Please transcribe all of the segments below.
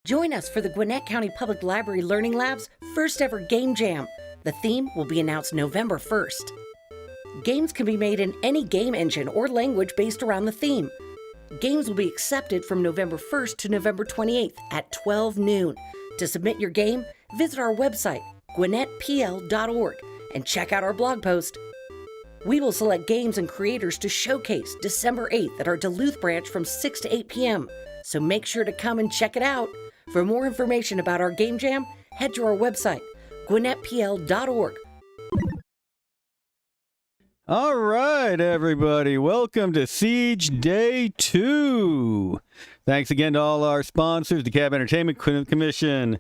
Join us for the Gwinnett County Public Library Learning Lab's first ever Game Jam. The theme will be announced November 1st. Games can be made in any game engine or language based around the theme. Games will be accepted from November 1st to November 28th at 12 noon. To submit your game, visit our website, gwinnettpl.org, and check out our blog post. We will select games and creators to showcase December 8th at our Duluth branch from 6 to 8 p.m., so make sure to come and check it out. For more information about our Game Jam, head to our website, gwinnettpl.org. All right, everybody. Welcome to Siege Day 2. Thanks again to all our sponsors, the Cab Entertainment Commission,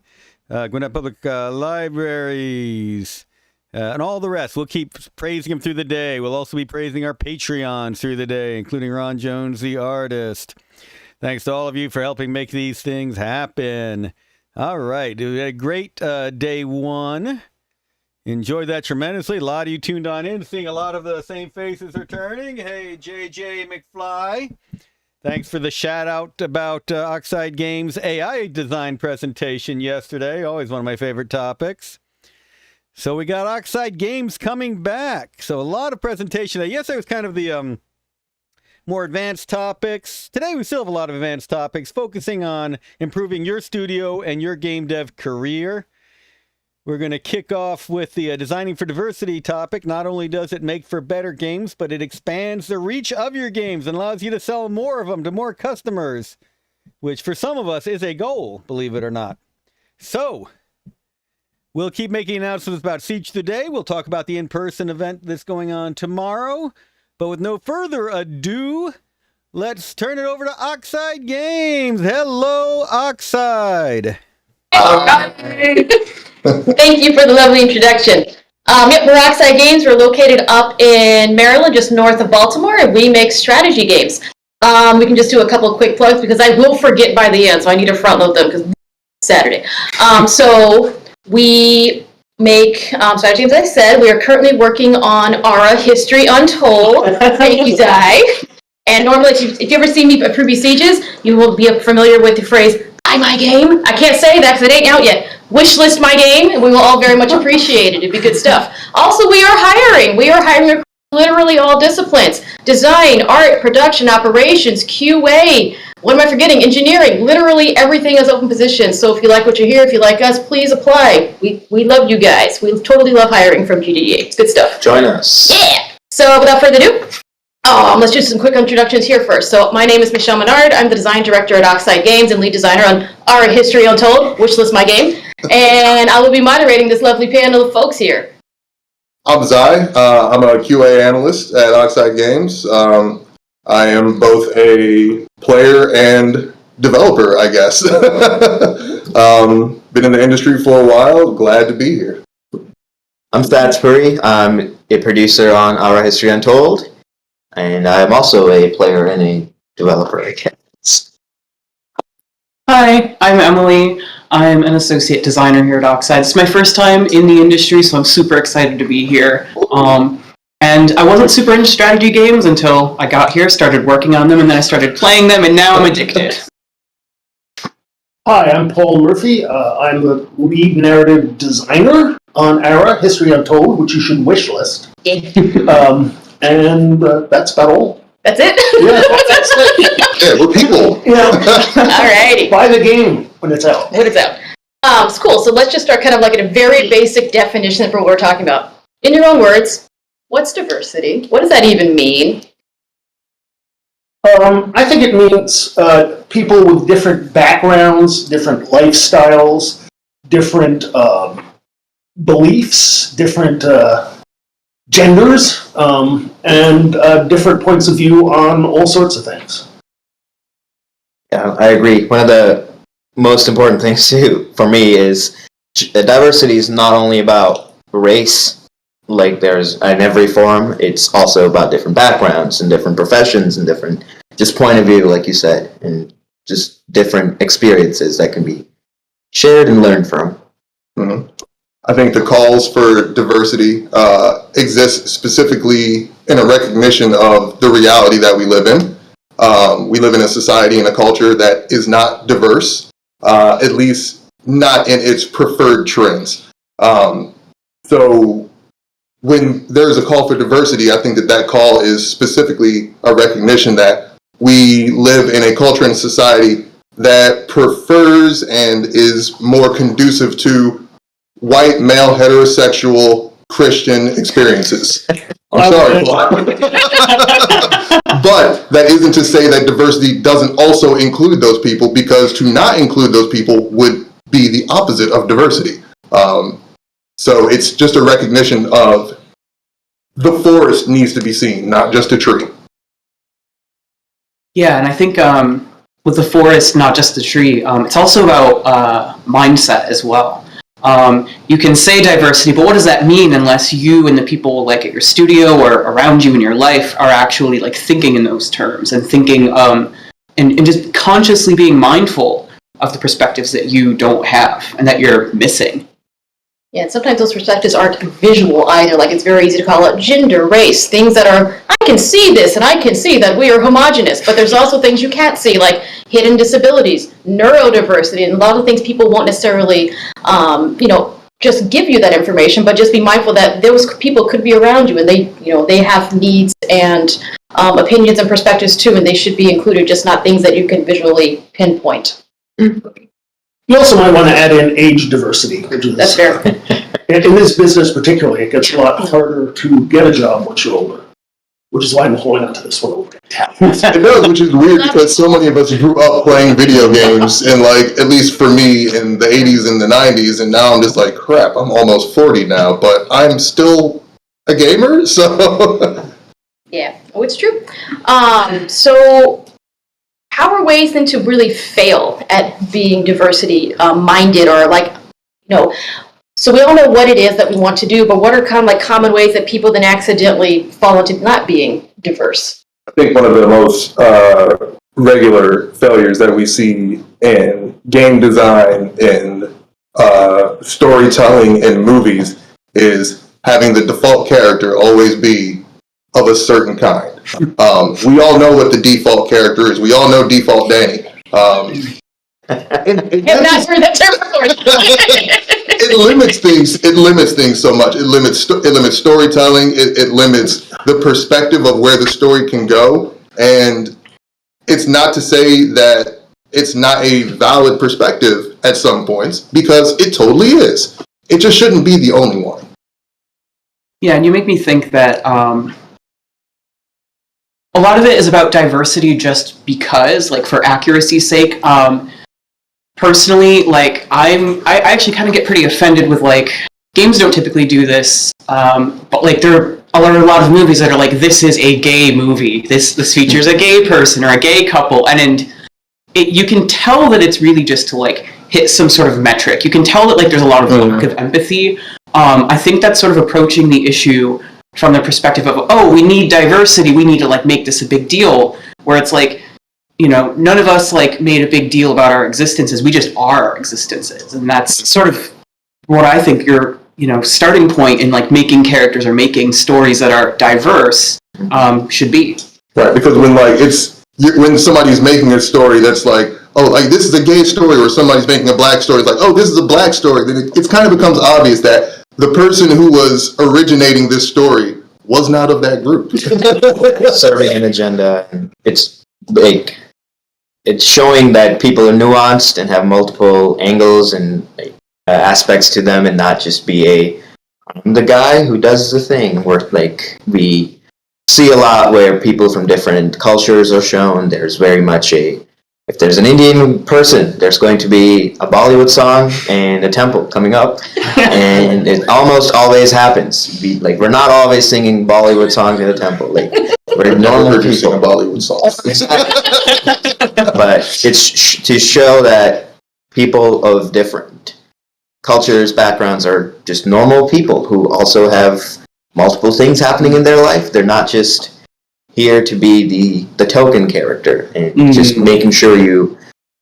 Gwinnett Public Libraries, and all the rest. We'll keep praising them through the day. We'll also be praising our Patreons through the day, including Ron Jones, the artist. Thanks to all of you for helping make these things happen. All right. We had a great day one. Enjoyed that tremendously. A lot of you tuned on in, seeing a lot of the same faces returning. Hey, JJ McFly. Thanks for the shout out about Oxide Games' AI design presentation yesterday. Always one of my favorite topics. So we got Oxide Games coming back. So a lot of presentation. Yesterday was kind of the more advanced topics. Today we still have a lot of advanced topics, focusing on improving your studio and your game dev career. We're going to kick off with the Designing for Diversity topic. Not only does it make for better games, but it expands the reach of your games and allows you to sell more of them to more customers, which for some of us is a goal, believe it or not. So, we'll keep making announcements about Siege today. We'll talk about the in-person event that's going on tomorrow. But with no further ado, let's turn it over to Oxide Games. Hello, Oxide. All right. Thank you for the lovely introduction. We're Oxide Games. We're located up in Maryland, just north of Baltimore, and we make strategy games. We can just do a couple of quick plugs because I will forget by the end, so I need to front load them because it's Saturday. So we make strategy games. As I said, we are currently working on Aura History Untold. Thank you, Di. And normally, if you ever see me at previous Sieges, you will be familiar with the phrase, buy my game. I can't say that because it ain't out yet. Wishlist my game, and we will all very much appreciate it. It'd be good stuff. Also, we are hiring. We are hiring literally all disciplines. Design, art, production, operations, QA. What am I forgetting? Engineering. Literally everything is open positions. So if you like what you hear, if you like us, please apply. We love you guys. We totally love hiring from GDDA. It's good stuff. Join us. Yeah. So without further ado, let's do some quick introductions here first. So my name is Menard. I'm the design director at Oxide Games and lead designer on Our History Untold, Wishlist My Game. And I will be moderating this lovely panel of folks here. I'm Zai. I'm a QA analyst at Oxide Games. I am both a player and developer, I guess. Been in the industry for a while. Glad to be here. I'm Satch Puri. I'm a producer on Our History Untold, and I'm also a player and a developer, I guess. Hi, I'm Emily. I'm an associate designer here at Oxide. It's my first time in the industry, so I'm super excited to be here. And I wasn't super into strategy games until I got here, started working on them, and then I started playing them, and now I'm addicted. Hi, I'm Paul Murphy. I'm the lead narrative designer on Our History Untold, which you should wishlist. And that's about all. That's it? Yeah, that's it. Yeah, we're people. Yeah. Alrighty. Buy the game when it's out. When it's out. It's cool. So let's just start kind of like at a very basic definition for what we're talking about. In your own words, what's diversity? What does that even mean? I think it means people with different backgrounds, different lifestyles, different beliefs, different genders, and different points of view on all sorts of things. Yeah, I agree. One of the most important things too for me is diversity is not only about race, like there's in every form, it's also about different backgrounds and different professions and different just point of view, like you said, and just different experiences that can be shared and learned from. Mm-hmm. I think the calls for diversity exist specifically in a recognition of the reality that we live in. We live in a society and a culture that is not diverse, at least not in its preferred trends. So when there's a call for diversity, I think that call is specifically a recognition that we live in a culture and society that prefers and is more conducive to white, male, heterosexual, Christian experiences. I'm sorry. But that isn't to say that diversity doesn't also include those people, because to not include those people would be the opposite of diversity. So it's just a recognition of the forest needs to be seen, not just a tree. Yeah, and I think with the forest, not just the tree, it's also about mindset as well. You can say diversity, but what does that mean unless you and the people like at your studio or around you in your life are actually like thinking in those terms and thinking and just consciously being mindful of the perspectives that you don't have and that you're missing. Yeah, and sometimes those perspectives aren't visual either. Like, it's very easy to call out gender, race, things that are, I can see this and I can see that we are homogenous, but there's also things you can't see, like hidden disabilities, neurodiversity, and a lot of things people won't necessarily, just give you that information, but just be mindful that those people could be around you and they have needs and opinions and perspectives too, and they should be included, just not things that you can visually pinpoint. You also might want to add in age diversity. That's fair. In this business particularly, it gets a lot harder to get a job once you're older, which is why I'm holding on to this one over. It does, which is weird because so many of us grew up playing video games, and like, at least for me, in the 80s and the 90s, and now I'm just like, crap, I'm almost 40 now, but I'm still a gamer, so... Yeah, oh, it's true. So how are ways then to really fail at being diversity minded, or so we all know what it is that we want to do, but what are kind of like common ways that people then accidentally fall into not being diverse? I think one of the most regular failures that we see in game design, in storytelling in movies, is having the default character always be of a certain kind. We all know what the default character is. We all know default Danny. Have not heard that term before. It limits things. It limits things so much. It limits storytelling. It limits the perspective of where the story can go. And it's not to say that it's not a valid perspective at some points, because it totally is. It just shouldn't be the only one. Yeah, and you make me think that a lot of it is about diversity just because, like, for accuracy's sake. Personally, like, I actually kind of get pretty offended with, like, games don't typically do this, but, like, there are a lot of movies that are like, this is a gay movie, this features a gay person or a gay couple, and you can tell that it's really just to, like, hit some sort of metric. You can tell that, like, there's a lot of lack of empathy. I think that's sort of approaching the issue from the perspective of, oh, we need diversity, we need to, like, make this a big deal, where it's like, you know, none of us, like, made a big deal about our existences. We just are our existences. And that's sort of what I think your, you know, starting point in, like, making characters or making stories that are diverse should be. Right, because when, like, when somebody's making a story that's like, oh, like, this is a gay story, or somebody's making a black story, it's like, oh, this is a black story, then it kind of becomes obvious that the person who was originating this story was not of that group. Serving an agenda. It's like, it's showing that people are nuanced and have multiple angles and aspects to them, and not just be I'm the guy who does the thing. Where, like, we see a lot where people from different cultures are shown. There's very much if there's an Indian person, there's going to be a Bollywood song and a temple coming up, and it almost always happens. We're not always singing Bollywood songs in a temple. Like, we're normal Producing people. a Bollywood song. But it's to show that people of different cultures, backgrounds are just normal people who also have multiple things happening in their life. They're not just here to be the token character, and just making sure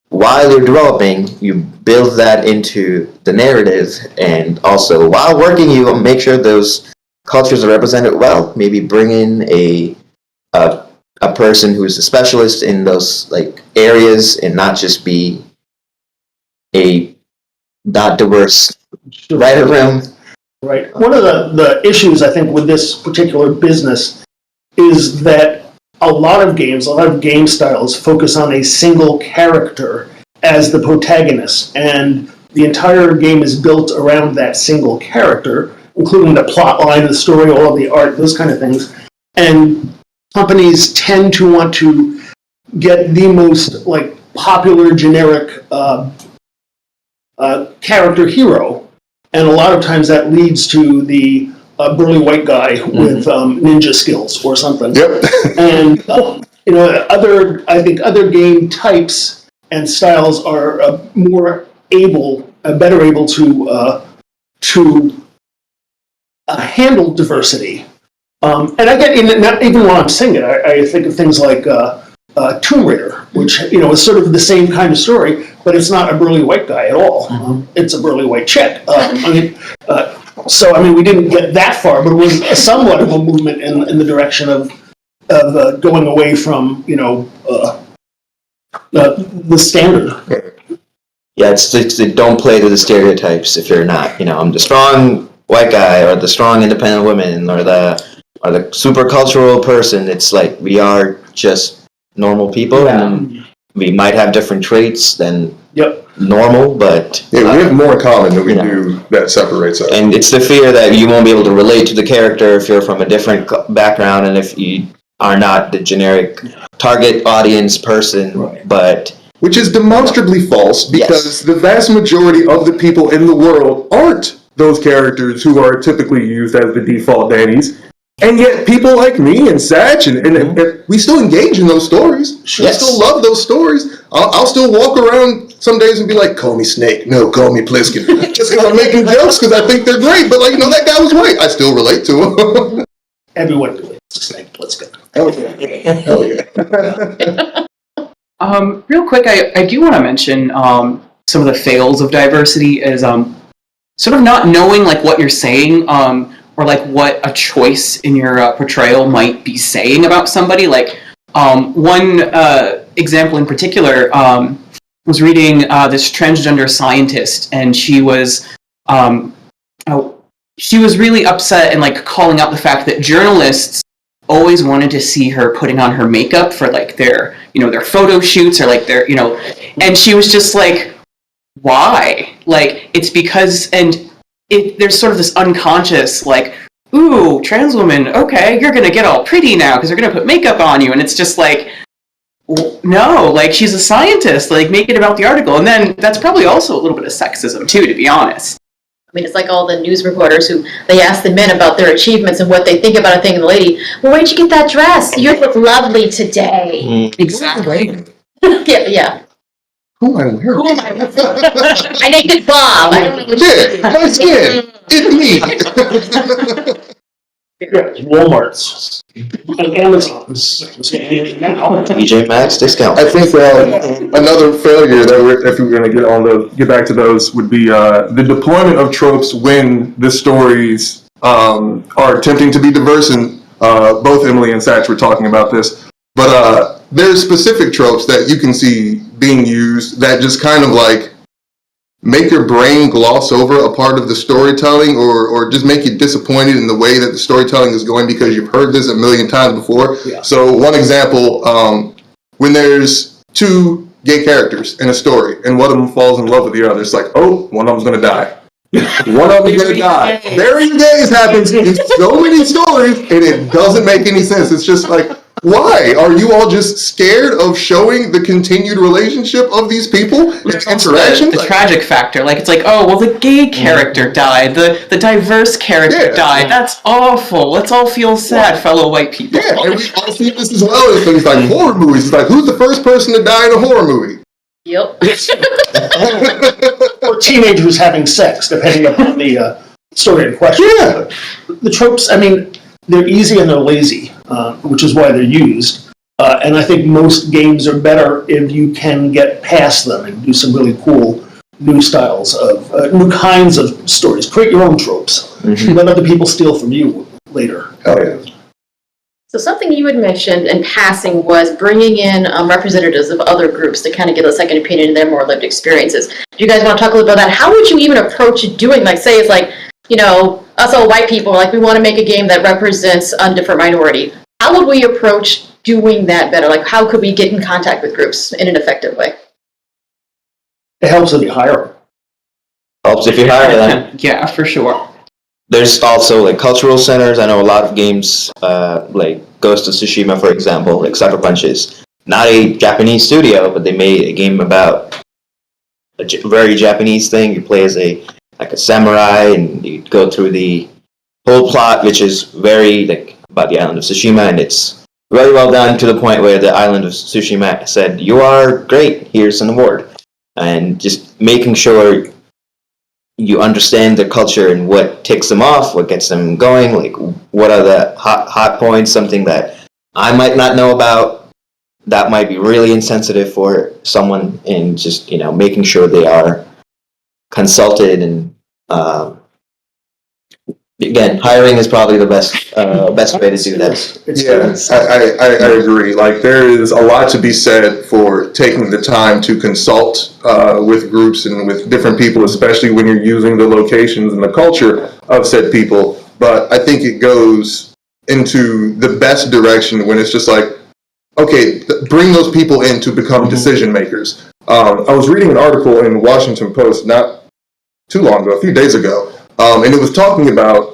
while you're developing, you build that into the narrative, and also while working, you make sure those cultures are represented well. Maybe bring in a person who's a specialist in those, like, areas, and not just be a not diverse writer room. Right. One of the issues, I think, with this particular business is that a lot of game styles focus on a single character as the protagonist, and the entire game is built around that single character, including the plot line, the story, all of the art, those kind of things. And companies tend to want to get the most, like, popular, generic character hero, and a lot of times that leads to the burly white guy with ninja skills or something. Yep. And you know, I think other game types and styles are better able to handle diversity. And I get, not even while I'm saying it, I think of things like Tomb Raider, which, you know, is sort of the same kind of story, but it's not a burly white guy at all. It's a burly white chick. So, I mean, we didn't get that far, but it was somewhat of a movement in the direction of going away from, you know, the standard. Yeah, it's don't play to the stereotypes. If you're not, you know, I'm the strong white guy, or the strong independent woman, or the super cultural person. It's like, we are just normal people, and we might have different traits than normal, but we have more in common than we do that separates us. And it's the fear that you won't be able to relate to the character if you're from a different background, and if you are not the generic target audience person, but which is demonstrably false, because the vast majority of the people in the world aren't those characters who are typically used as the default Dannies. And yet people like me and Satch, and we still engage in those stories. I still love those stories. I'll still walk around some days and be like, call me Snake. No, call me Pliskin. Just because I'm making jokes because I think they're great. But, like, you know, that guy was white. I still relate to him. Everyone do it. Snake, let's go. Hell yeah. Hell yeah. Real quick, I do want to mention some of the fails of diversity is sort of not knowing like what you're saying or like what a choice in your portrayal might be saying about somebody. Like one example in particular was reading this transgender scientist, and she was really upset and like calling out the fact that journalists always wanted to see her putting on her makeup for like their photo shoots or like their and she was just like, why? Like, it's because, and there's sort of this unconscious like, ooh, trans woman, okay, you're gonna get all pretty now because they're gonna put makeup on you, and it's just like, no, like, she's a scientist, like, make it about the article. And then that's probably also a little bit of sexism too, to be honest. I mean, it's like all the news reporters who, they ask the men about their achievements and what they think about a thing, and the lady, well, where'd you get that dress? You look lovely today. Exactly. Yeah. Who am I wearing? Who am I? I naked Bob. I don't know what Yeah, my skin. It's me. Yeah, Walmart's and Amazon's. Now. TJ Maxx discount. I think another failure that if we were going to get back to those would be the deployment of tropes when the stories are attempting to be diverse. And both Emily and Satch were talking about this, but there's specific tropes that you can see being used that just kind of like make your brain gloss over a part of the storytelling, or just make you disappointed in the way that the storytelling is going because you've heard this a million times before. Yeah. So one example, when there's two gay characters in a story and one of them falls in love with the other, it's like, oh, one of them's going to die. One of them's going to die. Burying gays happens in so many stories and it doesn't make any sense. It's just like, why? Are you all just scared of showing the continued relationship of these people and interaction? The tragic factor, like, it's like, oh, well, the gay character died, the diverse character died. That's awful. Let's all feel sad, fellow white people. Yeah, and we all see this as well as things like horror movies. It's like, who's the first person to die in a horror movie? Yep. Or teenagers having sex, depending upon the story in question. Yeah. The tropes, I mean, they're easy and they're lazy, which is why they're used. And I think most games are better if you can get past them and do some really cool new styles of, new kinds of stories. Create your own tropes. Let other people steal from you later. Oh, yeah. So something you had mentioned in passing was bringing in representatives of other groups to kind of give a second opinion and their more lived experiences. Do you guys want to talk a little about that? How would you even approach doing, like, say it's like, you know, us all white people, like, we want to make a game that represents a different minority. How would we approach doing that better? Like, how could we get in contact with groups in an effective way? It helps if you hire them. Helps if you hire them. Yeah, for sure. There's also like cultural centers. I know a lot of games, like Ghost of Tsushima, for example, like Sucker Punch is not a Japanese studio, but they made a game about a very Japanese thing. You play as a samurai, and you go through the whole plot, which is very like about the island of Tsushima, and it's very well done to the point where the island of Tsushima said, "You are great. Here's an award," and just making sure you understand the culture and what ticks them off, what gets them going, like what are the hot points, something that I might not know about that might be really insensitive for someone, and just, you know, making sure they are consulted. And again, hiring is probably the best way to do that. Yeah, I agree. Like, there is a lot to be said for taking the time to consult with groups and with different people, especially when you're using the locations and the culture of said people. But I think it goes into the best direction when it's just like, okay, bring those people in to become decision makers. I was reading an article in the Washington Post not too long ago, a few days ago, and it was talking about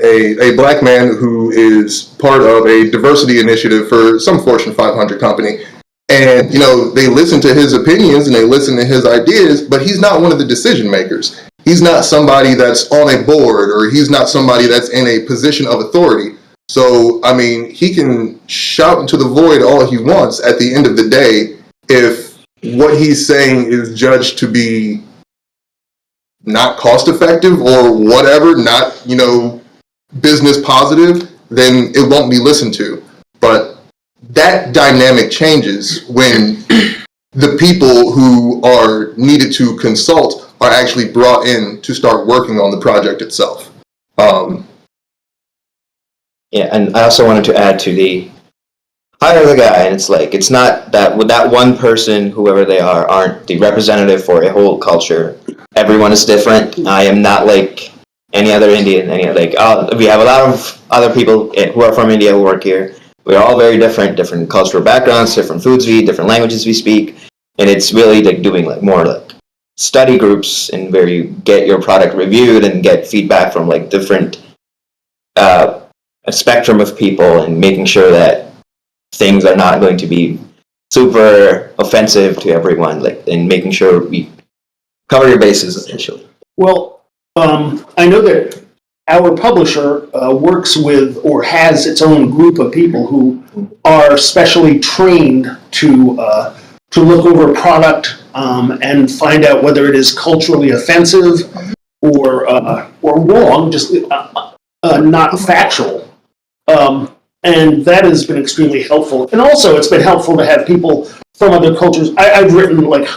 a black man who is part of a diversity initiative for some Fortune 500 company. And, you know, they listen to his opinions and they listen to his ideas, but he's not one of the decision makers. He's not somebody that's on a board, or he's not somebody that's in a position of authority. So, I mean, he can shout into the void all he wants. At the end of the day, if what he's saying is judged to be not cost effective or whatever, not, you know, business positive, then it won't be listened to. But that dynamic changes when the people who are needed to consult are actually brought in to start working on the project itself. Yeah, and I also wanted to add to the hire the guy, and it's like, it's not that with that one person, whoever they are, aren't the representative for a whole culture. Everyone is different. I am not like any other Indian. We have a lot of other people who are from India who work here. We're all very different cultural backgrounds, different foods we eat, different languages we speak, and it's really like doing like more like study groups and where you get your product reviewed and get feedback from like different a spectrum of people, and making sure that things are not going to be super offensive to everyone, like, and making sure we cover your bases essentially. Well, I know that our publisher works with or has its own group of people who are specially trained to look over a product and find out whether it is culturally offensive or wrong, just not factual. And that has been extremely helpful. And also, it's been helpful to have people from other cultures. I've written like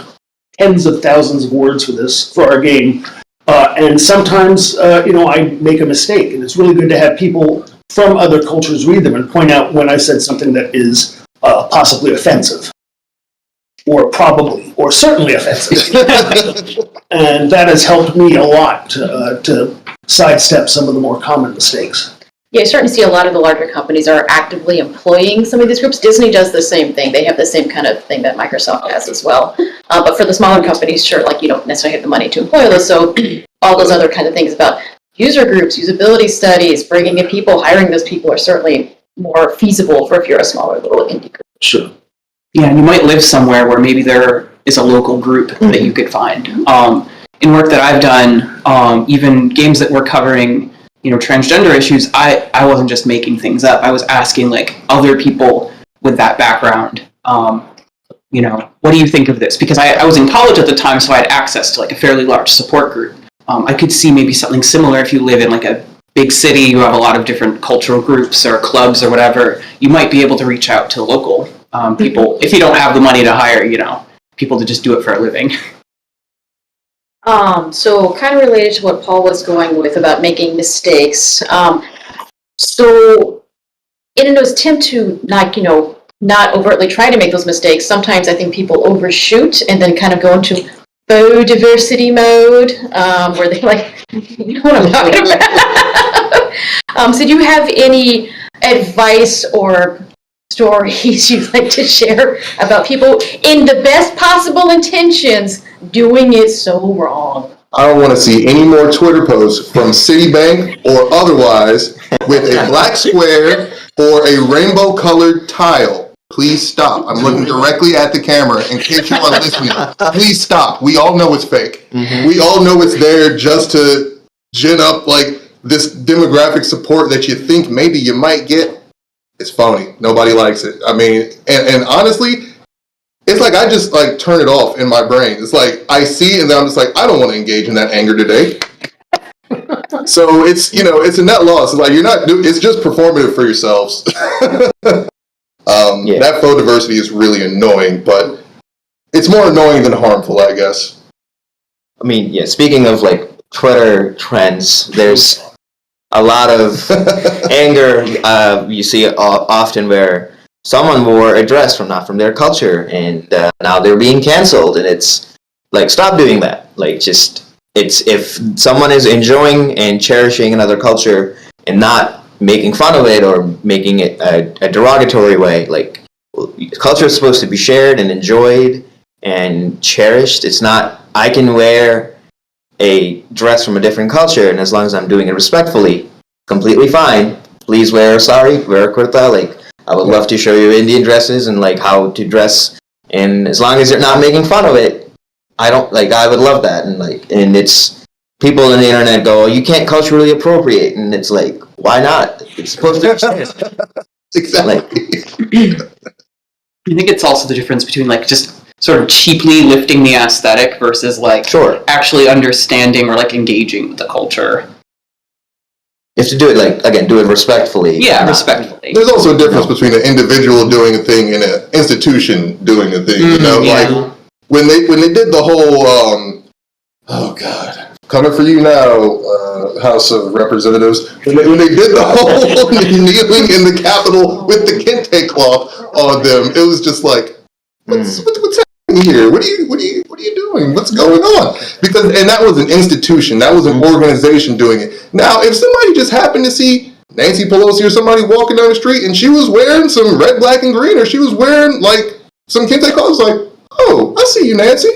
tens of thousands of words for our game. And sometimes, I make a mistake. And it's really good to have people from other cultures read them and point out when I said something that is possibly offensive. Or probably, or certainly offensive. And that has helped me a lot to sidestep some of the more common mistakes. Yeah, you're starting to see a lot of the larger companies are actively employing some of these groups. Disney does the same thing. They have the same kind of thing that Microsoft has as well. But for the smaller companies, sure, like you don't necessarily have the money to employ those. So all those other kind of things about user groups, usability studies, bringing in people, hiring those people are certainly more feasible for if you're a smaller little indie group. Sure. Yeah, and you might live somewhere where maybe there is a local group that you could find. In work that I've done, even games that we're covering, transgender issues, I wasn't just making things up. I was asking like other people with that background, what do you think of this? Because I was in college at the time, so I had access to like a fairly large support group. I could see maybe something similar if you live in like a big city, you have a lot of different cultural groups or clubs or whatever. You might be able to reach out to local people if you don't have the money to hire, people to just do it for a living. So kind of related to what Paul was going with about making mistakes. So in an attempt to not overtly try to make those mistakes, sometimes I think people overshoot and then kind of go into faux diversity mode, where they like, you know what I'm talking about. So do you have any advice or stories you'd like to share about people in the best possible intentions doing it so wrong? I don't want to see any more Twitter posts from Citibank or otherwise with a black square or a rainbow colored tile. Please stop. I'm looking directly at the camera in case you are listening. Please stop. We all know it's fake. Mm-hmm. We all know it's there just to gin up like this demographic support that you think maybe you might get. It's phony. Nobody likes it. I mean, and honestly, it's like I just like turn it off in my brain. It's like I see and then I'm just like, I don't want to engage in that anger today. So it's, it's a net loss. It's like it's just performative for yourselves. That faux diversity is really annoying, but it's more annoying than harmful, I guess. I mean, speaking of like Twitter trends, there's a lot of anger you see often where someone wore a dress not from their culture, and now they're being canceled, and it's like, stop doing that. Like, it's if someone is enjoying and cherishing another culture and not making fun of it or making it a derogatory way, like, culture is supposed to be shared and enjoyed and cherished. It's not, I can wear a dress from a different culture, and as long as I'm doing it respectfully, completely fine. Please wear a sari, wear a kurta. Like, I would love to show you Indian dresses and like how to dress, and as long as you're not making fun of it, I would love that. And it's people on the internet go, you can't culturally appropriate, and it's like, why not? It's supposed to exist. Exactly. I think it's also the difference between like just sort of cheaply lifting the aesthetic versus like Sure. actually understanding or like engaging with the culture. You have to do it do it respectfully. Yeah, respectfully. There's also a difference between an individual doing a thing and an institution doing a thing. You know, yeah. like when they did the whole oh God, coming for you now, House of Representatives. When they did the whole kneeling in the Capitol with the kente cloth on them, it was just like, what's happening here? What are you doing? What's going on? Because that was an institution, that was an organization doing it. Now, if somebody just happened to see Nancy Pelosi or somebody walking down the street and she was wearing some red, black, and green, or she was wearing like some kente cloth, like, oh, I see you, Nancy.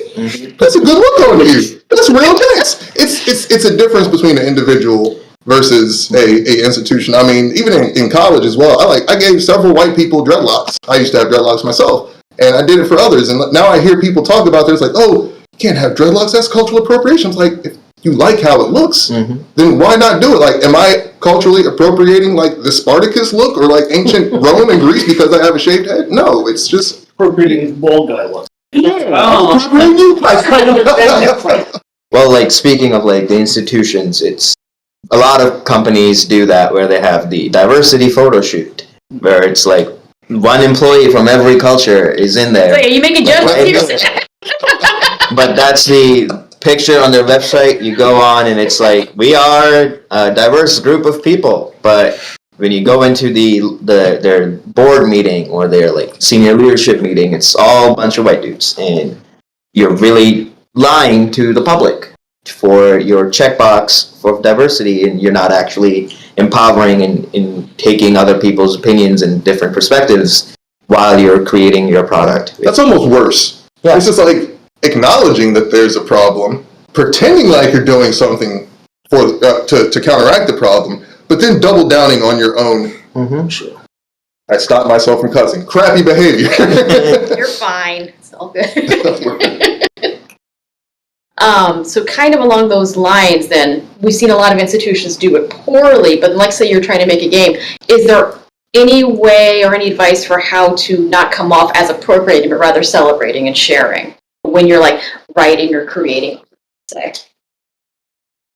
That's a good look on you. That's real nice. It's a difference between an individual versus a institution. I mean, even in college as well. I gave several white people dreadlocks. I used to have dreadlocks myself, and I did it for others. And now I hear people talk about this, like, oh, you can't have dreadlocks. That's cultural appropriation. It's like, if you like how it looks, then why not do it? Like, am I culturally appropriating like the Spartacus look or like ancient Rome and Greece because I have a shaved head? No, it's just Appropriating bald guy look. Well, like speaking of like the institutions, it's a lot of companies do that where they have the diversity photo shoot, where it's like one employee from every culture is in there. So, are you making jokes? But that's the picture on their website. You go on and it's like, we are a diverse group of people, but when you go into their board meeting or their like senior leadership meeting, it's all a bunch of white dudes, and you're really lying to the public for your checkbox for diversity, and you're not actually empowering and taking other people's opinions and different perspectives while you're creating your product. that's almost worse. Yeah. It's just like acknowledging that there's a problem, pretending like you're doing something for to counteract the problem, but then double downing on your own. Sure. I stopped myself from cussing. Crappy behavior. You're fine. It's all good. So kind of along those lines then, we've seen a lot of institutions do it poorly, but like say you're trying to make a game. Is there any way or any advice for how to not come off as appropriating, but rather celebrating and sharing when you're like writing or creating, say?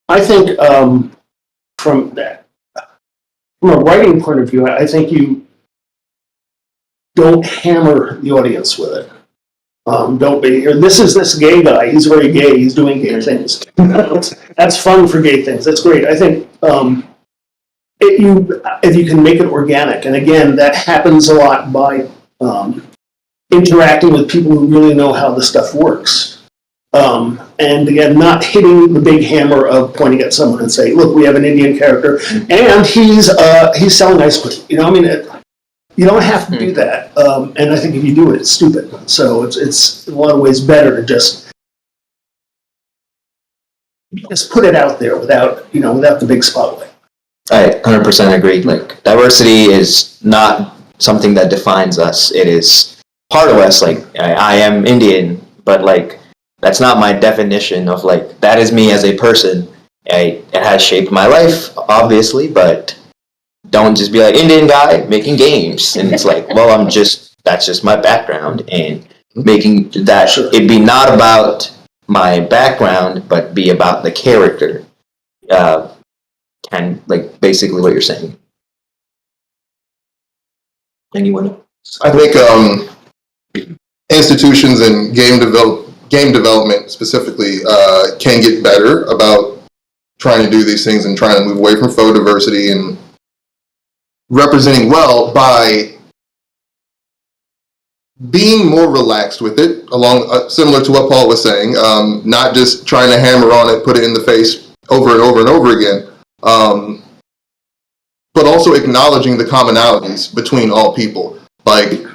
I think from a writing point of view, I think you don't hammer the audience with it. Don't be, this is this gay guy, he's very gay, he's doing gay things. That's fun for gay things, that's great. I think if you can make it organic, and again, that happens a lot by interacting with people who really know how the stuff works. And again, not hitting the big hammer of pointing at someone and say, look, we have an Indian character, and he's selling ice cream. You know, I mean, you don't have to do that. And I think if you do it, it's stupid. So it's in a lot of ways better to just put it out there without the big spotlight. I 100% agree. Like, diversity is not something that defines us. It is part of us. Like, I am Indian, but like, that's not my definition of like, that is me as a person. It has shaped my life, obviously, but don't just be like Indian guy making games. And it's like, well, that's just my background, and making that it be not about my background, but be about the character. And like basically what you're saying. Anyone? I think institutions and game development specifically can get better about trying to do these things and trying to move away from faux diversity and representing well by being more relaxed with it, along similar to what Paul was saying, not just trying to hammer on it, put it in the face over and over and over again, but also acknowledging the commonalities between all people. Like,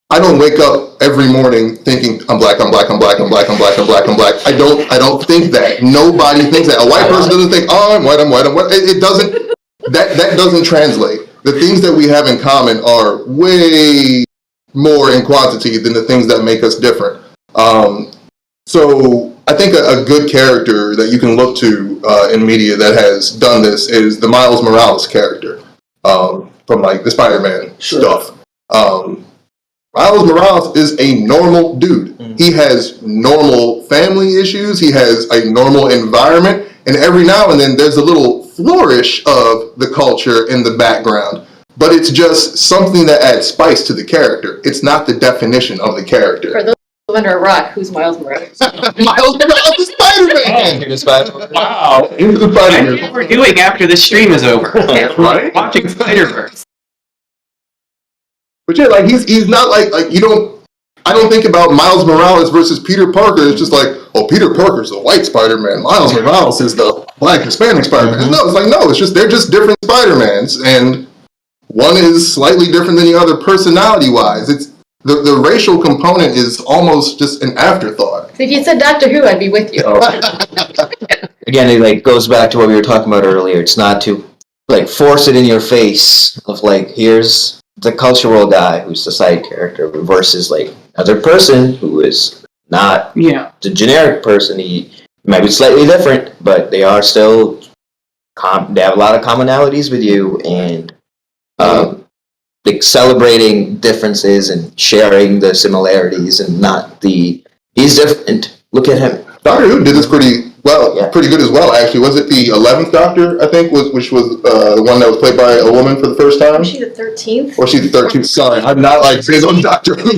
I don't wake up every morning thinking I'm black, I'm black, I'm black, I'm black, I'm black, I'm black, I'm black. I don't think that. Nobody thinks that. A white person doesn't think, oh, I'm white, I'm white, I'm white. It doesn't. That doesn't translate. The things that we have in common are way more in quantity than the things that make us different. So I think a good character that you can look to in media that has done this is the Miles Morales character from like the Spider-Man stuff. Miles Morales is a normal dude. He has normal family issues. He has a normal environment. And every now and then there's a little flourish of the culture in the background, but it's just something that adds spice to the character. It's not the definition of the character. For those who live under a rock, who's Miles Morales? Miles Morales is Spider-Man! You're the Spider-Man. Wow. He's the I know Spider-Man. what we're doing after this stream is over. Right? Watching Spider-Verse. But yeah, like he's not like you don't. I don't think about Miles Morales versus Peter Parker. It's just like, oh, Peter Parker's the white Spider-Man. Miles Morales is the black Hispanic Spider-Man. No, it's like no, it's just they're just different Spider-Mans, and one is slightly different than the other personality-wise. It's the racial component is almost just an afterthought. If you said Doctor Who, I'd be with you. Again, it like goes back to what we were talking about earlier. It's not to like force it in your face of like here's the cultural guy who's the side character versus like another person who is not Yeah. the generic person. He might be slightly different, but they are still they have a lot of commonalities with you, and like celebrating differences and sharing the similarities and not the he's different. Look at him. Doctor Who did this pretty well, Yeah. pretty good as well. Actually, was it the 11th Doctor? I think which was the one that was played by a woman for the first time, Was she the 13th? or she's the 13th? Sorry, I'm not like big on Doctor Who.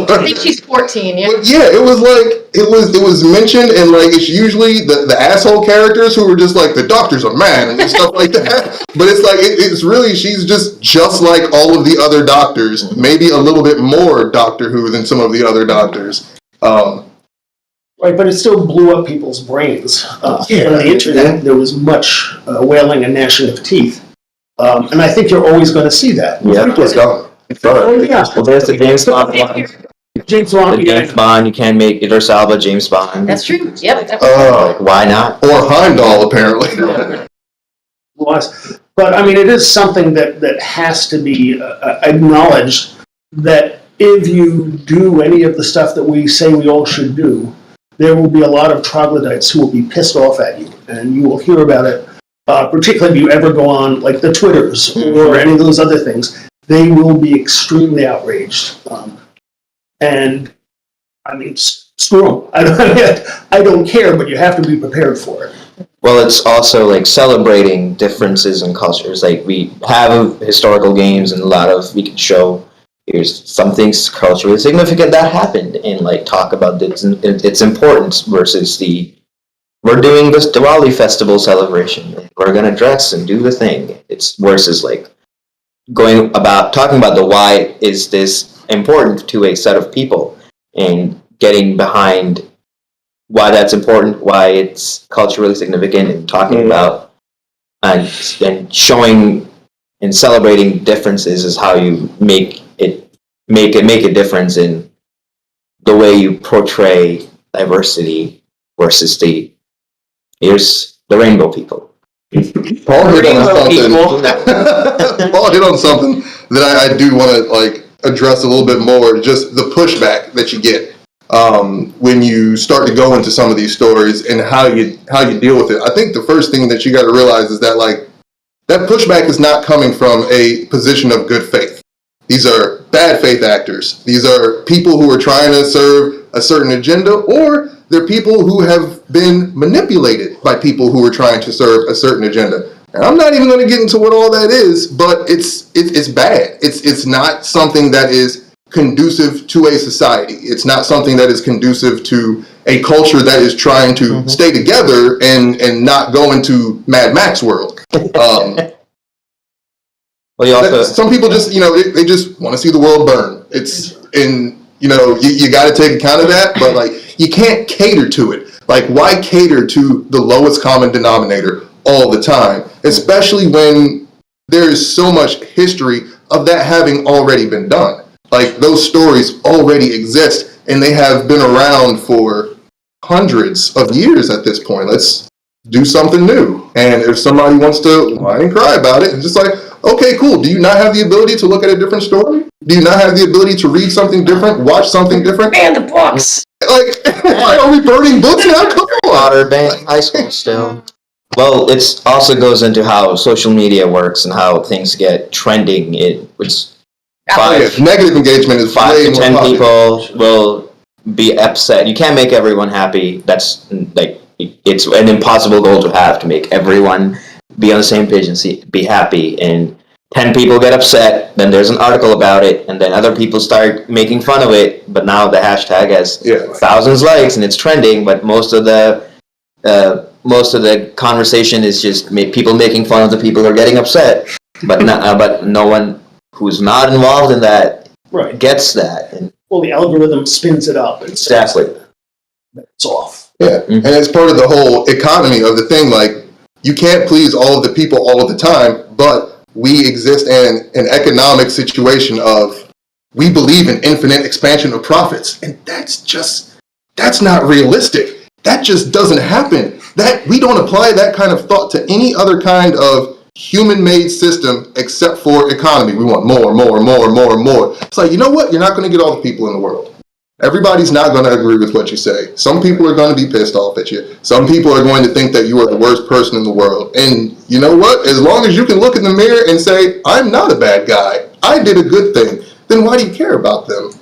I think she's 14, yeah. But yeah, it was like it was mentioned, and like it's usually the asshole characters who were just like the Doctor's a man and stuff like that. But it's like it's really she's just like all of the other Doctors, maybe a little bit more Doctor Who than some of the other Doctors. Right, but it still blew up people's brains. Yeah. On the internet, there was much wailing and gnashing of teeth. And I think you're always going to see that. Yeah, Let's go. Oh, yeah. Well, there's the James Bond one. James Bond, The James Bond, you can make Idris Elba James Bond. That's true. Yep. Like, why not? Or Heimdall, apparently. was. But I mean, it is something that has to be acknowledged that if you do any of the stuff that we say we all should do, there will be a lot of troglodytes who will be pissed off at you, and you will hear about it, particularly if you ever go on like the Twitters or any of those other things. They will be extremely outraged. And I mean, screw them. I don't care, but you have to be prepared for it. Well, it's also like celebrating differences in cultures. Like we have historical games and we can show here's something culturally significant that happened and like talk about its importance versus we're doing this Diwali festival celebration. We're gonna dress and do the thing. It's versus like talking about the why is this important to a set of people and getting behind why that's important, why it's culturally significant, and talking about and showing and celebrating differences is how you make a difference in the way you portray diversity versus here's the rainbow people. Paul hit on something that I do want to like address a little bit more. Just the pushback that you get when you start to go into some of these stories and how you deal with it. I think the first thing that you got to realize is that like that pushback is not coming from a position of good faith. These are bad faith actors. These are people who are trying to serve a certain agenda, or they're people who have been manipulated by people who are trying to serve a certain agenda. And I'm not even going to get into what all that is, but it's bad. It's not something that is conducive to a society. It's not something that is conducive to a culture that is trying to stay together and not go into Mad Max world. Well, you also Some people just, they just want to see the world burn. You got to take account of that, but like you can't cater to it. Like, why cater to the lowest common denominator all the time, especially when there is so much history of that having already been done. Like, those stories already exist, and they have been around for hundreds of years at this point. Let's do something new. And if somebody wants to whine and cry about it, it's just like, okay, cool. Do you not have the ability to look at a different story? Do you not have the ability to read something different, watch something different? Ban the books. Like, why are we burning books now? Come on. Potter banned high school still. Well, it also goes into how social media works and how things get trending. Negative engagement is 5 way to more 10 popular. people will be upset. You can't make everyone happy. That's like it's an impossible goal to have, to make everyone be on the same page and be happy. And 10 people get upset, then there's an article about it, and then other people start making fun of it. But now the hashtag has thousands of likes and it's trending. But most of the conversation is just people making fun of the people who are getting upset. But no one who's not involved in that gets that. And well, the algorithm spins it up. And exactly. It's off. Yeah, and it's part of the whole economy of the thing. Like, you can't please all of the people all of the time, but we exist in an economic situation of we believe in infinite expansion of profits, and that's not realistic. That just doesn't happen. That we don't apply that kind of thought to any other kind of human-made system except for economy. We want more, more, more, more, more. It's like, you know what? You're not going to get all the people in the world. Everybody's not going to agree with what you say. Some people are going to be pissed off at you. Some people are going to think that you are the worst person in the world. And you know what? As long as you can look in the mirror and say, I'm not a bad guy, I did a good thing, then why do you care about them?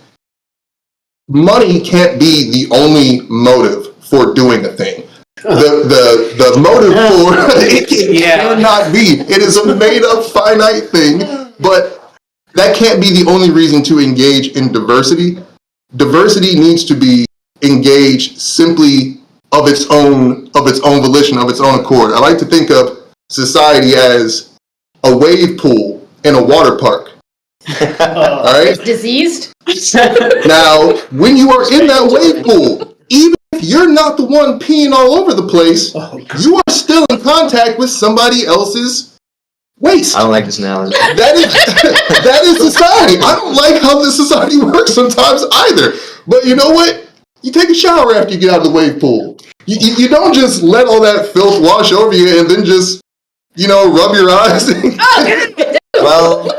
Money can't be the only motive for doing a thing. The motive for it cannot be. It is a made-up finite thing, but that can't be the only reason to engage in diversity. Diversity needs to be engaged simply of its own volition, of its own accord. I like to think of society as a wave pool in a water park. All right? Diseased? Now, when you are in that wave pool, even if you're not the one peeing all over the place, you are still in contact with somebody else's waste. I don't like this analogy. That is society. I don't like how this society works sometimes either. But you know what? You take a shower after you get out of the wave pool. You don't just let all that filth wash over you and then just, rub your eyes. Well,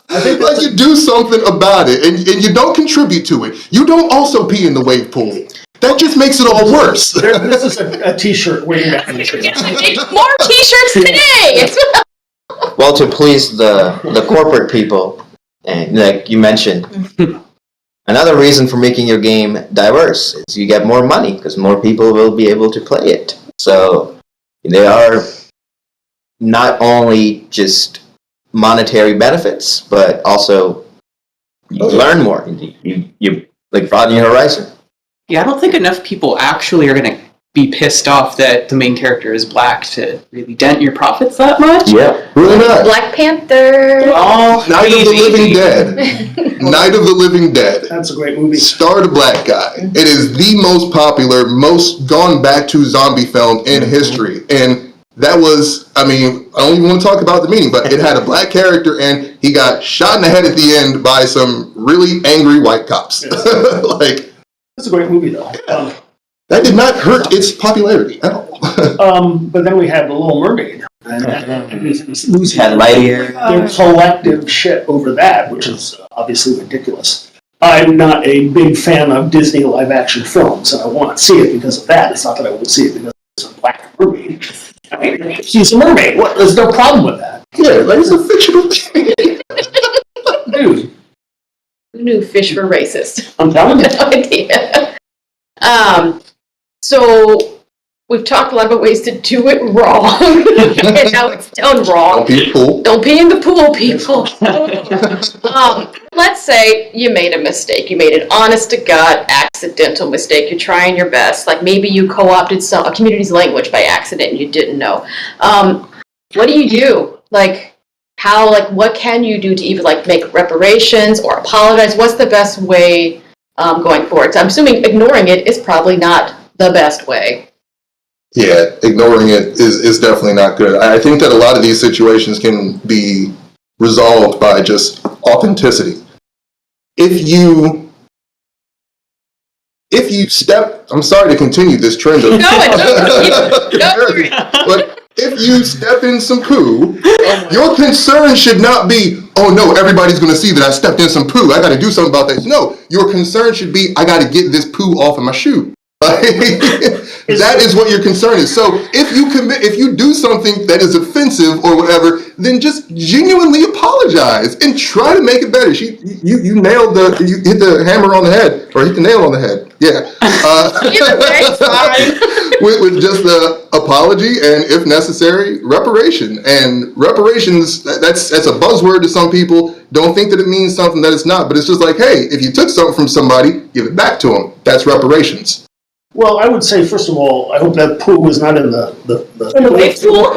I think like you do something about it and you don't contribute to it. You don't also pee in the wave pool. That just makes it all worse. This is a t-shirt waiting back. More t-shirts today! well, to please the corporate people, and like you mentioned, another reason for making your game diverse is you get more money because more people will be able to play it. So they are not only just monetary benefits, but also you learn more. You like broaden your horizon. Yeah, I don't think enough people actually are going to be pissed off that the main character is black to really dent your profits that much. Yeah, really not. Black Panther. Oh, Night of the Living Dead. Night of the Living Dead. That's a great movie. Starred a black guy. It is the most popular, most gone back to zombie film in history. And that was, I don't even want to talk about the meaning, but it had a black character and he got shot in the head at the end by some really angry white cops. That's a great movie, though. That did not hurt its popularity at all. But then we had The Little Mermaid. And losing Had Lightyear. their collective shit over that, which is obviously ridiculous. I'm not a big fan of Disney live-action films, and I want to see it because of that. It's not that I won't see it because it's a black mermaid. She's a mermaid. There's no problem with that. Yeah, it's a fictional thing. Dude. Who knew fish were racist? I'm telling you. No idea. So we've talked a lot about ways to do it wrong, and how it's done wrong. Don't be a fool. Don't be in the pool, people. Let's say you made a mistake. You made an honest-to-God accidental mistake. You're trying your best. Like maybe you co-opted a community's language by accident and you didn't know. What do you do? What can you do to either make reparations or apologize? What's the best way going forward? So I'm assuming ignoring it is probably not the best way. Yeah, ignoring it is definitely not good. I think that a lot of these situations can be resolved by just authenticity. If you step, I'm sorry to continue this trend of but if you step in some poo, your concern should not be, oh no, everybody's going to see that I stepped in some poo. I got to do something about that. No, your concern should be, I got to get this poo off of my shoe. That is what your concern is. So if you do something that is offensive or whatever, then just genuinely apologize and try to make it better. You hit the hammer on the head or hit the nail on the head. Yeah. Either way, it's fine. with just the apology and, if necessary, reparation. And reparations, that's a buzzword to some people. Don't think that it means something that it's not. But it's just like, hey, if you took something from somebody, give it back to them. That's reparations. Well, I would say, first of all, I hope that poo was not in the wave pool.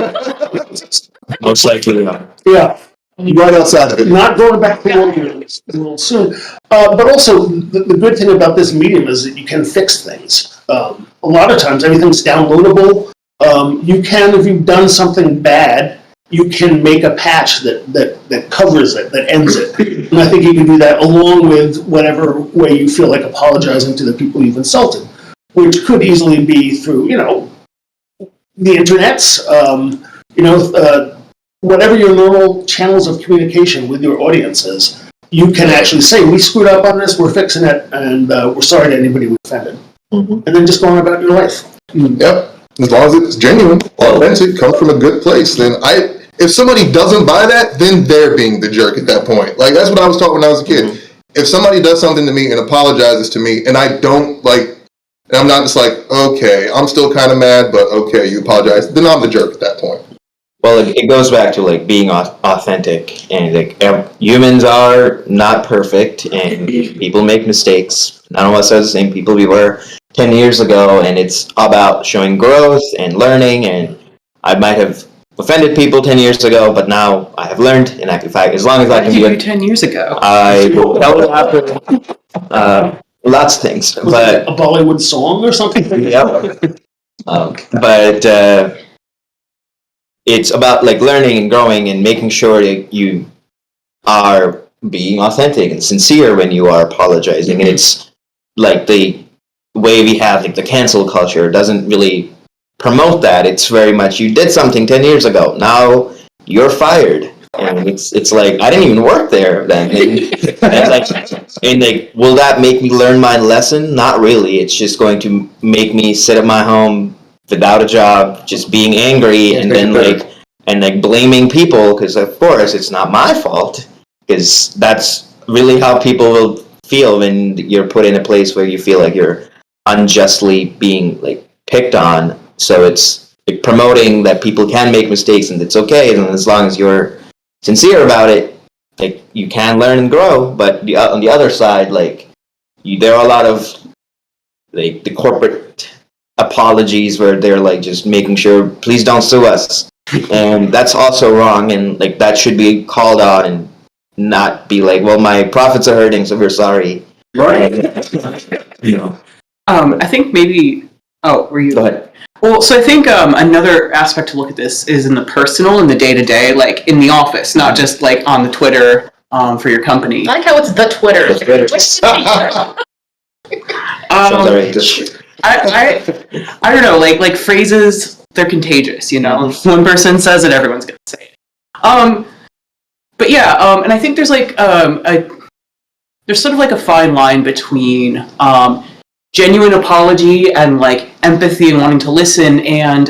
Most likely not. Yeah. Right outside of it. Not going back to work real soon. But also, the good thing about this medium is that you can fix things. A lot of times, everything's downloadable. You can, if you've done something bad, you can make a patch that covers it, that ends it. And I think you can do that along with whatever way you feel like apologizing to the people you've insulted, which could easily be through, the internets, whatever your normal channels of communication with your audience is. You can actually say, we screwed up on this, we're fixing it, and we're sorry to anybody we offended. And then just go on about your life. Yep. As long as it's genuine, authentic, comes from a good place, then if somebody doesn't buy that, then they're being the jerk at that point. Like, that's what I was taught when I was a kid. If somebody does something to me and apologizes to me, and I don't, and I'm not just like, okay, I'm still kind of mad, but okay, you apologize, then I'm the jerk at that point. Well, it goes back to being authentic, and humans are not perfect, and people make mistakes. None of us are the same people we were 10 years ago, and it's about showing growth and learning. And I might have offended people 10 years ago, but now I have learned, and as long as I can What did you do 10 years ago? I will tell you after lots of things, but A Bollywood song or something? yep. But it's about learning and growing and making sure that you are being authentic and sincere when you are apologizing. And it's the way we have the cancel culture doesn't really promote that. It's very much, you did something 10 years ago, now you're fired. And it's like, I didn't even work there then. And will that make me learn my lesson? Not really. It's just going to make me sit at my home without a job, just being angry, and then blaming people, because of course it's not my fault, because that's really how people will feel when you're put in a place where you feel like you're unjustly being picked on. So it's promoting that people can make mistakes and it's okay, and as long as you're sincere about it, you can learn and grow. But on the other side, there are a lot of the corporate apologies where they're just making sure, please don't sue us, and that's also wrong, and that should be called out and not be well, my profits are hurting, so we're sorry. Right. I think maybe. Oh, were you? Go ahead. Well, so I think another aspect to look at this is in the personal, in the day-to-day, in the office, not just on the Twitter for your company. I like how it's the Twitter. I don't know, phrases, they're contagious, If one person says it, everyone's gonna say it. But yeah, and I think there's there's sort of a fine line between genuine apology and empathy and wanting to listen, and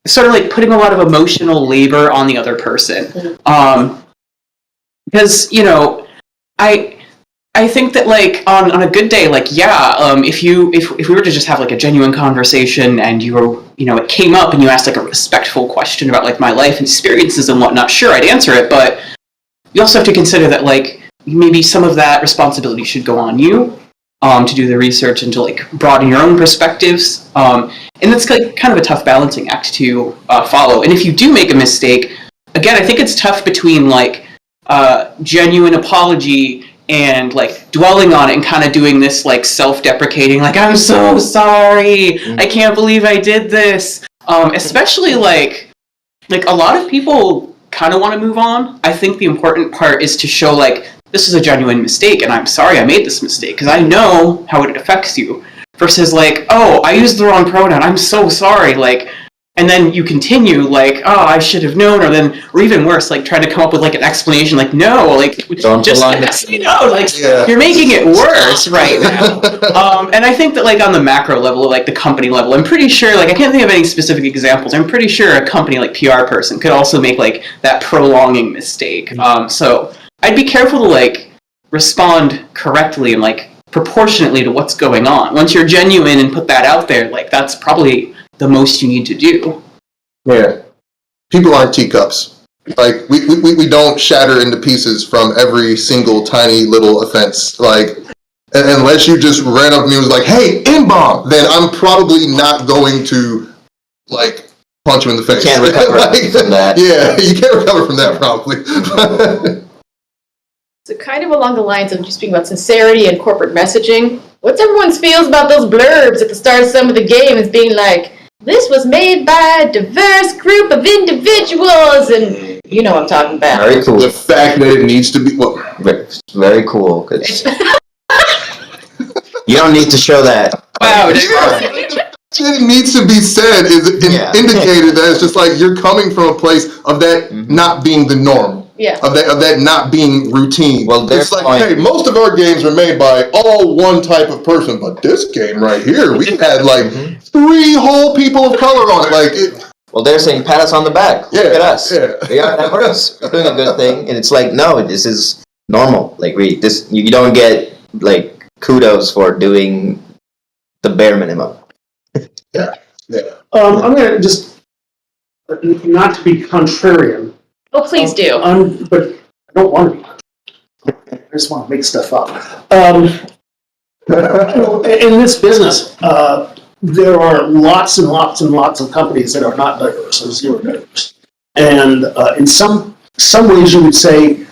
sort of putting a lot of emotional labor on the other person. Because I think that on a good day, if we were to just have a genuine conversation, and you were, it came up and you asked a respectful question about my life and experiences and whatnot, sure, I'd answer it. But you also have to consider that maybe some of that responsibility should go on you, to do the research and to broaden your own perspectives. And that's kind of a tough balancing act to follow. And if you do make a mistake, again, I think it's tough between genuine apology and dwelling on it and kind of doing this self-deprecating, I'm so sorry, I can't believe I did this. Especially a lot of people kind of want to move on. I think the important part is to show this is a genuine mistake, and I'm sorry I made this mistake, because I know how it affects you. Versus oh, I used the wrong pronoun, I'm so sorry, and then you continue oh, I should have known, or even worse, trying to come up with an explanation, no, don't just you're making it worse right now. And I think that on the macro level, the company level, I'm pretty sure I can't think of any specific examples. I'm pretty sure a company PR person could also make that prolonging mistake. So I'd be careful to respond correctly and proportionately to what's going on. Once you're genuine and put that out there, like that's probably the most you need to do. Yeah. People aren't teacups. Like, we don't shatter into pieces from every single tiny little offense. Like, unless you just ran up to me and was like, hey, N-bomb, then I'm probably not going to, like, punch you in the face. You can't recover from that. Yeah, you can't recover from that, probably. So kind of along the lines of just speaking about sincerity and corporate messaging, what's everyone's feels about those blurbs at the start of some of the games being like, this was made by a diverse group of individuals, and you know what I'm talking about. Very cool. The fact that it needs to be, well, Very cool, because you don't need to show that. Wow, it needs to be said is indicated that it's just like you're coming from a place of that not being the norm. Yeah. Of that not being routine. Well, it's like, hey, most of our games are made by all one type of person, but this game right here, we had like 3 whole people of color on it. Like, well, they're saying pat us on the back. Yeah, Look at us. yeah. That works. We're doing a good thing, and it's like, no, this is normal. Like, you don't get like kudos for doing the bare minimum. Yeah. I'm going to just, not to be contrarian. Oh, please do. But I don't want to be. I just want to make stuff up. In this business, there are lots and lots and lots of companies that are not diverse or zero diverse. And in some ways you would say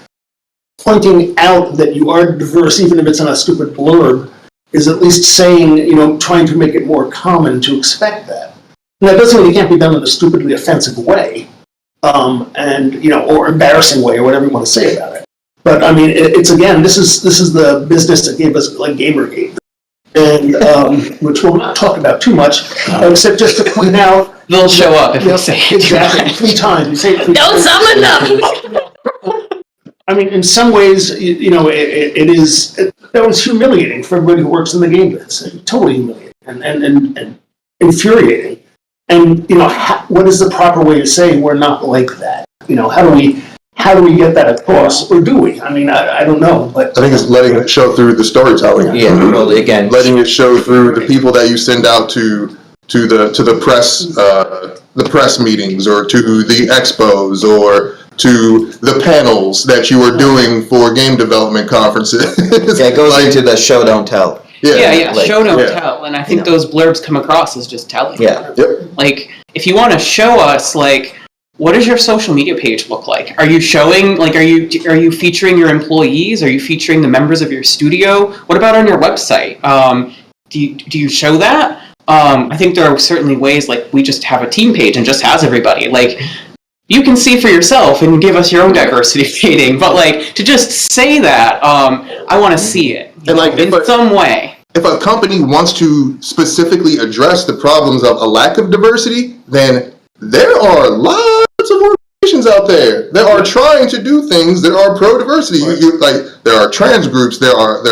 pointing out that you are diverse, even if it's in a stupid blurb, is at least saying, trying to make it more common to expect that. And that doesn't mean it can't be done in a stupidly offensive way. Or embarrassing way, or whatever you want to say about it. But I mean, it's again, this is the business that gave us like Gamergate, and which we'll not talk about too much, except just to point out they'll show up if you say it exactly 3 times. You say it 3 Don't times. summon them. I mean, in some ways, that was humiliating for everybody who works in the game business. Totally humiliating and infuriating. And what is the proper way to say we're not like that? How do we get that across, or do we? I mean, I don't know, but I think it's letting it show through the storytelling. Yeah, well, again, letting it show through the people that you send out to the press meetings, or to the expos, or to the panels that you are doing for game development conferences. Yeah, it goes into the show don't tell. Yeah, like, show don't tell, and I think those blurbs come across as just telling. Yeah. Yep. Like, if you want to show us, like, what does your social media page look like? Are you showing, like, are you featuring your employees? Are you featuring the members of your studio? What about on your website? Do you show that? I think there are certainly ways, like, we just have a team page and just has everybody. Like, you can see for yourself and give us your own diversity rating, but, like, to just say that, I want to see it. And like, in some way. If a company wants to specifically address the problems of a lack of diversity, then there are lots of organizations out there that are trying to do things that are pro-diversity. Like, there are trans groups, there are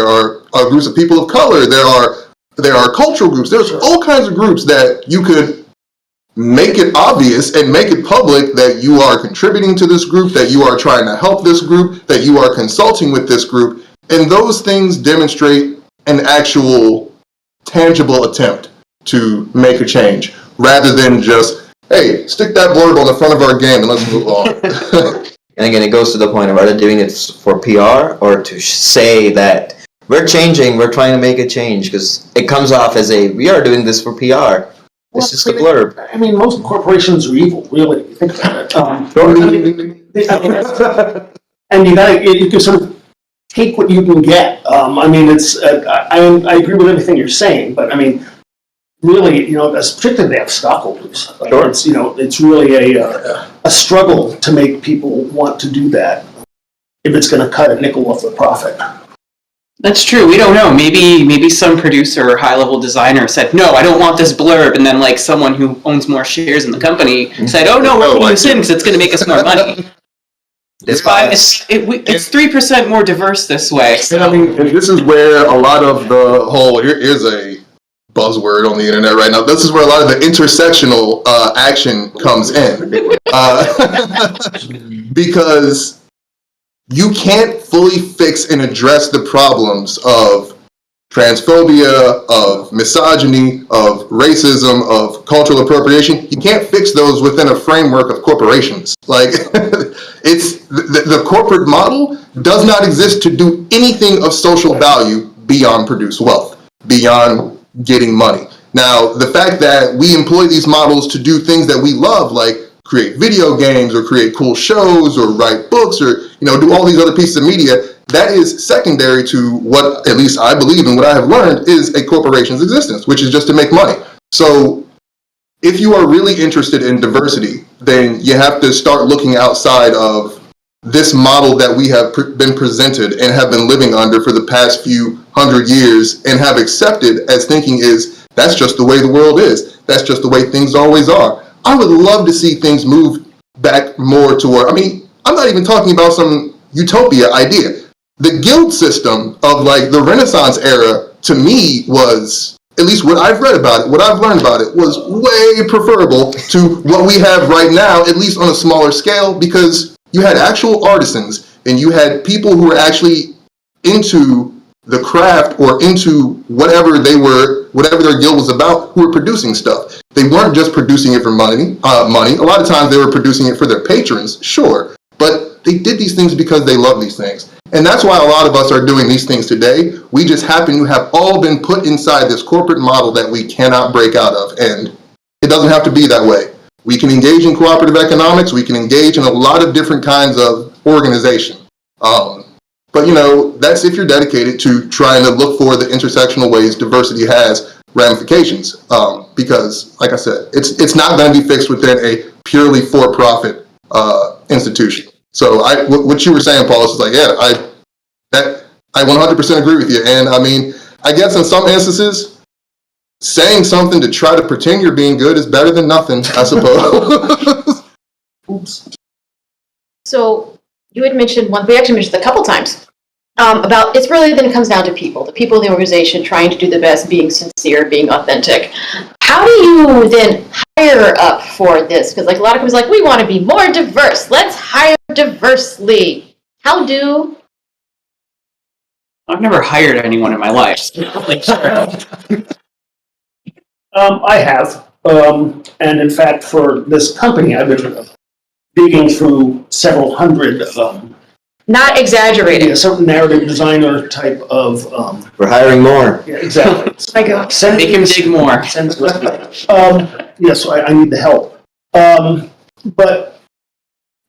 groups of people of color, there are cultural groups. There's all kinds of groups that you could make it obvious and make it public that you are contributing to this group, that you are trying to help this group, that you are consulting with this group. And those things demonstrate an actual tangible attempt to make a change, rather than just, hey, stick that blurb on the front of our game and let's move on. And again, it goes to the point of, are they doing it for PR or to say that we're changing, we're trying to make a change? Because it comes off as we are doing this for PR. It's just a blurb. I mean, most corporations are evil, really, if you think about it. And you can sort of take what you can get. I mean, I agree with everything you're saying, but I mean, really, particularly they have stockholders. Sure. It's really a struggle to make people want to do that if it's going to cut a nickel off the profit. That's true. We don't know. Maybe some producer or high-level designer said, no, I don't want this blurb, and then like someone who owns more shares in the company said, oh no, we're putting this in because it's going to make us more money. It's 3% more diverse this way. And I mean, and this is where a lot of the whole, here's a buzzword on the internet right now, this is where a lot of the intersectional action comes in. Because you can't fully fix and address the problems of transphobia, of misogyny, of racism, of cultural appropriation. You can't fix those within a framework of corporations. Like, it's the corporate model does not exist to do anything of social value beyond produce wealth, beyond getting money. Now, the fact that we employ these models to do things that we love, like create video games or create cool shows or write books or, do all these other pieces of media, that is secondary to what, at least I believe and what I have learned, is a corporation's existence, which is just to make money. So if you are really interested in diversity, then you have to start looking outside of this model that we have been presented and have been living under for the past few hundred years and have accepted as thinking is, that's just the way the world is. That's just the way things always are. I would love to see things move back more toward, I'm not even talking about some utopia idea. The guild system of like the Renaissance era, to me, was, at least what I've read about it, what I've learned about it, was way preferable to what we have right now, at least on a smaller scale, because you had actual artisans and you had people who were actually into the craft or into whatever they were, whatever their guild was about, who were producing stuff. They weren't just producing it for money. A lot of times they were producing it for their patrons, sure, but they did these things because they love these things. And that's why a lot of us are doing these things today. We just happen to have all been put inside this corporate model that we cannot break out of. And it doesn't have to be that way. We can engage in cooperative economics. We can engage in a lot of different kinds of organization. But that's if you're dedicated to trying to look for the intersectional ways diversity has ramifications. Because, like I said, it's not going to be fixed within a purely for-profit institution. So what you were saying, Paul, is like, yeah, I 100% agree with you. And I guess in some instances, saying something to try to pretend you're being good is better than nothing, I suppose. Oops. So you had mentioned we actually mentioned a couple times about it's really then it comes down to people, the people in the organization trying to do the best, being sincere, being authentic. How do you then hire up for this? Because like a lot of people we want to be more diverse. Let's hire diversely. How do? I've never hired anyone in my life. I have. And in fact, for this company, I've been digging through several hundred Not exaggerating. certain narrative designer type of We're hiring more. yeah, exactly. My God. Make him dig more. Yes, I need the help. But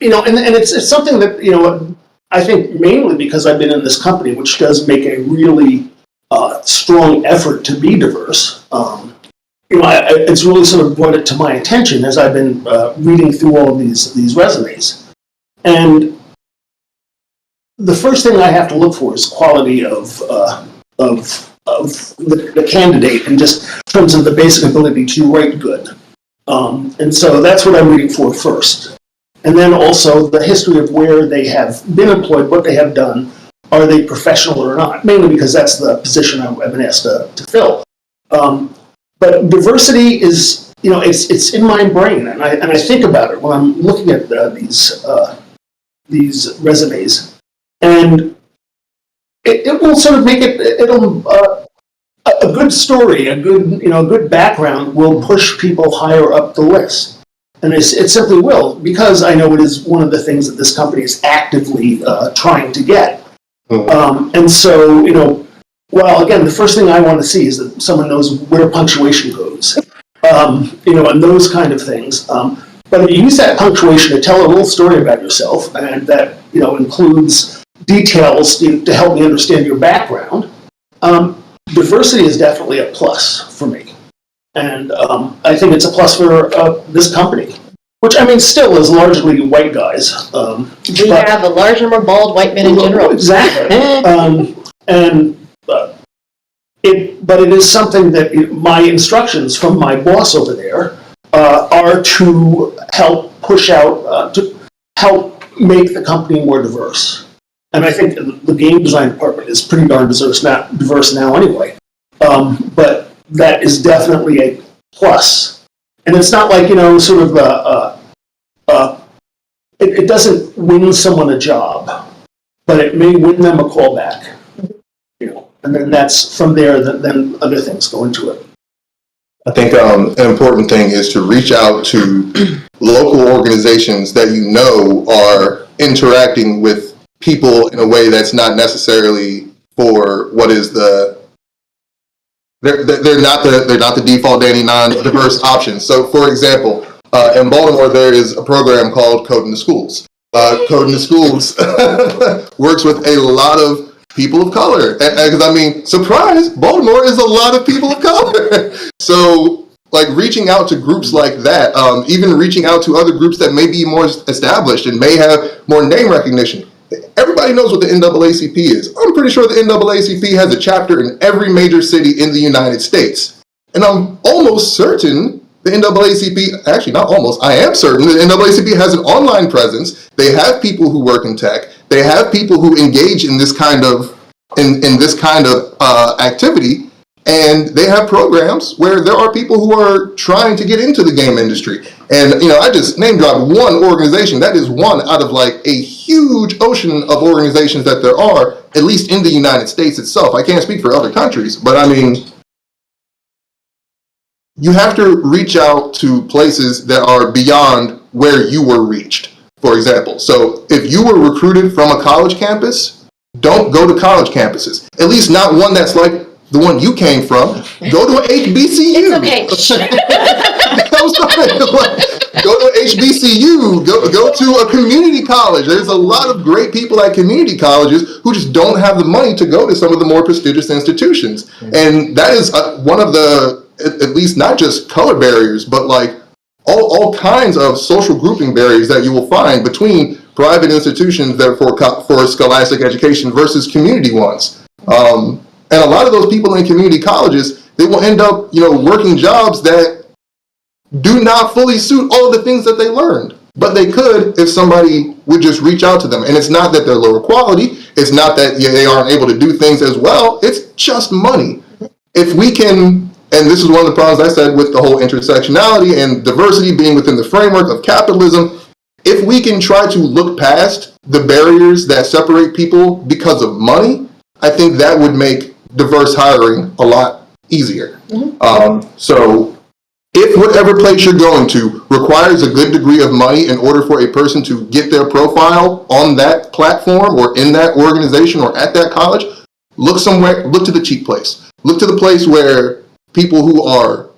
and it's something that I think mainly because I've been in this company, which does make a really strong effort to be diverse. It's really sort of brought it to my attention as I've been reading through all of these resumes. And the first thing I have to look for is quality of the candidate, and just in terms of the basic ability to write good. And so that's what I'm reading for first. And then also the history of where they have been employed, what they have done, are they professional or not? Mainly because that's the position I've been asked to fill. But diversity is, it's in my brain, and I think about it when I'm looking at these resumes. And it will sort of make it'll a good story, a good background will push people higher up the list. And it simply will, because I know it is one of the things that this company is actively trying to get. And so, well, again, the first thing I want to see is that someone knows where punctuation goes, and those kind of things. But if you use that punctuation to tell a little story about yourself, and that includes details to help me understand your background, diversity is definitely a plus for me. And I think it's a plus for this company, which still is largely white guys. We have a large number of bald white men in general. Exactly. But it is something that my instructions from my boss over there are to help push out, to help make the company more diverse. And I think the game design department is pretty darn diverse now anyway. But that is definitely a plus. And it's not like, sort of it doesn't win someone a job, but it may win them a callback. And then that's from there that then other things go into it. I think an important thing is to reach out to local organizations that you know are interacting with people in a way that's not necessarily for what is the they're not the default Danny non-diverse option. So, for example, in Baltimore there is a program called Code in the Schools. Code in the Schools works with a lot of people of color. Because, I mean, surprise, Baltimore is a lot of people of color. So, like, reaching out to groups like that, even reaching out to other groups that may be more established and may have more name recognition. Everybody knows what the NAACP is. I'm pretty sure the NAACP has a chapter in every major city in the United States. And I'm almost certain the NAACP, actually not almost, I am certain the NAACP has an online presence. They have people who work in tech. They have people who engage in this kind of activity, and they have programs where there are people who are trying to get into the game industry. And I just name dropped one organization. That is one out of like a huge ocean of organizations that there are, at least in the United States itself. I can't speak for other countries, but I mean, you have to reach out to places that are beyond where you were reached. For example, so if you were recruited from a college campus, don't go to college campuses. At least not one that's like the one you came from. Go to an HBCU. It's okay. I'm sorry. Go to HBCU. Go to a community college. There's a lot of great people at community colleges who just don't have the money to go to some of the more prestigious institutions. And that is one of the, at least not just color barriers, but like all kinds of social grouping barriers that you will find between private institutions that are for scholastic education versus community ones. And a lot of those people in community colleges, they will end up, working jobs that do not fully suit all the things that they learned. But they could if somebody would just reach out to them. And it's not that they're lower quality. It's not that they aren't able to do things as well. It's just money. If we can, and this is one of the problems I said with the whole intersectionality and diversity being within the framework of capitalism, if we can try to look past the barriers that separate people because of money, I think that would make diverse hiring a lot easier. So if whatever place you're going to requires a good degree of money in order for a person to get their profile on that platform or in that organization or at that college, look to the cheap place. Look to the place where people who are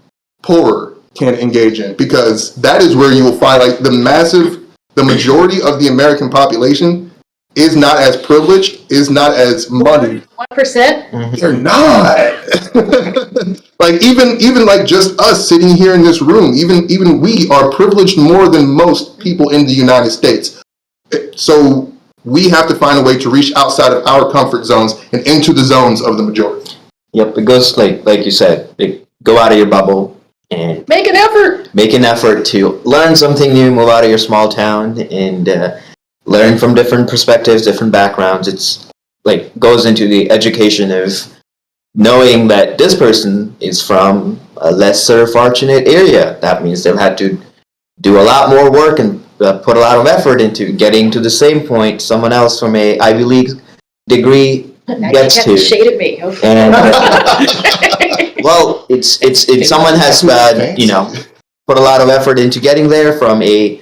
poorer can engage in, because that is where you will find like the majority of the American population is not as privileged, is not as money. 1%? They're not. Like even like just us sitting here in this room, even we are privileged more than most people in the United States. So we have to find a way to reach outside of our comfort zones and into the zones of the majority. Yep, it goes like you said, go out of your bubble and Make an effort. make an effort to learn something new, move out of your small town, and learn from different perspectives, different backgrounds. It's like goes into the education of knowing that this person is from a lesser fortunate area. That means they've had to do a lot more work and put a lot of effort into getting to the same point someone else from a Ivy League degree Now gets you to. have shaded me. Okay. And well, it's someone has put a lot of effort into getting there from a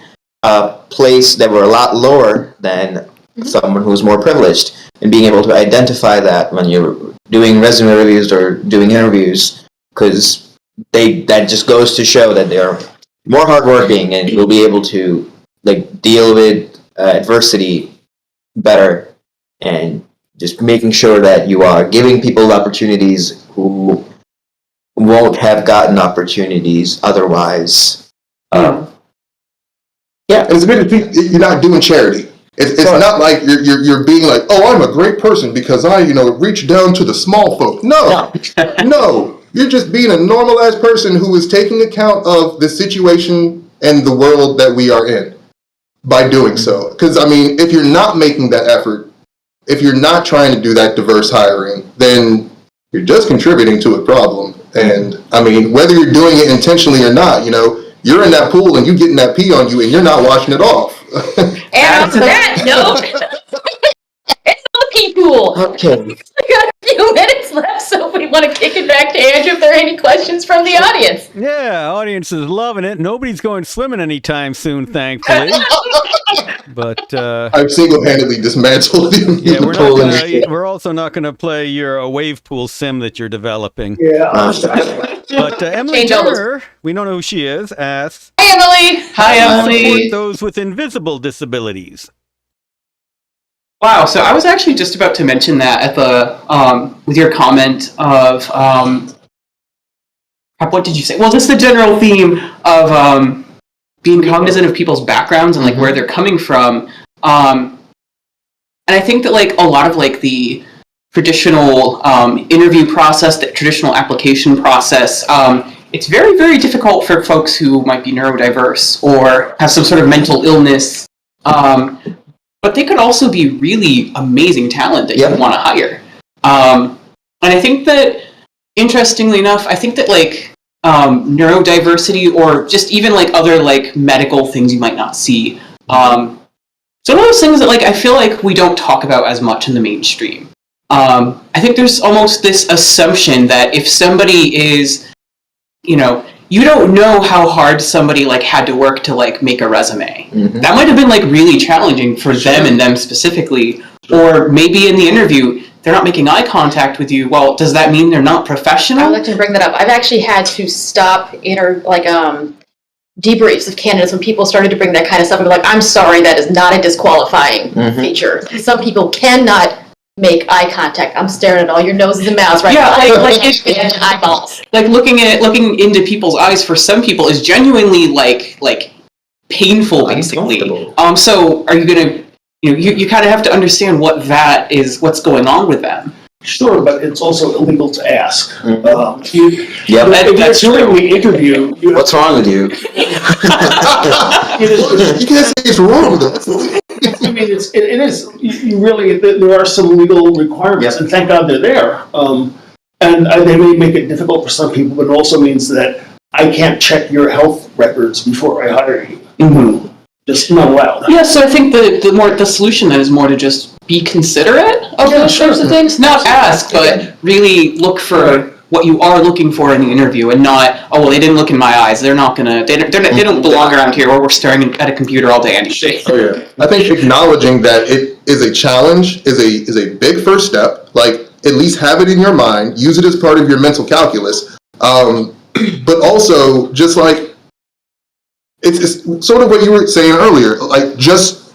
place that were a lot lower than someone who's more privileged, and being able to identify that when you're doing resume reviews or doing interviews, because that just goes to show that they're more hardworking and you'll be able to like deal with adversity better, and just making sure that you are giving people opportunities who won't have gotten opportunities otherwise. Yeah, it's a bit. You're not doing charity. It's not like you're being like, oh, I'm a great person because I reach down to the small folk. No, you're just being a normalized person who is taking account of the situation and the world that we are in by doing so. Because I mean, if you're not making that effort, if you're not trying to do that diverse hiring, then you're just contributing to a problem. And I mean, whether you're doing it intentionally or not, you're in that pool and you getting that pee on you and you're not washing it off. And on that note, it's on the pee pool. Okay. We got a few minutes left, so we want to kick it back to Andrew if there are any questions from the audience. Yeah, audience is loving it. Nobody's going swimming anytime soon, thankfully. But I've single-handedly dismantled the yeah, we're pool not industry. we're also not going to play your wave pool sim that you're developing. Yeah. But Emily Change all those- Turner, we don't know who she is, asks, Hi, Emily. Hi, support Emily. those with invisible disabilities. Wow, so I was actually just about to mention that at the with your comment of what did you say? Well, just the general theme of being cognizant of people's backgrounds and like where they're coming from. And I think that like a lot of like the traditional interview process, the traditional application process, it's very, very difficult for folks who might be neurodiverse or have some sort of mental illness. But they could also be really amazing talent that you want to hire. And I think that, interestingly enough, I think that like neurodiversity or just even like other like medical things you might not see. It's one of those things that like I feel like we don't talk about as much in the mainstream. I think there's almost this assumption that if somebody is, you know, you don't know how hard somebody like had to work to like make a resume. That might have been like really challenging for them and them specifically. Or maybe in the interview, they're not making eye contact with you. Well, does that mean they're not I professional? would like to bring that up. I've actually had to stop debriefs of candidates when people started to bring that kind of stuff. I'm like, I'm sorry, that is not a disqualifying feature. Some people cannot make eye contact. I'm staring at all your noses and mouths right now. Like Eyeballs. like looking into people's eyes for some people is genuinely like painful, basically. Uncomfortable. So are you gonna, you kind of have to understand what's going on with them. Sure, but it's also illegal to ask. Yep. If you're doing the interview, What's wrong with you? You can't say it's wrong, though. I mean, it is. You really, there are some legal requirements, and thank God they're there. And they may make it difficult for some people, but it also means that I can't check your health records before I hire you. Just not allowed. Yeah, so I think the solution then is more to just be considerate of those sorts of things. Not ask, but really look for what you are looking for in the interview, and not, oh well, they didn't look in my eyes. They're not gonna. They don't belong around here, or we're staring at a computer all day anyway. Oh yeah, I think acknowledging that it is a challenge is a big first step. Like, at least have it in your mind, use it as part of your mental calculus. But also, just like it's sort of what you were saying earlier. Like, just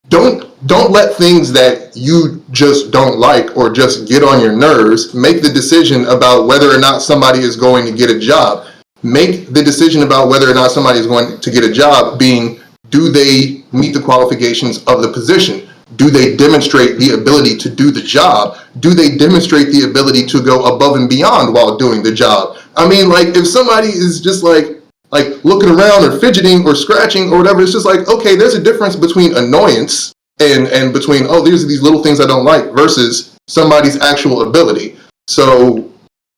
don't let things that you just don't like or just get on your nerves make the decision about whether or not somebody is going to get a job. Make the decision about whether or not somebody is going to get a job being, do they meet the qualifications of the position? Do they demonstrate the ability to do the job? Do they demonstrate the ability to go above and beyond while doing the job? I mean, like, if somebody is just like looking around or fidgeting or scratching or whatever, it's just like, okay, there's a difference between annoyance and between, oh, these are these little things I don't like, versus somebody's actual ability. So,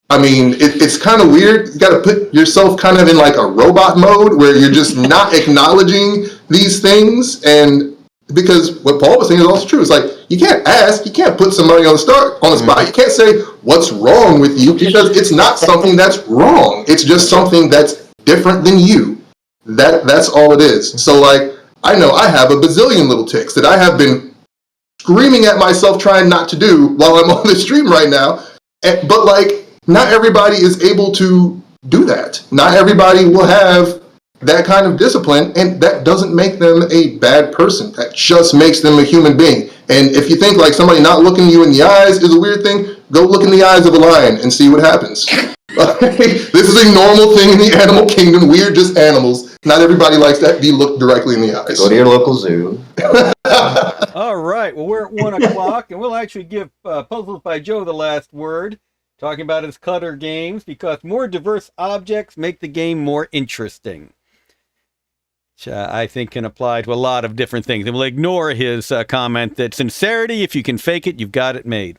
I mean, it's kind of weird. You got to put yourself kind of in like a robot mode where you're just not acknowledging these things. And because what Paul was saying is also true. It's like, you can't ask, you can't put somebody on the spot. You can't say what's wrong with you, because it's not something that's wrong. It's just something that's different than you. That's all it is. So like, I know I have a bazillion little tics that I have been screaming at myself trying not to do while I'm on the stream right now. But like, not everybody is able to do that. Not everybody will have that kind of discipline, and that doesn't make them a bad person. That just makes them a human being. And if you think like somebody not looking you in the eyes is a weird thing, go look in the eyes of a lion and see what happens. This is a normal thing in the animal kingdom. We're just animals. Not everybody likes to be looked directly in the eyes. Go to your local zoo. All right, well, we're at 1 o'clock, and we'll actually give Puzzles by Joe the last word, talking about his Cutter games, because more diverse objects make the game more interesting. Which I think can apply to a lot of different things. And we'll ignore his comment that sincerity, if you can fake it, you've got it made.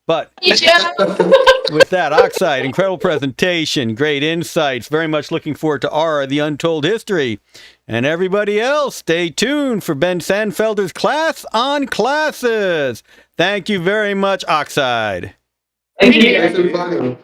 But with that, Oxide, incredible presentation, great insights. Very much looking forward to Aura, the Untold History. And everybody else, stay tuned for Ben Sandfelder's Class on Classes. Thank you very much, Oxide. Thank you. Thanks for inviting me.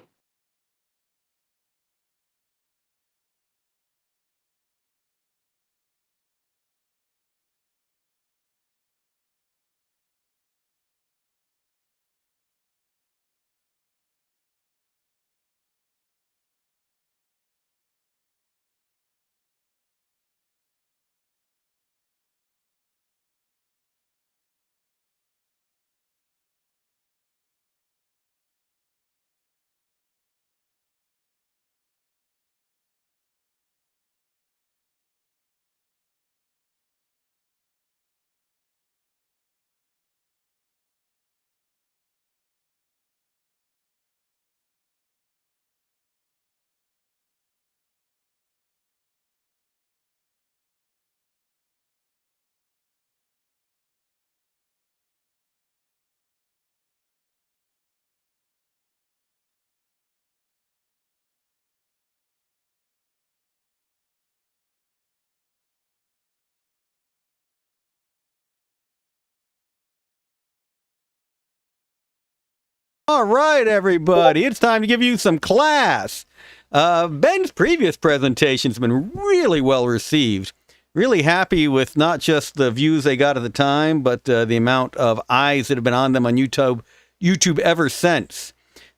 All right, everybody, it's time to give you some class. Ben's previous presentation's been really well received. Really happy with not just the views they got at the time, but the amount of eyes that have been on them on YouTube ever since.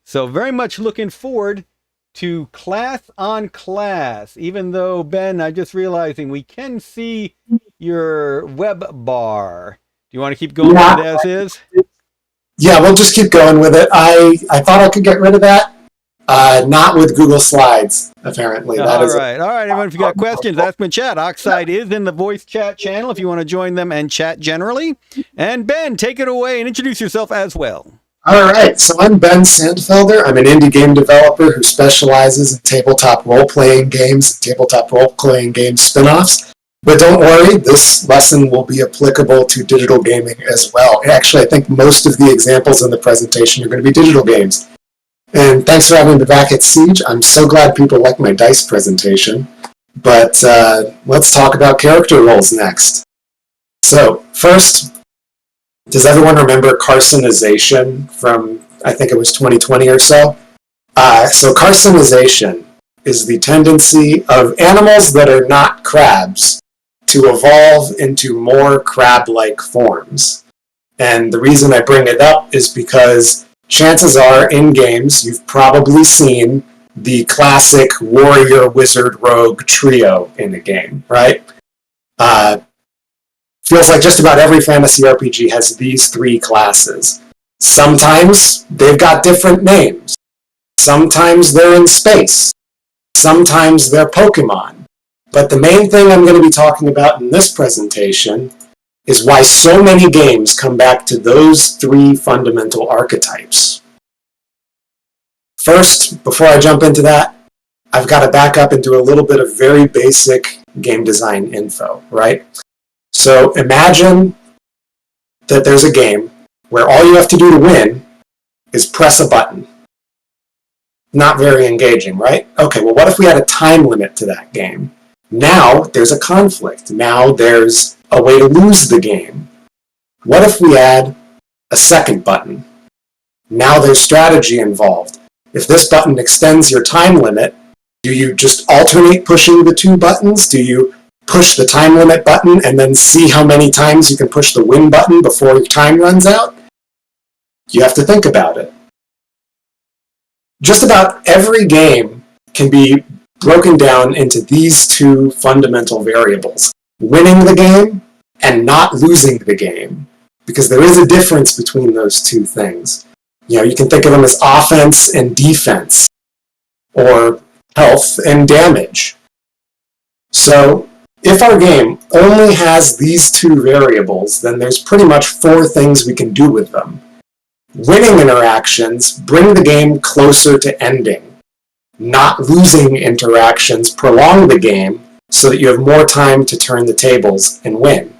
So very much looking forward to class on class, even though, Ben, I'm just realizing we can see your web bar. Do you want to keep going with it as is? Yeah, we'll just keep going with it. I thought I could get rid of that. Not with Google Slides, apparently. All right, everyone, if you got questions, ask them in chat. Oxide is in the voice chat channel if you want to join them and chat generally. And Ben, take it away and introduce yourself as well. All right, so I'm Ben Sandfelder. I'm an indie game developer who specializes in tabletop role-playing games and tabletop role-playing game spin-offs. But don't worry, this lesson will be applicable to digital gaming as well. Actually, I think most of the examples in the presentation are going to be digital games. And thanks for having me back at Siege. I'm so glad people like my dice presentation. But let's talk about character roles next. So first, does everyone remember carcinization from, I think it was 2020 or so? So carcinization is the tendency of animals that are not crabs to evolve into more crab-like forms. And the reason I bring it up is because chances are in games you've probably seen the classic warrior, wizard, rogue trio in a game, right? Feels like just about every fantasy RPG has these three classes. Sometimes they've got different names. Sometimes they're in space. Sometimes they're Pokemon. But the main thing I'm going to be talking about in this presentation is why so many games come back to those three fundamental archetypes. First, before I jump into that, I've got to back up and do a little bit of very basic game design info, right? So imagine that there's a game where all you have to do to win is press a button. Not very engaging, right? Okay, well, what if we had a time limit to that game? Now there's a conflict. Now there's a way to lose the game. What if we add a second button? Now there's strategy involved. If this button extends your time limit, do you just alternate pushing the two buttons? Do you push the time limit button and then see how many times you can push the win button before your time runs out? You have to think about it. Just about every game can be broken down into these two fundamental variables: winning the game and not losing the game, because there is a difference between those two things. You know, you can think of them as offense and defense, or health and damage. So if our game only has these two variables, then there's pretty much four things we can do with them. Winning interactions bring the game closer to ending. Not losing interactions prolong the game so that you have more time to turn the tables and win.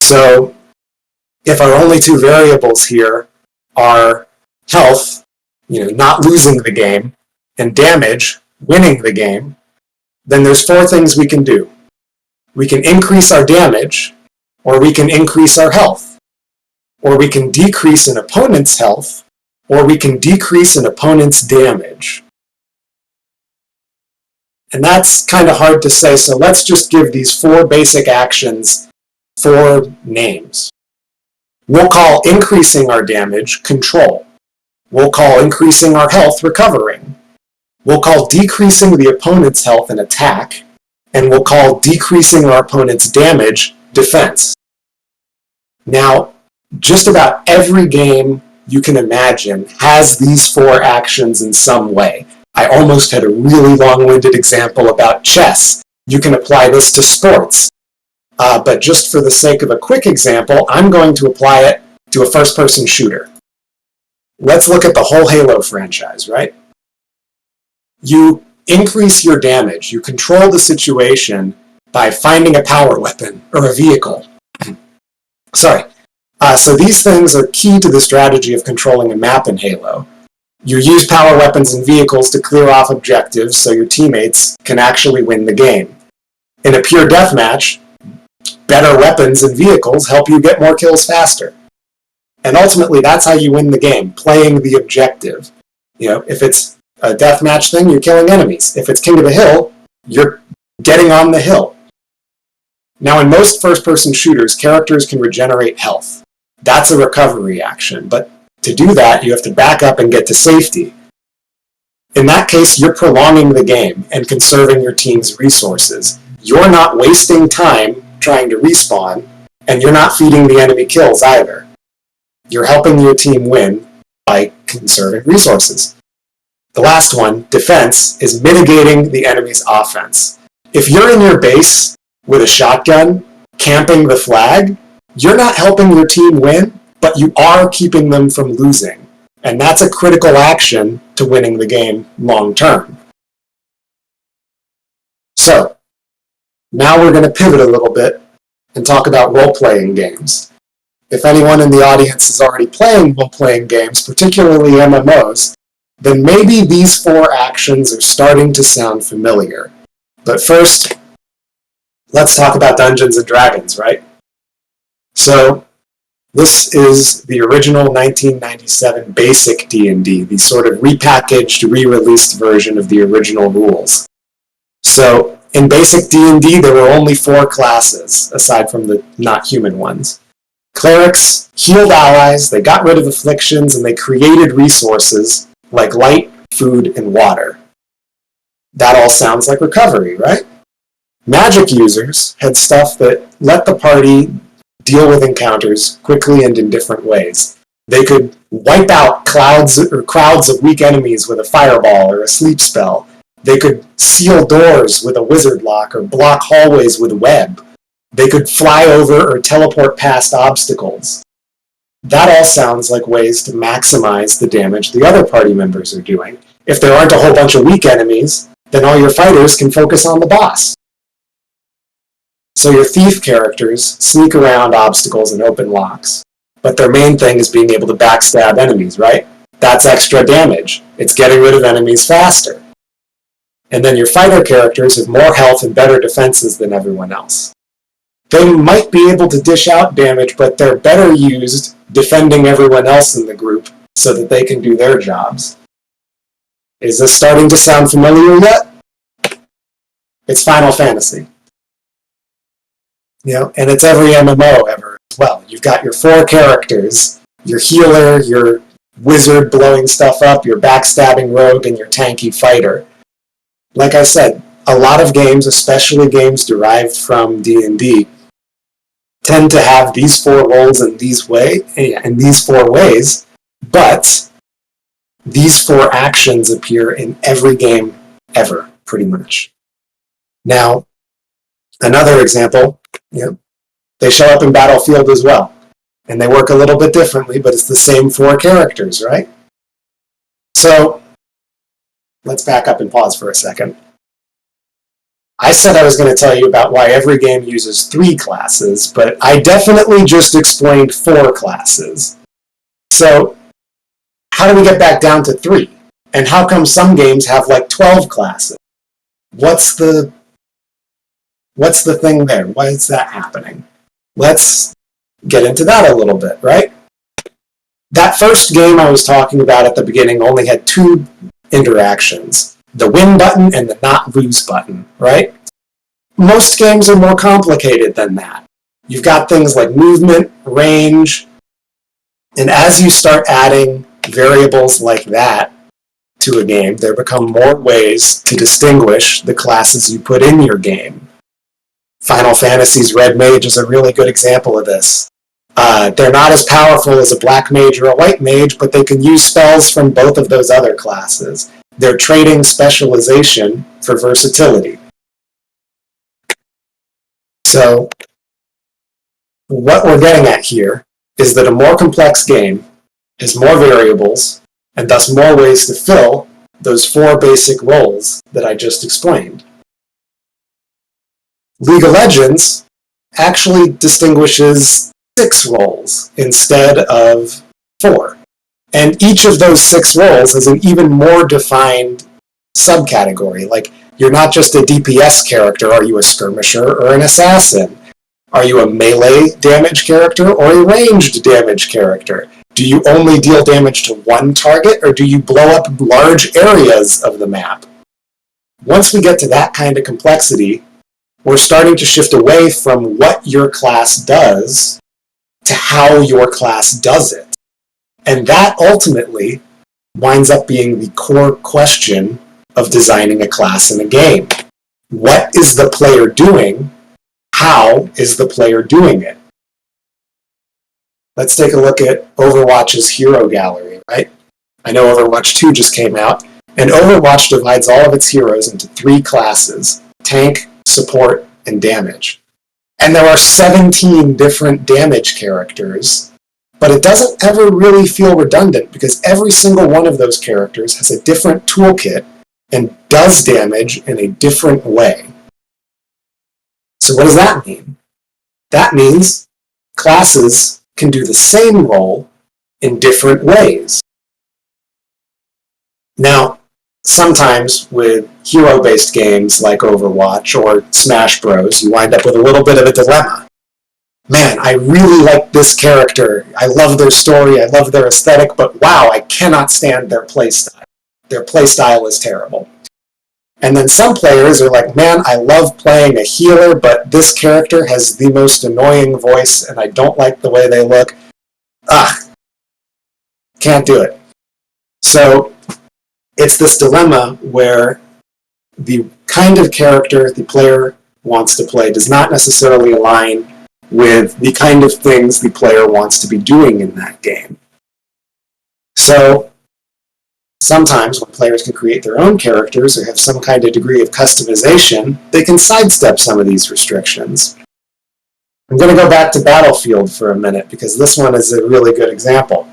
So if our only two variables here are health, not losing the game, and damage, winning the game, then there's four things we can do. We can increase our damage, or we can increase our health, or we can decrease an opponent's health, or we can decrease an opponent's damage. And that's kind of hard to say, so let's just give these 4 basic actions 4 names. We'll call increasing our damage control. We'll call increasing our health recovering. We'll call decreasing the opponent's health an attack, and we'll call decreasing our opponent's damage defense. Now, just about every game you can imagine has these 4 actions in some way. I almost had a really long-winded example about chess. You can apply this to sports. But just for the sake of a quick example, I'm going to apply it to a first-person shooter. Let's look at the whole Halo franchise, right? You increase your damage. You control the situation by finding a power weapon or a vehicle. Sorry. So these things are key to the strategy of controlling a map in Halo. You use power weapons and vehicles to clear off objectives so your teammates can actually win the game. In a pure deathmatch, better weapons and vehicles help you get more kills faster. And ultimately, that's how you win the game, playing the objective. If it's a deathmatch thing, you're killing enemies. If it's King of the Hill, you're getting on the hill. Now, in most first-person shooters, characters can regenerate health. That's a recovery action, but to do that, you have to back up and get to safety. In that case, you're prolonging the game and conserving your team's resources. You're not wasting time trying to respawn, and you're not feeding the enemy kills either. You're helping your team win by conserving resources. The last one, defense, is mitigating the enemy's offense. If you're in your base with a shotgun, camping the flag, you're not helping your team win, but you are keeping them from losing. And that's a critical action to winning the game long term. So, now we're going to pivot a little bit and talk about role-playing games. If anyone in the audience is already playing role-playing games, particularly MMOs, then maybe these 4 actions are starting to sound familiar. But first, let's talk about Dungeons & Dragons, right? So, this is the original 1997 basic D&D, the sort of repackaged, re-released version of the original rules. So, in basic D&D, there were only 4 classes, aside from the not-human ones. Clerics healed allies, they got rid of afflictions, and they created resources like light, food, and water. That all sounds like recovery, right? Magic users had stuff that let the party deal with encounters quickly and in different ways. They could wipe out crowds of weak enemies with a fireball or a sleep spell. They could seal doors with a wizard lock or block hallways with web. They could fly over or teleport past obstacles. That all sounds like ways to maximize the damage the other party members are doing. If there aren't a whole bunch of weak enemies, then all your fighters can focus on the boss. So your thief characters sneak around obstacles and open locks, but their main thing is being able to backstab enemies, right? That's extra damage. It's getting rid of enemies faster. And then your fighter characters have more health and better defenses than everyone else. They might be able to dish out damage, but they're better used defending everyone else in the group so that they can do their jobs. Is this starting to sound familiar yet? It's Final Fantasy. And it's every MMO ever as well. You've got your 4 characters, your healer, your wizard blowing stuff up, your backstabbing rogue, and your tanky fighter. Like I said, a lot of games, especially games derived from D&D, tend to have these 4 roles in these 4 ways, but these 4 actions appear in every game ever, pretty much. Now, another example, they show up in Battlefield as well, and they work a little bit differently, but it's the same 4 characters, right? So, let's back up and pause for a second. I said I was going to tell you about why every game uses 3 classes, but I definitely just explained 4 classes. So, how do we get back down to 3? And how come some games have like 12 classes? What's the thing there? Why is that happening? Let's get into that a little bit, right? That first game I was talking about at the beginning only had 2 interactions, the win button and the not lose button, right? Most games are more complicated than that. You've got things like movement, range, and as you start adding variables like that to a game, there become more ways to distinguish the classes you put in your game. Final Fantasy's Red Mage is a really good example of this. They're not as powerful as a black mage or a white mage, but they can use spells from both of those other classes. They're trading specialization for versatility. So, what we're getting at here is that a more complex game has more variables, and thus more ways to fill those 4 basic roles that I just explained. League of Legends actually distinguishes 6 roles instead of 4. And each of those 6 roles has an even more defined subcategory. Like, you're not just a DPS character. Are you a skirmisher or an assassin? Are you a melee damage character or a ranged damage character? Do you only deal damage to one target, or do you blow up large areas of the map? Once we get to that kind of complexity, we're starting to shift away from what your class does to how your class does it. And that ultimately winds up being the core question of designing a class in a game. What is the player doing? How is the player doing it? Let's take a look at Overwatch's hero gallery, right? I know Overwatch 2 just came out, and Overwatch divides all of its heroes into 3 classes: tank, support, and damage. And there are 17 different damage characters, but it doesn't ever really feel redundant because every single one of those characters has a different toolkit and does damage in a different way. So what does that mean? That means classes can do the same role in different ways. Now, sometimes with hero-based games like Overwatch or Smash Bros, you wind up with a little bit of a dilemma. Man, I really like this character. I love their story. I love their aesthetic, but wow, I cannot stand their playstyle. Their playstyle is terrible. And then some players are like, man, I love playing a healer, but this character has the most annoying voice, and I don't like the way they look. Can't do it. So it's this dilemma where the kind of character the player wants to play does not necessarily align with the kind of things the player wants to be doing in that game. So sometimes when players can create their own characters or have some kind of degree of customization, they can sidestep some of these restrictions. I'm going to go back to Battlefield for a minute because this one is a really good example.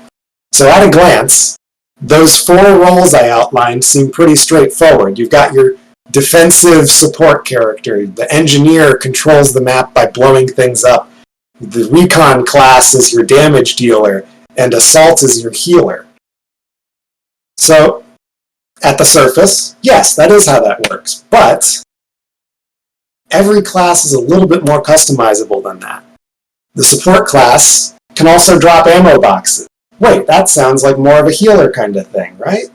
So at a glance, those 4 roles I outlined seem pretty straightforward. You've got your defensive support character. The engineer controls the map by blowing things up. The recon class is your damage dealer, and assault is your healer. So, at the surface, yes, that is how that works. But every class is a little bit more customizable than that. The support class can also drop ammo boxes. Wait, that sounds like more of a healer kind of thing, right?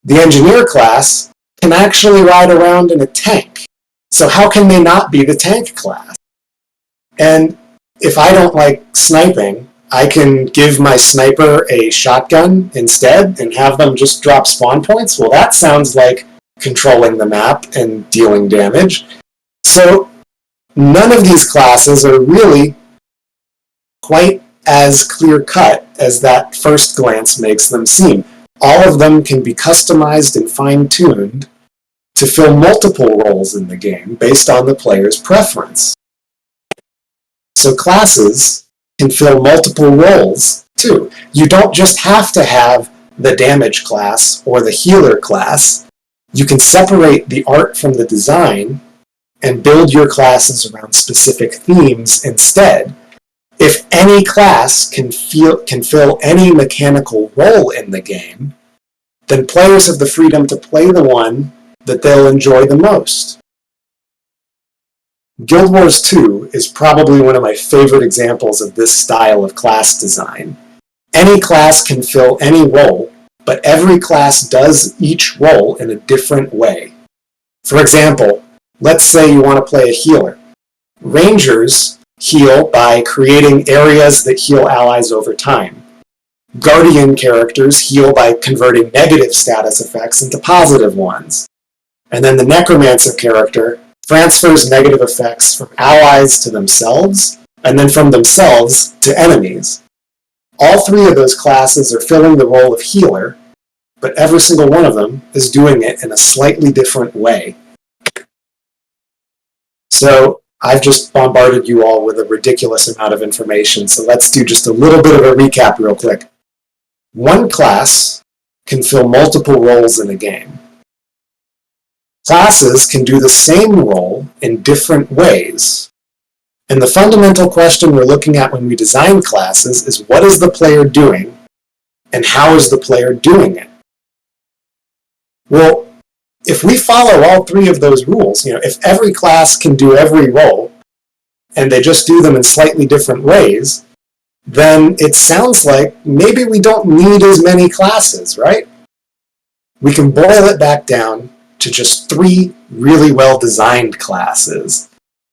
The engineer class can actually ride around in a tank. So how can they not be the tank class? And if I don't like sniping, I can give my sniper a shotgun instead and have them just drop spawn points. Well, that sounds like controlling the map and dealing damage. So none of these classes are really quite as clear-cut as that first glance makes them seem. All of them can be customized and fine-tuned to fill multiple roles in the game based on the player's preference. So classes can fill multiple roles, too. You don't just have to have the damage class or the healer class. You can separate the art from the design and build your classes around specific themes instead. If any class can fill any mechanical role in the game, then players have the freedom to play the one that they'll enjoy the most. Guild Wars 2 is probably one of my favorite examples of this style of class design. Any class can fill any role, but every class does each role in a different way. For example, let's say you want to play a healer. Rangers heal by creating areas that heal allies over time. Guardian characters heal by converting negative status effects into positive ones. And then the Necromancer character transfers negative effects from allies to themselves, and then from themselves to enemies. All three of those classes are filling the role of healer, but every single one of them is doing it in a slightly different way. So I've just bombarded you all with a ridiculous amount of information, so let's do just a little bit of a recap real quick. One class can fill multiple roles in a game. Classes can do the same role in different ways. And the fundamental question we're looking at when we design classes is, what is the player doing, and how is the player doing it? Well, if we follow all three of those rules, if every class can do every role, and they just do them in slightly different ways, then it sounds like maybe we don't need as many classes, right? We can boil it back down to just 3 really well-designed classes.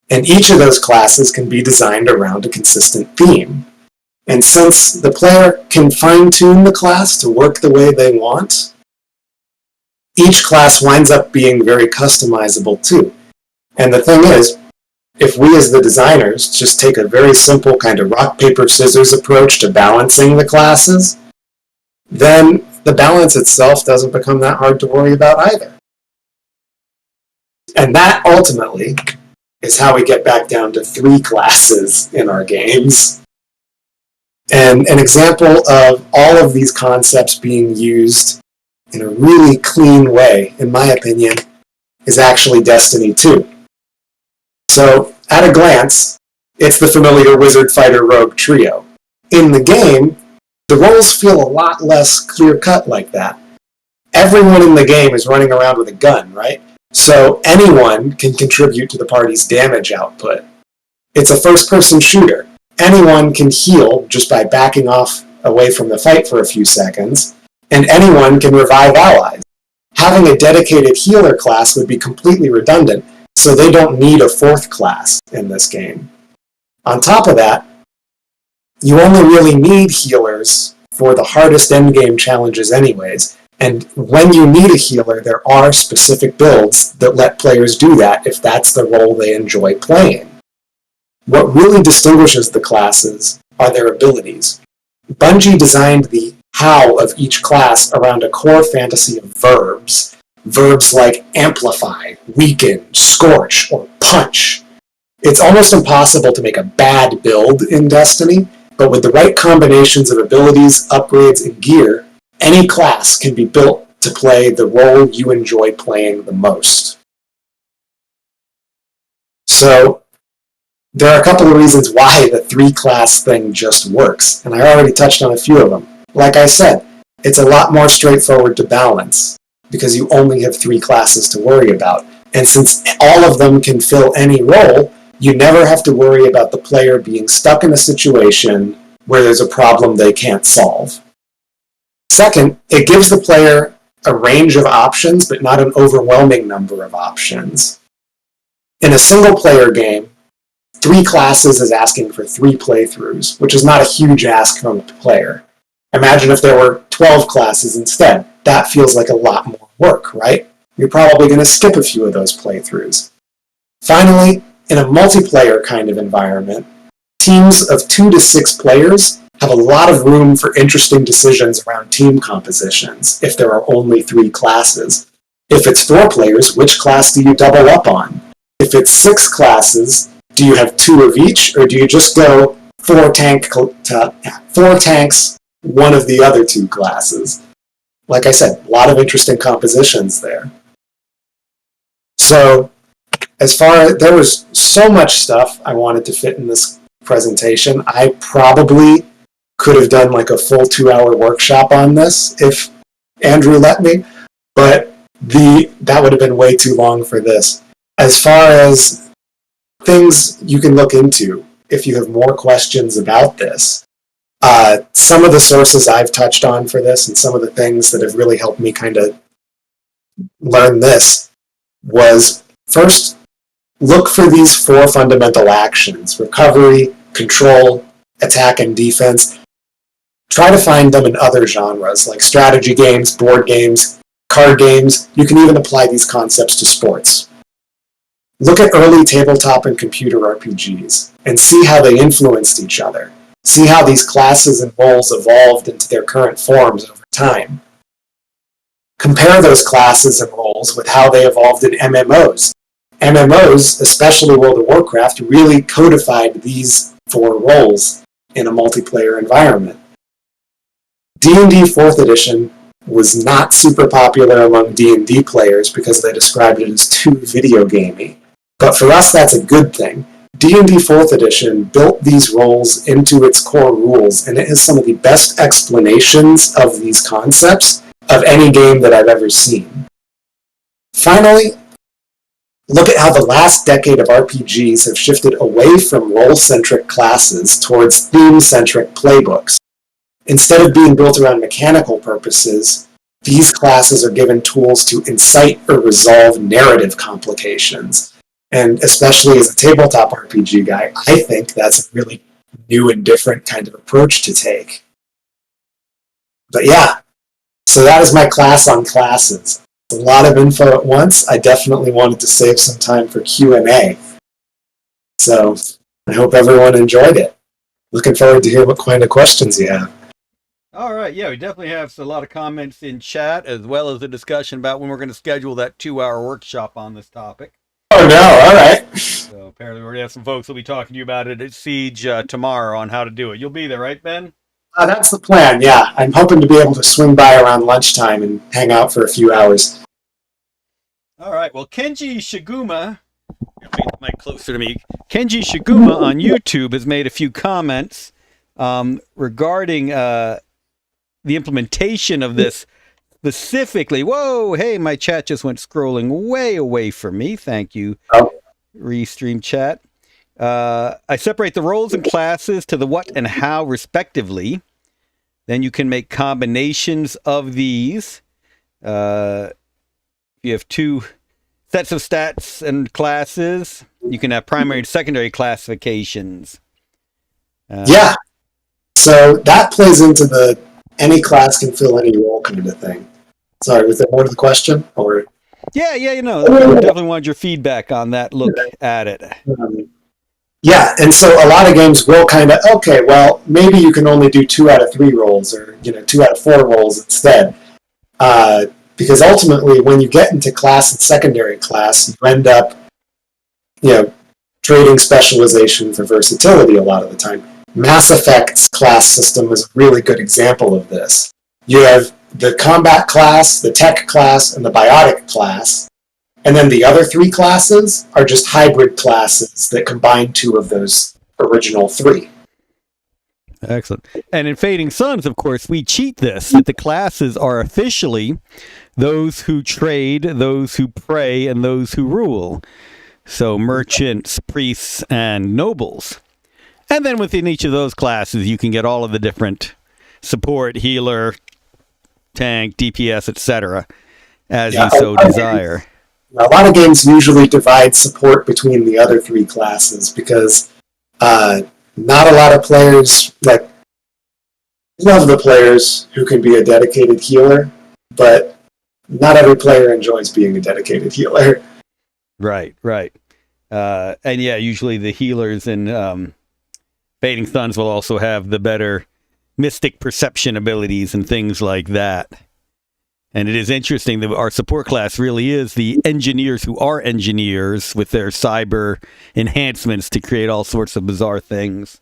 And each of those classes can be designed around a consistent theme. And since the player can fine-tune the class to work the way they want, each class winds up being very customizable too. And the thing is, if we as the designers just take a very simple kind of rock, paper, scissors approach to balancing the classes, then the balance itself doesn't become that hard to worry about either. And that ultimately is how we get back down to 3 classes in our games. And an example of all of these concepts being used in a really clean way, in my opinion, is actually Destiny 2. So, at a glance, it's the familiar wizard, fighter, rogue trio. In the game, the roles feel a lot less clear-cut like that. Everyone in the game is running around with a gun, right? So anyone can contribute to the party's damage output. It's a first-person shooter. Anyone can heal just by backing off away from the fight for a few seconds, and anyone can revive allies. Having a dedicated healer class would be completely redundant, so they don't need a 4th class in this game. On top of that, you only really need healers for the hardest endgame challenges anyways, and when you need a healer, there are specific builds that let players do that if that's the role they enjoy playing. What really distinguishes the classes are their abilities. Bungie designed the how of each class around a core fantasy of verbs. Verbs like amplify, weaken, scorch, or punch. It's almost impossible to make a bad build in Destiny, but with the right combinations of abilities, upgrades, and gear, any class can be built to play the role you enjoy playing the most. So, there are a couple of reasons why the 3-class thing just works, and I already touched on a few of them. Like I said, it's a lot more straightforward to balance, because you only have 3 classes to worry about. And since all of them can fill any role, you never have to worry about the player being stuck in a situation where there's a problem they can't solve. Second, it gives the player a range of options, but not an overwhelming number of options. In a single-player game, 3 classes is asking for 3 playthroughs, which is not a huge ask from a player. Imagine if there were 12 classes instead. That feels like a lot more work, right? You're probably going to skip a few of those playthroughs. Finally, in a multiplayer kind of environment, teams of 2 to 6 players have a lot of room for interesting decisions around team compositions if there are only 3 classes. If it's 4 players, which class do you double up on? If it's 6 classes, do you have 2 of each, or do you just go 4 tanks, one of the other 2 classes? Like I said, a lot of interesting compositions there. So, there was so much stuff I wanted to fit in this presentation. I probably could have done like a full 2-hour workshop on this if Andrew let me, but that would have been way too long for this. As far as things you can look into if you have more questions about this, Some of the sources I've touched on for this and some of the things that have really helped me kind of learn this was first, look for these 4 fundamental actions: recovery, control, attack, and defense. Try to find them in other genres like strategy games, board games, card games. You can even apply these concepts to sports. Look at early tabletop and computer RPGs and see how they influenced each other. See how these classes and roles evolved into their current forms over time. Compare those classes and roles with how they evolved in MMOs. MMOs, especially World of Warcraft, really codified these 4 roles in a multiplayer environment. D&D 4th edition was not super popular among D&D players because they described it as too video gamey. But for us, that's a good thing. D&D 4th edition built these roles into its core rules, and it has some of the best explanations of these concepts of any game that I've ever seen. Finally, look at how the last decade of RPGs have shifted away from role-centric classes towards theme-centric playbooks. Instead of being built around mechanical purposes, these classes are given tools to incite or resolve narrative complications. And especially as a tabletop RPG guy, I think that's a really new and different kind of approach to take. But yeah, so that is my class on classes. A lot of info at once. I definitely wanted to save some time for Q&A. So I hope everyone enjoyed it. Looking forward to hear what kind of questions you have. All right, yeah, we definitely have a lot of comments in chat, as well as a discussion about when we're going to schedule that 2-hour workshop on this topic. Oh no, all right. So apparently we're going to have some folks who'll be talking to you about it at Siege tomorrow on how to do it. You'll be there, right, Ben? That's the plan, yeah. I'm hoping to be able to swing by around lunchtime and hang out for a few hours. All right, well, Kenji Shiguma, make the mic closer to me. Kenji Shiguma on YouTube has made a few comments regarding the implementation of this specifically. Whoa, hey, my chat just went scrolling way away from me. Thank you, Restream chat. I separate the roles and classes to the what and how respectively. Then you can make combinations of these. You have 2 sets of stats and classes. You can have primary and secondary classifications. Yeah. So that plays into the any class can fill any role kind of thing. Sorry, was there more to the question? Or Yeah, you know, I definitely wanted your feedback on that look at it. Yeah, and so a lot of games will kind of, okay, well, maybe you can only do 2 out of 3 roles or, 2 out of 4 roles instead. Because ultimately, when you get into class and secondary class, you end up, trading specialization for versatility a lot of the time. Mass Effect's class system is a really good example of this. You have the combat class, the tech class, and the biotic class. And then the other 3 classes are just hybrid classes that combine 2 of those original 3. Excellent. And in Fading Suns, of course, we cheat this, that the classes are officially those who trade, those who pray, and those who rule. So merchants, priests, and nobles. And then within each of those classes, you can get all of the different support, healer, tank, DPS, etc., as you so desire. A lot of games usually divide support between the other 3 classes because not a lot of players love the players who can be a dedicated healer, but not every player enjoys being a dedicated healer. Right. And yeah, usually the healers in Fading Suns will also have the better mystic perception abilities and things like that. And it is interesting that our support class really is the engineers who are engineers with their cyber enhancements to create all sorts of bizarre things.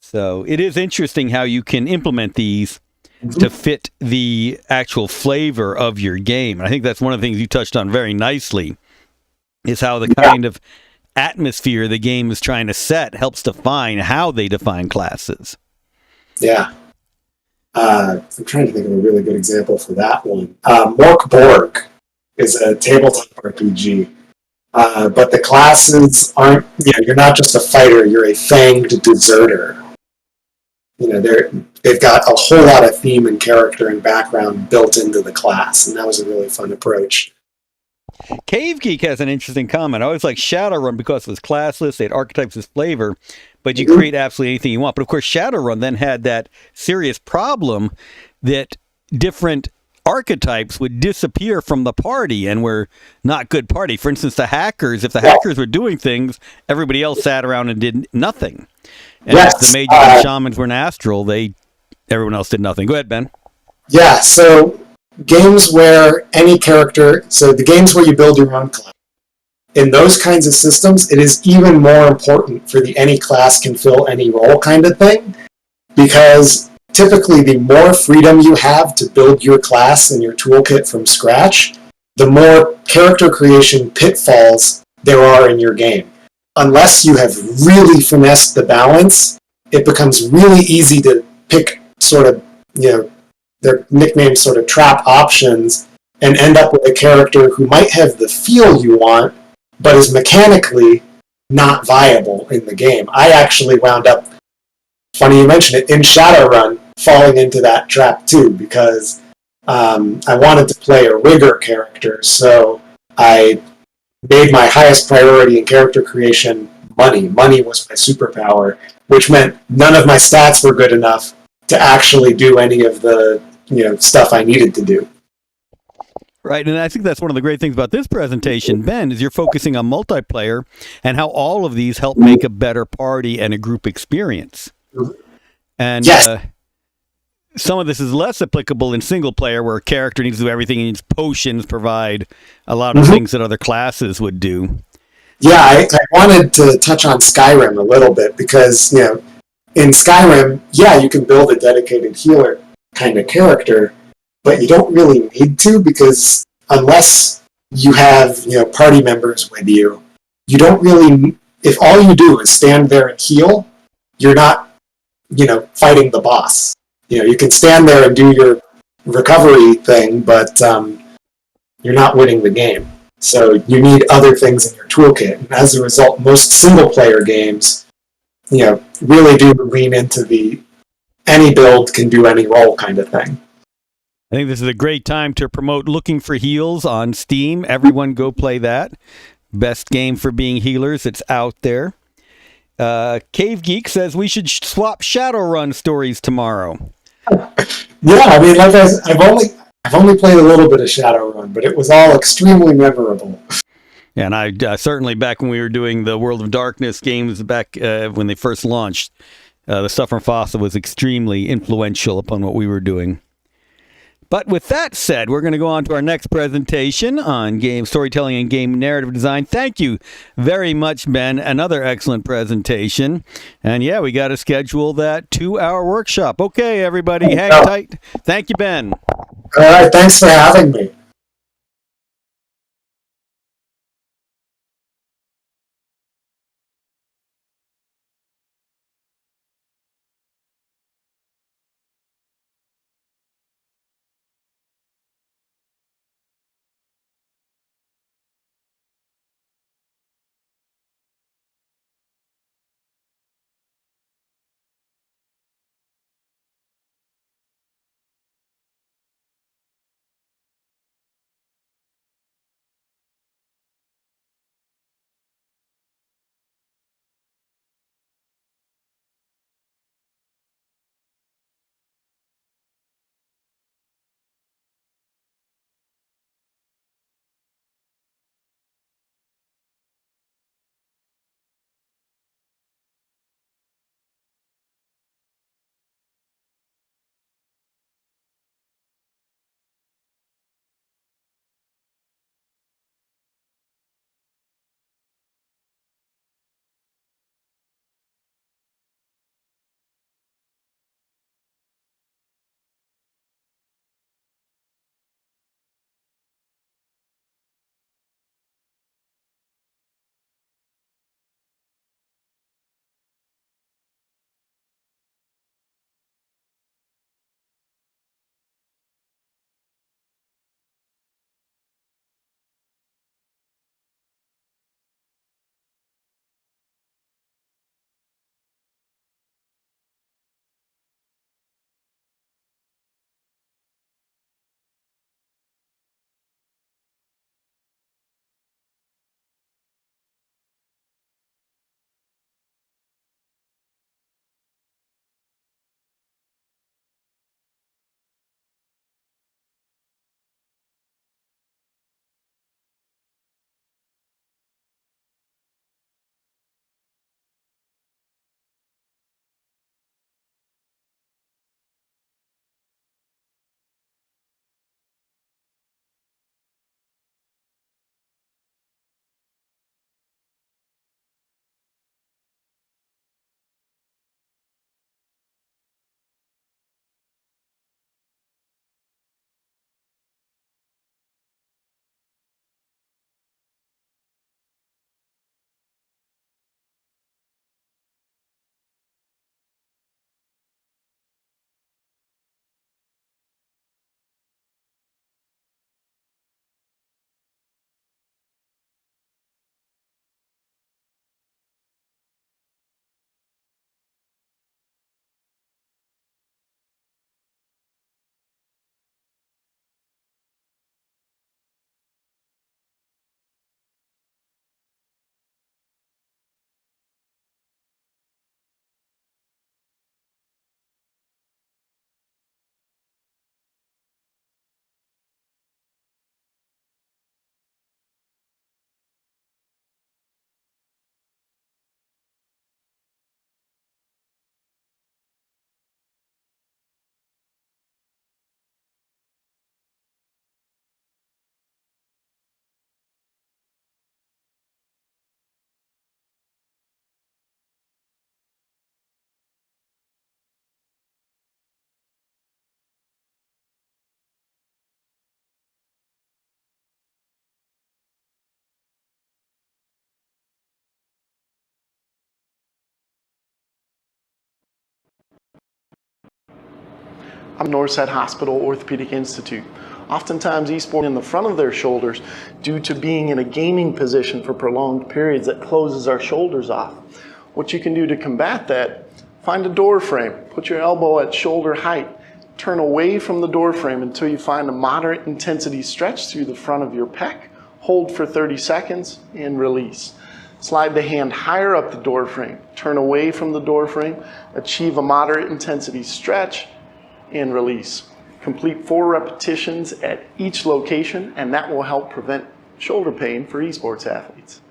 So it is interesting how you can implement these to fit the actual flavor of your game. And I think that's one of the things you touched on very nicely, is how the kind of atmosphere the game is trying to set helps define how they define classes. Yeah. I'm trying to think of a really good example for that one. Mork Borg is a tabletop RPG. But the classes aren't, you're not just a fighter, you're a fanged deserter. they've got a whole lot of theme and character and background built into the class, and that was a really fun approach. Cave Geek has an interesting comment. I always like Shadowrun because it was classless, they had archetypes as flavor, but you create absolutely anything you want. But of course, Shadowrun then had that serious problem that different archetypes would disappear from the party and were not good party. For instance, the hackers, if the hackers were doing things, everybody else sat around and did nothing. And if the mages and shamans were an astral, everyone else did nothing. Go ahead, Ben. Yeah, so games where any character, so the games where you build your own class, in those kinds of systems, it is even more important for the any class can fill any role kind of thing, because typically the more freedom you have to build your class and your toolkit from scratch, the more character creation pitfalls there are in your game. Unless you have really finessed the balance, it becomes really easy to pick sort of, their nicknames sort of trap options and end up with a character who might have the feel you want, but is mechanically not viable in the game. I actually wound up, funny you mention it, in Shadowrun, falling into that trap too, because I wanted to play a rigger character, so I made my highest priority in character creation money. Money was my superpower, which meant none of my stats were good enough to actually do any of the stuff I needed to do. Right, and I think that's one of the great things about this presentation, Ben, is you're focusing on multiplayer and how all of these help make a better party and a group experience. And yes. Some of this is less applicable in single player, where a character needs to do everything. He needs potions, provide a lot of things that other classes would do. Yeah, I wanted to touch on Skyrim a little bit because, in Skyrim, you can build a dedicated healer kind of character, but you don't really need to, because unless you have, party members with you, you don't really, if all you do is stand there and heal, you're not, fighting the boss. You can stand there and do your recovery thing, but you're not winning the game. So you need other things in your toolkit. And as a result, most single-player games, really do lean into the any build can do any role kind of thing. I think this is a great time to promote Looking for Heals on Steam. Everyone go play that. Best game for being healers. It's out there. Cave Geek says we should swap Shadowrun stories tomorrow. Yeah, I mean, like I've only played a little bit of Shadowrun, but it was all extremely memorable. Yeah, and I certainly back when we were doing the World of Darkness games back when they first launched, the stuff from FOSSA was extremely influential upon what we were doing. But with that said, we're going to go on to our next presentation on game storytelling and game narrative design. Thank you very much, Ben. Another excellent presentation. And yeah, we got to schedule that 2-hour workshop. Okay, everybody, hang tight. Thank you, Ben. All right, thanks for having me. I'm Northside Hospital Orthopedic Institute. Oftentimes esports in the front of their shoulders due to being in a gaming position for prolonged periods that closes our shoulders off. What you can do to combat that, find a door frame, put your elbow at shoulder height, turn away from the door frame until you find a moderate intensity stretch through the front of your pec, hold for 30 seconds and release. Slide the hand higher up the door frame, turn away from the door frame, achieve a moderate intensity stretch and release. Complete 4 repetitions at each location, and that will help prevent shoulder pain for esports athletes.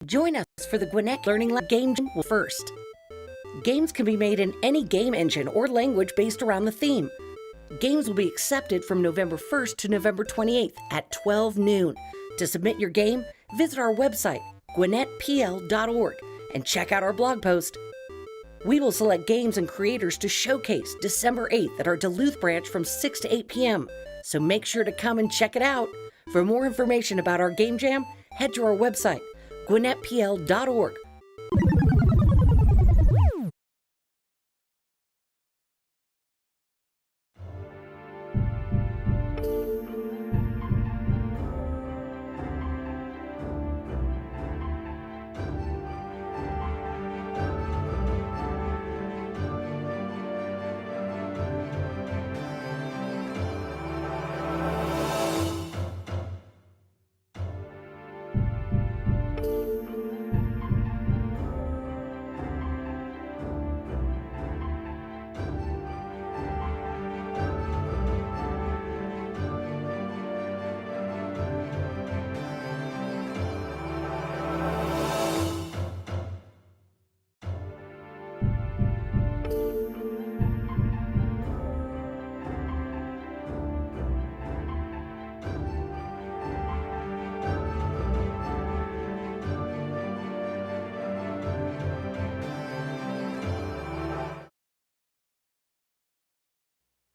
Join us for the Gwinnett Learning Lab Game Jam first. Games can be made in any game engine or language based around the theme. Games will be accepted from November 1st to November 28th at 12 noon. To submit your game, visit our website, gwinnettpl.org, and check out our blog post. We will select games and creators to showcase December 8th at our Duluth branch from 6 to 8 p.m., so make sure to come and check it out. For more information about our Game Jam, head to our website, gwinnettpl.org.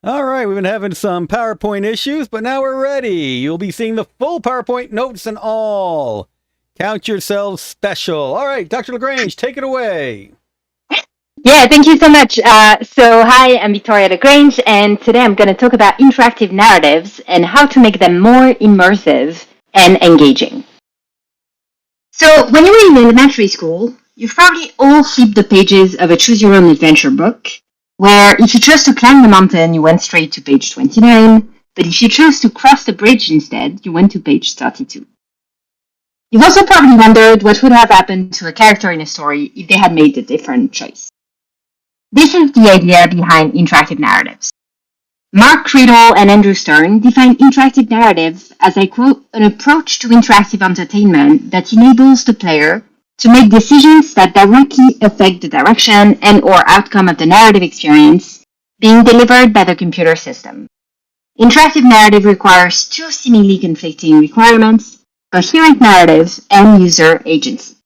All right, we've been having some PowerPoint issues, but now we're ready. You'll be seeing the full PowerPoint notes and all. Count yourselves special. All right, Dr. Lagrange, take it away. Yeah, thank you so much. Hi, I'm Victoria Lagrange, and today I'm going to talk about interactive narratives and how to make them more immersive and engaging. So, when you were in elementary school, you've probably all flipped the pages of a choose-your-own-adventure book, where if you chose to climb the mountain, you went straight to page 29, but if you chose to cross the bridge instead, you went to page 32. You've also probably wondered what would have happened to a character in a story if they had made a different choice. This is the idea behind interactive narratives. Mark Criddle and Andrew Stern define interactive narrative as, I quote, an approach to interactive entertainment that enables the player to make decisions that directly affect the direction and or outcome of the narrative experience being delivered by the computer system. Interactive narrative requires two seemingly conflicting requirements: coherent narrative and user agency.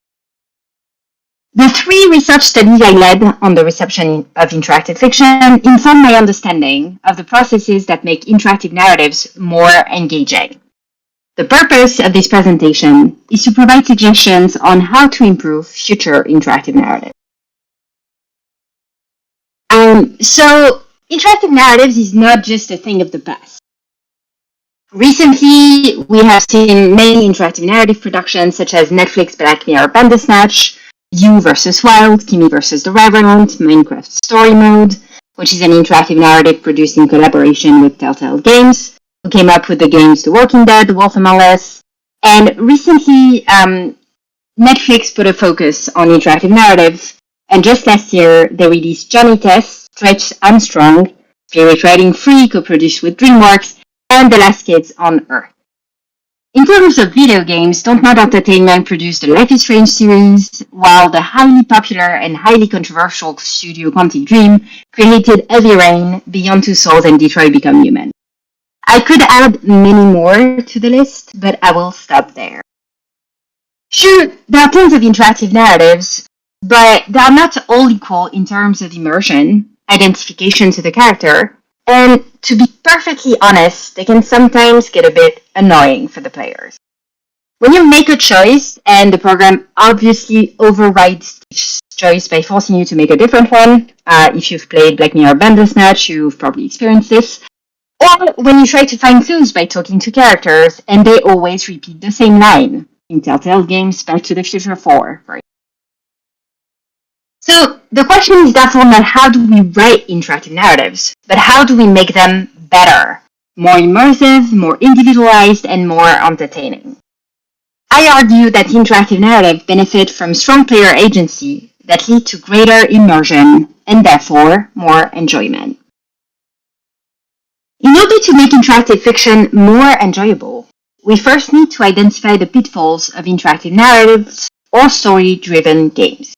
The three research studies I led on the reception of interactive fiction informed my understanding of the processes that make interactive narratives more engaging. The purpose of this presentation is to provide suggestions on how to improve future interactive narratives. Interactive narratives is not just a thing of the past. Recently, we have seen many interactive narrative productions such as Netflix Black Mirror Bandersnatch, You vs. Wild, Kimi vs. the Reverend, Minecraft Story Mode, which is an interactive narrative produced in collaboration with Telltale Games, who came up with the games The Walking Dead, The Wolf Among Us, and recently Netflix put a focus on interactive narrative, and just last year they released Johnny Test, Stretch Armstrong, Spirit Riding Free, co-produced with DreamWorks, and The Last Kids on Earth. In terms of video games, Don't Nod Entertainment produced the Life is Strange series, while the highly popular and highly controversial studio Quantic Dream created Heavy Rain, Beyond Two Souls, and Detroit Become Human. I could add many more to the list, but I will stop there. Sure, there are tons of interactive narratives, but they are not all equal in terms of immersion, identification to the character, and to be perfectly honest, they can sometimes get a bit annoying for the players. When you make a choice, and the program obviously overrides each choice by forcing you to make a different one, if you've played Black Mirror Bandersnatch, you've probably experienced this, or when you try to find clues by talking to characters, and they always repeat the same line, in Telltale Games Back to the Future 4, right? So the question is therefore not how do we write interactive narratives, but how do we make them better, more immersive, more individualized, and more entertaining. I argue that interactive narratives benefit from strong player agency that lead to greater immersion and therefore more enjoyment. In order to make interactive fiction more enjoyable, we first need to identify the pitfalls of interactive narratives, or story-driven games.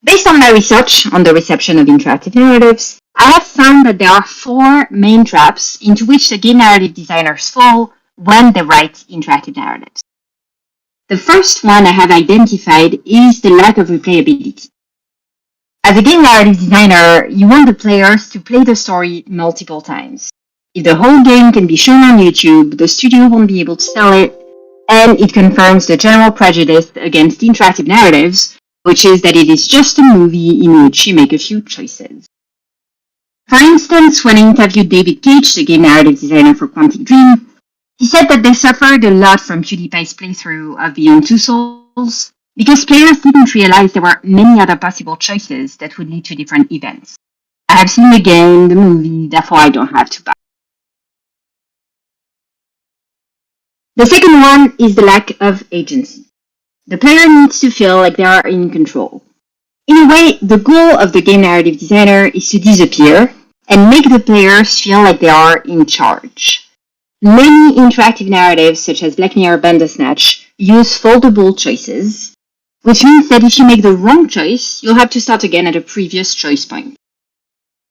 Based on my research on the reception of interactive narratives, I have found that there are 4 main traps into which the game narrative designers fall when they write interactive narratives. The first one I have identified is the lack of replayability. As a game narrative designer, you want the players to play the story multiple times. If the whole game can be shown on YouTube, the studio won't be able to sell it, and it confirms the general prejudice against interactive narratives, which is that it is just a movie in which you make a few choices. For instance, when I interviewed David Cage, the game narrative designer for Quantic Dream, he said that they suffered a lot from PewDiePie's playthrough of Beyond Two Souls because players didn't realize there were many other possible choices that would lead to different events. I have seen the game, the movie, therefore I don't have to buy. The second one is the lack of agency. The player needs to feel like they are in control. In a way, the goal of the game narrative designer is to disappear and make the players feel like they are in charge. Many interactive narratives, such as Black Mirror Bandersnatch, use foldable choices, which means that if you make the wrong choice, you'll have to start again at a previous choice point.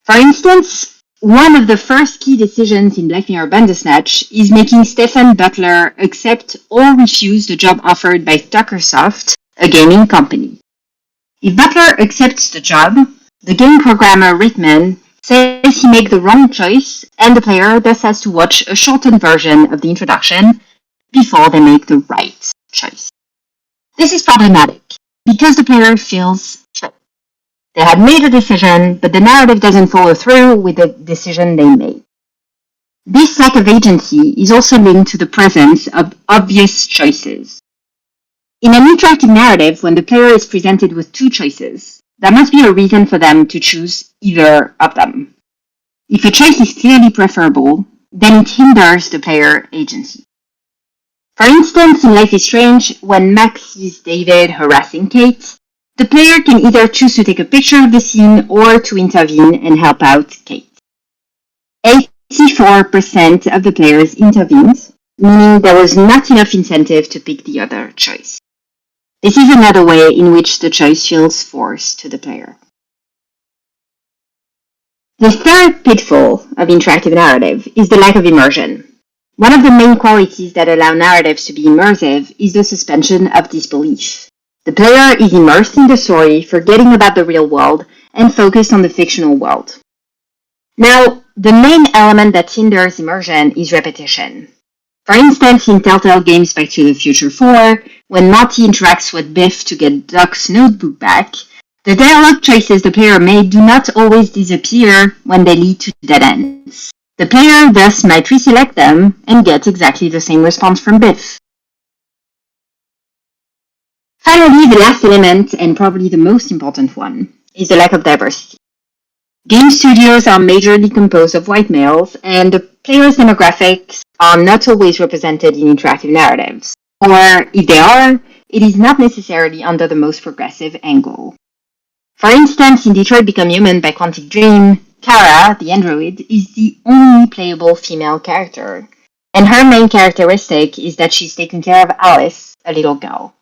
For instance, one of the first key decisions in Black Mirror Bandersnatch is making Stefan Butler accept or refuse the job offered by Tuckersoft, a gaming company. If Butler accepts the job, the game programmer Rickman says he made the wrong choice, and the player thus has to watch a shortened version of the introduction before they make the right choice. This is problematic, because the player feels trapped. They had made a decision, but the narrative doesn't follow through with the decision they made. This lack of agency is also linked to the presence of obvious choices. In an interactive narrative, when the player is presented with 2 choices, there must be a reason for them to choose either of them. If a choice is clearly preferable, then it hinders the player agency. For instance, in Life is Strange, when Max sees David harassing Kate, the player can either choose to take a picture of the scene or to intervene and help out Kate. 84% of the players intervened, meaning there was not enough incentive to pick the other choice. This is another way in which the choice feels forced to the player. The third pitfall of interactive narrative is the lack of immersion. One of the main qualities that allow narratives to be immersive is the suspension of disbelief. The player is immersed in the story, forgetting about the real world, and focused on the fictional world. Now, the main element that hinders immersion is repetition. For instance, in Telltale Games Back to the Future 4, when Marty interacts with Biff to get Doc's notebook back, the dialogue choices the player made do not always disappear when they lead to dead ends. The player thus might reselect them and get exactly the same response from Biff. Finally, the last element, and probably the most important one, is the lack of diversity. Game studios are majorly composed of white males, and the players' demographics are not always represented in interactive narratives. Or, if they are, it is not necessarily under the most progressive angle. For instance, in Detroit Become Human by Quantic Dream, Kara, the android, is the only playable female character, and her main characteristic is that she's taking care of Alice, a little girl.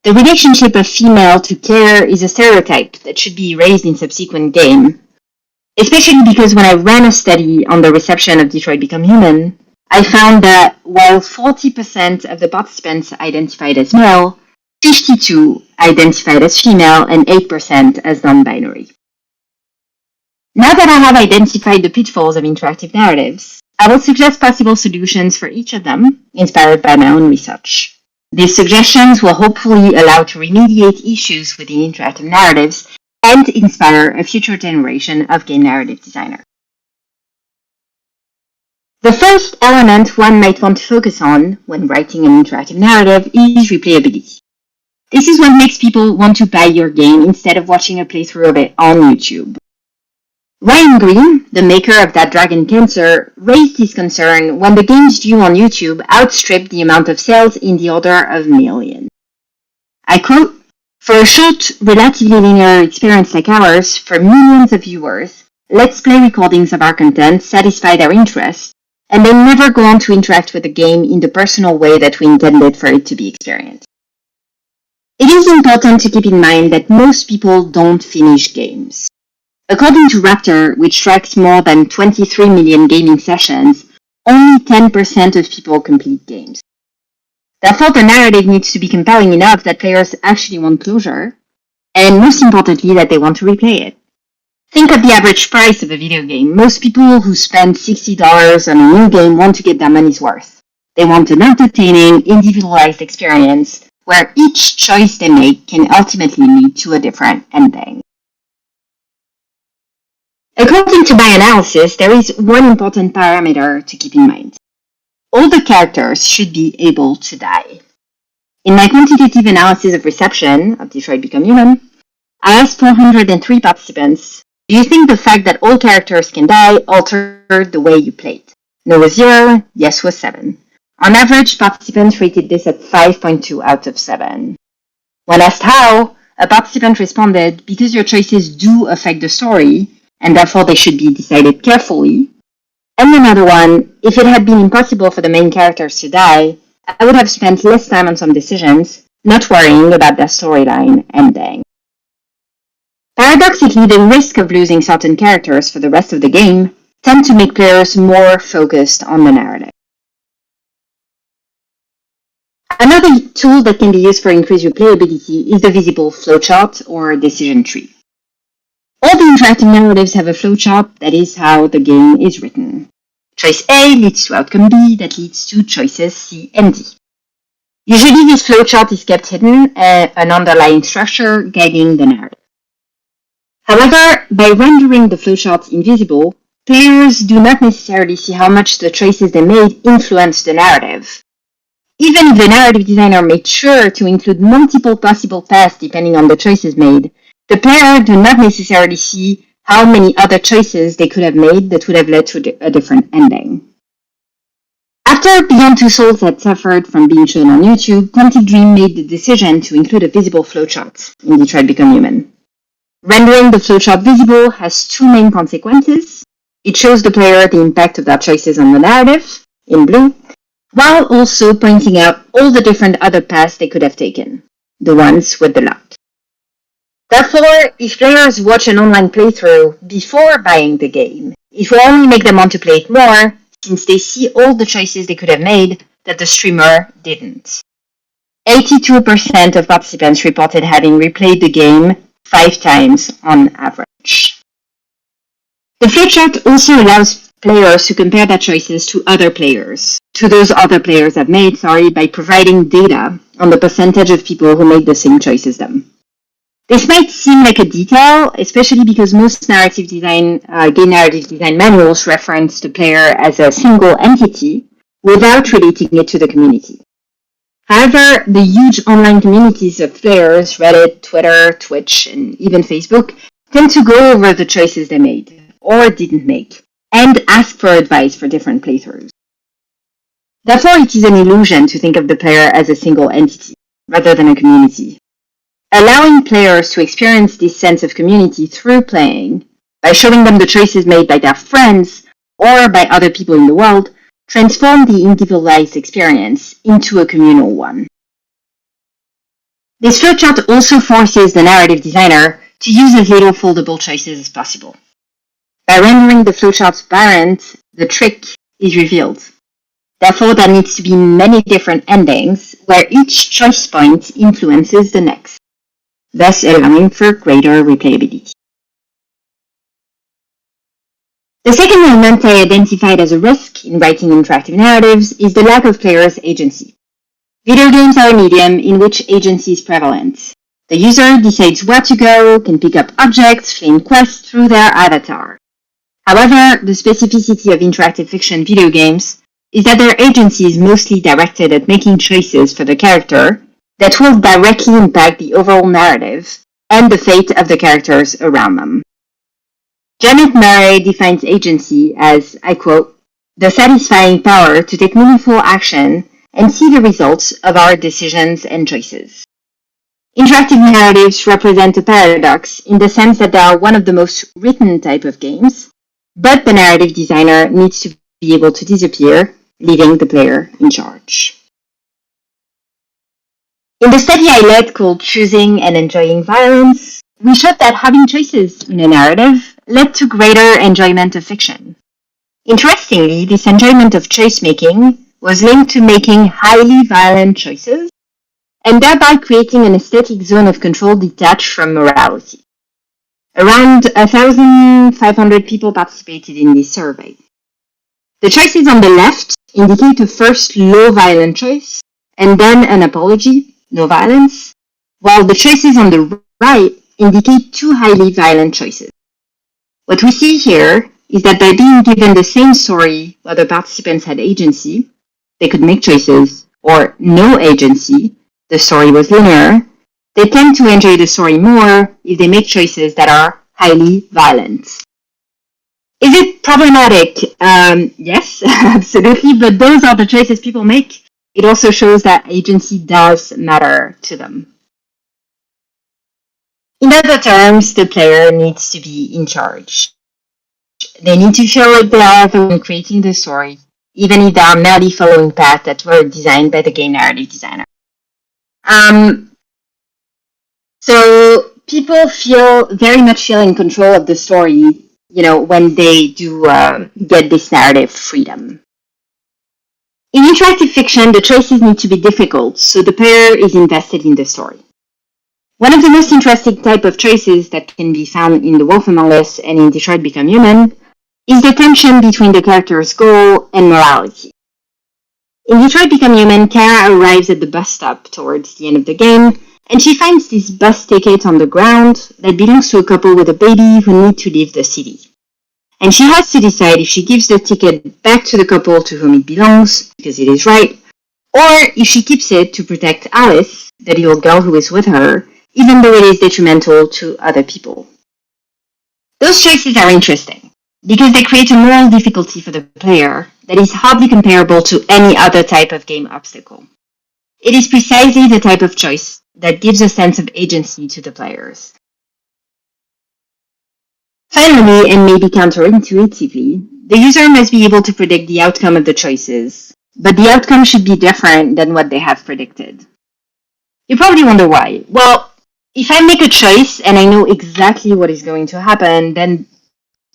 The relationship of female to care is a stereotype that should be erased in subsequent game, especially because when I ran a study on the reception of Detroit Become Human, I found that while 40% of the participants identified as male, 52 identified as female and 8% as non-binary. Now that I have identified the pitfalls of interactive narratives, I will suggest possible solutions for each of them, inspired by my own research. These suggestions will hopefully allow to remediate issues within interactive narratives and inspire a future generation of game narrative designers. The first element one might want to focus on when writing an interactive narrative is replayability. This is what makes people want to buy your game instead of watching a playthrough of it on YouTube. Ryan Green, the maker of That Dragon Cancer, raised his concern when the game's view on YouTube outstripped the amount of sales in the order of millions. I quote, "For a short, relatively linear experience like ours, for millions of viewers, Let's Play recordings of our content satisfy their interest, and they never go on to interact with the game in the personal way that we intended for it to be experienced." It is important to keep in mind that most people don't finish games. According to Raptor, which tracks more than 23 million gaming sessions, only 10% of people complete games. Therefore, the narrative needs to be compelling enough that players actually want closure, and most importantly, that they want to replay it. Think of the average price of a video game. Most people who spend $60 on a new game want to get their money's worth. They want an entertaining, individualized experience where each choice they make can ultimately lead to a different ending. According to my analysis, there is one important parameter to keep in mind. All the characters should be able to die. In my quantitative analysis of reception of Detroit Become Human, I asked 403 participants, do you think the fact that all characters can die altered the way you played? No was 0, yes was 7. On average, participants rated this at 5.2 out of 7. When asked how, a participant responded, because your choices do affect the story, and therefore they should be decided carefully. And another one, if it had been impossible for the main characters to die, I would have spent less time on some decisions, not worrying about their storyline ending. Paradoxically, the risk of losing certain characters for the rest of the game tend to make players more focused on the narrative. Another tool that can be used for increased replayability is the visible flowchart or decision tree. All the interactive narratives have a flowchart that is how the game is written. Choice A leads to outcome B that leads to choices C and D. Usually this flowchart is kept hidden, an underlying structure guiding the narrative. However, by rendering the flowchart invisible, players do not necessarily see how much the choices they made influence the narrative. Even if the narrative designer made sure to include multiple possible paths depending on the choices made, the player do not necessarily see how many other choices they could have made that would have led to a different ending. After Beyond Two Souls had suffered from being shown on YouTube, Quantic Dream made the decision to include a visible flowchart in Detroit Become Human. Rendering the flowchart visible has two main consequences. It shows the player the impact of their choices on the narrative, in blue, while also pointing out all the different other paths they could have taken, the ones with the lot. Therefore, if players watch an online playthrough before buying the game, it will only make them want to play it more, since they see all the choices they could have made that the streamer didn't. 82% of participants reported having replayed the game 5 times on average. The flowchart also allows players to compare their choices to those other players have made, by providing data on the percentage of people who made the same choice as them. This might seem like a detail, especially because most game narrative design manuals reference the player as a single entity without relating it to the community. However, the huge online communities of players, Reddit, Twitter, Twitch, and even Facebook, tend to go over the choices they made, or didn't make, and ask for advice for different playthroughs. Therefore, it is an illusion to think of the player as a single entity, rather than a community. Allowing players to experience this sense of community through playing, by showing them the choices made by their friends or by other people in the world, transform the individualized experience into a communal one. This flowchart also forces the narrative designer to use as little foldable choices as possible. By rendering the flowchart transparent, the trick is revealed. Therefore, there needs to be many different endings where each choice point influences the next, thus allowing for greater replayability. The second element I identified as a risk in writing interactive narratives is the lack of players' agency. Video games are a medium in which agency is prevalent. The user decides where to go, can pick up objects, claim quests through their avatar. However, the specificity of interactive fiction video games is that their agency is mostly directed at making choices for the character that will directly impact the overall narrative and the fate of the characters around them. Janet Murray defines agency as, I quote, "the satisfying power to take meaningful action and see the results of our decisions and choices." Interactive narratives represent a paradox in the sense that they are one of the most written type of games, but the narrative designer needs to be able to disappear, leaving the player in charge. In the study I led called Choosing and Enjoying Violence, we showed that having choices in a narrative led to greater enjoyment of fiction. Interestingly, this enjoyment of choice-making was linked to making highly violent choices, and thereby creating an aesthetic zone of control detached from morality. Around 1,500 people participated in this survey. The choices on the left indicate a first low violent choice, and then an apology, no violence, while the choices on the right indicate two highly violent choices. What we see here is that by being given the same story while the participants had agency, they could make choices, or no agency, the story was linear, they tend to enjoy the story more if they make choices that are highly violent. Is it problematic? Yes, absolutely, but those are the choices people make. It also shows that agency does matter to them. In other terms, the player needs to be in charge. They need to feel like they are the one creating the story, even if they are merely following paths that were designed by the game narrative designer. So people very much feel in control of the story, when they do get this narrative freedom. In interactive fiction, the choices need to be difficult, so the player is invested in the story. One of the most interesting type of choices that can be found in The Wolf Among Us and in Detroit Become Human is the tension between the character's goal and morality. In Detroit Become Human, Kara arrives at the bus stop towards the end of the game, and she finds this bus ticket on the ground that belongs to a couple with a baby who need to leave the city. And she has to decide if she gives the ticket back to the couple to whom it belongs, because it is right, or if she keeps it to protect Alice, the little girl who is with her, even though it is detrimental to other people. Those choices are interesting, because they create a moral difficulty for the player that is hardly comparable to any other type of game obstacle. It is precisely the type of choice that gives a sense of agency to the players. Finally, and maybe counterintuitively, the user must be able to predict the outcome of the choices, but the outcome should be different than what they have predicted. You probably wonder why. Well, if I make a choice and I know exactly what is going to happen, then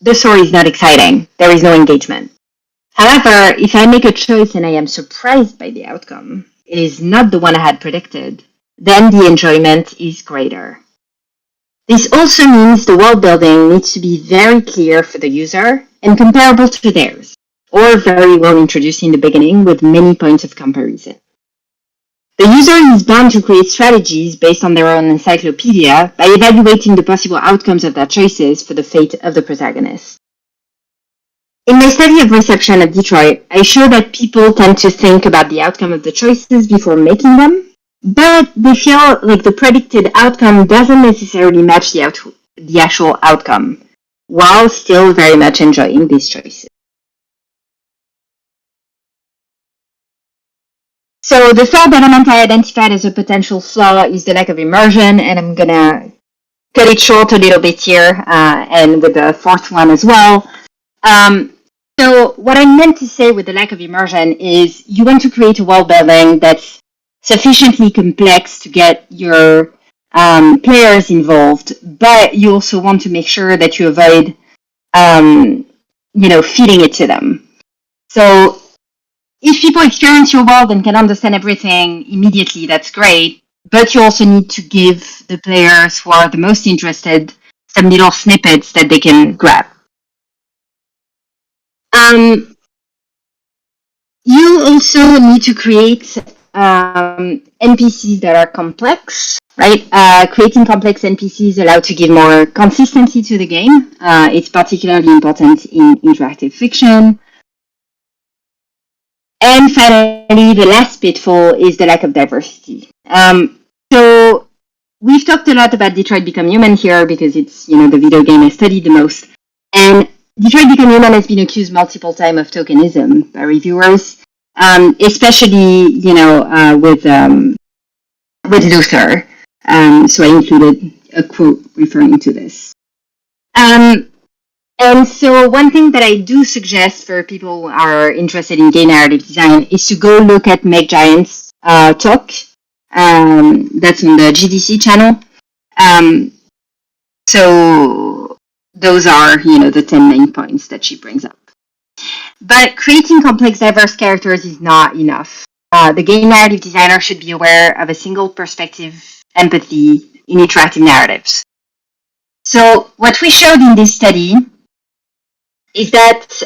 the story is not exciting. There is no engagement. However, if I make a choice and I am surprised by the outcome, it is not the one I had predicted, then the enjoyment is greater. This also means the world building needs to be very clear for the user and comparable to theirs, or very well introduced in the beginning with many points of comparison. The user is bound to create strategies based on their own encyclopedia by evaluating the possible outcomes of their choices for the fate of the protagonist. In my study of reception at Detroit, I show that people tend to think about the outcome of the choices before making them, but they feel like the predicted outcome doesn't necessarily match the actual outcome, while still very much enjoying these choices. So the third element I identified as a potential flaw is the lack of immersion, and I'm gonna cut it short a little bit here, and with the fourth one as well. So what I meant to say with the lack of immersion is you want to create a world building that's sufficiently complex to get your players involved, but you also want to make sure that you avoid, feeding it to them. So if people experience your world and can understand everything immediately, that's great, but you also need to give the players who are the most interested some little snippets that they can grab. You also need to create NPCs that are complex, right? Creating complex NPCs allow to give more consistency to the game. It's particularly important in interactive fiction. And finally, the last pitfall is the lack of diversity. So we've talked a lot about Detroit Become Human here because it's, the video game I studied the most. And Detroit Become Human has been accused multiple times of tokenism by reviewers, especially, with Luther. So I included a quote referring to this. And so one thing that I do suggest for people who are interested in game narrative design is to go look at Meg Giant's talk That's on the GDC channel. So those are, the 10 main points that she brings up. But creating complex, diverse characters is not enough. The game narrative designer should be aware of a single perspective, empathy in interactive narratives. So what we showed in this study is that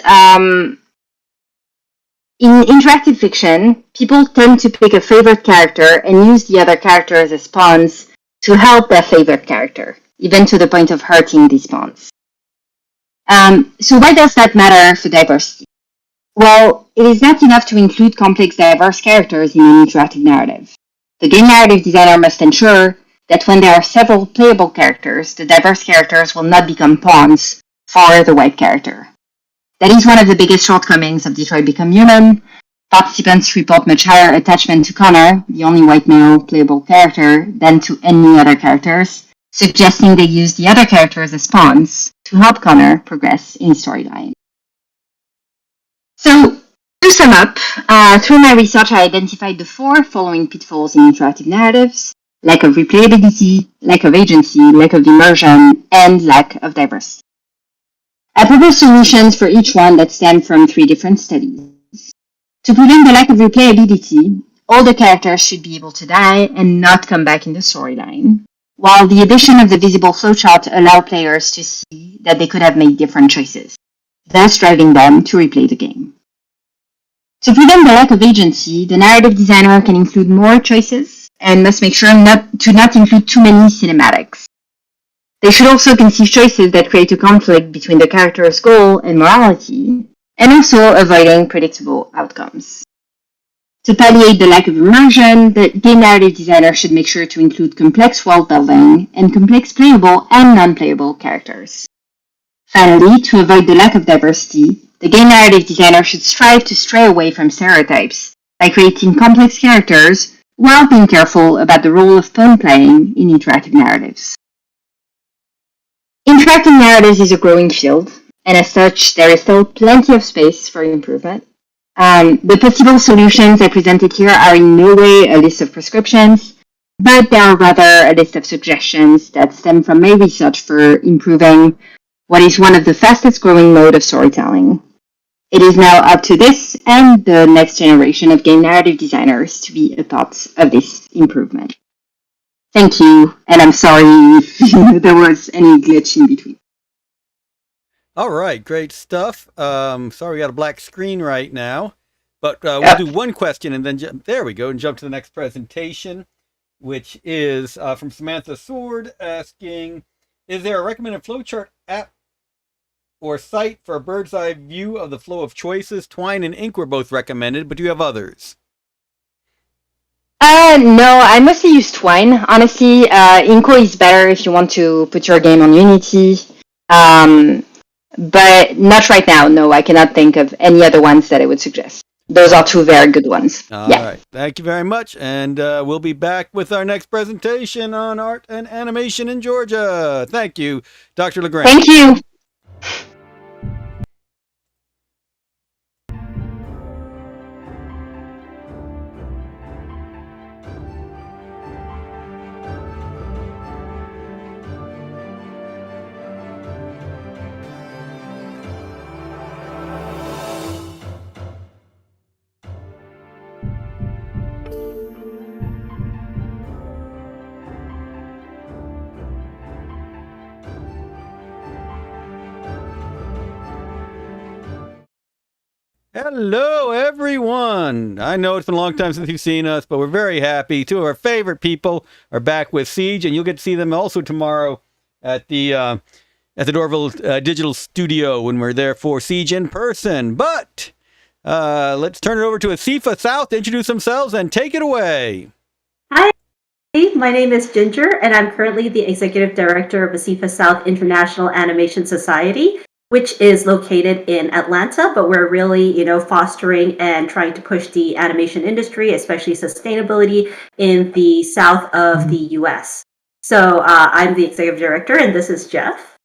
in interactive fiction, people tend to pick a favorite character and use the other characters as pawns to help their favorite character, even to the point of hurting these pawns. So why does that matter for diversity? Well, it is not enough to include complex, diverse characters in an interactive narrative. The game narrative designer must ensure that when there are several playable characters, the diverse characters will not become pawns for the white character. That is one of the biggest shortcomings of Detroit Become Human. Participants report much higher attachment to Connor, the only white male playable character, than to any other characters, suggesting they use the other characters as pawns to help Connor progress in his storyline. So, to sum up, through my research I identified the 4 following pitfalls in interactive narratives: lack of replayability, lack of agency, lack of immersion, and lack of diversity. I propose solutions for each one that stem from 3 different studies. To prevent the lack of replayability, all the characters should be able to die and not come back in the storyline, while the addition of the visible flowchart allows players to see that they could have made different choices, thus driving them to replay the game. To prevent the lack of agency, the narrative designer can include more choices and must make sure not to include too many cinematics. They should also conceive choices that create a conflict between the character's goal and morality, and also avoiding predictable outcomes. To palliate the lack of immersion, the game narrative designer should make sure to include complex world building and complex playable and non-playable characters. Finally, to avoid the lack of diversity, the game narrative designer should strive to stray away from stereotypes by creating complex characters while being careful about the role of pawn playing in interactive narratives. Interactive narratives is a growing field, and as such, there is still plenty of space for improvement. The possible solutions I presented here are in no way a list of prescriptions, but they are rather a list of suggestions that stem from my research for improving what is one of the fastest growing mode of storytelling. It is now up to this and the next generation of game narrative designers to be a part of this improvement. Thank you, and I'm sorry if there was any glitch in between. All right, great stuff. Sorry we got a black screen right now, but we'll do one question and then there we go, and jump to the next presentation, which is from Samantha Sword asking, is there a recommended flowchart app or site for a bird's eye view of the flow of choices? Twine and Ink were both recommended, but do you have others? No, I mostly use Twine. Honestly, Inko is better if you want to put your game on Unity. But not right now. No, I cannot think of any other ones that I would suggest. Those are 2 very good ones. All right. Thank you very much. And we'll be back with our next presentation on art and animation in Georgia. Thank you, Dr. Lagrange. Thank you. Hello, everyone. I know it's been a long time since you've seen us, but we're very happy. 2 of our favorite people are back with Siege, and you'll get to see them also tomorrow at the Dorville Digital Studio when we're there for Siege in person. But let's turn it over to ASIFA-SOUTH to introduce themselves and take it away. Hi, my name is Ginger, and I'm currently the Executive Director of ASIFA-SOUTH International Animation Society, which is located in Atlanta, but we're really, fostering and trying to push the animation industry, especially sustainability, in the south of the U.S. So I'm the executive director, and this is Jeff.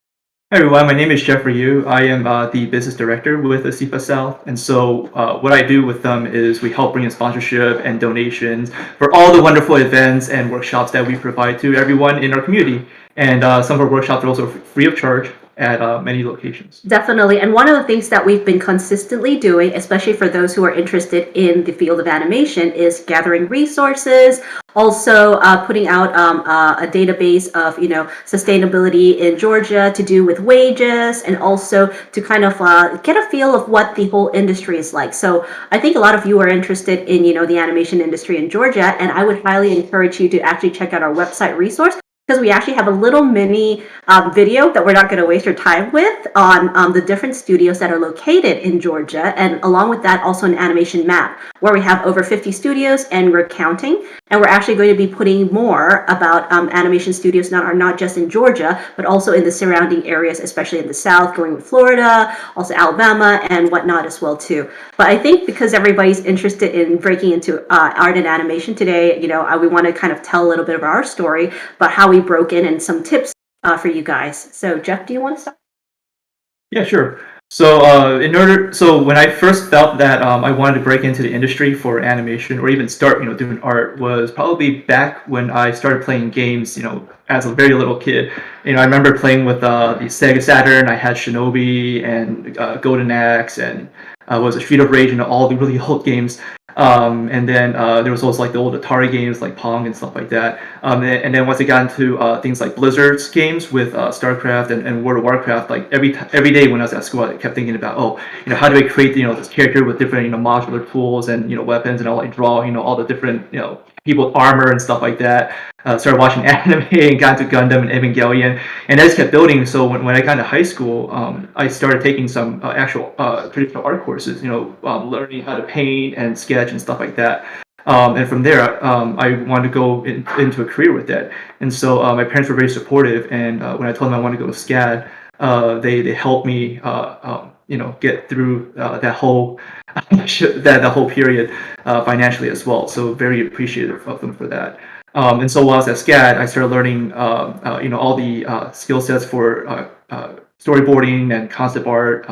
Hi everyone, my name is Jeffries. I am the business director with ASIFA-SOUTH, and so what I do with them is we help bring in sponsorship and donations for all the wonderful events and workshops that we provide to everyone in our community. And some of our workshops are also free of charge at many locations. Definitely. And one of the things that we've been consistently doing, especially for those who are interested in the field of animation, is gathering resources, also putting out a database of, sustainability in Georgia to do with wages, and also to kind of get a feel of what the whole industry is like. So I think a lot of you are interested in, the animation industry in Georgia, and I would highly encourage you to actually check out our website resource, because we actually have a little mini video that we're not going to waste your time with on the different studios that are located in Georgia, and along with that also an animation map where we have over 50 studios and we're counting, and we're actually going to be putting more about animation studios not just in Georgia but also in the surrounding areas, especially in the South, going with Florida, also Alabama and whatnot as well too. But I think because everybody's interested in breaking into art and animation today, we want to kind of tell a little bit of our story about how we broke in and some tips for you guys. So Jeff, do you want to start? Yeah, sure. So when I first felt that I wanted to break into the industry for animation or even start, doing art, was probably back when I started playing games, as a very little kid. I remember playing with the Sega Saturn. I had Shinobi and Golden Axe and was a Street of Rage and all the really old games. And then there was also like the old Atari games like Pong and stuff like that. And then once I got into things like Blizzard's games with StarCraft and World of Warcraft, like every day when I was at school, I kept thinking about, how do I create this character with different modular tools and weapons, and I'll like draw all the different people with armor and stuff like that. Started watching anime and got into Gundam and Evangelion, and I just kept building. So when I got into high school, I started taking some actual traditional art courses, learning how to paint and sketch and stuff like that. And from there, I wanted to go into a career with that. And so my parents were very supportive, and when I told them I wanted to go to SCAD, they helped me get through that whole period financially as well. So very appreciative of them for that. And so while I was at SCAD, I started learning all the skill sets for storyboarding and concept art,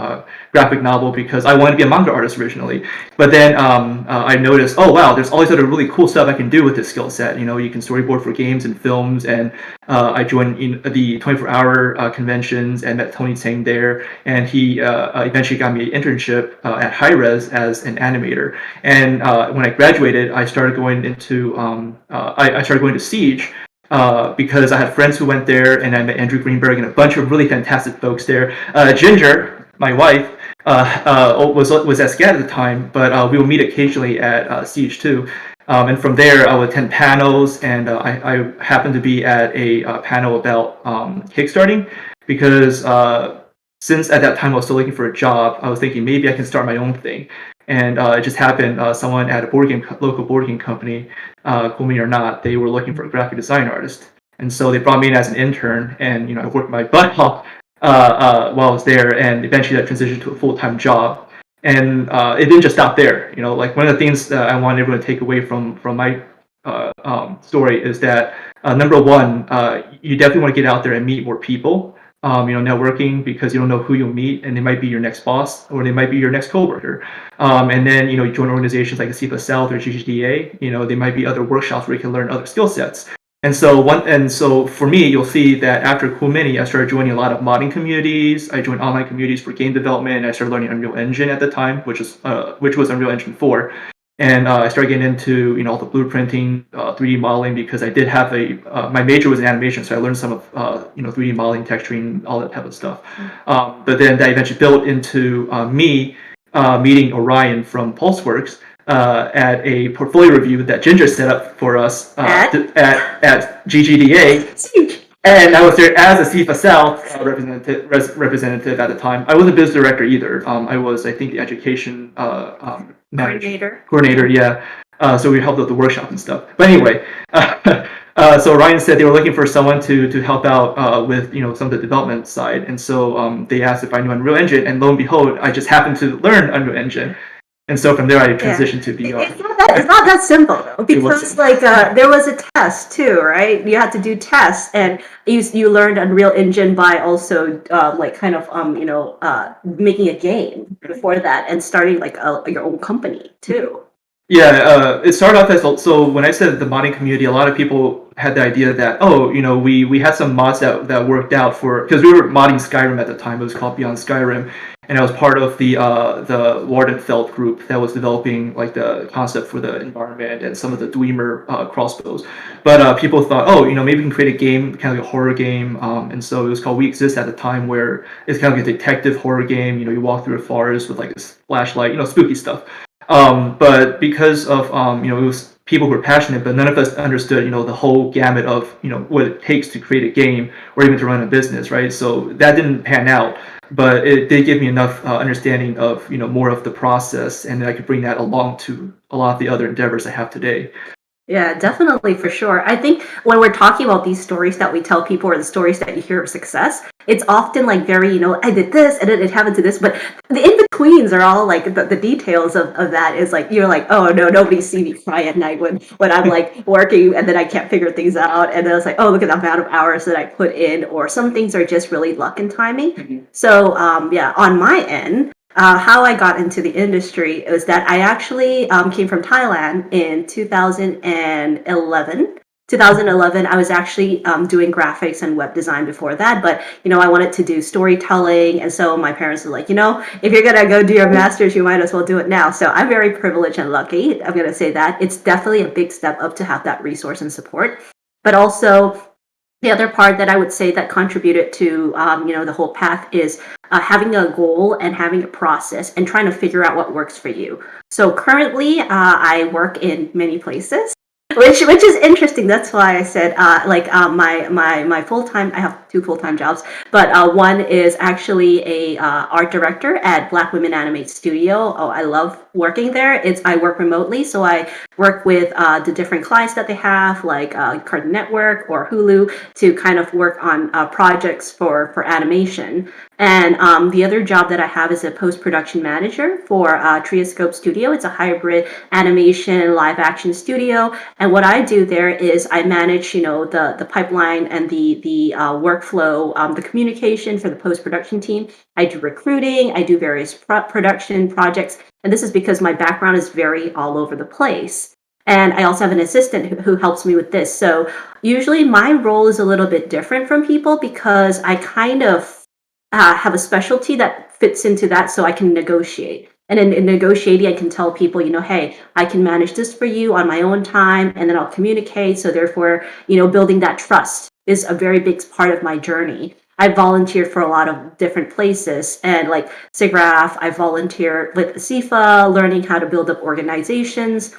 graphic novel, because I wanted to be a manga artist originally. But then I noticed, oh wow, there's all these other really cool stuff I can do with this skill set. You can storyboard for games and films, and I joined the 24-hour conventions and met Tony Tseng there, and he eventually got me an internship at Hi-Res as an animator. And when I graduated, I started going into I started going to Siege. Because I had friends who went there, and I met Andrew Greenberg and a bunch of really fantastic folks there. Ginger, my wife, was at SCAD at the time, but we would meet occasionally at Siege too. And from there, I would attend panels, and I happened to be at a panel about Kickstarting, because since at that time I was still looking for a job, I was thinking maybe I can start my own thing. And it just happened, someone at a local board game company, cool me or not, they were looking for a graphic design artist. And so they brought me in as an intern, and I worked my butt off while I was there, and eventually that transitioned to a full-time job. And it didn't just stop there. Like one of the things that I want everyone to take away from my story is that number one, you definitely want to get out there and meet more people. Networking, because you don't know who you'll meet, and they might be your next boss or they might be your next coworker. And then you join organizations like ASIFA-SOUTH or GGDA. They might be other workshops where you can learn other skill sets. And so for me, you'll see that after Cool Mini, I started joining a lot of modding communities. I joined online communities for game development. I started learning Unreal Engine at the time, which was Unreal Engine 4. And I started getting into all the blueprinting, 3D modeling, because I did have my major was in animation, so I learned some of 3D modeling, texturing, all that type of stuff. But then that eventually built into me meeting Orion from PulseWorks at a portfolio review that Ginger set up for us at GGDA. And I was there as a ASIFA-SOUTH representative at the time. I wasn't business director either. I was, I think, the education coordinator, yeah. So we helped with the workshop and stuff. But anyway, so Ryan said they were looking for someone to help out with some of the development side, and so they asked if I knew Unreal Engine, and lo and behold, I just happened to learn Unreal Engine. And so from there, I transitioned to VR. It's not that Yeah, it's not that simple though, because wasn't. like there was a test too, right? You had to do tests, and you learned Unreal Engine by also like kind of making a game before that, and starting like your own company too. Yeah, it started off as so when I said the modding community, a lot of people had the idea that we had some mods that worked out for because we were modding Skyrim at the time. It was called Beyond Skyrim, and I was part of the Wardenfeld group that was developing like the concept for the environment and some of the Dwemer crossbows. But people thought, maybe we can create a game, kind of like a horror game, and so it was called We Exist at the time, where it's kind of like a detective horror game. You walk through a forest with like a flashlight, spooky stuff. But because of it was people who were passionate, but none of us understood the whole gamut of what it takes to create a game or even to run a business, right? So that didn't pan out, but it did give me enough understanding of more of the process, and I could bring that along to a lot of the other endeavors I have today. Yeah, definitely, for sure. I think when we're talking about these stories that we tell people, or the stories that you hear of success, it's often like very, I did this and then it happened to this, but the in-betweens are all like the details of that is like, you're like, oh no, nobody see me cry at night when I'm like working and then I can't figure things out. And then it's like, oh, look at the amount of hours that I put in, or some things are just really luck and timing. So yeah, on my end, how I got into the industry was that I actually came from Thailand in 2011. 2011, I was actually doing graphics and web design before that, but I wanted to do storytelling, and so my parents were like, if you're gonna go do your master's, you might as well do it now. So I'm very privileged and lucky. I'm gonna say that it's definitely a big step up to have that resource and support, but also the other part that I would say that contributed to the whole path is having a goal and having a process and trying to figure out what works for you. So currently, I work in many places, which is interesting. That's why I said my full time. I have 2 full-time jobs, but one is actually a art director at Black Women Animate Studio. Oh, I love working there. I work remotely, so I work with the different clients that they have, like Cartoon Network or Hulu, to kind of work on projects for animation. And the other job that I have is a post-production manager for Trioscope Studio. It's a hybrid animation live action studio. And what I do there is I manage, the pipeline and the workflow, the communication for the post-production team. I do recruiting, I do various production projects. And this is because my background is very all over the place. And I also have an assistant who helps me with this. So usually my role is a little bit different from people because I kind of have a specialty that fits into that, so I can negotiate. And in negotiating, I can tell people, hey, I can manage this for you on my own time, and then I'll communicate. So therefore, building that trust is a very big part of my journey. I volunteered for a lot of different places, and like SIGGRAPH, I volunteered with ASIFA, learning how to build up organizations.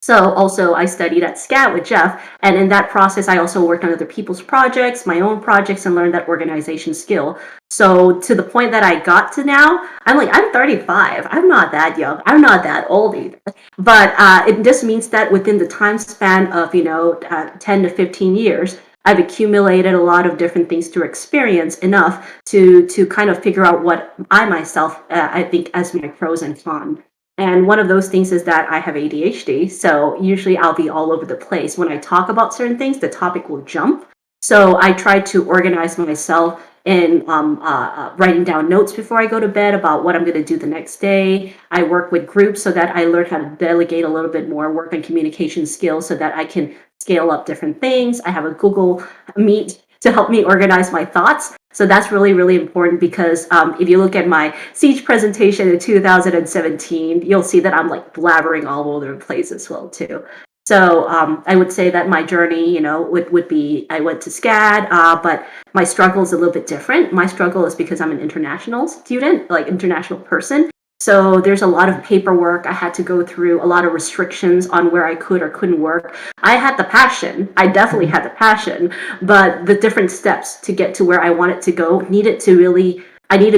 So also I studied at SCAT with Jeff, and in that process I also worked on other people's projects, my own projects, and learned that organization skill. So to the point that I got to now, I'm 35. I'm not that young. I'm not that old either. But it just means that within the time span of 10 to 15 years, I've accumulated a lot of different things through experience enough to kind of figure out what I myself I think as my pros and cons. And one of those things is that I have ADHD, so usually I'll be all over the place. When I talk about certain things, the topic will jump. So I try to organize myself in writing down notes before I go to bed about what I'm going to do the next day. I work with groups so that I learn how to delegate a little bit more, work on communication skills so that I can scale up different things. I have a Google Meet to help me organize my thoughts. So that's really, really important because if you look at my Siege presentation in 2017, you'll see that I'm like blabbering all over the place as well too. So I would say that my journey, would be, I went to SCAD, but my struggle is a little bit different. My struggle is because I'm an international student, like international person. So there's a lot of paperwork I had to go through, a lot of restrictions on where I could or couldn't work. I had the passion. I definitely had the passion, but the different steps to get to where I wanted to go I needed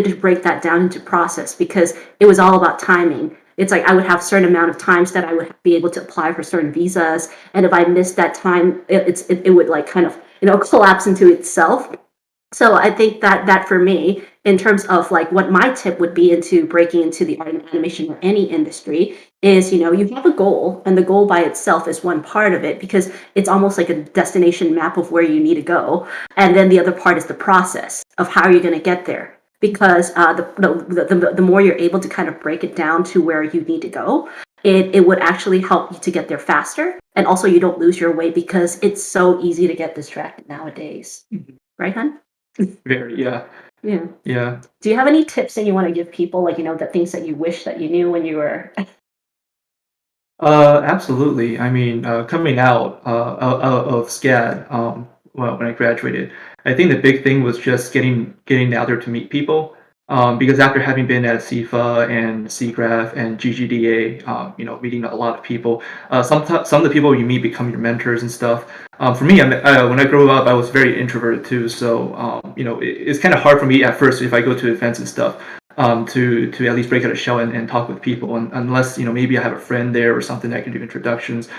to break that down into process because it was all about timing. It's like I would have a certain amount of times that I would be able to apply for certain visas. And if I missed that time, it would like kind of, collapse into itself. So I think that for me, in terms of like what my tip would be into breaking into the art and animation or any industry is, you have a goal, and the goal by itself is one part of it because it's almost like a destination map of where you need to go. And then the other part is the process of how you're going to get there. Because the more you're able to kind of break it down to where you need to go, it would actually help you to get there faster. And also you don't lose your way because it's so easy to get distracted nowadays. Right, hon? Very, yeah. Yeah. Yeah. Do you have any tips that you want to give people, like, the things that you wish that you knew when you were... Absolutely. I mean, coming out of SCAD, well, when I graduated, I think the big thing was just getting out there to meet people. Because after having been at SIFA and CGraph and GGDA, meeting a lot of people, some of the people you meet become your mentors and stuff. For me, when I grew up, I was very introverted too, so it's kind of hard for me at first if I go to events and stuff. To at least break out a shell and talk with people, unless maybe I have a friend there or something that I can do introductions.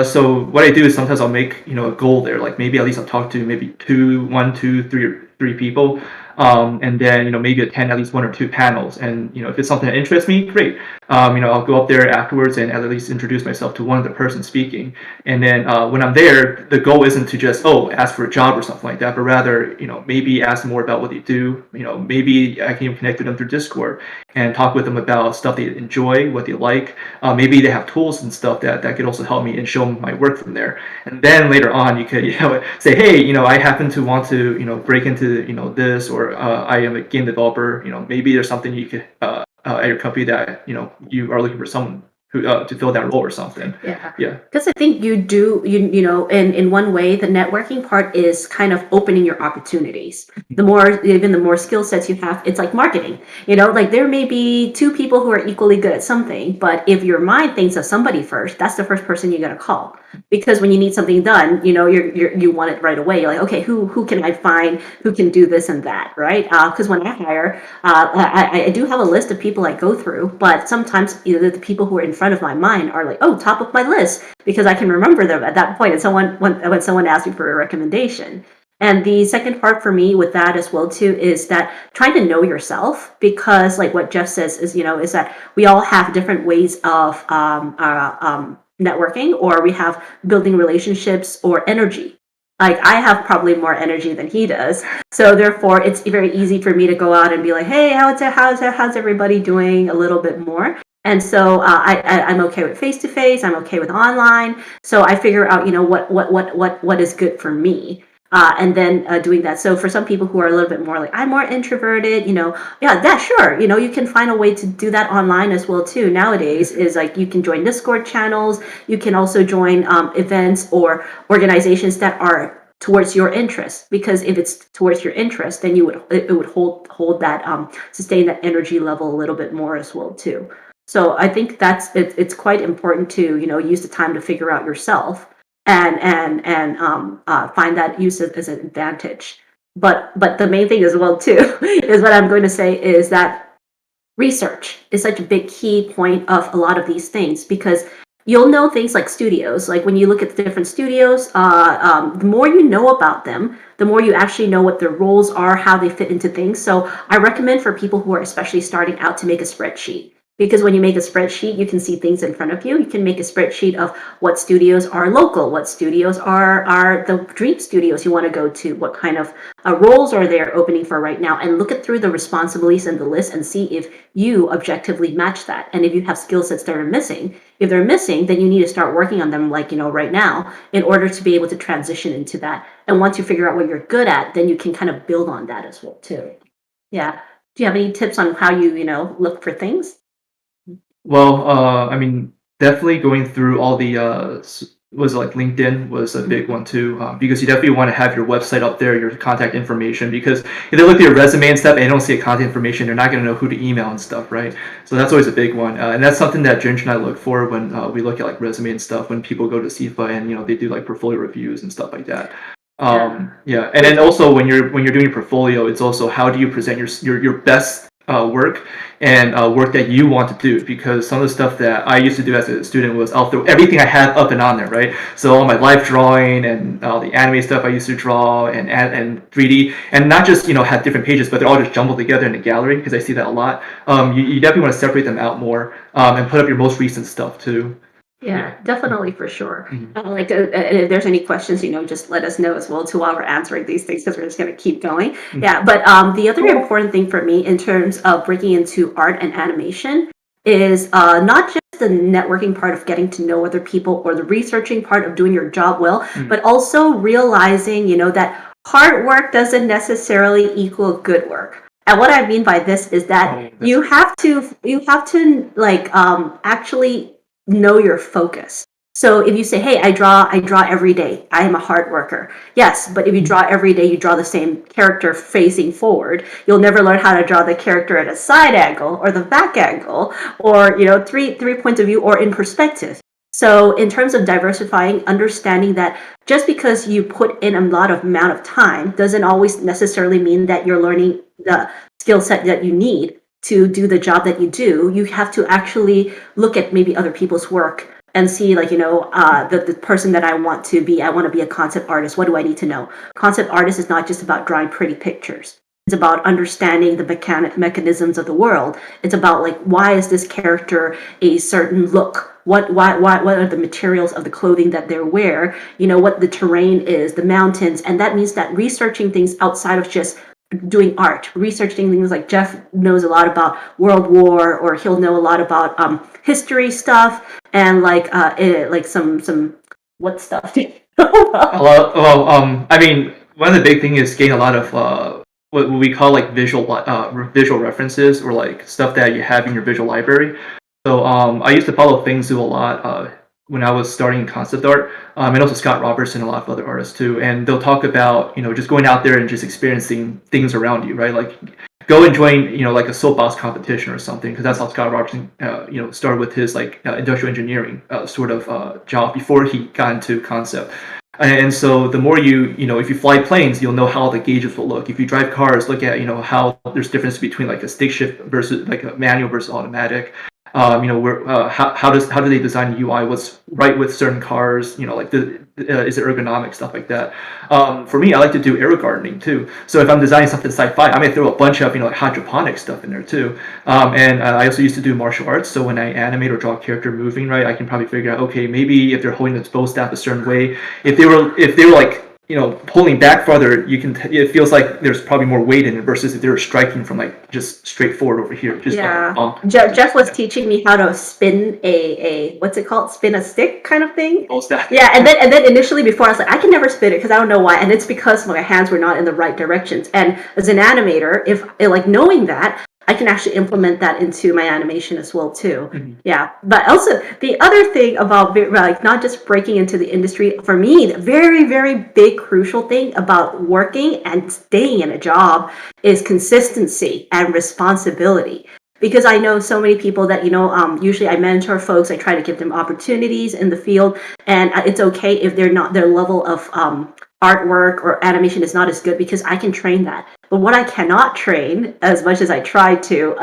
So what I do is sometimes I'll make a goal there, like maybe at least I'll talk to maybe three people, and then maybe attend at least one or two panels. And if it's something that interests me, great. I'll go up there afterwards and at least introduce myself to one of the persons speaking. And then when I'm there, the goal isn't to just ask for a job or something like that, but rather maybe ask more about what they do. Maybe I can even connect with them through Discord and talk with them about stuff they enjoy, what they like. Maybe they have tools and stuff that could also help me and show them my work from there. And then later on, you could say, hey, I happen to want to break into this, or I am a game developer. Maybe there's something you could at your company that you are looking for someone who to fill that role or something. Yeah. Because I think you do, in one way, the networking part is kind of opening your opportunities. The more skill sets you have, it's like marketing. Like there may be two people who are equally good at something, but if your mind thinks of somebody first, that's the first person you're gonna call. Because when you need something done, you want it right away. You're like, okay, who can I find who can do this and that, right? Because when I hire, I do have a list of people I go through, but sometimes the people who are in front of my mind are like, oh, top of my list, because I can remember them at that point. And when someone asks me for a recommendation. And the second part for me with that as well too is that trying to know yourself, because like what Jeff says is that we all have different ways of networking, or we have building relationships or energy. Like I have probably more energy than he does, so therefore it's very easy for me to go out and be like, hey, how's everybody doing a little bit more. And so I'm okay with face-to-face, I'm okay with online, so I figure out what is good for me. And then doing that. So for some people who are a little bit more like, I'm more introverted, sure. You can find a way to do that online as well too. Nowadays is like, you can join Discord channels. You can also join events or organizations that are towards your interest, because if it's towards your interest, then it would hold that, sustain that energy level a little bit more as well too. So I think it's quite important to, use the time to figure out yourself and find that use as an advantage. But the main thing as well too is what I'm going to say is that research is such a big key point of a lot of these things, because you'll know things like studios. Like when you look at the different studios, the more you know about them, the more you actually know what their roles are, how they fit into things. So I recommend for people who are especially starting out to make a spreadsheet. Because when you make a spreadsheet, you can see things in front of you. You can make a spreadsheet of what studios are local, what studios are the dream studios you want to go to, what kind of roles are there opening for right now, and look through the responsibilities and the list and see if you objectively match that. And if you have skill sets that are missing, if they're missing, then you need to start working on them right now in order to be able to transition into that. And once you figure out what you're good at, then you can kind of build on that as well too. Yeah. Do you have any tips on how you, look for things? Well, I mean, definitely going through all the was like LinkedIn was a big one too, because you definitely want to have your website up there, your contact information, because if they look at your resume and stuff and they don't see a contact information, they're not going to know who to email and stuff, right? So that's always a big one, and that's something that Ginger and I look for when we look at like resume and stuff, when people go to SIFA and they do like portfolio reviews and stuff like that. And then also when you're doing your portfolio, it's also how do you present your best work and work that you want to do, because some of the stuff that I used to do as a student was I'll throw everything I had up and on there, right? So all my life drawing and all the anime stuff I used to draw and 3D, and not just have different pages, but they're all just jumbled together in a gallery, because I see that a lot. You definitely want to separate them out more and put up your most recent stuff too. Yeah, definitely, for sure. If there's any questions, just let us know as well too while we're answering these things, because we're just going to keep going. Yeah, but the other important thing for me in terms of breaking into art and animation is not just the networking part of getting to know other people or the researching part of doing your job well, but also realizing, that hard work doesn't necessarily equal good work. And what I mean by this is that you have to like actually know your focus. So if you say, hey, I draw every day, I am a hard worker. Yes, but if you draw every day, you draw the same character facing forward, you'll never learn how to draw the character at a side angle or the back angle, or three points of view, or in perspective. So in terms of diversifying, understanding that just because you put in a lot of amount of time doesn't always necessarily mean that you're learning the skill set that you need to do the job that you do. You have to actually look at maybe other people's work and see, like, the person that I want to be a concept artist. What do I need to know? Concept artist is not just about drawing pretty pictures. It's about understanding the mechanisms of the world. It's about, like, why is this character a certain look? What are the materials of the clothing that they wear? What the terrain is, the mountains. And that means that researching things outside of just doing art, researching things, like Jeff knows a lot about World War, or he'll know a lot about history stuff, and like some what stuff? A lot. Well, I mean, one of the big things is getting a lot of what we call like visual references, or like stuff that you have in your visual library. So I used to follow Feng Zhu a lot when I was starting concept art, and also Scott Robertson, a lot of other artists too. And they'll talk about just going out there and just experiencing things around you, right? Like go and join like a soapbox competition or something, because that's how Scott Robertson started with his like industrial engineering sort of job before he got into concept. And so the more if you fly planes, you'll know how the gauges will look. If you drive cars, look at how there's difference between like a stick shift versus like a manual versus automatic. How do they design UI? What's right with certain cars? Like is it ergonomic, stuff like that. For me, I like to do aero gardening too. So if I'm designing something sci-fi, I may throw a bunch of like hydroponic stuff in there too. And I also used to do martial arts. So when I animate or draw a character moving, right, I can probably figure out, okay, maybe if they're holding the bow staff a certain way, if they were like pulling back farther, it feels like there's probably more weight in it, versus if they were striking from like just straight forward over here. Just Yeah. like Jeff was teaching me how to spin a what's it called? Spin a stick kind of thing. bow staff. Yeah, and then initially before I was like, I can never spin it because I don't know why, and it's because my hands were not in the right directions. And as an animator, if like knowing that, I can actually implement that into my animation as well too. Yeah, but also the other thing about like not just breaking into the industry, for me, the very, very big crucial thing about working and staying in a job is consistency and responsibility. Because I know so many people that usually I mentor folks, I try to give them opportunities in the field, and it's okay if their level of artwork or animation is not as good, because I can train that. But what I cannot train, as much as I try to,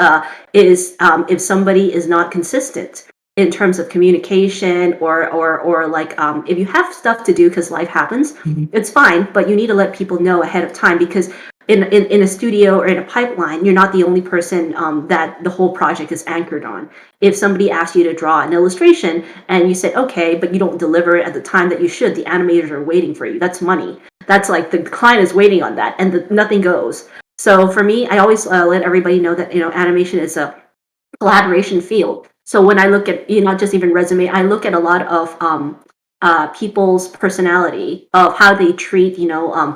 is if somebody is not consistent in terms of communication, or like if you have stuff to do because life happens, it's fine, but you need to let people know ahead of time, because in a studio or in a pipeline, you're not the only person that the whole project is anchored on. If somebody asks you to draw an illustration and you said, okay, but you don't deliver it at the time that you should, the animators are waiting for you. That's money. That's like the client is waiting on that, and nothing goes. So for me, I always let everybody know that animation is a collaboration field. So when I look at not just even resume, I look at a lot of people's personality, of how they treat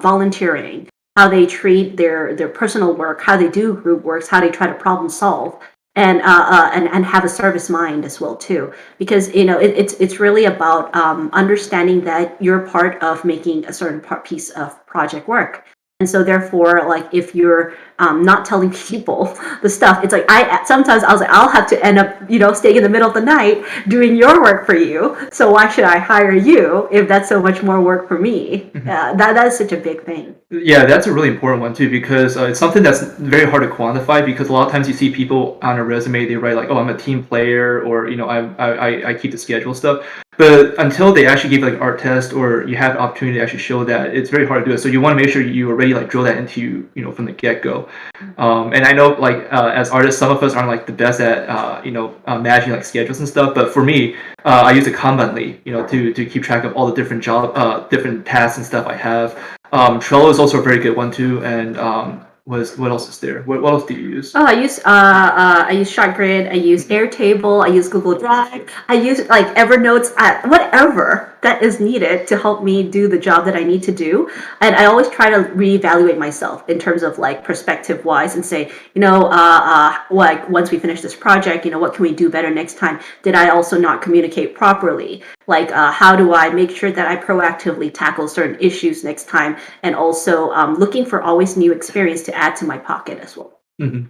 volunteering, how they treat their personal work, how they do group works, how they try to problem solve, and have a service mind as well too. Because it's really about understanding that you're part of making a certain piece of project work. And so therefore, like if you're not telling people the stuff, it's like sometimes I was like, I'll have to end up, staying in the middle of the night doing your work for you. So why should I hire you if that's so much more work for me? That is such a big thing. Yeah, that's a really important one too, because it's something that's very hard to quantify. Because a lot of times you see people on a resume, they write like, "Oh, I'm a team player," or I keep the schedule stuff. But until they actually give like an art test, or you have the opportunity to actually show that, it's very hard to do it. So you want to make sure you already like drill that into you from the get go. And I know like as artists, some of us aren't like the best at managing like schedules and stuff. But for me, I use a Kanban lead, to keep track of all the different different tasks and stuff I have. Trello is also a very good one too. And what else is there? What else do you use? Oh, I use ShotGrid. I use Airtable. I use Google Drive. I use like Evernote. Whatever that is needed to help me do the job that I need to do. And I always try to reevaluate myself in terms of like perspective wise and say, like once we finish this project, what can we do better next time? Did I also not communicate properly? Like, how do I make sure that I proactively tackle certain issues next time? And also looking for always new experience to add to my pocket as well. Mm-hmm.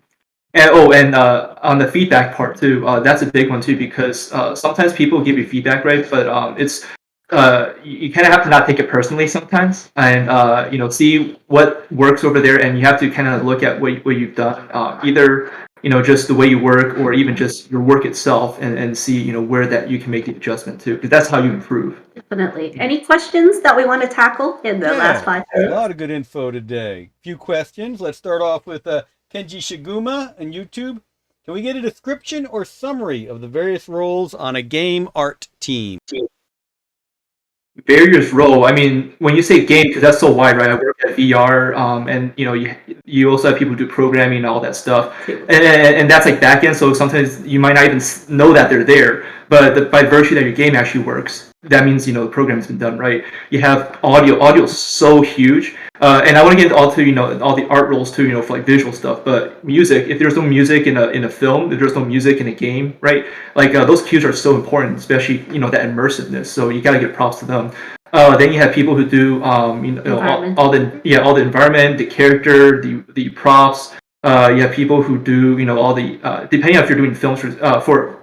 And on the feedback part too, that's a big one too, because sometimes people give you feedback, right? But it's you kind of have to not take it personally sometimes, and see what works over there, and you have to kind of look at what you've done, either just the way you work, or even just your work itself, and see where that you can make the adjustment to, because that's how you improve. Definitely. Any questions that we want to tackle in the last 5 minutes? A lot of good info today. Few questions. Let's start off with Kenji Shiguma on YouTube. Can we get a description or summary of the various roles on a game art team? Various role. I mean, when you say game, because that's so wide, right? I work at VR, and you also have people who do programming and all that stuff, and that's like back end. So sometimes you might not even know that they're there, but by virtue that your game actually works, that means the program's been done right. You have audio. Audio is so huge, and I want to get into all the art roles too, for like visual stuff. But music, if there's no music in a film, if there's no music in a game, right? Like those cues are so important, especially that immersiveness. So you got to give props to them. Then you have people who do all the environment, the character, the props. You have people who do all the depending on if you're doing films for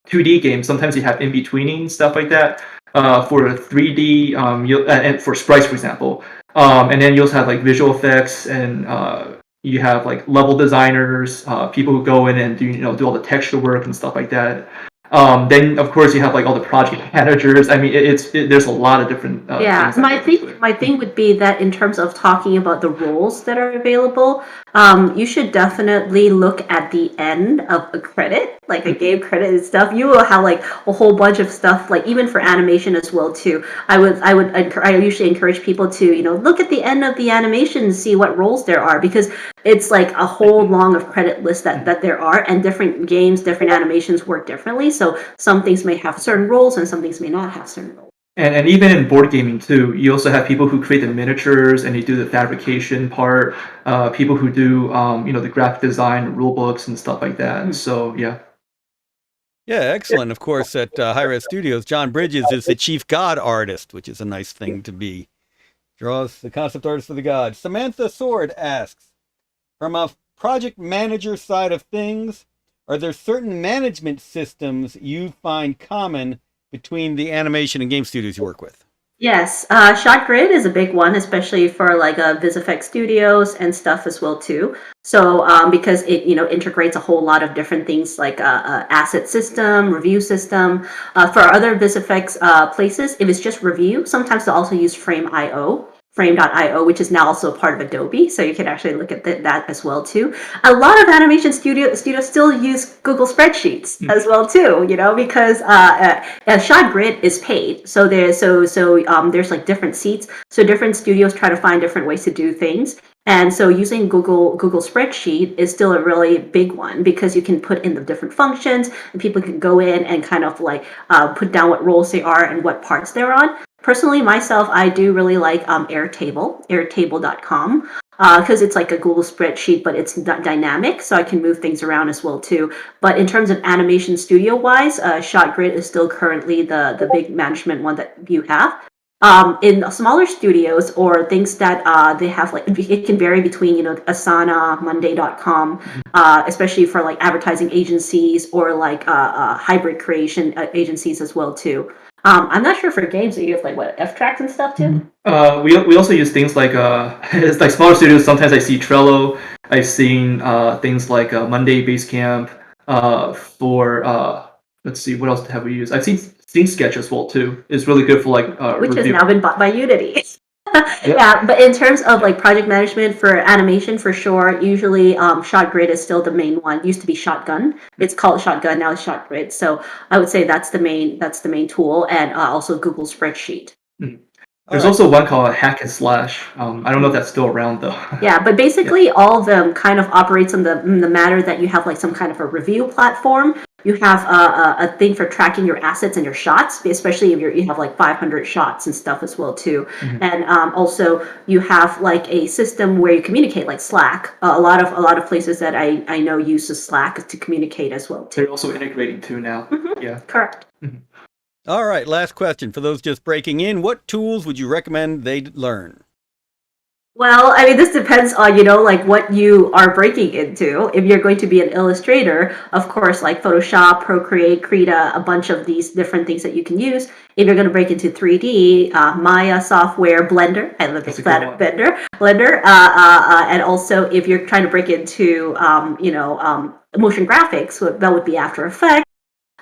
2D games. Sometimes you have in-betweening stuff like that. For 3D, and for sprites, for example. And then you also have like visual effects, and you have like level designers, people who go in and do all the texture work and stuff like that. Then of course you have like all the project managers. I mean, there's a lot of different. Yeah, my thing would be that in terms of talking about the roles that are available, you should definitely look at the end of a credit, like a game credit and stuff. You will have like a whole bunch of stuff, like even for animation as well too. I usually encourage people to look at the end of the animation and see what roles there are, because it's like a whole long of credit list that there are, and different games, different animations work differently. So some things may have certain roles and some things may not have certain roles. And even in board gaming too, you also have people who create the miniatures and they do the fabrication part. People who do the graphic design, rule books, and stuff like that. So yeah. Yeah, excellent. Of course, at Hi-Res Studios, John Bridges is the chief god artist, which is a nice thing to be. Draws the concept artist for the gods. Samantha Sword asks, from a project manager side of things, are there certain management systems you find common between the animation and game studios you work with? Yes, ShotGrid is a big one, especially for like VisFX Studios and stuff as well too. So because it integrates a whole lot of different things like asset system, review system. For other VisFX places, if it's just review, sometimes they'll also use Frame.io, which is now also a part of Adobe, so you can actually look at that as well too. A lot of animation studios still use Google spreadsheets as well too, because ShotGrid is paid, so there's like different seats, so different studios try to find different ways to do things. And so using Google spreadsheet is still a really big one, because you can put in the different functions and people can go in and kind of like put down what roles they are and what parts they're on. Personally, myself, I do really like airtable.com, because it's like a Google spreadsheet, but it's dynamic, so I can move things around as well too. But in terms of animation studio-wise, ShotGrid is still currently the big management one that you have. In smaller studios or things that they have, like it can vary between Asana, Monday.com, especially for like advertising agencies or like hybrid creation agencies as well too. I'm not sure for games that you have like what F-Tracks and stuff too. We also use things like it's like smaller studios. Sometimes I see Trello. I've seen things like Monday Basecamp. For let's see, what else have we used? I've seen Sketch as well too. It's really good for like Which review. has now been bought by Unity. Yep. Yeah, but in terms of like project management for animation, for sure, usually ShotGrid is still the main one. It used to be Shotgun. It's called Shotgun, now it's ShotGrid. So I would say that's the main tool, and also Google Spreadsheet. There's also one called Hack and Slash. I don't know if that's still around though. Yeah, but basically all of them kind of operates on the matter that you have like some kind of a review platform. You have a thing for tracking your assets and your shots, especially if you have like 500 shots and stuff as well too. And also you have like a system where you communicate, like Slack. A lot of places that I know use Slack to communicate as well too. They're also integrating too now. Yeah. Correct. All right, last question. For those just breaking in, what tools would you recommend they learn? Well, I mean, this depends on, like what you are breaking into. If you're going to be an illustrator, of course, like Photoshop, Procreate, Krita, a bunch of these different things that you can use. If you're going to break into 3D, Maya software, Blender, I love Blender, and also if you're trying to break into, motion graphics, that would be After Effects.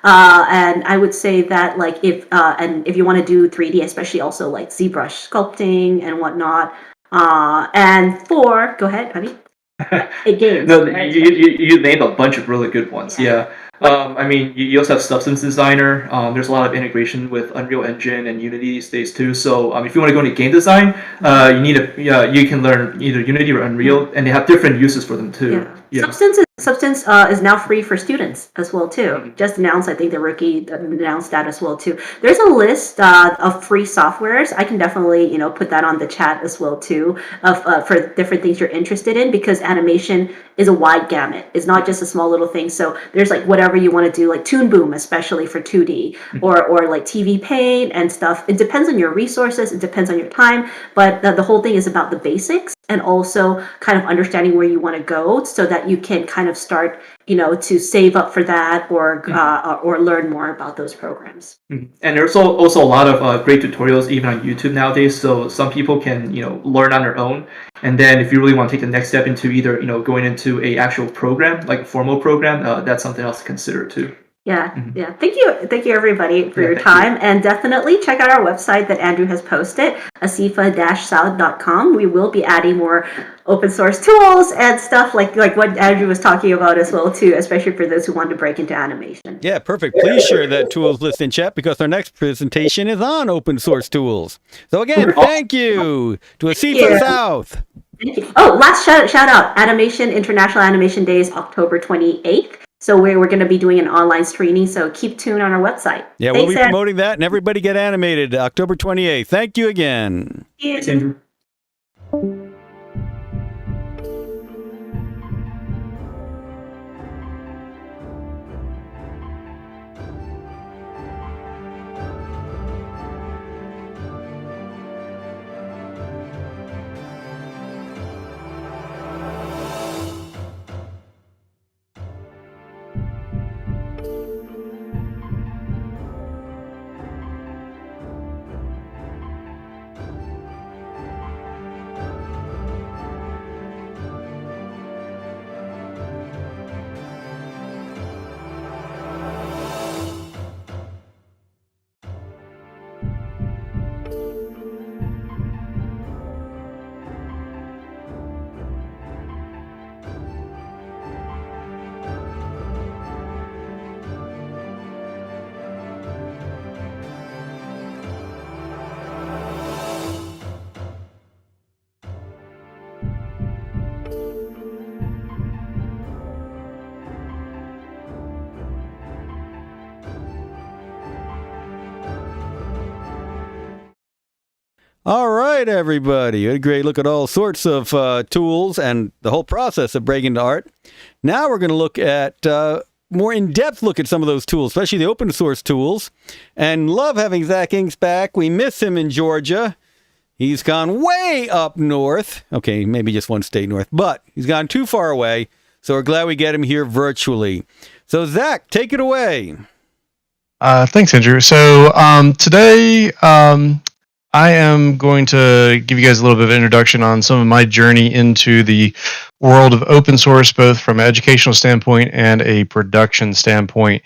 And I would say that like if you want to do 3D, especially also like ZBrush sculpting and whatnot. And go ahead, honey. Games. No, you named a bunch of really good ones. Yeah. I mean, you also have Substance Designer. There's a lot of integration with Unreal Engine and Unity these days too. So if you want to go into game design, you can learn either Unity or Unreal, and they have different uses for them too. Yeah. Substance is now free for students as well too. Just announced, I think the rookie announced that as well too. There's a list of free softwares. I can definitely put that on the chat as well too of for different things you're interested in, because animation is a wide gamut. It's not just a small little thing. So there's like whatever you want to do, like Toon Boom, especially for 2D, or like TV Paint and stuff. It depends on your resources. It depends on your time. But the whole thing is about the basics, and also kind of understanding where you want to go so that you can kind of start, to save up for that or learn more about those programs. And there's also a lot of great tutorials even on YouTube nowadays. So some people can, learn on their own. And then if you really want to take the next step into either, going into a actual program, like a formal program, that's something else to consider too. Yeah. Thank you everybody for your time, and definitely check out our website that Andrew has posted, ASIFA-SOUTH.com. We will be adding more open source tools and stuff like what Andrew was talking about as well too, especially for those who want to break into animation. Yeah, perfect. Please share that tools list in chat, because our next presentation is on open source tools. So again, thank you to ASIFA-SOUTH. Thank you. Oh, last shout out, International Animation Day is October 28th. So we're going to be doing an online screening, so keep tuned on our website. Yeah, we'll be promoting that, and everybody get animated October 28th. Thank you again. Thanks, Andrew. All right, everybody. You had a great look at all sorts of tools and the whole process of breaking into art. Now we're going to look at more in-depth look at some of those tools, especially the open source tools. And love having Zach Inks back. We miss him in Georgia. He's gone way up north. Okay, maybe just one state north, but he's gone too far away. So we're glad we get him here virtually. So Zach, take it away. Thanks, Andrew. So today I am going to give you guys a little bit of introduction on some of my journey into the world of open source, both from an educational standpoint and a production standpoint.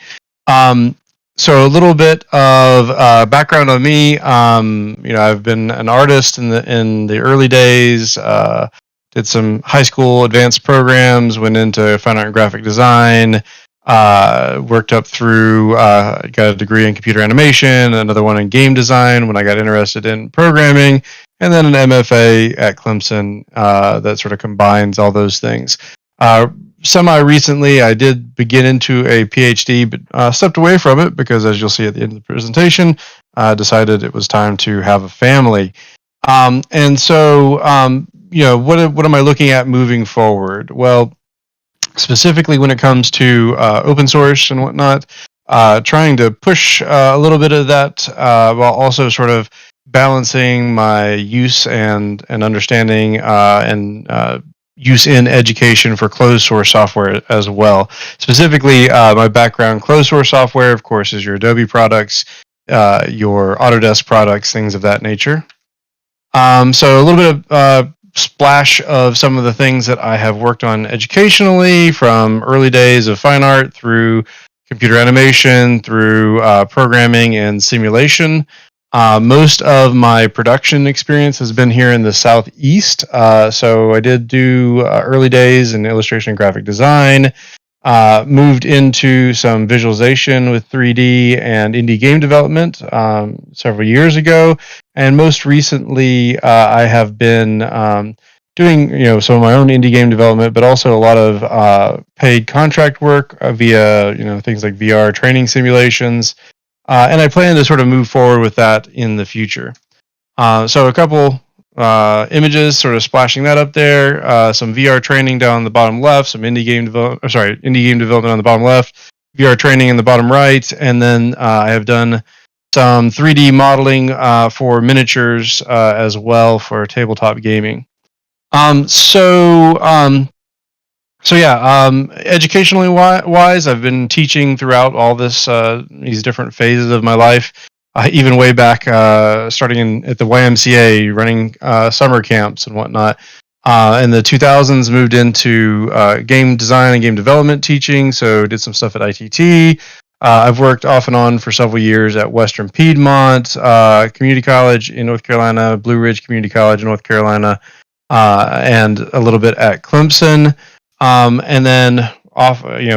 So a little bit of background on me. I've been an artist in the early days. Did some high school advanced programs. Went into fine art and graphic design. Worked up through. Got a degree in computer animation. Another one in game design when I got interested in programming, and then an MFA at Clemson that sort of combines all those things. Semi-recently, I did begin into a PhD, but stepped away from it because, as you'll see at the end of the presentation, I decided it was time to have a family. And so, what am I looking at moving forward? Well, specifically when it comes to open source and whatnot, trying to push a little bit of that while also sort of balancing my use and understanding and use in education for closed source software as well. Specifically, my background, closed source software, of course, is your Adobe products, your Autodesk products, things of that nature. So a little bit of splash of some of the things that I have worked on educationally, from early days of fine art through computer animation, through programming and simulation. Most of my production experience has been here in the Southeast. So I did do early days in illustration and graphic design, moved into some visualization with 3D and indie game development several years ago. And most recently, I have been doing some of my own indie game development, but also a lot of paid contract work via things like VR training simulations. And I plan to sort of move forward with that in the future. So a couple images sort of splashing that up there, some VR training down the bottom left, some indie game development on the bottom left, VR training in the bottom right, and then I have done some 3D modeling for miniatures as well for tabletop gaming. Educationally wise, I've been teaching throughout all these different phases of my life, even way back starting at the YMCA, running summer camps and whatnot. In the 2000s, moved into game design and game development teaching, so did some stuff at ITT. I've worked off and on for several years at Western Piedmont Community College in North Carolina, Blue Ridge Community College in North Carolina, and a little bit at Clemson. And then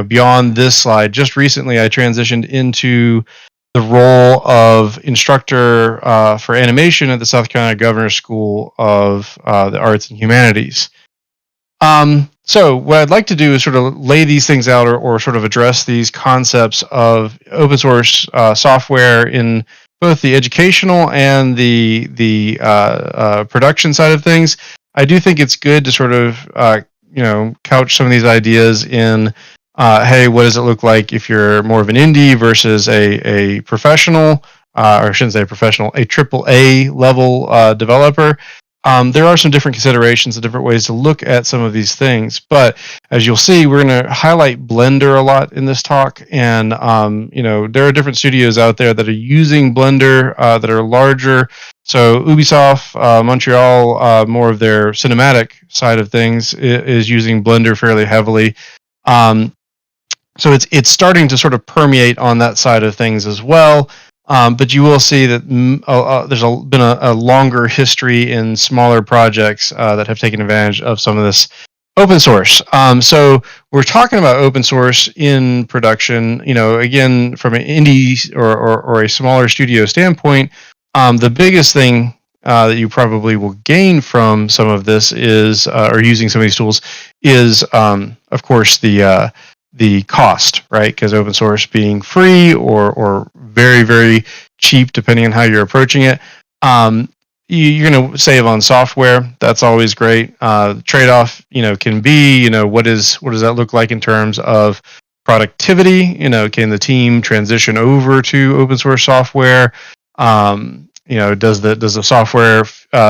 beyond this slide, just recently I transitioned into the role of instructor for animation at the South Carolina Governor's School of the Arts and Humanities. So what I'd like to do is sort of lay these things out or sort of address these concepts of open source software in both the educational and the production side of things. I do think it's good to sort of couch some of these ideas in, hey, what does it look like if you're more of an indie versus a professional, or I shouldn't say professional, a AAA level developer. There are some different considerations and different ways to look at some of these things. But as you'll see, we're going to highlight Blender a lot in this talk. And, there are different studios out there that are using Blender that are larger. So Ubisoft, Montreal, more of their cinematic side of things is using Blender fairly heavily. So it's starting to sort of permeate on that side of things as well. But you will see that there's been a longer history in smaller projects that have taken advantage of some of this open source. So we're talking about open source in production. Again, from an indie or a smaller studio standpoint, the biggest thing that you probably will gain from some of this is, or using some of these tools, is of course the cost, right? Because open source being free or very, very cheap, depending on how you're approaching it, you're going to save on software. That's always great. The trade-off, can be, what does that look like in terms of productivity? Can the team transition over to open source software? Does the software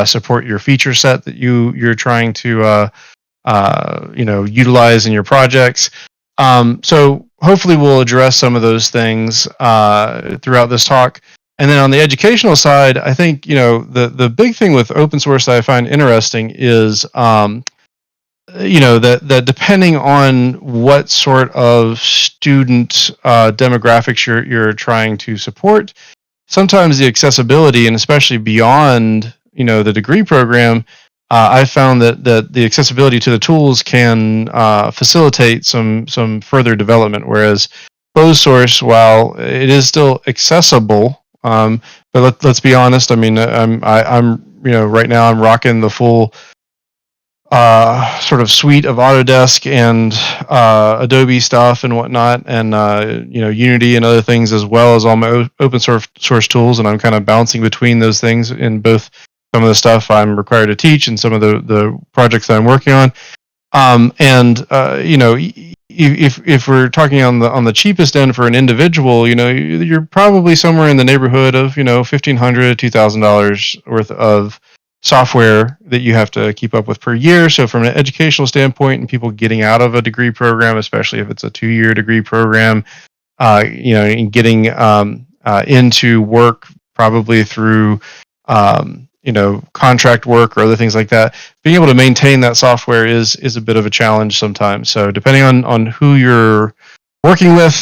support your feature set that you're trying to utilize in your projects? So hopefully we'll address some of those things throughout this talk. And then on the educational side, I think the big thing with open source that I find interesting is that depending on what sort of student demographics you're trying to support, sometimes the accessibility, and especially beyond the degree program, I've found that the accessibility to the tools can facilitate some further development. Whereas closed source, while it is still accessible, but let's be honest. I mean, I'm right now I'm rocking the full sort of suite of Autodesk and Adobe stuff and whatnot, and Unity and other things, as well as all my open source tools, and I'm kind of bouncing between those things in both some of the stuff I'm required to teach and some of the projects that I'm working on. If we're talking on the cheapest end for an individual, you're probably somewhere in the neighborhood of $1,500 to $2,000 worth of software that you have to keep up with per year. So from an educational standpoint, and people getting out of a degree program, especially if it's a 2-year degree program, and getting into work probably through contract work or other things like that, being able to maintain that software is a bit of a challenge sometimes. So depending on who you're working with,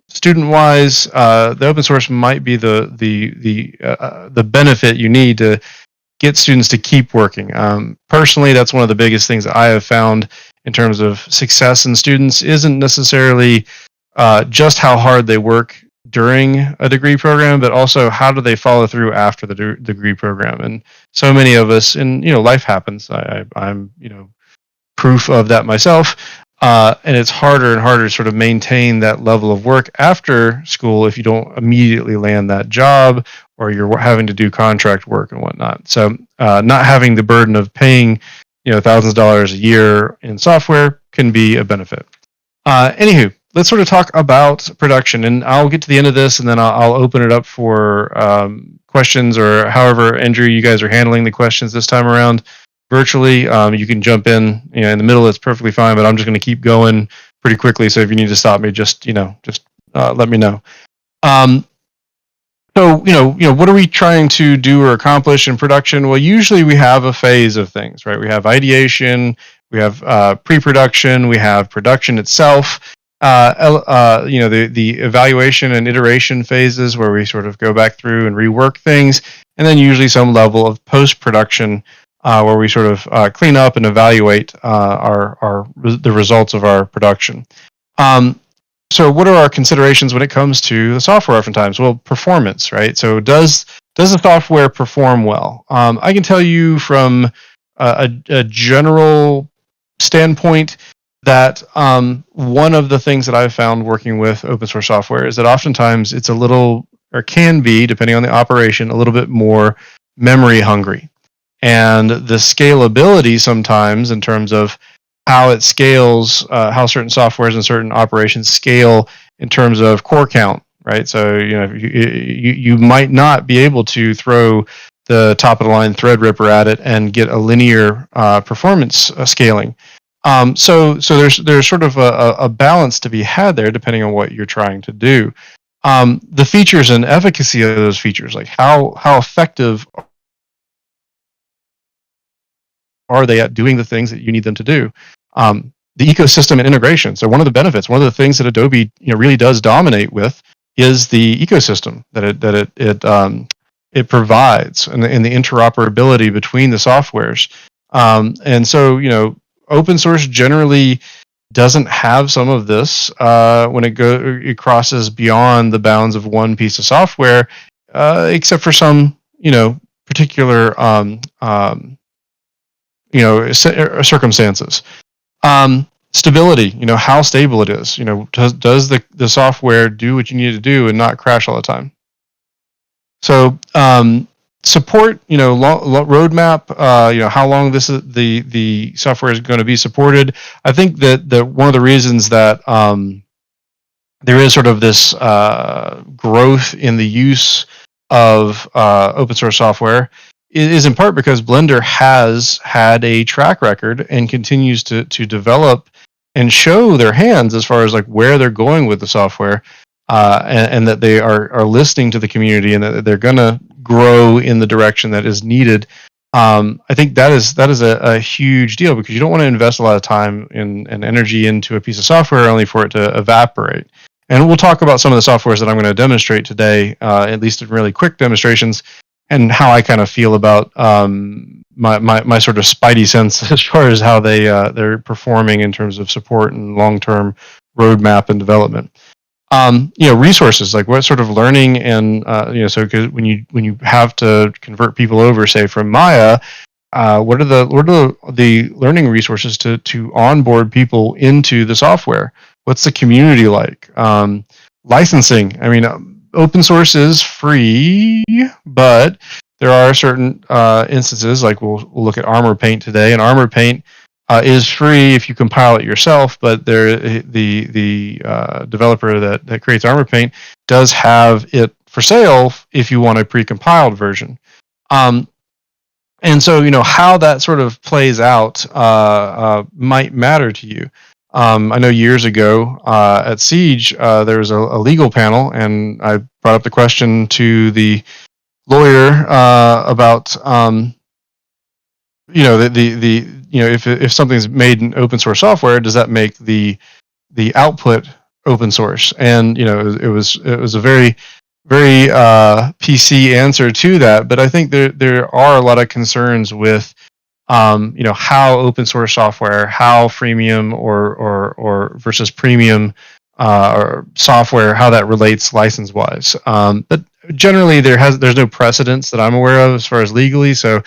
student wise, the open source might be the benefit you need to get students to keep working. Personally, that's one of the biggest things that I have found in terms of success in students isn't necessarily just how hard they work during a degree program, but also how do they follow through after the degree program. And so many of us, and life happens. I'm proof of that myself. And it's harder and harder to sort of maintain that level of work after school if you don't immediately land that job, or you're having to do contract work and whatnot. So not having the burden of paying thousands of dollars a year in software can be a benefit. Anywho, let's sort of talk about production, and I'll get to the end of this, and then I'll open it up for questions, or however, Andrew, you guys are handling the questions this time around virtually. You can jump in in the middle. It's perfectly fine, but I'm just going to keep going pretty quickly. So if you need to stop me, just let me know. So what are we trying to do or accomplish in production? Well, usually we have a phase of things, right? We have ideation, we have pre-production, we have production itself. The evaluation and iteration phases where we sort of go back through and rework things, and then usually some level of post-production where we sort of clean up and evaluate the results of our production. So what are our considerations when it comes to the software oftentimes? Well, performance, right? So does the software perform well? I can tell you from a general standpoint that one of the things that I've found working with open source software is that oftentimes it's a little, or can be, depending on the operation, a little bit more memory hungry. And the scalability sometimes in terms of how it scales, how certain softwares and certain operations scale in terms of core count, right? So you might not be able to throw the top of the line Threadripper at it and get a linear performance scaling. So there's sort of a balance to be had there depending on what you're trying to do. The features and efficacy of those features, like how effective are they at doing the things that you need them to do? The ecosystem and integration. So one of the benefits, one of the things that Adobe really does dominate with is the ecosystem that it provides, and the interoperability between the softwares. And so open source generally doesn't have some of this when it crosses beyond the bounds of one piece of software, except for some particular circumstances. Stability, how stable it is. Does the software do what you need to do and not crash all the time? So support, roadmap, how long the software is going to be supported. I think that one of the reasons that there is sort of this growth in the use of open source software is in part because Blender has had a track record and continues to develop and show their hands as far as like where they're going with the software, and that they are listening to the community and that they're going to grow in the direction that is needed. I think that is a huge deal, because you don't want to invest a lot of time and energy into a piece of software only for it to evaporate. And we'll talk about some of the softwares that I'm going to demonstrate today, at least in really quick demonstrations, and how I kind of feel about my sort of spidey sense as far as how they're performing in terms of support and long-term roadmap and development. Resources, like what sort of learning and so because when you have to convert people over, say from Maya, what are the learning resources to onboard people into the software? What's the community like? Licensing. I mean, open source is free, but there are certain instances, like we'll look at Armor Paint today, and Armor Paint is free if you compile it yourself, but the developer that creates Armor Paint does have it for sale if you want a pre-compiled version. And so, how that sort of plays out might matter to you. I know years ago at Siege, there was a legal panel, and I brought up the question to the lawyer about, if something's made in open source software, does that make the output open source? And it was a very PC answer to that, but I think there are a lot of concerns with how open source software, how freemium or versus premium or software, how that relates license wise. But generally there's no precedence that I'm aware of as far as legally, so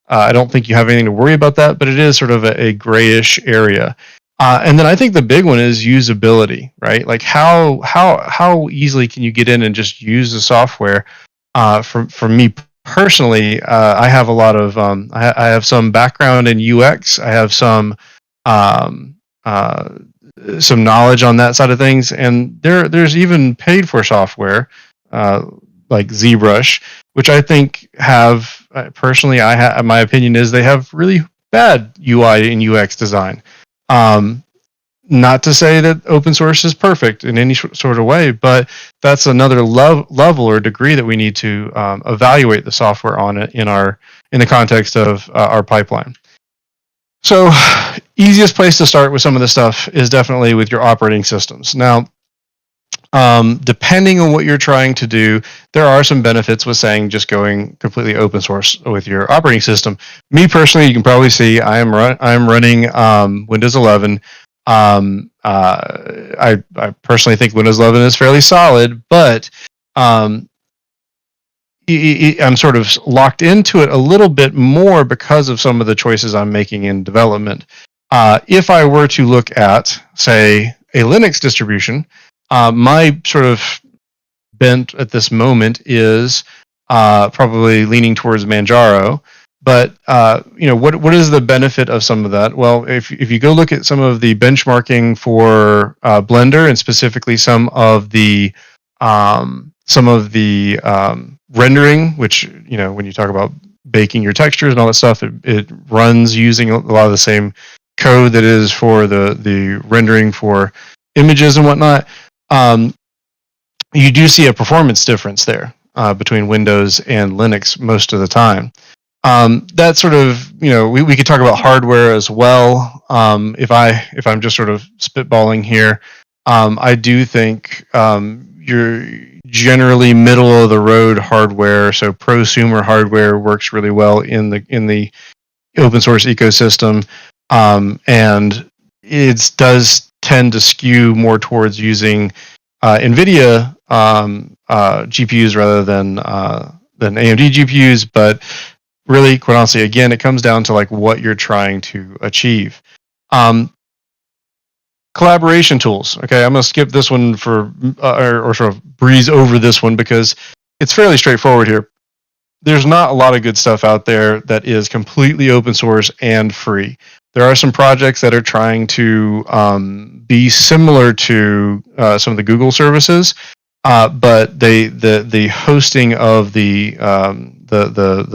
I don't think you have anything to worry about that, but it is sort of a grayish area. And then I think the big one is usability, right? Like how easily can you get in and just use the software? For me personally, I have a lot of I have some background in UX. I have some knowledge on that side of things, and there's even paid for software like ZBrush, which I think have personally, my opinion is they have really bad UI and UX design. Not to say that open source is perfect in any sort of way, but that's another level or degree that we need to evaluate the software on it in the context of our pipeline. So, easiest place to start with some of this stuff is definitely with your operating systems. Now, depending on what you're trying to do, there are some benefits with saying just going completely open source with your operating system. Me personally, you can probably see I'm running Windows 11. I personally think Windows 11 is fairly solid, but I'm sort of locked into it a little bit more because of some of the choices I'm making in development. If I were to look at, say, a Linux distribution, my sort of bent at this moment is probably leaning towards Manjaro. But what is the benefit of some of that? Well, if you go look at some of the benchmarking for Blender, and specifically some of the rendering, which when you talk about baking your textures and all that stuff, it runs using a lot of the same code that is for the rendering for images and whatnot. You do see a performance difference there between Windows and Linux most of the time. That sort of, we could talk about hardware as well. If I'm just sort of spitballing here, I do think you're generally middle of the road hardware. So prosumer hardware works really well in the open source ecosystem, and it does tend to skew more towards using NVIDIA GPUs rather than AMD GPUs, but really, quite honestly, again, it comes down to like what you're trying to achieve. Collaboration tools. Okay, I'm going to skip this one or sort of breeze over this one because it's fairly straightforward here. There's not a lot of good stuff out there that is completely open source and free. There are some projects that are trying to be similar to some of the Google services, but the hosting of the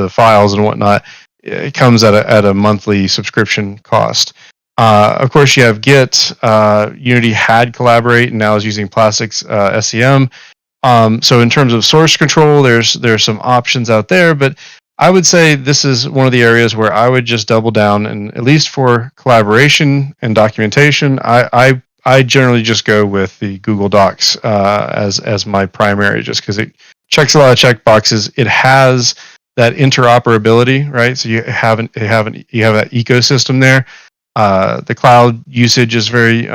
files and whatnot, it comes at a monthly subscription cost. Of course, you have Git. Unity had Collaborate and now is using Plastics SCM. So in terms of source control, there's some options out there, but I would say this is one of the areas where I would just double down, and at least for collaboration and documentation, I generally just go with the Google Docs as my primary, just because it checks a lot of check boxes. It has that interoperability, right? So you have that ecosystem there. The cloud usage is very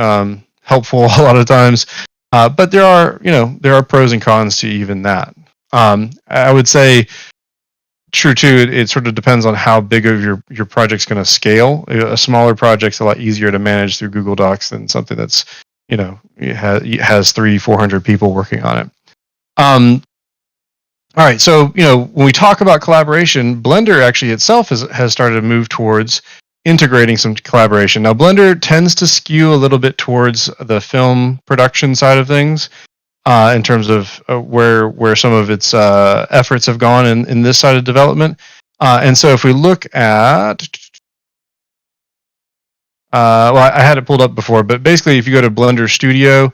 helpful a lot of times, but there are pros and cons to even that. I would say, true too, it sort of depends on how big of your project's going to scale. A smaller project's a lot easier to manage through Google Docs than something that's it has 300-400 people working on it. All right, so when we talk about collaboration, Blender actually itself has started to move towards integrating some collaboration. Now, Blender tends to skew a little bit towards the film production side of things, in terms of where some of its efforts have gone in this side of development. And so if we look at, I had it pulled up before, but basically if you go to Blender Studio,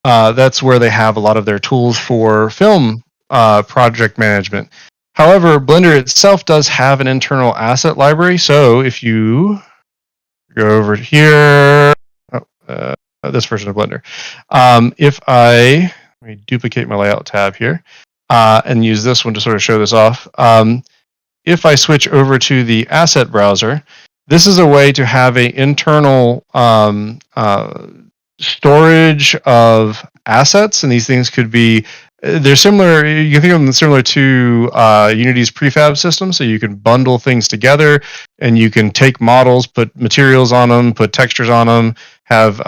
that's where they have a lot of their tools for film project management. However, Blender itself does have an internal asset library. So if you go over here, this version of Blender, let me duplicate my layout tab here and use this one to sort of show this off. If I switch over to the asset browser, this is a way to have an internal storage of assets, and these things could be, they're similar, you can think of them similar to Unity's prefab system, so you can bundle things together, and you can take models, put materials on them, put textures on them, have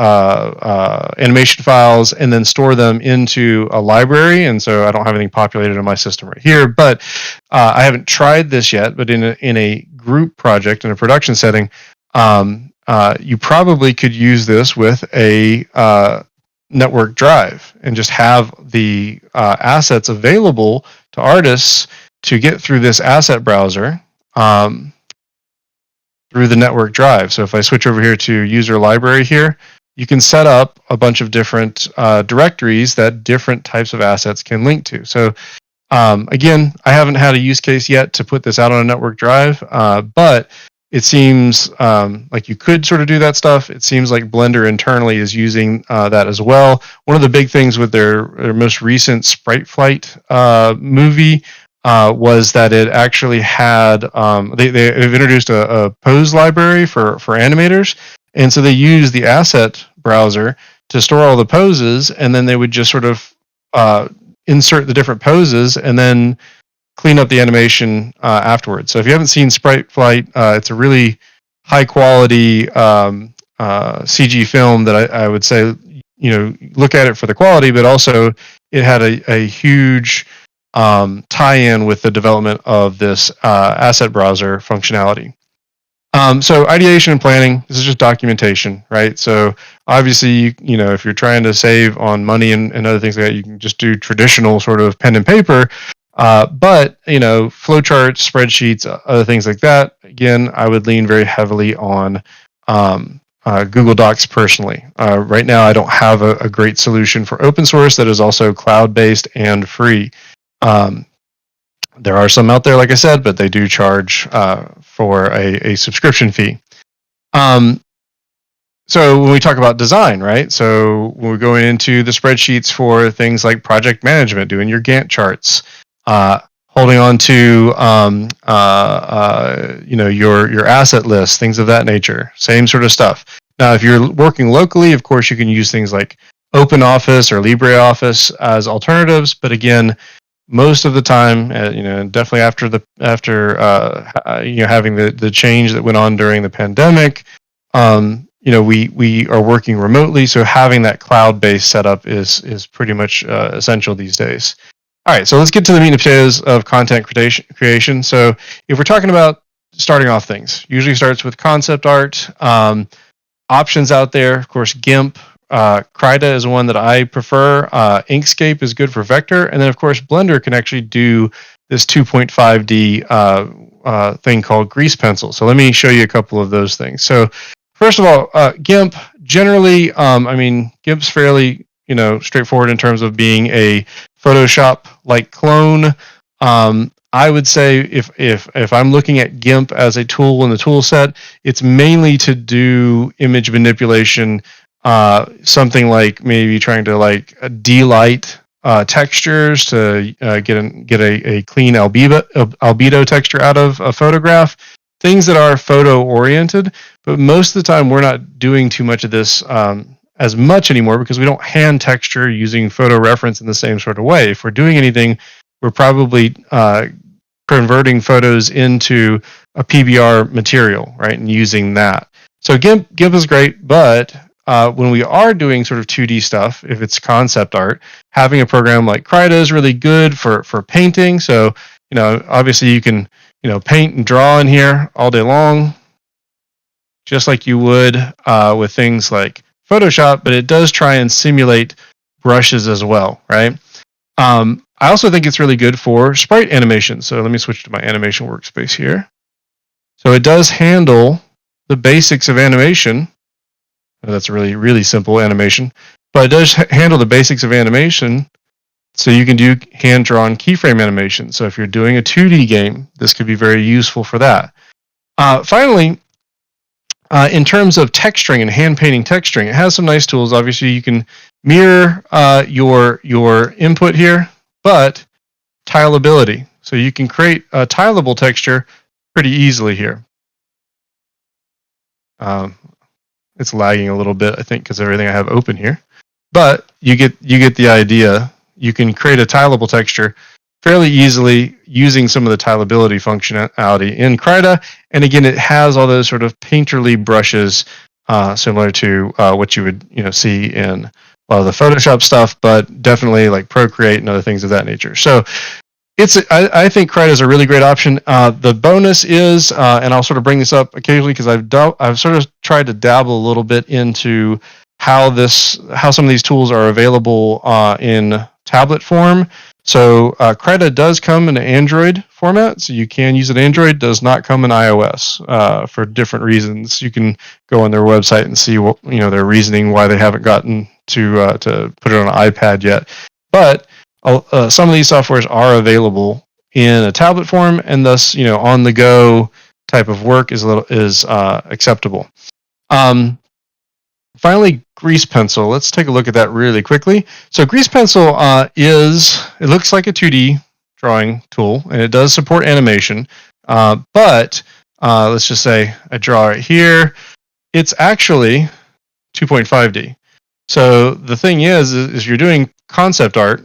animation files, and then store them into a library. And so I don't have anything populated in my system right here, but I haven't tried this yet, but in a group project, in a production setting, you probably could use this with a network drive and just have the assets available to artists to get through this asset browser through the network drive. So if I switch over here to user library here, you can set up a bunch of different directories that different types of assets can link to. So again, I haven't had a use case yet to put this out on a network drive, but it seems like you could sort of do that stuff. It seems like Blender internally is using that as well. One of the big things with their most recent Sprite Flight movie was that it actually had, they've introduced a pose library for animators. And so they use the asset browser to store all the poses, and then they would just sort of insert the different poses and then clean up the animation afterwards. So if you haven't seen Sprite Flight, it's a really high quality CG film that I would say, look at it for the quality, but also it had a huge tie-in with the development of this asset browser functionality. So ideation and planning, this is just documentation, right? So obviously, if you're trying to save on money and other things like that, you can just do traditional sort of pen and paper. But flowcharts, spreadsheets, other things like that, again, I would lean very heavily on Google Docs personally. Right now, I don't have a great solution for open source that is also cloud-based and free. There are some out there, like I said, but they do charge for a subscription fee. So when we talk about design, right? So when we're going into the spreadsheets for things like project management, doing your Gantt charts, holding on to your asset list, things of that nature, same sort of stuff. Now, if you're working locally, of course, you can use things like OpenOffice or LibreOffice as alternatives. But again, most of the time, definitely after having the change that went on during the pandemic, we are working remotely, so having that cloud-based setup is pretty much essential these days. All right, so let's get to the meat and potatoes of content creation. So if we're talking about starting off things. Usually starts with concept art. Options out there, of course, GIMP. Krita is one that I prefer. Inkscape is good for vector. And then, of course, Blender can actually do this 2.5D thing called Grease Pencil. So let me show you a couple of those things. So first of all, GIMP, generally, GIMP's fairly, straightforward in terms of being a Photoshop-like clone. I would say if I'm looking at GIMP as a tool in the tool set, it's mainly to do image manipulation, something like maybe trying to delight textures to get a clean albedo texture out of a photograph. Things that are photo oriented, but most of the time we're not doing too much of this as much anymore because we don't hand texture using photo reference in the same sort of way. If we're doing anything, we're probably converting photos into a PBR material, right, and using that. So GIMP is great, but when we are doing sort of 2D stuff, if it's concept art, having a program like Krita is really good for painting. So, obviously you can, paint and draw in here all day long, just like you would with things like Photoshop, but it does try and simulate brushes as well, right? I also think it's really good for sprite animation. So let me switch to my animation workspace here. So it does handle the basics of animation. That's a really, really simple animation, but it does handle the basics of animation. So you can do hand-drawn keyframe animation. So if you're doing a 2D game, this could be very useful for that. Finally, in terms of texturing and hand painting texturing, it has some nice tools. Obviously, you can mirror your input here, but tileability. So you can create a tileable texture pretty easily here. It's lagging a little bit, I think, because everything I have open here. But you get the idea. You can create a tileable texture fairly easily using some of the tileability functionality in Krita. And again, it has all those sort of painterly brushes similar to what you would see in a lot of the Photoshop stuff, but definitely like Procreate and other things of that nature. So I think Krita is a really great option. The bonus is, and I'll sort of bring this up occasionally because I've sort of tried to dabble a little bit into how some of these tools are available in tablet form. So Krita does come in an Android format, so you can use it. Android does not come in iOS for different reasons. You can go on their website and see what their reasoning why they haven't gotten to put it on an iPad yet. But some of these softwares are available in a tablet form, and thus on the go type of work is acceptable. Finally, Grease Pencil. Let's take a look at that really quickly. So Grease Pencil it looks like a 2D drawing tool, and it does support animation. But let's just say I draw it here. It's actually 2.5D. So the thing is you're doing concept art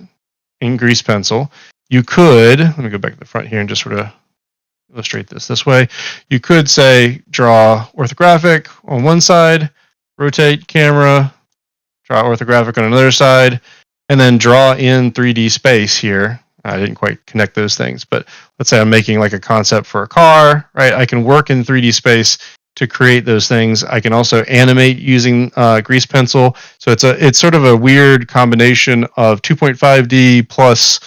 in Grease Pencil. You could, let me go back to the front here and just sort of illustrate this way. You could say draw orthographic on one side, rotate camera, draw orthographic on another side, and then draw in 3D space here. I didn't quite connect those things, but let's say I'm making like a concept for a car, right? I can work in 3D space to create those things. I can also animate using Grease Pencil. So it's sort of a weird combination of 2.5D plus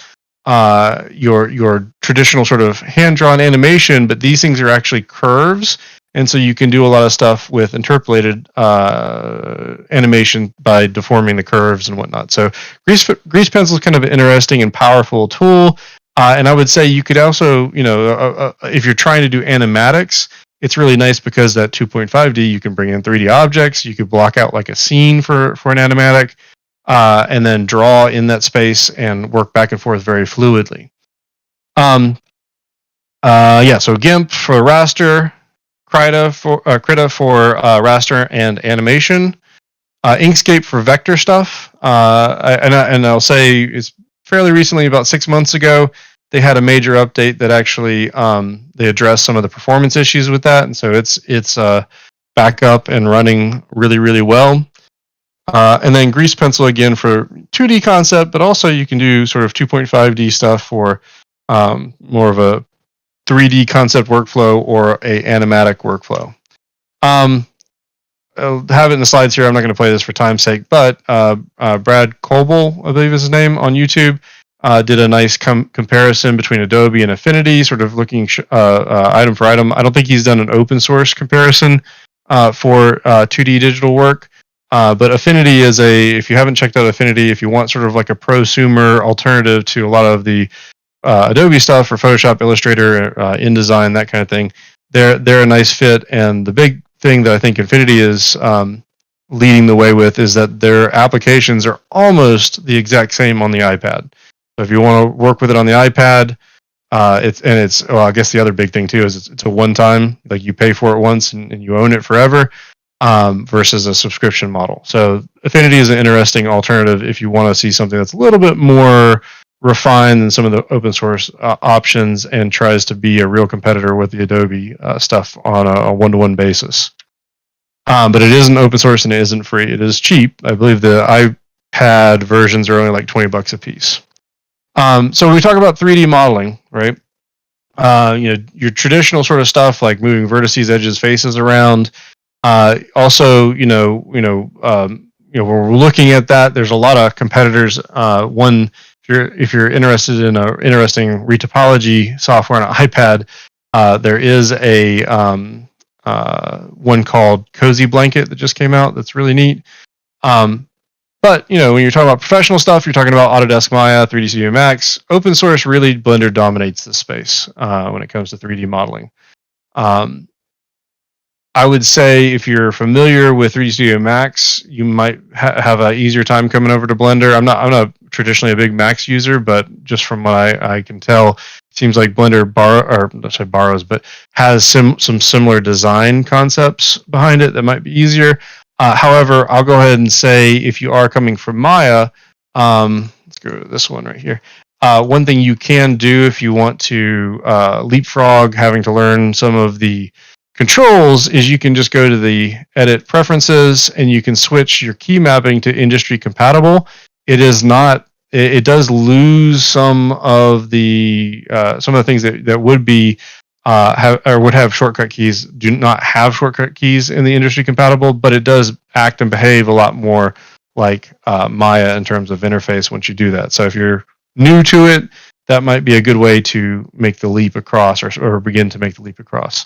your traditional sort of hand-drawn animation, but these things are actually curves. And so you can do a lot of stuff with interpolated animation by deforming the curves and whatnot. So Grease Pencil is kind of an interesting and powerful tool. And I would say you could also, if you're trying to do animatics, it's really nice because that 2.5D, you can bring in 3D objects. You could block out like a scene for an animatic and then draw in that space and work back and forth very fluidly. So GIMP for raster. Krita for raster and animation, Inkscape for vector stuff, and I'll say it's fairly recently, about 6 months ago, they had a major update that actually they addressed some of the performance issues with that, and so it's back up and running really, really well. And then Grease Pencil again for 2D concept, but also you can do sort of 2.5D stuff for more of a 3D concept workflow or a animatic workflow. I'll have it in the slides here. I'm not going to play this for time's sake, but Brad Coble, I believe is his name, on YouTube, did a nice comparison between Adobe and Affinity, sort of looking item for item. I don't think he's done an open source comparison for 2D digital work, but Affinity is if you haven't checked out Affinity, if you want sort of like a prosumer alternative to a lot of the Adobe stuff for Photoshop, Illustrator, InDesign, that kind of thing, they're a nice fit. And the big thing that I think Infinity is leading the way with is that their applications are almost the exact same on the iPad. So if you want to work with it on the iPad, I guess the other big thing too is it's a one-time, like you pay for it once and you own it forever, versus a subscription model. So Affinity is an interesting alternative if you want to see something that's a little bit more refined than some of the open source options and tries to be a real competitor with the Adobe stuff on a one-to-one basis. But it isn't open source and it isn't free. It is cheap. I believe the iPad versions are only like $20 a piece. So when we talk about 3D modeling, right? Your traditional sort of stuff like moving vertices, edges, faces around. Also, when we're looking at that, there's a lot of competitors. One, if you're interested in an interesting retopology software on an iPad, there is a one called Cozy Blanket that just came out that's really neat. But when you're talking about professional stuff, you're talking about Autodesk Maya, 3D Studio Max. Open source, really, Blender dominates the space when it comes to 3D modeling. I would say if you're familiar with 3D Studio Max, you might have an easier time coming over to Blender. I'm not traditionally a big Max user, but just from what I can tell, it seems like Blender borrows, but has some similar design concepts behind it that might be easier. However, I'll go ahead and say if you are coming from Maya, let's go to this one right here. One thing you can do if you want to leapfrog having to learn some of the controls is you can just go to the edit preferences and you can switch your key mapping to industry compatible. It does lose some of the things that would be would have shortcut keys, do not have shortcut keys in the industry compatible, but it does act and behave a lot more like Maya in terms of interface once you do that. So if you're new to it, that might be a good way to make the leap across or begin to make the leap across.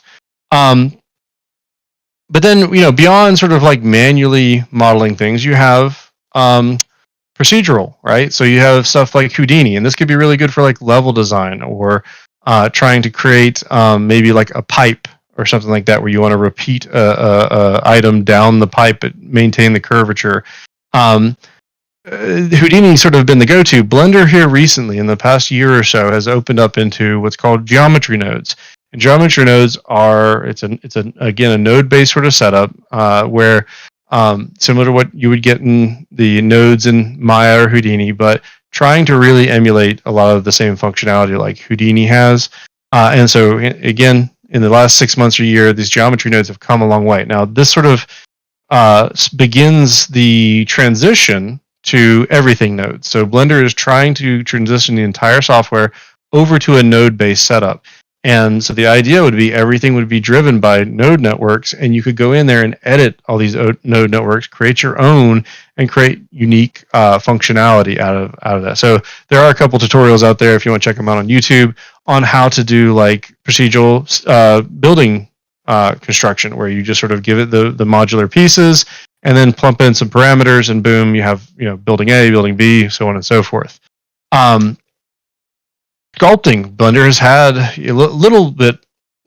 But then, beyond sort of like manually modeling things, you have procedural, right? So you have stuff like Houdini, and this could be really good for like level design or trying to create maybe like a pipe or something like that where you want to repeat a item down the pipe but maintain the curvature. Houdini sort of been the go-to. Blender here recently, in the past year or so, has opened up into what's called geometry nodes. And geometry nodes it's again a node-based sort of setup where similar to what you would get in the nodes in Maya or Houdini, but trying to really emulate a lot of the same functionality like Houdini has. And so again, in the last 6 months or year, these geometry nodes have come a long way. Now this sort of begins the transition to everything nodes. So Blender is trying to transition the entire software over to a node-based setup. And so the idea would be everything would be driven by node networks, and you could go in there and edit all these node networks, create your own, and create unique functionality out of that. So there are a couple tutorials out there if you want to check them out on YouTube on how to do like procedural building construction, where you just sort of give it the modular pieces and then plump in some parameters, and boom, you have building A, building B, so on and so forth. Sculpting, Blender has had a little bit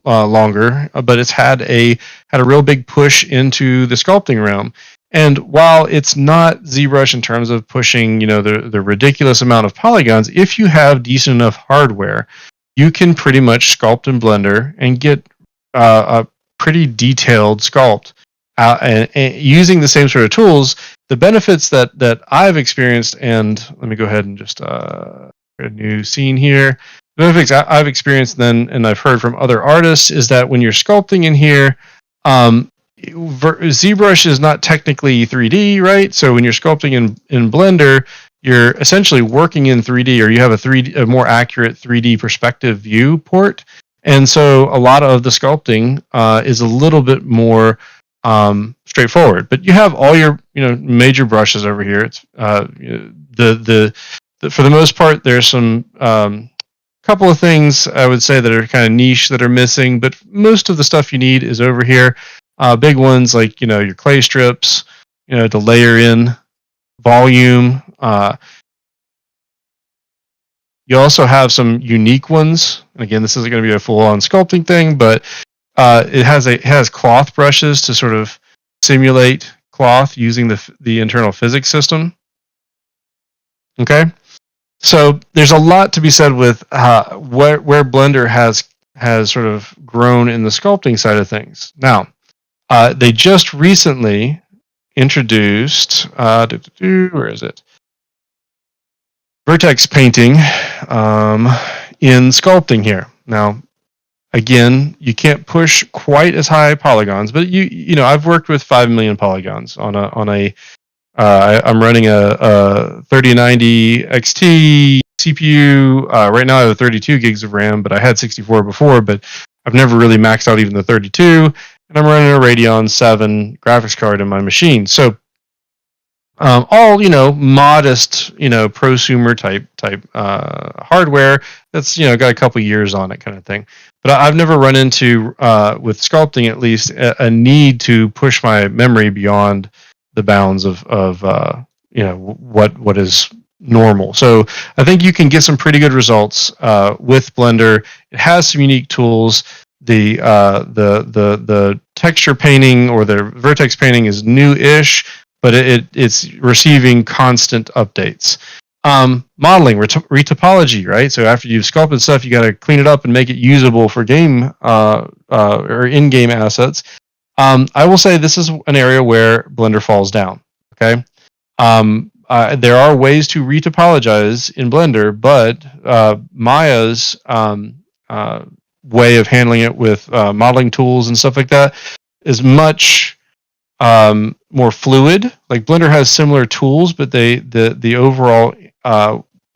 longer, but it's had a real big push into the sculpting realm. And while it's not ZBrush in terms of pushing, the ridiculous amount of polygons, if you have decent enough hardware, you can pretty much sculpt in Blender and get a pretty detailed sculpt. And using the same sort of tools, the benefits that I've experienced, and let me go ahead and just a new scene here. The benefits I've experienced then, and I've heard from other artists, is that when you're sculpting in here, ZBrush is not technically 3D, right? So when you're sculpting in Blender, you're essentially working in 3D, or you have a more accurate 3D perspective viewport. And so a lot of the sculpting is a little bit more straightforward. But you have all your major brushes over here. It's the for the most part, there's some couple of things I would say that are kind of niche that are missing, but most of the stuff you need is over here. Big ones like your clay strips, to layer in volume. You also have some unique ones. Again, this isn't going to be a full-on sculpting thing, but it has cloth brushes to sort of simulate cloth using the internal physics system. Okay, so there's a lot to be said with where Blender has sort of grown in the sculpting side of things. Now, they just recently introduced where is it? Vertex painting in sculpting here. Now, again, you can't push quite as high polygons, but I've worked with 5 million polygons on a I'm running a 3090 XT CPU. Right now I have 32 gigs of RAM, but I had 64 before, but I've never really maxed out even the 32, and I'm running a Radeon 7 graphics card in my machine. So all modest prosumer type hardware that's got a couple years on it kind of thing. But I've never run into with sculpting at least a need to push my memory beyond the bounds of what is normal. So I think you can get some pretty good results with Blender. It has some unique tools. The texture painting or the vertex painting is new-ish, but it's receiving constant updates. Modeling, retopology, right? So after you've sculpted stuff, you got to clean it up and make it usable for game or in-game assets. I will say this is an area where Blender falls down. Okay, there are ways to retopologize in Blender, but Maya's way of handling it with modeling tools and stuff like that is much more fluid. Like Blender has similar tools, but the overall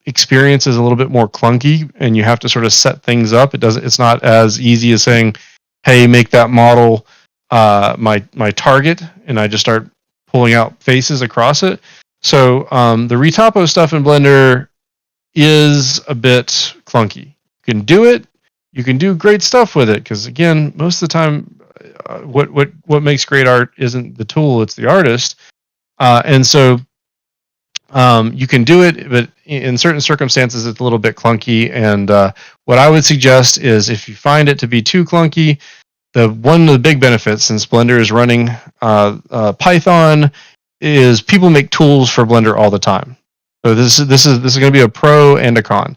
experience is a little bit more clunky, and you have to sort of set things up. It's not as easy as saying, "Hey, make that model my target," and I just start pulling out faces across it. So the retopo stuff in Blender is a bit clunky. You can do it. You can do great stuff with it because, again, most of the time, what makes great art isn't the tool; it's the artist. And so you can do it, but in certain circumstances, it's a little bit clunky. And what I would suggest is, if you find it to be too clunky, one of the big benefits, since Blender is running Python, is people make tools for Blender all the time. So this is going to be a pro and a con.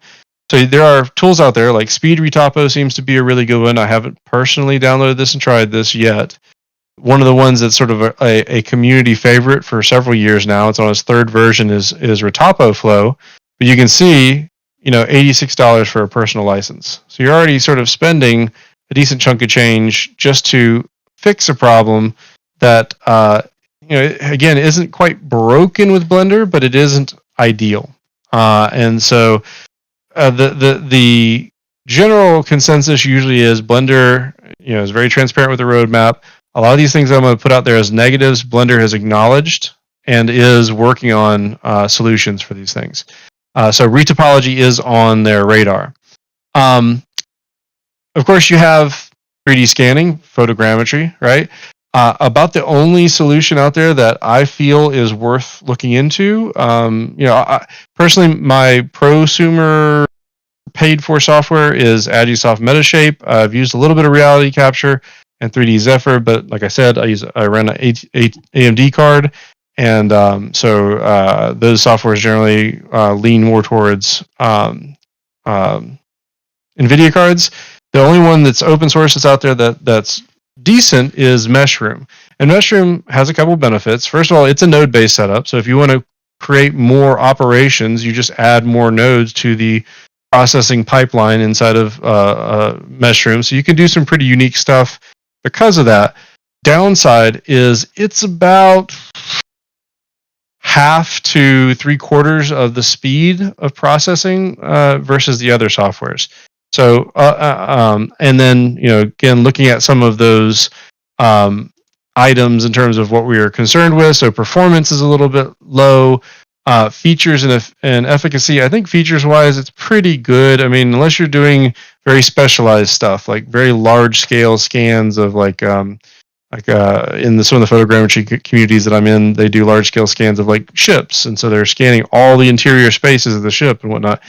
So there are tools out there like Speed Retopo seems to be a really good one. I haven't personally downloaded this and tried this yet. One of the ones that's sort of a community favorite for several years now, it's on its third version, is Retopo Flow. But you can see, $86 for a personal license. So you're already sort of spending a decent chunk of change just to fix a problem that, again, isn't quite broken with Blender, but it isn't ideal. And so the general consensus usually is Blender, is very transparent with the roadmap. A lot of these things I'm going to put out there as negatives, Blender has acknowledged and is working on solutions for these things. So retopology is on their radar. Of course, you have 3D scanning, photogrammetry, right? About the only solution out there that I feel is worth looking into. Personally, my prosumer paid-for software is Agisoft Metashape. I've used a little bit of reality capture and 3D Zephyr, but like I said, I run an AMD card, and so those softwares generally lean more towards NVIDIA cards. The only one that's open source that's out there that's decent is Meshroom. And Meshroom has a couple benefits. First of all, it's a node-based setup, so if you want to create more operations, you just add more nodes to the processing pipeline inside of Meshroom. So you can do some pretty unique stuff because of that. Downside is it's about half to 3/4 of the speed of processing versus the other softwares. So, and then, again, looking at some of those items in terms of what we are concerned with. So performance is a little bit low. Features and efficacy, I think features-wise, it's pretty good. I mean, unless you're doing very specialized stuff, like very large-scale scans of in some of the photogrammetry communities that I'm in, they do large-scale scans of like ships, and so they're scanning all the interior spaces of the ship and whatnot.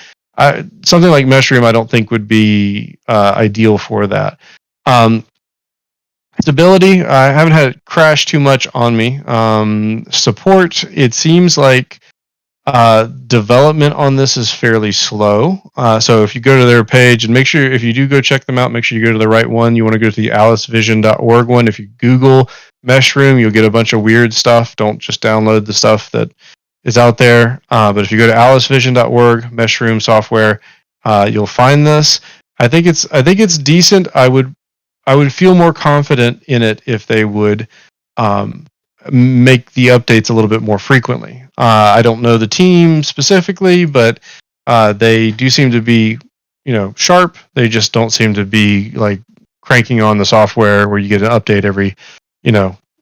Something like Meshroom, I don't think would be ideal for that. Stability, I haven't had it crash too much on me. Support, it seems like development on this is fairly slow. So if you go to their page, and make sure if you do go check them out, make sure you go to the right one. You want to go to the alicevision.org one. If you Google Meshroom, you'll get a bunch of weird stuff. Don't just download the stuff that is out there. But if you go to alicevision.org, Meshroom software, you'll find this. I think it's decent. I would feel more confident in it if they would make the updates a little bit more frequently. I don't know the team specifically, but they do seem to be, sharp. They just don't seem to be like cranking on the software where you get an update every,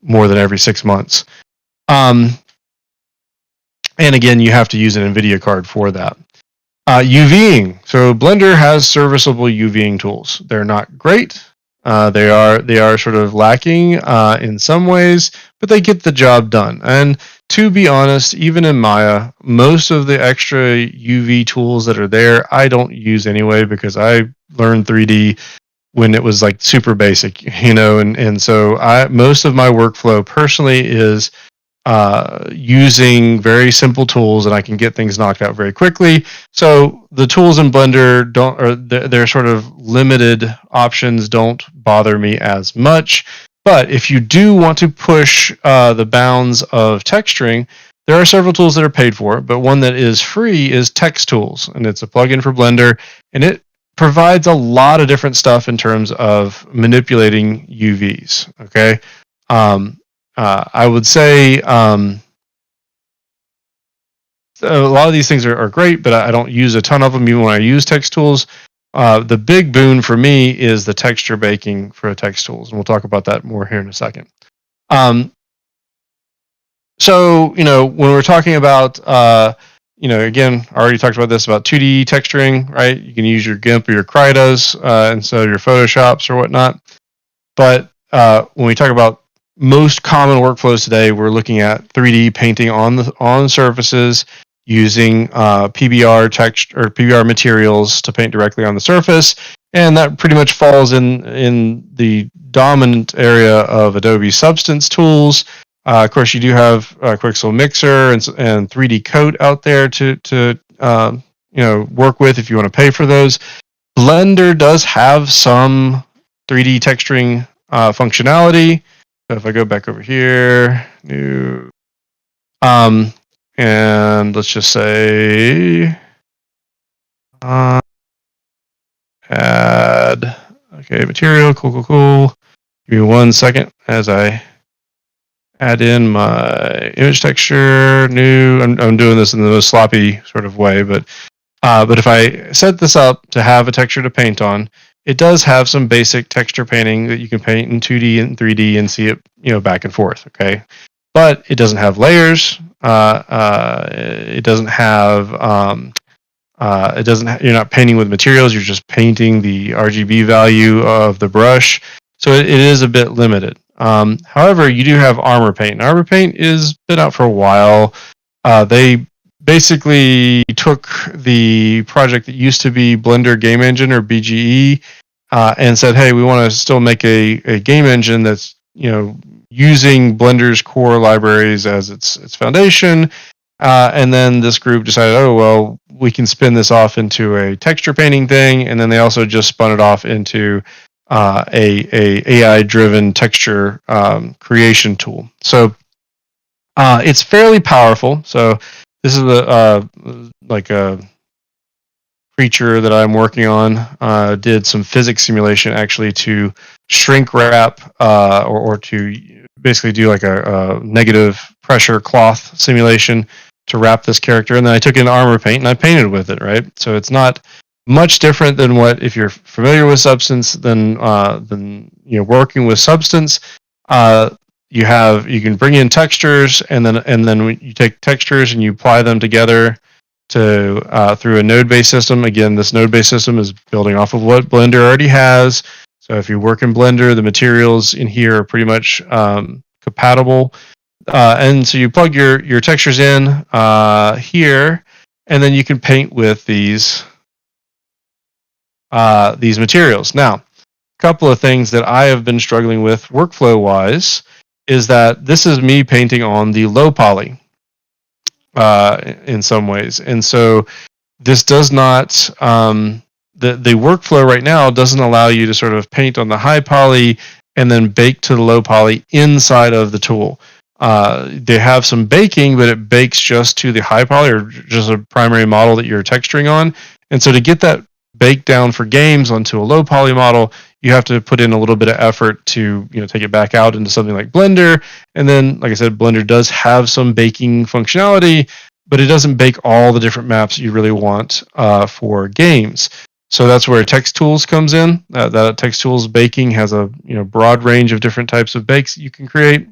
more than every 6 months. And again, you have to use an NVIDIA card for that. UVing. So Blender has serviceable UVing tools. They're not great. They are sort of lacking in some ways, but they get the job done. And to be honest, even in Maya, most of the extra UV tools that are there, I don't use anyway because I learned 3D when it was like super basic, and so most of my workflow personally is using very simple tools, and I can get things knocked out very quickly. So the tools in Blender their sort of limited options don't bother me as much. But if you do want to push the bounds of texturing, there are several tools that are paid for, but one that is free is Text Tools, and it's a plugin for Blender, and it provides a lot of different stuff in terms of manipulating UVs. Okay. I would say a lot of these things are great, but I don't use a ton of them even when I use Text Tools. The big boon for me is the texture baking for Text Tools, and we'll talk about that more here in a second. So, when we're talking about, again, I already talked about this, about 2D texturing, right? You can use your GIMP or your Krytos instead of your Photoshops or whatnot. But when we talk about most common workflows today, we're looking at 3D painting on surfaces using PBR text or PBR materials to paint directly on the surface, and that pretty much falls in the dominant area of Adobe Substance tools. Of course, you do have Quixel Mixer and 3D Coat out there to work with if you want to pay for those. Blender does have some 3D texturing functionality. So if I go back over here, new, and let's just say, add, okay, material, cool. Give me 1 second as I add in my image texture, new, I'm doing this in the most sloppy sort of way, but if I set this up to have a texture to paint on, it does have some basic texture painting that you can paint in 2D and 3D and see it, back and forth. Okay, but it doesn't have layers. It doesn't have. You're not painting with materials. You're just painting the RGB value of the brush. So it is a bit limited. However, you do have Armor Paint. Armor Paint is been out for a while. They basically took the project that used to be Blender Game Engine or BGE and said, hey, we want to still make a game engine that's using Blender's core libraries as its foundation. And then this group decided, oh, well, we can spin this off into a texture painting thing. And then they also just spun it off into a AI-driven texture creation tool. So it's fairly powerful. So this is a creature that I'm working on. Did some physics simulation actually to shrink wrap or to basically do like a negative pressure cloth simulation to wrap this character. And then I took in Armor Paint and I painted with it, right? So it's not much different than what, if you're familiar with Substance, than working with Substance. You can bring in textures, and then you take textures and you apply them together to through a node-based system. Again, this node-based system is building off of what Blender already has. So if you work in Blender, the materials in here are pretty much compatible. And so you plug your textures in here, and then you can paint with these materials. Now, a couple of things that I have been struggling with workflow-wise is that this is me painting on the low poly in some ways. And so this does not, the workflow right now doesn't allow you to sort of paint on the high poly and then bake to the low poly inside of the tool. They have some baking, but it bakes just to the high poly or just a primary model that you're texturing on. And so to get that baked down for games onto a low poly model, you have to put in a little bit of effort to take it back out into something like Blender. And then, like I said, Blender does have some baking functionality, but it doesn't bake all the different maps you really want for games. So that's where Text Tools comes in. That Text Tools baking has a broad range of different types of bakes you can create.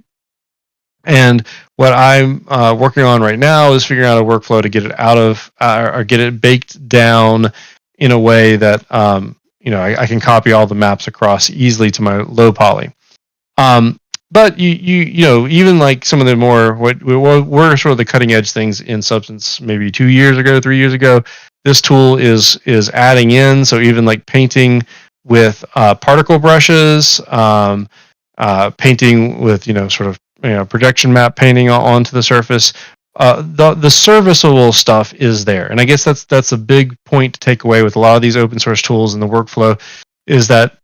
And what I'm working on right now is figuring out a workflow to get it out of or get it baked down in a way that I can copy all the maps across easily to my low poly. But even like some of the more what were sort of the cutting edge things in Substance maybe 2 years ago, 3 years ago, this tool is adding in. So even like painting with particle brushes, painting with sort of projection map painting onto the surface. The serviceable stuff is there, and I guess that's a big point to take away with a lot of these open source tools in the workflow, is that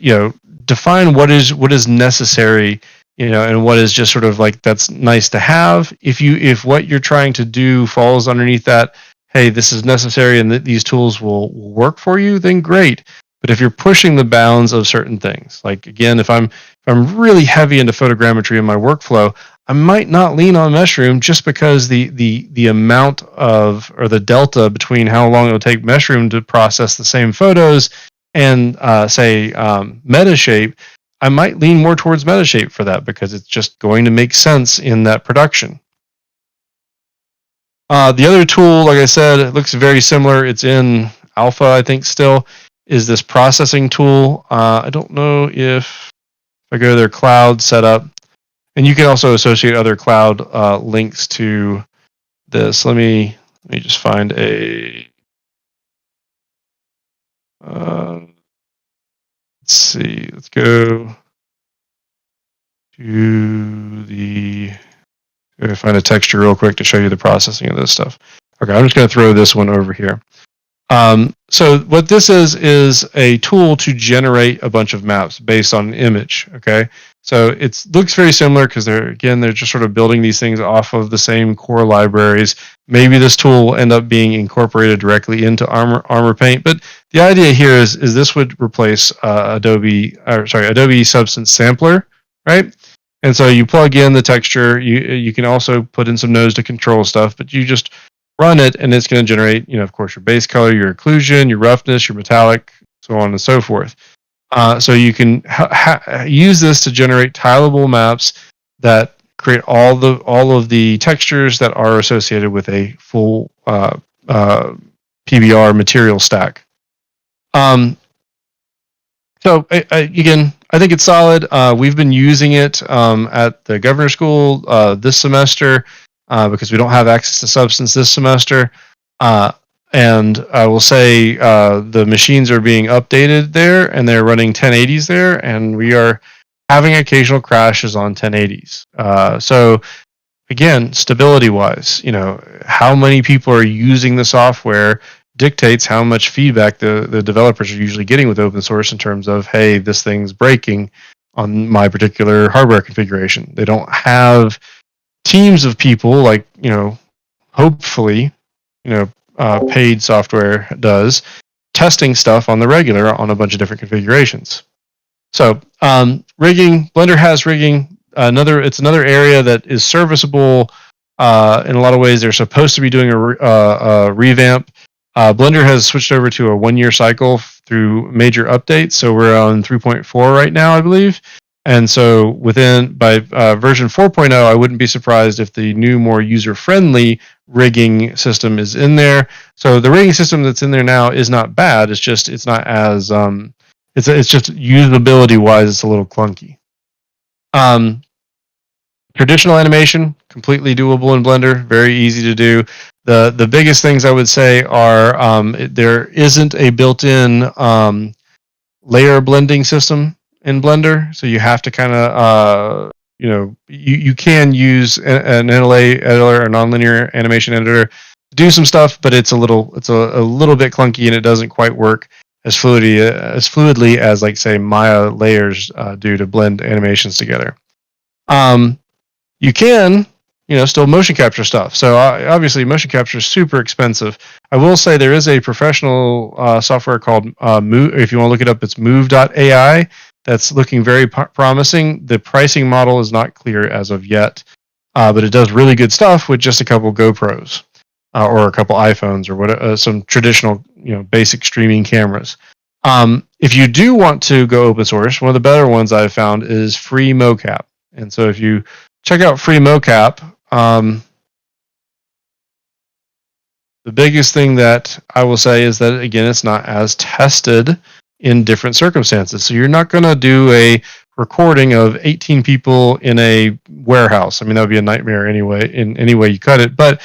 define what is necessary, and what is just sort of like that's nice to have. If what you're trying to do falls underneath that, hey, this is necessary and that these tools will work for you, then great. But if you're pushing the bounds of certain things, like again, if I'm really heavy into photogrammetry in my workflow, I might not lean on Meshroom just because the amount of, or the delta between how long it will take Meshroom to process the same photos and say Metashape, I might lean more towards Metashape for that because it's just going to make sense in that production. The other tool, like I said, it looks very similar. It's in alpha, I think, still, is this processing tool. I don't know if I go to their cloud setup, and you can also associate other cloud links to this. Let me just find a. Let's see. Let's go to the. I'm going to find a texture real quick to show you the processing of this stuff. Okay, I'm just going to throw this one over here. So what this is a tool to generate a bunch of maps based on an image. Okay, so it looks very similar because they're just sort of building these things off of the same core libraries. Maybe this tool will end up being incorporated directly into Armor Paint, but the idea here is this would replace Adobe Substance Sampler, right? And so you plug in the texture. You can also put in some nodes to control stuff, but you just run it, and it's going to generate, of course, your base color, your occlusion, your roughness, your metallic, so on and so forth. So you can use this to generate tileable maps that create all of the textures that are associated with a full PBR material stack. So again, I think it's solid. We've been using it at the governor's school this semester because we don't have access to Substance this semester. And I will say the machines are being updated there, and they're running 1080s there, and we are having occasional crashes on 1080s. So again, stability-wise, how many people are using the software dictates how much feedback the developers are usually getting with open source in terms of, hey, this thing's breaking on my particular hardware configuration. They don't have teams of people like, hopefully, paid software does, testing stuff on the regular on a bunch of different configurations. So rigging, Blender has rigging. It's another area that is serviceable in a lot of ways. They're supposed to be doing a revamp. Blender has switched over to a 1-year cycle through major updates, so we're on 3.4 right now, I believe. And so by version 4.0, I wouldn't be surprised if the new, more user-friendly rigging system is in there. So the rigging system that's in there now is not bad. It's just not as it's just usability-wise, it's a little clunky. Traditional animation, completely doable in Blender, very easy to do. The biggest things I would say are there isn't a built-in layer blending system in Blender, so you have to kind of you can use an NLA editor or nonlinear animation editor to do some stuff, but it's a little bit clunky and it doesn't quite work as fluidly as, like, say, Maya layers do to blend animations together. You can still motion capture stuff. So obviously motion capture is super expensive. I will say there is a professional software called Move. If you want to look it up, it's Move.ai. That's looking very promising. The pricing model is not clear as of yet, but it does really good stuff with just a couple GoPros or a couple iPhones or some traditional basic streaming cameras. If you do want to go open source, one of the better ones I've found is Free Mocap. And so if you check out Free Mocap, the biggest thing that I will say is that, again, it's not as tested in different circumstances. So you're not going to do a recording of 18 people in a warehouse. I mean, that would be a nightmare anyway, in any way you cut it. But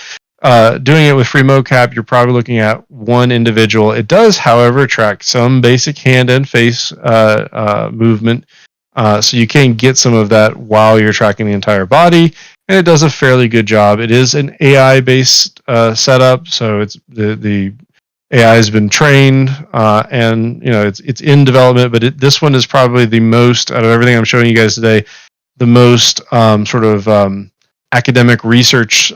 doing it with Free Mocap, you're probably looking at one individual. It does, however, track some basic hand and face movement. So you can get some of that while you're tracking the entire body, and it does a fairly good job. It is an AI-based setup, so it's the AI has been trained, and it's in development. But this one is probably the most, out of everything I'm showing you guys today, the most academic research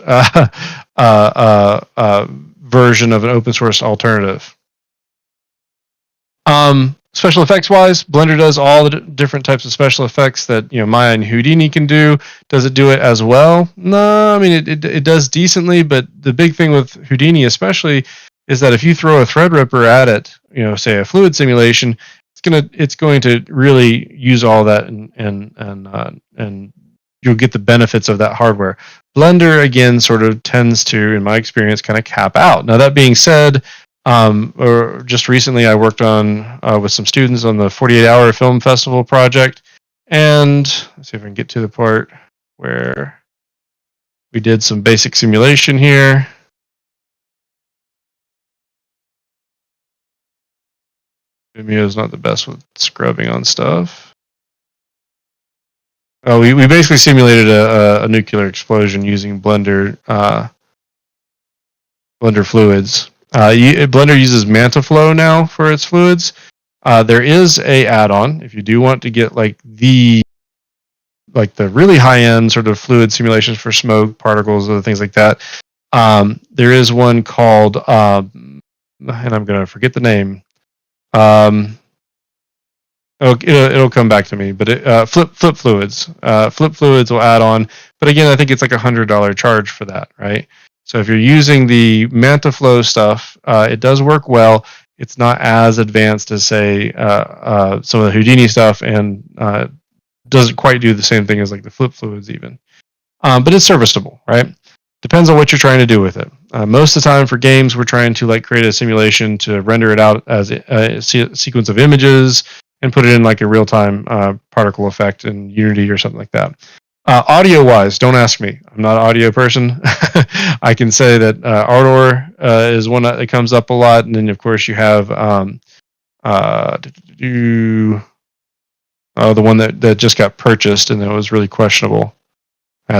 version of an open source alternative. Special effects wise, Blender does all the different types of special effects that Maya and Houdini can do. Does it do it as well? No, I mean it does decently, but the big thing with Houdini especially is that if you throw a Threadripper at it, say a fluid simulation, it's going to really use all that and you'll get the benefits of that hardware. Blender again sort of tends to, in my experience, kind of cap out. Now that being said, or just recently I worked on with some students on the 48-hour film festival project, and let's see if I can get to the part where we did some basic simulation here. Vimeo is not the best with scrubbing on stuff. We basically simulated a nuclear explosion using Blender fluids. Blender uses MantaFlow now for its fluids. There is a add-on if you do want to get the really high-end sort of fluid simulations for smoke, particles, other things like that. There is one called, and I'm going to forget the name. It'll come back to me, but Flip Fluids. Flip Fluids will add on, but again, I think it's like $100 charge for that, right? So if you're using the MantaFlow stuff, it does work well. It's not as advanced as, say, some of the Houdini stuff, and doesn't quite do the same thing as like the Flip Fluids even. But it's serviceable, right? Depends on what you're trying to do with it. Most of the time for games, we're trying to create a simulation to render it out as a sequence of images and put it in like a real-time particle effect in Unity or something like that. Audio-wise, don't ask me. I'm not an audio person. I can say that Ardor is one that comes up a lot, and then of course you have the one that just got purchased and it was really questionable.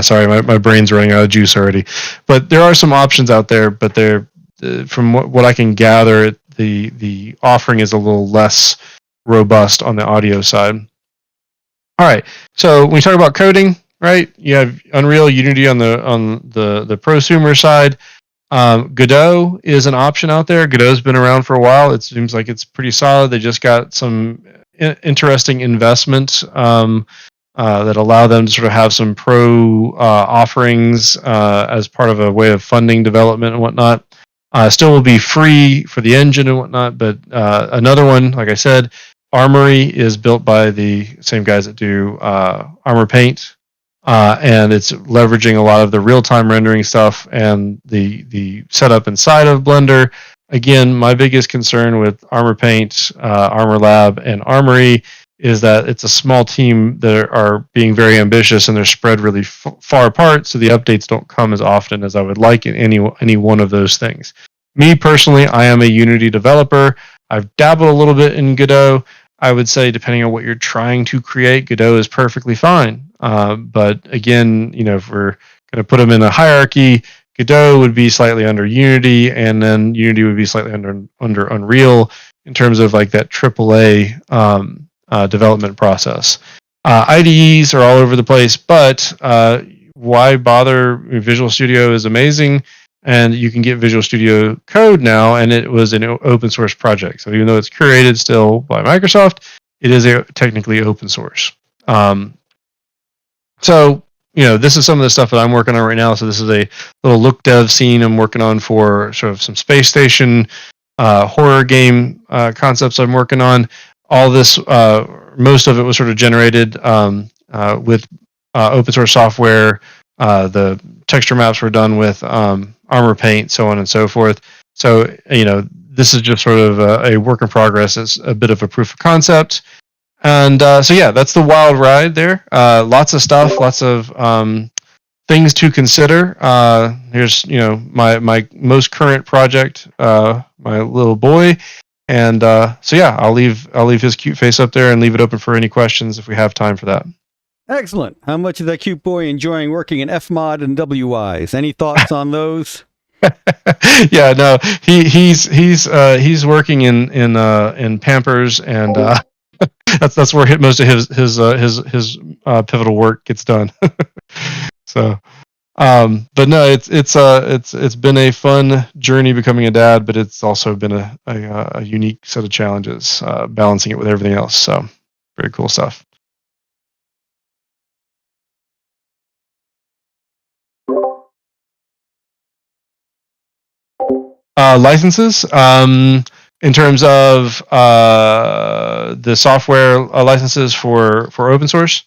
Sorry, my brain's running out of juice already. But there are some options out there, but they're from what I can gather, the offering is a little less robust on the audio side. All right, so when we talk about coding, right? You have Unreal, Unity on the prosumer side. Godot is an option out there. Godot's been around for a while. It seems like it's pretty solid. They just got some interesting investment that allow them to sort of have some pro offerings as part of a way of funding development and whatnot. Still will be free for the engine and whatnot, but another one, like I said, Armory is built by the same guys that do Armor Paint, and it's leveraging a lot of the real-time rendering stuff and the setup inside of Blender. Again, my biggest concern with Armor Paint, Armor Lab, and Armory is that it's a small team that are being very ambitious and they're spread really far apart, so the updates don't come as often as I would like in any one of those things. Me personally, I am a Unity developer. I've dabbled a little bit in Godot. I would say, depending on what you're trying to create, Godot is perfectly fine. But again, if we're going to put them in a hierarchy, Godot would be slightly under Unity, and then Unity would be slightly under Unreal in terms of like that AAA development process. IDEs are all over the place, but why bother? Visual Studio is amazing, and you can get Visual Studio Code now, and it was an open source project. So even though it's curated still by Microsoft, it is technically open source. So this is some of the stuff that I'm working on right now. So this is a little look dev scene I'm working on for sort of some space station horror game concepts I'm working on. All this, most of it was sort of generated with open source software. The texture maps were done with Armor Paint, so on and so forth. So, this is just sort of a work in progress. It's a bit of a proof of concept. And so, yeah, that's the wild ride there. Lots of stuff, lots of things to consider. Here's, my most current project, my little boy. And so, yeah, I'll leave his cute face up there and leave it open for any questions if we have time for that. Excellent. How much is that cute boy enjoying working in Fmod and WIs? Any thoughts on those? Yeah, no, he's working in Pampers, and that's where most of his pivotal work gets done. So, but no, it's been a fun journey becoming a dad, but it's also been a unique set of challenges balancing it with everything else. So, very cool stuff. Licenses, in terms of the software licenses for open source,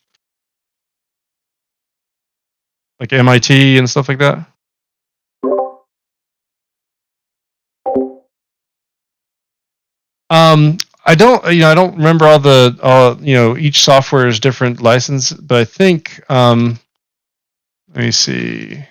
like MIT and stuff like that. I don't remember each software is different license, but I think let me see.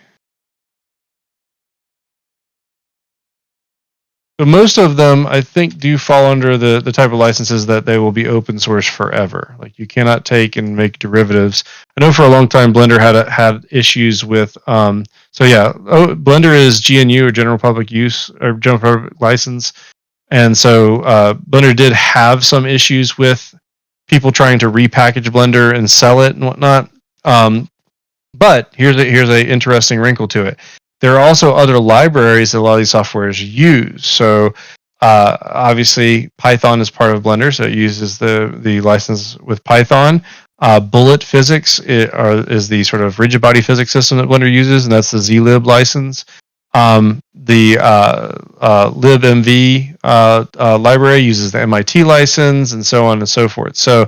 So most of them, I think, do fall under the type of licenses that they will be open source forever. Like you cannot take and make derivatives. I know for a long time Blender had issues with. Blender is GNU, or General Public Use, or General Public License, and so Blender did have some issues with people trying to repackage Blender and sell it and whatnot. But here's a interesting wrinkle to it. There are also other libraries that a lot of these softwares use. So obviously Python is part of Blender, so it uses the license with Python. Bullet Physics is the sort of rigid body physics system that Blender uses, and that's the zlib license. The libmv library uses the MIT license, and so on and so forth. So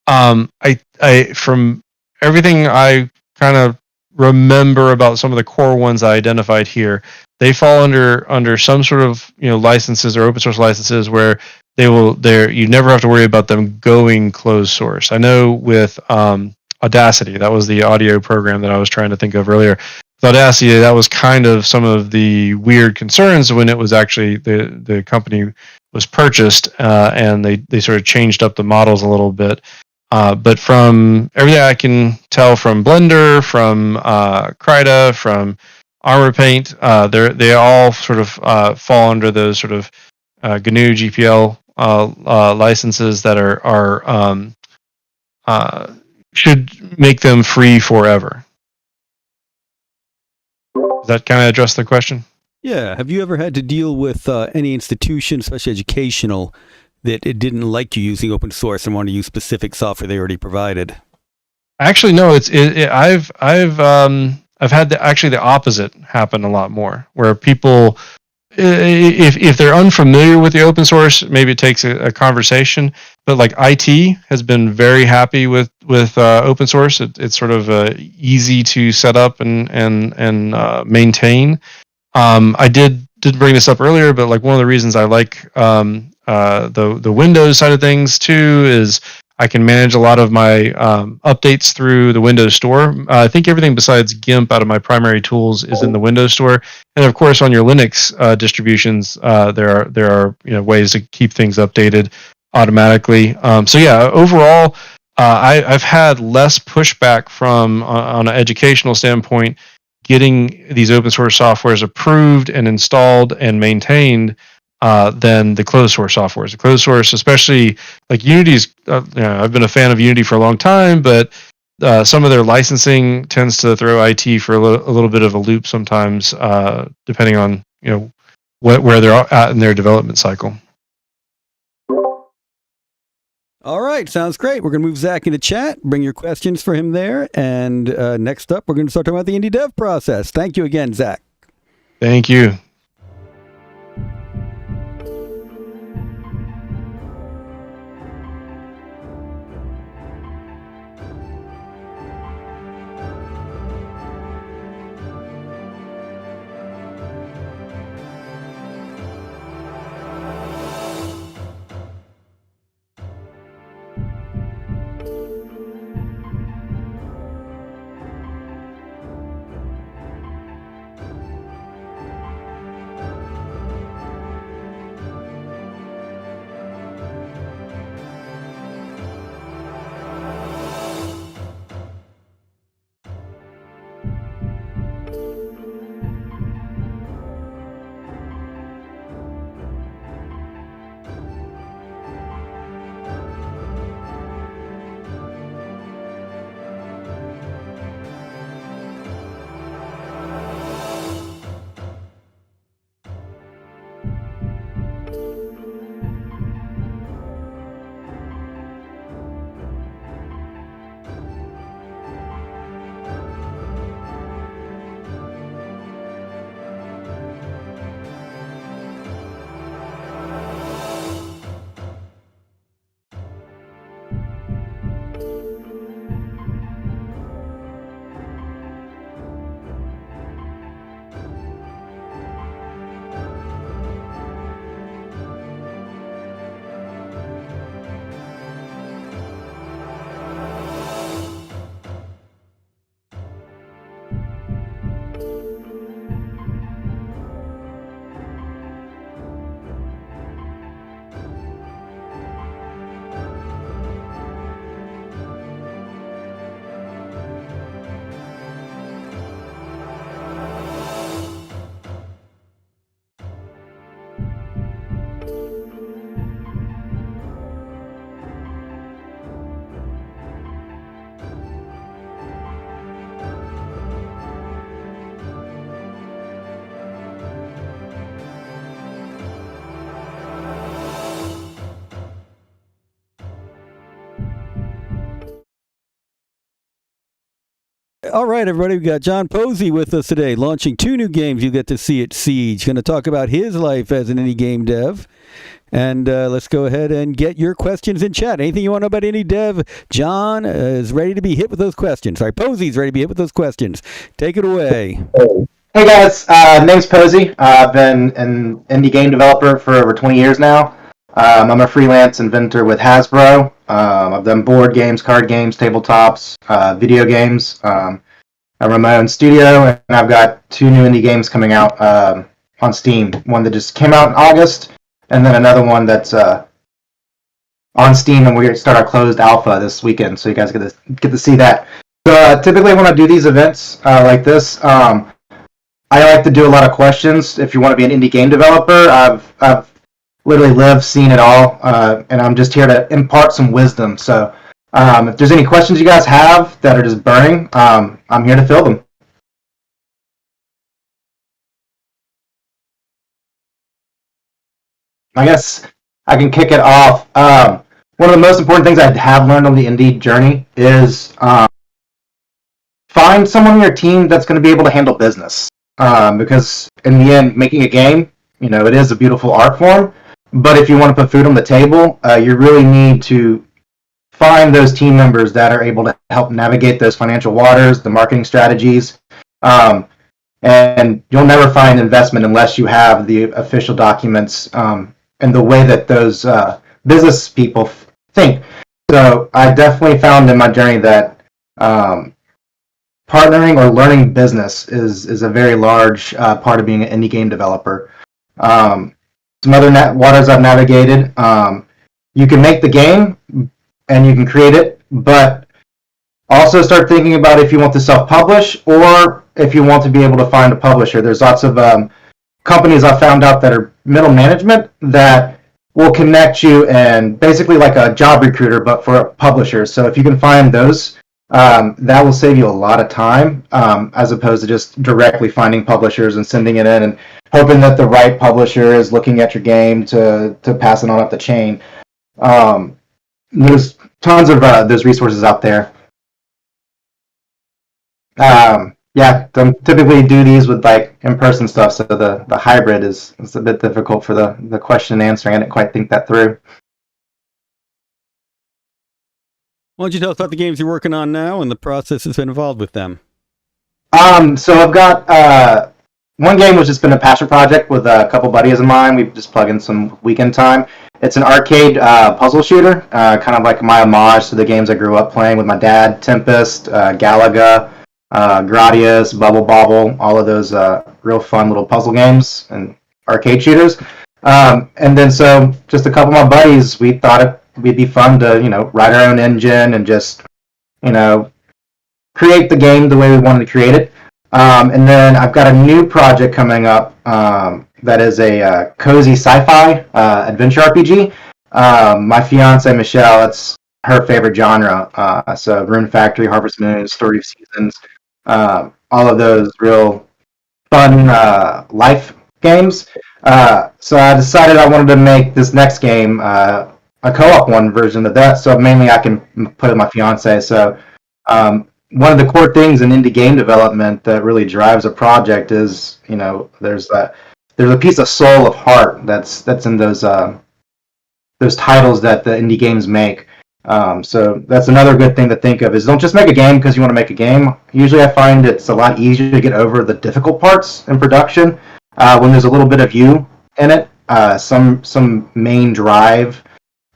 I from everything I kind of remember about some of the core ones I identified here, they fall under some sort of licenses or open source licenses where you never have to worry about them going closed source. I know with Audacity, that was the audio program that I was trying to think of earlier. With Audacity, that was kind of some of the weird concerns when it was actually the company was purchased, and they sort of changed up the models a little bit. But from everything I can tell from Blender, from Krita, from Armor Paint, they all sort of fall under those sort of GNU GPL licenses that should make them free forever. Does that kind of address the question? Yeah. Have you ever had to deal with any institution, especially educational, that it didn't like you using open source and wanted to use specific software they already provided? Actually, no. I've had the opposite happen a lot more, where people if they're unfamiliar with the open source, maybe it takes a conversation. But like IT has been very happy with open source. It's sort of easy to set up and maintain. I did bring this up earlier, but like one of the reasons I like the Windows side of things too is I can manage a lot of my updates through the Windows Store. I think everything besides GIMP out of my primary tools is in the Windows Store, and of course on your Linux distributions, there are ways to keep things updated automatically. So yeah, overall, I've had less pushback from on an educational standpoint getting these open source softwares approved and installed and maintained than the closed source softwares. The closed source, especially like Unity's, I've been a fan of Unity for a long time, but some of their licensing tends to throw IT for a little bit of a loop sometimes, depending on where they're at in their development cycle. All right, sounds great. We're going to move Zach into chat. Bring your questions for him there. And next up, we're going to start talking about the indie dev process. Thank you again, Zach. Thank you. All right, everybody, we got John Posey with us today, launching 2 new games you get to see at Siege. Going to talk about his life as an indie game dev. And let's go ahead and get your questions in chat. Anything you want to know about indie dev, John is ready to be hit with those questions. Sorry, Posey's ready to be hit with those questions. Take it away. Hey guys, name's Posey. I've been an indie game developer for over 20 years now. I'm a freelance inventor with Hasbro. I've done board games, card games, tabletops, video games. I run my own studio, and I've got 2 new indie games coming out on Steam. One that just came out in August, and then another one that's on Steam, and we're going to start our closed alpha this weekend, so you guys get to see that. So typically when I do these events like this, I like to do a lot of questions. If you want to be an indie game developer, I've literally lived, seen it all, and I'm just here to impart some wisdom. So if there's any questions you guys have that are just burning, I'm here to fill them. I guess I can kick it off. One of the most important things I have learned on the indie journey is find someone on your team that's going to be able to handle business. Because in the end, making a game it is a beautiful art form. But if you want to put food on the table, you really need to find those team members that are able to help navigate those financial waters, the marketing strategies. And you'll never find investment unless you have the official documents and the way that those business people think. So I definitely found in my journey that partnering or learning business is a very large part of being an indie game developer. Some other waters I've navigated, you can make the game and you can create it, but also start thinking about if you want to self-publish or if you want to be able to find a publisher. There's lots of companies I've found out that are middle management that will connect you and basically like a job recruiter, but for publishers. So if you can find those, that will save you a lot of time as opposed to just directly finding publishers and sending it in and hoping that the right publisher is looking at your game to pass it on up the chain. There's tons of those resources out there. Yeah, typically do these with like in-person stuff, so the hybrid is a bit difficult for the question and answering. I didn't quite think that through. Why don't you tell us about the games you're working on now and the processes involved with them? So I've got one game which has been a passion project with a couple buddies of mine. We just plug in some weekend time. It's an arcade puzzle shooter, kind of like my homage to the games I grew up playing with my dad, Tempest, Galaga, Gradius, Bubble Bobble, all of those real fun little puzzle games and arcade shooters. And then so just a couple of my buddies, we thought it'd be fun to, write our own engine and just, create the game the way we wanted to create it. And then I've got a new project coming up that is a cozy sci-fi adventure RPG. My fiance, Michelle, it's her favorite genre. So Rune Factory, Harvest Moon, Story of Seasons, all of those real fun life games. So I decided I wanted to make this next game a co-op one version of that, so mainly I can play with my fiance. So one of the core things in indie game development that really drives a project is, there's a piece of soul of heart that's in those titles that the indie games make. So that's another good thing to think of, is don't just make a game because you want to make a game. Usually I find it's a lot easier to get over the difficult parts in production when there's a little bit of you in it, some main drive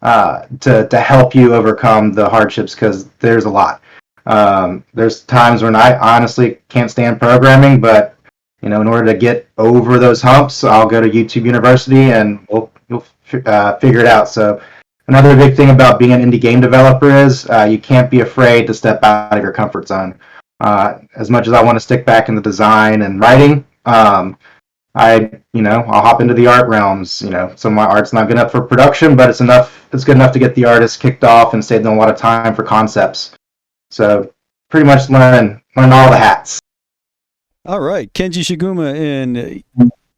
to help you overcome the hardships, because there's a lot. There's times when I honestly can't stand programming, but in order to get over those humps, I'll go to YouTube University and you'll figure it out. So another big thing about being an indie game developer is you can't be afraid to step out of your comfort zone. As much as I want to stick back in the design and writing, I'll hop into the art realms. Some of my art's not good enough for production, but it's good enough to get the artists kicked off and save them a lot of time for concepts. So pretty much learn all the hats. All right. Kenji Shiguma in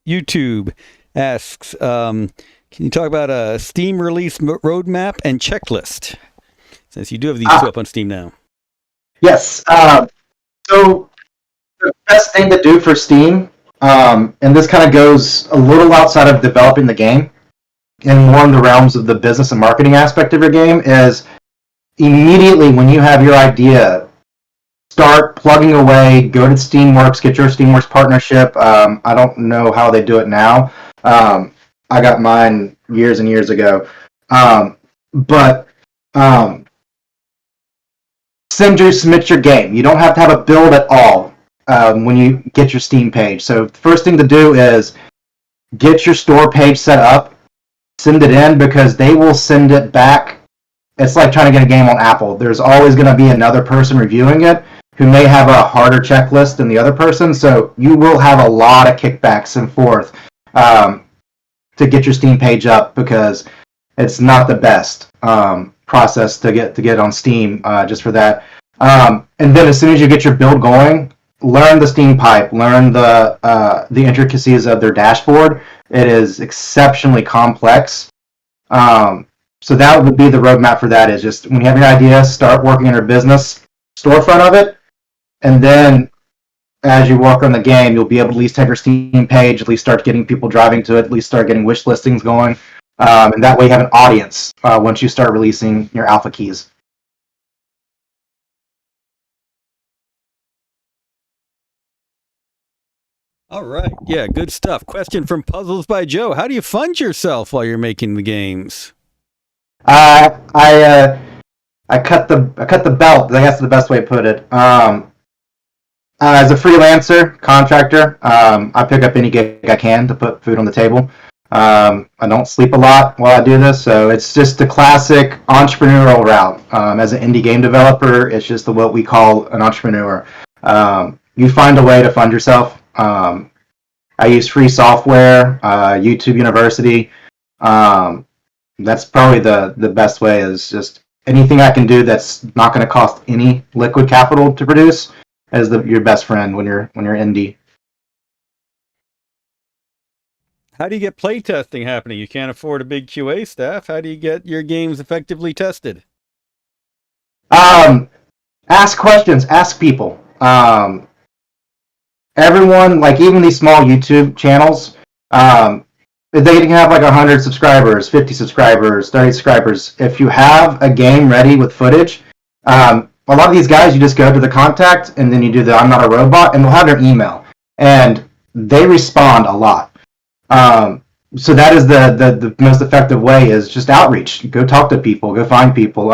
YouTube asks, can you talk about a Steam release roadmap and checklist? Since you do have these two up on Steam now. Yes. So the best thing to do for Steam, and this kind of goes a little outside of developing the game and more in the realms of the business and marketing aspect of your game, is immediately when you have your idea, start plugging away, go to Steamworks, get your Steamworks partnership. I don't know how they do it now. I got mine years and years ago. But submit your game. You don't have to have a build at all when you get your Steam page. So the first thing to do is get your store page set up, send it in, because they will send it back. It's like trying to get a game on Apple. There's always going to be another person reviewing it who may have a harder checklist than the other person, so you will have a lot of kickbacks and forth to get your Steam page up, because it's not the best process to get on Steam just for that. And then as soon as you get your build going, learn the Steam pipe, learn the intricacies of their dashboard. It is exceptionally complex. So that would be the roadmap for that, is just when you have your idea, start working on your business storefront of it, and then as you work on the game, you'll be able to at least have your Steam page, at least start getting people driving to it, at least start getting wish listings going. And that way you have an audience once you start releasing your alpha keys. All right. Yeah, good stuff. Question from Puzzles by Joe. How do you fund yourself while you're making the games? I cut the belt. I guess is the best way to put it. As a freelancer, contractor, I pick up any gig I can to put food on the table. I don't sleep a lot while I do this, so it's just the classic entrepreneurial route. As an indie game developer, it's just what we call an entrepreneur. You find a way to fund yourself. I use free software, YouTube University. That's probably the best way, is just anything I can do that's not going to cost any liquid capital to produce as your best friend when you're indie. How do you get playtesting happening? You can't afford a big QA staff. How do you get your games effectively tested? Ask questions. Ask people. Everyone, like even these small YouTube channels, they can have like 100 subscribers, 50 subscribers, 30 subscribers. If you have a game ready with footage, a lot of these guys, you just go to the contact and then you do the I'm not a robot, and they'll have their email. And they respond a lot. So that is the most effective way, is just outreach. Go talk to people, go find people.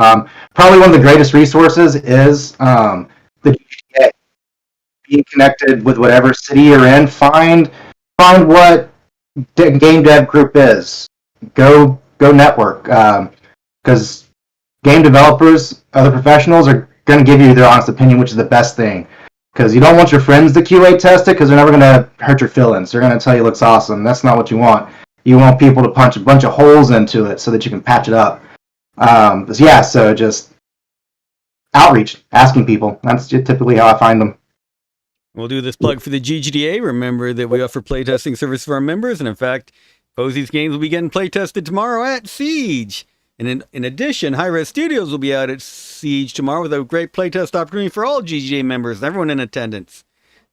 Probably one of the greatest resources is the GTA. Being connected with whatever city you're in, find what game dev group is. Go network, because game developers, other professionals, are going to give you their honest opinion, which is the best thing. Because you don't want your friends to QA test it, because they're never going to hurt your feelings. They're going to tell you it looks awesome. That's not what you want. You want people to punch a bunch of holes into it so that you can patch it up. So just outreach, asking people. That's typically how I find them. We'll do this plug for the GGDA. Remember that we offer playtesting service for our members, and in fact, Posey's games will be getting playtested tomorrow at Siege. And in addition, Hi-Res Studios will be out at Siege tomorrow with a great playtest opportunity for all GGDA members and everyone in attendance.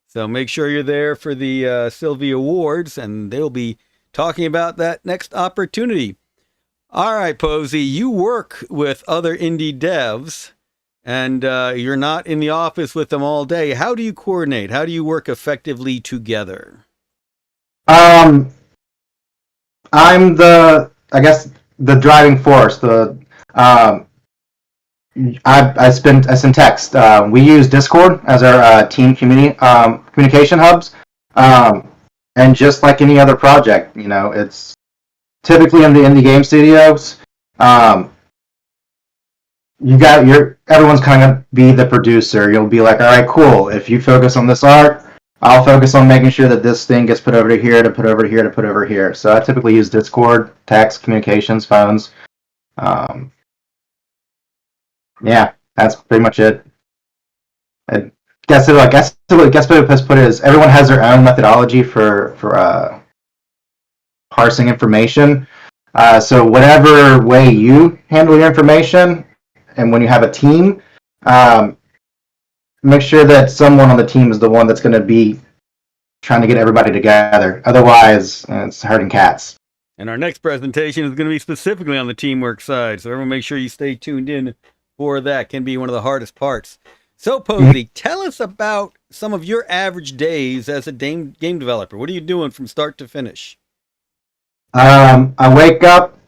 So make sure you're there for the Sylvie Awards, and they'll be talking about that next opportunity. All right, Posey, you work with other indie devs, and you're not in the office with them all day. How do you coordinate? How do you work effectively together? I'm the driving force. I send text. We use Discord as our team communication hubs. And just like any other project, it's typically in the indie game studios. Everyone's kind of be the producer. You'll be like, all right, cool. If you focus on this art, I'll focus on making sure that this thing gets put over to here, to put over here, to put over here. So I typically use Discord, text, communications, phones. That's pretty much it. I guess what I put it is everyone has their own methodology for parsing information. So whatever way you handle your information, and when you have a team, make sure that someone on the team is the one that's going to be trying to get everybody together. Otherwise, it's herding cats. And our next presentation is going to be specifically on the teamwork side. So everyone make sure you stay tuned in for that. Can be one of the hardest parts. So, Posey, tell us about some of your average days as a game developer. What are you doing from start to finish? I wake up,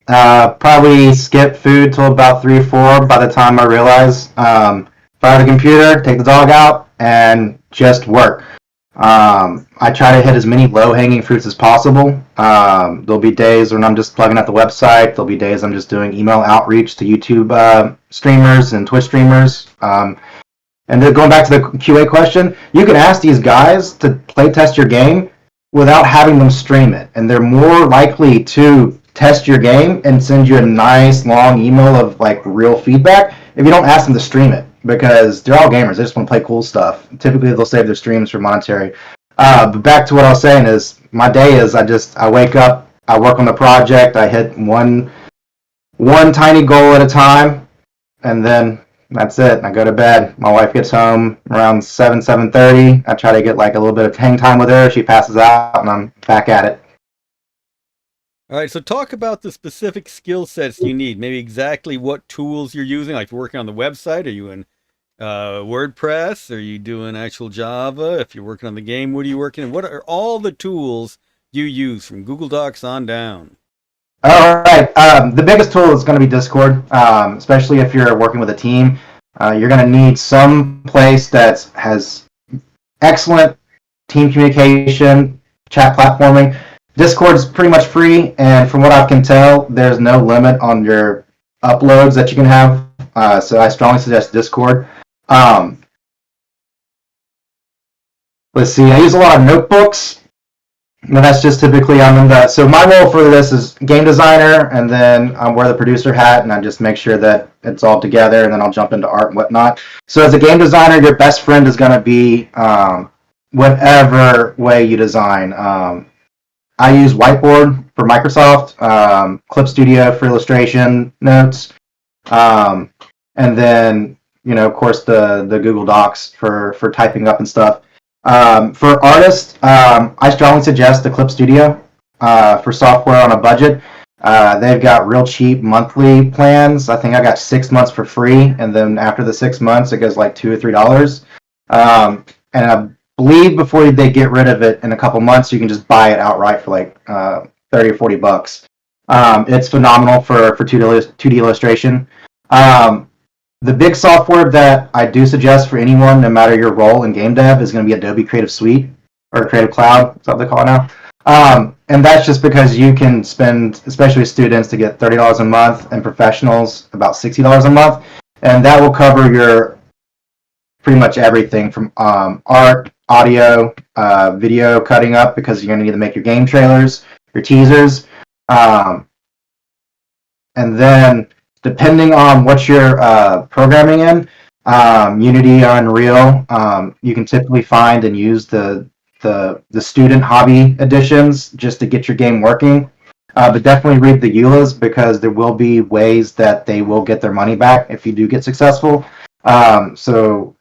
probably skip food till about 3 or 4 by the time I realize. Fire the computer, take the dog out, and just work. I try to hit as many low-hanging fruits as possible. There'll be days when I'm just plugging at the website. There'll be days I'm just doing email outreach to YouTube streamers and Twitch streamers. And then going back to the QA question, you can ask these guys to play test your game without having them stream it. And they're more likely to test your game and send you a nice long email of like real feedback if you don't ask them to stream it, because they're all gamers. They just want to play cool stuff. Typically they'll save their streams for monetary. But back to what I was saying is my day is I wake up, I work on the project, I hit one tiny goal at a time, and then that's it. I go to bed. My wife gets home around 7:30. I try to get like a little bit of hang time with her. She passes out, and I'm back at it. All right, so talk about the specific skill sets you need. Maybe exactly what tools you're using. Like, if you're working on the website, are you in WordPress? Are you doing actual Java? If you're working on the game, what are you working in? What are all the tools you use from Google Docs on down? All right. The biggest tool is going to be Discord, especially if you're working with a team. You're going to need some place that has excellent team communication, chat platforming. Discord is pretty much free, and from what I can tell, there's no limit on your uploads that you can have. So I strongly suggest Discord. Let's see. I use a lot of notebooks. And that's just typically I'm in that. So my role for this is game designer, and then I wear the producer hat, and I just make sure that it's all together, and then I'll jump into art and whatnot. So as a game designer, your best friend is going to be whatever way you design. I use Whiteboard for Microsoft, Clip Studio for illustration notes, and then of course the Google Docs for typing up and stuff. For artists, I strongly suggest the Clip Studio for software on a budget. They've got real cheap monthly plans. I think I got 6 months for free, and then after the 6 months, it goes like $2 or $3. And I believe before they get rid of it in a couple months, you can just buy it outright for like $30 or $40. It's phenomenal for 2D illustration. The big software that I do suggest for anyone, no matter your role in game dev, is going to be Adobe Creative Suite, or Creative Cloud, that's what they call it now. And that's just because you can spend, especially students, to get $30 a month, and professionals about $60 a month. And that will cover your pretty much everything from art, audio, video cutting up, because you're going to need to make your game trailers, your teasers. And then, depending on what you're programming in, Unity or Unreal, you can typically find and use the student hobby editions just to get your game working. But definitely read the EULAs, because there will be ways that they will get their money back if you do get successful. So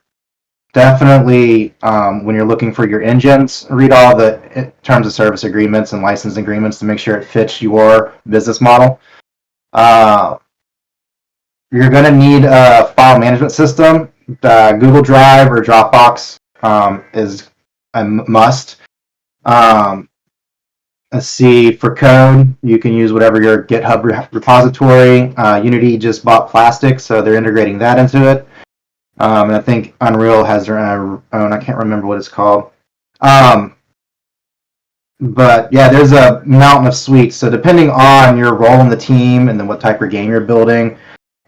definitely, when you're looking for your engines, read all the terms of service agreements and license agreements to make sure it fits your business model. You're going to need a file management system. Google Drive or Dropbox is a must. Let's see, for code, you can use whatever your GitHub repository. Unity just bought Plastic, so they're integrating that into it. And I think Unreal has their own, I can't remember what it's called. But yeah, there's a mountain of suites. So depending on your role in the team and then what type of game you're building,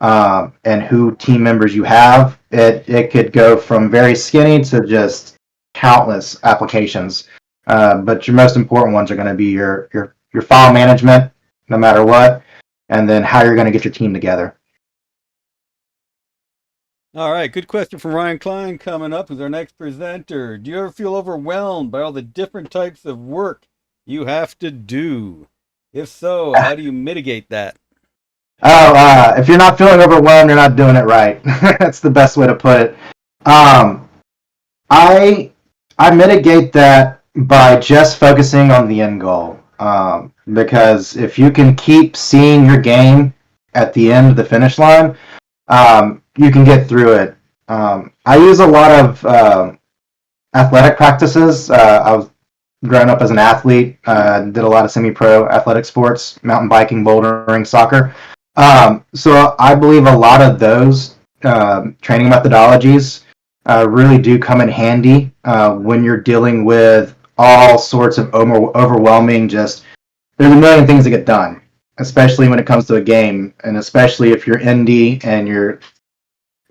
and who team members you have, it could go from very skinny to just countless applications. But your most important ones are going to be your file management, no matter what, and then how you're going to get your team together. All right, good question from Ryan Kline coming up as our next presenter. Do you ever feel overwhelmed by all the different types of work you have to do? If so, how do you mitigate that? If you're not feeling overwhelmed, you're not doing it right. That's the best way to put it. I mitigate that by just focusing on the end goal. Because if you can keep seeing your game at the end of the finish line, you can get through it. I use a lot of athletic practices. I was growing up as an athlete, did a lot of semi-pro athletic sports, mountain biking, bouldering, soccer. So I believe a lot of those training methodologies really do come in handy when you're dealing with all sorts of overwhelming, there's a million things that get done, especially when it comes to a game, and especially if you're indie and you're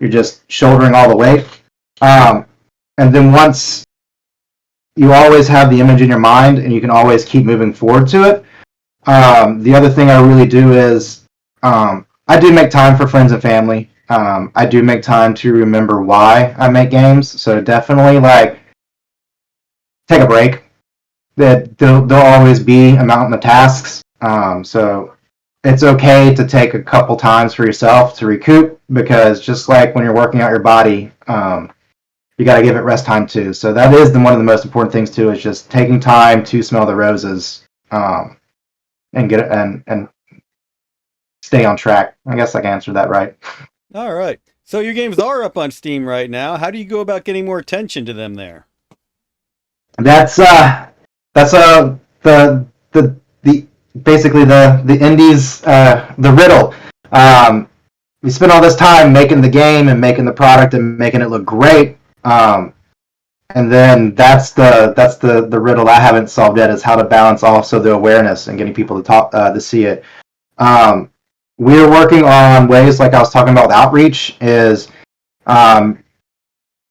just shouldering all the weight. And then once you always have the image in your mind and you can always keep moving forward to it. The other thing I really do is I do make time for friends and family. I do make time to remember why I make games. So definitely take a break. That there'll always be a mountain of tasks. So it's okay to take a couple times for yourself to recoup, because just like when you're working out your body, you got to give it rest time too. So that is one of the most important things too, is just taking time to smell the roses, and get it and stay on track. I guess I can answer that right. All right. So your games are up on Steam right now. How do you go about getting more attention to them there? That's the basically the indies, the riddle. We spend all this time making the game and making the product and making it look great, and then that's the riddle I haven't solved yet, is how to balance also the awareness and getting people to see it. We're working on ways, like I was talking about with outreach, is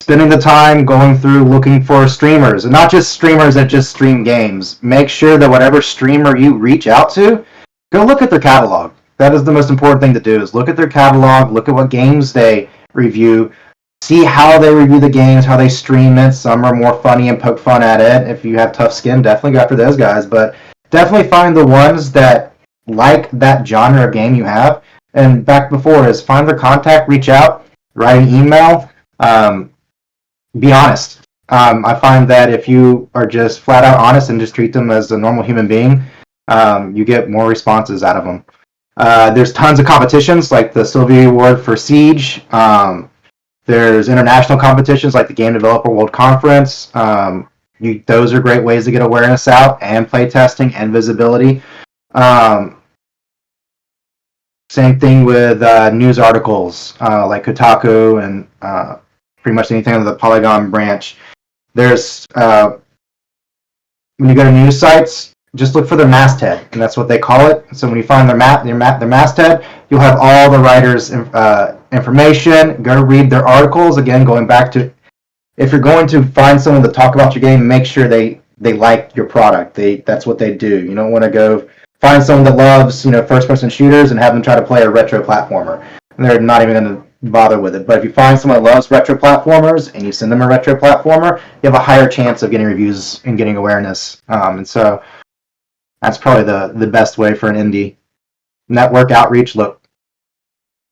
spending the time going through looking for streamers, and not just streamers that just stream games. Make sure that whatever streamer you reach out to, go look at their catalog. That is the most important thing to do, is look at their catalog, look at what games they review, see how they review the games, how they stream it. Some are more funny and poke fun at it. If you have tough skin, definitely go after those guys, but definitely find the ones that like that genre of game you have. And back before is find their contact, reach out, write an email, be honest. I find that if you are just flat out honest and just treat them as a normal human being, you get more responses out of them. There's tons of competitions, like the Sylvie Award for Siege. There's international competitions like the Game Developer World Conference. Those are great ways to get awareness out, and play testing and visibility. Same thing with news articles like Kotaku and pretty much anything on the Polygon branch. There's when you go to news sites, just look for their masthead, and that's what they call it. So when you find their masthead, you'll have all the writers' information. Go read their articles. Again, going back to, if you're going to find someone to talk about your game, make sure they like your product. That's what they do. You don't want to go find someone that loves, first-person shooters and have them try to play a retro platformer, and they're not even going to bother with it. But if you find someone that loves retro platformers and you send them a retro platformer, you have a higher chance of getting reviews and getting awareness. And so that's probably the best way for an indie. Network outreach. Look.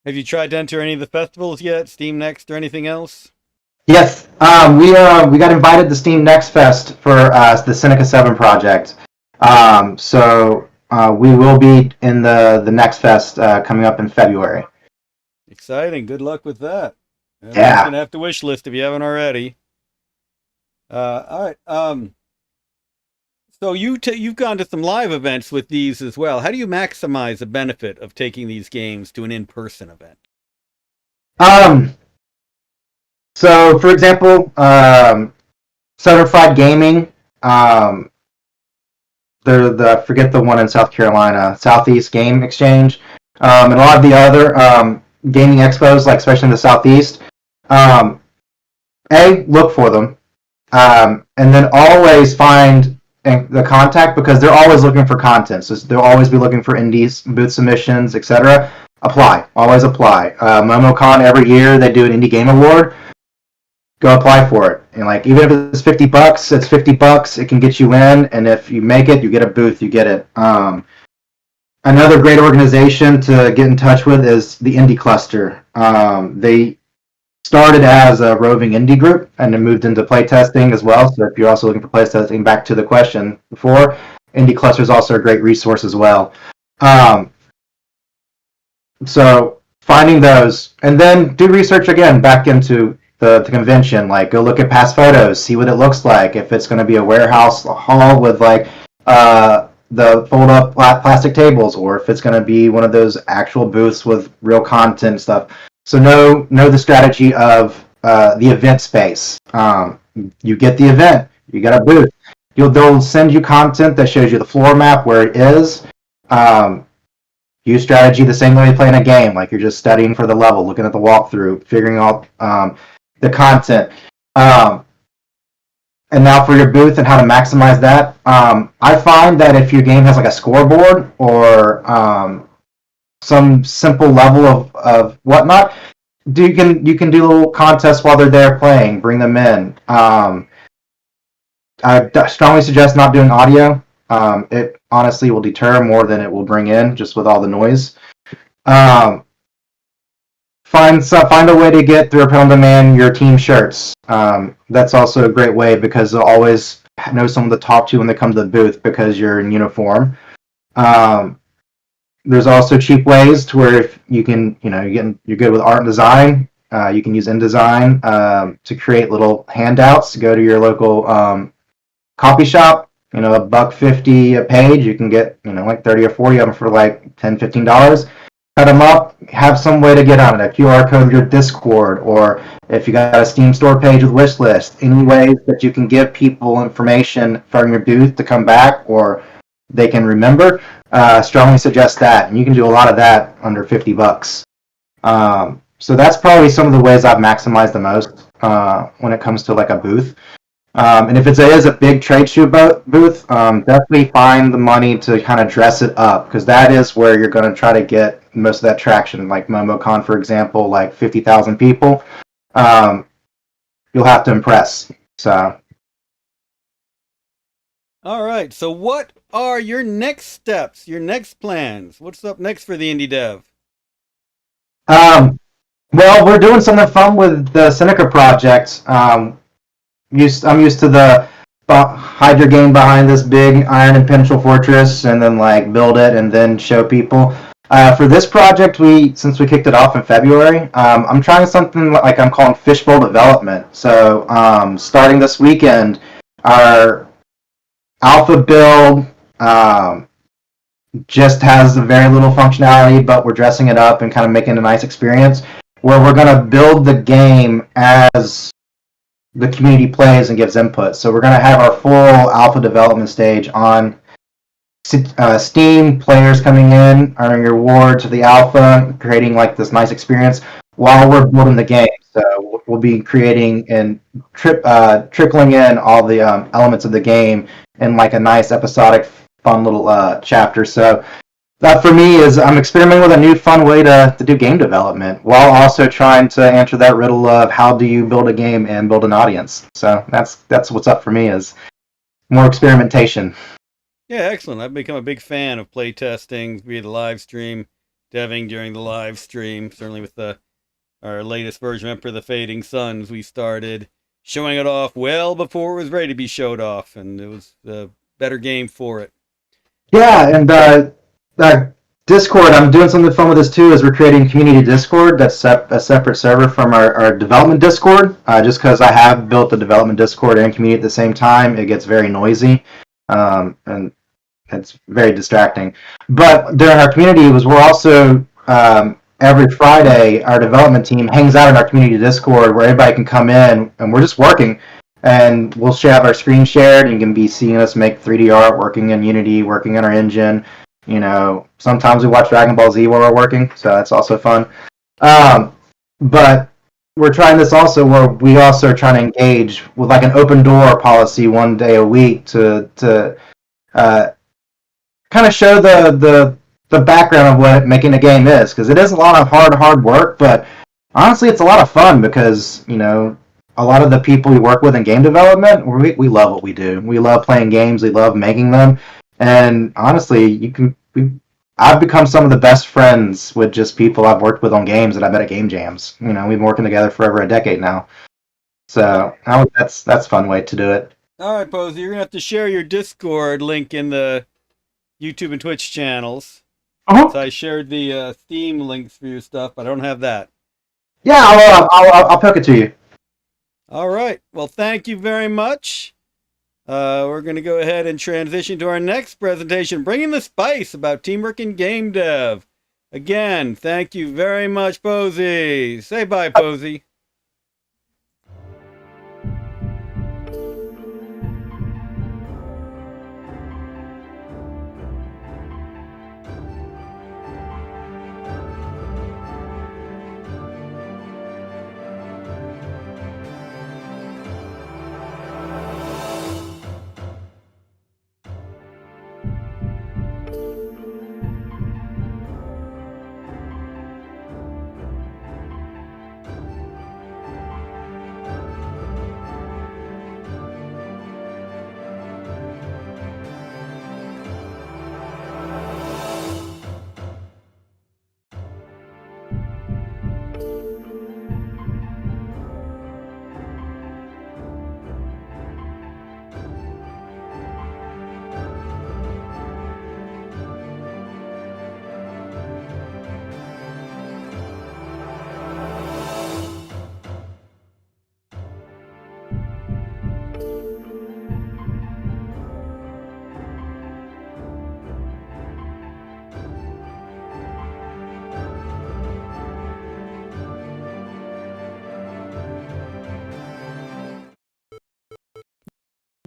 Have you tried to enter any of the festivals yet? Steam Next or anything else? Yes, we got invited to Steam Next Fest for the Seneca 7 project. So we will be in the Next Fest coming up in February. Exciting. Good luck with that. Yeah. You're going to have to wish list if you haven't already. All right. So you've gone to some live events with these as well. How do you maximize the benefit of taking these games to an in-person event? So, for example, Certified Gaming, I forget the one in South Carolina, Southeast Game Exchange, and a lot of the other gaming expos, like especially in the Southeast. Look for them, and then always find the contact, because they're always looking for content. So they'll always be looking for indies, booth submissions, etc. Always apply. MomoCon every year they do an indie game award. Go apply for it, and even if it's $50, it's $50. It can get you in, and if you make it, you get a booth. You get it. Another great organization to get in touch with is the Indie Cluster. They started as a roving indie group and then moved into playtesting as well. So if you're also looking for playtesting, back to the question before, Indie Cluster is also a great resource as well. So finding those, and then do research again back into the convention. Go look at past photos, see what it looks like. If it's going to be a warehouse hall with the fold-up plastic tables, or if it's going to be one of those actual booths with real content and stuff. So know the strategy of the event space. You get the event, you got a booth. They'll send you content that shows you the floor map where it is. Use strategy the same way you play in a game, like you're just studying for the level, looking at the walkthrough, figuring out the content. And now for your booth and how to maximize that. I find that if your game has a scoreboard or some simple level of whatnot, you can do little contests while they're there playing. Bring them in. I strongly suggest not doing audio. It honestly will deter more than it will bring in, just with all the noise. Find a way to get through a print on demand your team shirts. That's also a great way because they'll always know someone to talk to when they come to the booth because you're in uniform. There's also cheap ways to where if you can, you're good with art and design. You can use InDesign to create little handouts. Go to your local copy shop. $1.50 a page. You can get like 30 or 40 of them for like $10-15. Cut them up. Have some way to get on it. A QR code your Discord, or if you got a Steam store page with wish list. Any ways that you can give people information from your booth to come back or they can remember. Strongly suggest that, and you can do a lot of that under $50. So that's probably some of the ways I've maximized the most when it comes to like a booth. And if it is a big trade show booth, definitely find the money to kind of dress it up, because that is where you're going to try to get most of that traction. Like MomoCon, for example, like 50,000 people. You'll have to impress. So. All right. So what are your next steps, your next plans? What's up next for the indie dev? Well, we're doing something fun with the Seneca project. I'm used to the hide your game behind this big iron and pencil fortress and then like build it and then show people. For this project, since we kicked it off in February, I'm trying something like I'm calling fishbowl development. So starting this weekend, our alpha build just has very little functionality, but we're dressing it up and kind of making a nice experience where we're going to build the game as the community plays and gives input. So we're going to have our full alpha development stage on Steam, players coming in, earning your rewards to the alpha, creating like this nice experience while we're building the game. So we'll be creating and trickling in all the elements of the game in like a nice episodic, fun little chapter. So that for me is I'm experimenting with a new fun way to do game development while also trying to answer that riddle of how do you build a game and build an audience. So that's what's up for me, is more experimentation. Yeah, excellent. I've become a big fan of play testing via the live stream, deving during the live stream. Certainly with our latest version, Emperor of the Fading Suns, we started showing it off well before it was ready to be showed off, and it was a better game for it. Yeah, and Discord, I'm doing something fun with this too, is we're creating community Discord that's a separate server from our development Discord, just because I have built the development Discord and community at the same time. It gets very noisy, and it's very distracting. But during our community, we're also, every Friday, our development team hangs out in our community Discord where everybody can come in, and we're just working. And we'll have our screen shared, and you can be seeing us make 3D art, working in Unity, working in our engine. Sometimes we watch Dragon Ball Z while we're working, so that's also fun. But we're trying this also where we also are trying to engage with like an open door policy one day a week to kind of show the background of what making a game is, because it is a lot of hard work, but honestly it's a lot of fun because a lot of the people we work with in game development, we love what we do. We love playing games, we love making them, and honestly I've become some of the best friends with just people I've worked with on games that I met at game jams. We've been working together for over a decade now, so that's a fun way to do it. All right, Posey, you're gonna have to share your Discord link in the YouTube and Twitch channels. Uh-huh. So I shared the Steam links for your stuff, but I don't have that. Yeah, I'll poke it to you. All right. Well, thank you very much. We're going to go ahead and transition to our next presentation, bringing the spice about teamwork in game dev. Again, thank you very much, Posey. Say bye, Posey.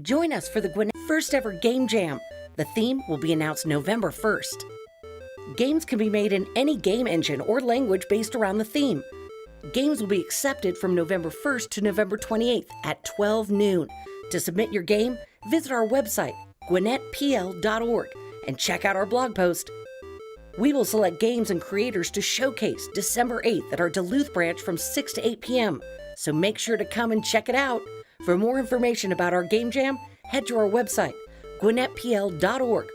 Join us for the Gwinnett first ever Game Jam. The theme will be announced November 1st. Games can be made in any game engine or language based around the theme. Games will be accepted from November 1st to November 28th at 12 noon. To submit your game, visit our website, gwinnettpl.org, and check out our blog post. We will select games and creators to showcase December 8th at our Duluth branch from 6 to 8 p.m., so make sure to come and check it out. For more information about our Game Jam, head to our website, gwinnettpl.org.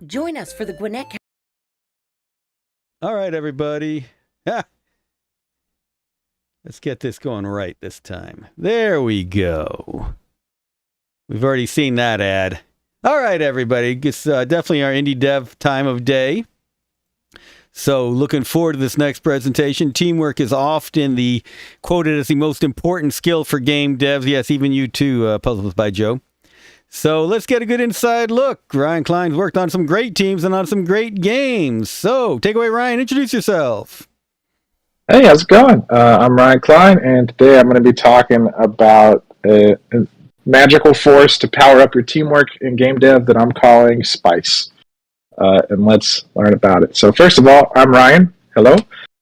Join us for the Gwinnett County. All right, everybody. Ha! Let's get this going right this time. There we go. We've already seen that ad. All right, everybody. It's definitely our indie dev time of day. So looking forward to this next presentation. Teamwork is often quoted as the most important skill for game devs. Yes, even you too, Puzzles by Joe. So let's get a good inside look. Ryan Kline's worked on some great teams and on some great games. So take away, Ryan. Introduce yourself. Hey, how's it going? I'm Ryan Kline, and today I'm going to be talking about a magical force to power up your teamwork in game dev that I'm calling Spice. And let's learn about it. So first of all, I'm Ryan. Hello.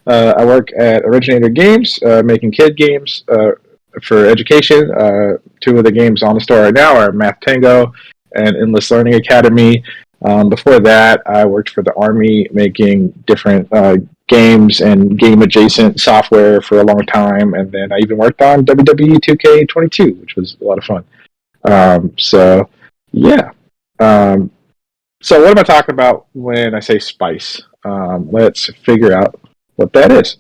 I work at Originator Games, making kid games for education. Two of the games on the store right now are Math Tango and Endless Learning Academy. Before that, I worked for the Army making different games and game-adjacent software for a long time, and then I even worked on WWE 2K22, which was a lot of fun. So what am I talking about when I say Spice? Let's figure out what that is.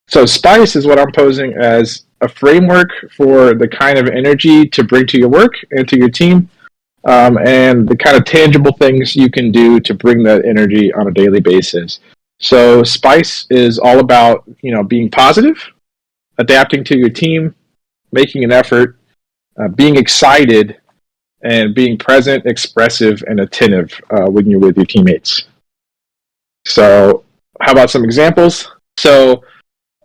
So Spice is what I'm posing as a framework for the kind of energy to bring to your work and to your team, and the kind of tangible things you can do to bring that energy on a daily basis. So Spice is all about, being positive, adapting to your team, making an effort, being excited, and being present, expressive, and attentive when you're with your teammates. So how about some examples? So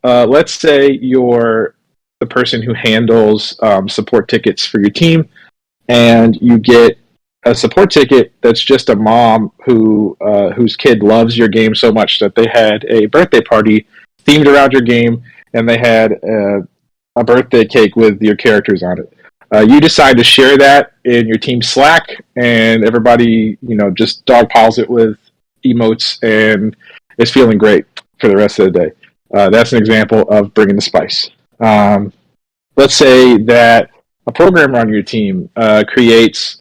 let's say you're the person who handles support tickets for your team, and you get a support ticket that's just a mom whose kid loves your game so much that they had a birthday party themed around your game, and they had a birthday cake with your characters on it. You decide to share that in your team Slack, and everybody, just dogpiles it with emotes and is feeling great for the rest of the day. That's an example of bringing the spice. Let's say that a programmer on your team creates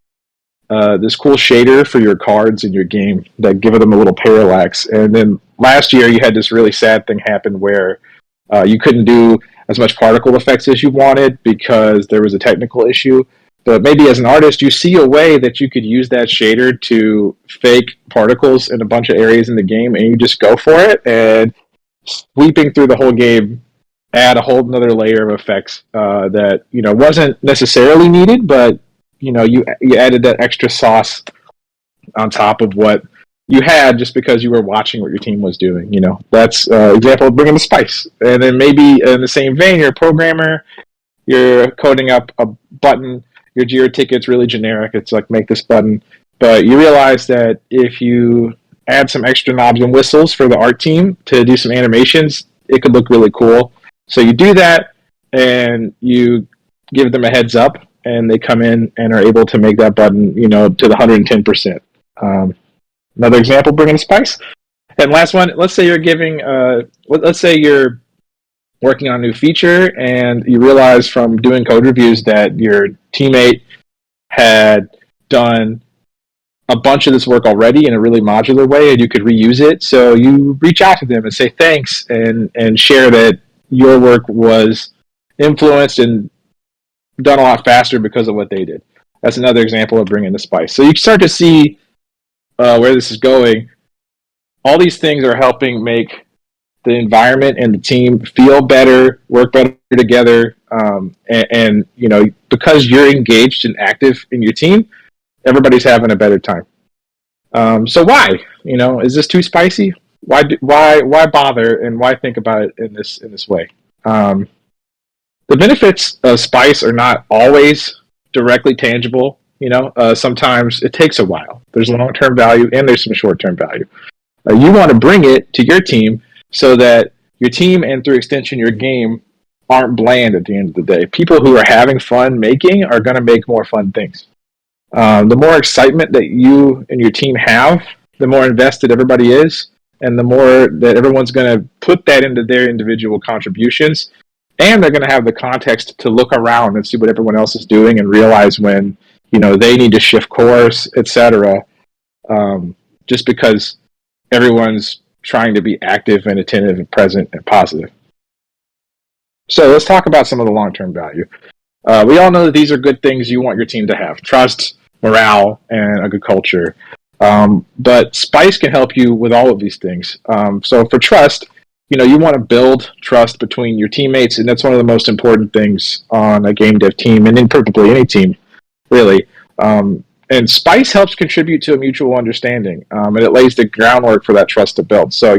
this cool shader for your cards in your game that give them a little parallax. And then last year you had this really sad thing happen where you couldn't do as much particle effects as you wanted because there was a technical issue. But maybe as an artist, you see a way that you could use that shader to fake particles in a bunch of areas in the game, and you just go for it, and sweeping through the whole game, add a whole another layer of effects that wasn't necessarily needed, but you added that extra sauce on top of what you had just because you were watching what your team was doing. That's an example of bringing the spice. And then maybe in the same vein, you're a programmer, you're coding up a button. Your Jira ticket's really generic. It's like, make this button. But you realize that if you add some extra knobs and whistles for the art team to do some animations, it could look really cool. So you do that, and you give them a heads up, and they come in and are able to make that button, to the 110%. Another example, bringing spice. And last one, let's say you're working on a new feature, and you realize from doing code reviews that your teammate had done a bunch of this work already in a really modular way, and you could reuse it. So you reach out to them and say thanks, and share that your work was influenced and done a lot faster because of what they did. That's another example of bringing the spice. So you start to see where this is going. All these things are helping make the environment and the team feel better, work better together, and because you're engaged and active in your team, everybody's having a better time. So why? Is this too spicy? Why bother, and why think about it in this way? The benefits of spice are not always directly tangible. Sometimes it takes a while. There's long-term value and there's some short-term value. You want to bring it to your team so that your team, and through extension your game, aren't bland at the end of the day. People who are having fun making are going to make more fun things. The more excitement that you and your team have, the more invested everybody is, and the more that everyone's going to put that into their individual contributions, and they're going to have the context to look around and see what everyone else is doing and realize when they need to shift course, etc. Just because everyone's trying to be active and attentive and present and positive. So let's talk about some of the long-term value. We all know that these are good things you want your team to have: trust, morale, and a good culture. But spice can help you with all of these things. So for trust, you want to build trust between your teammates, and that's one of the most important things on a game dev team, and in probably any team, really. And spice helps contribute to a mutual understanding, and it lays the groundwork for that trust to build. So,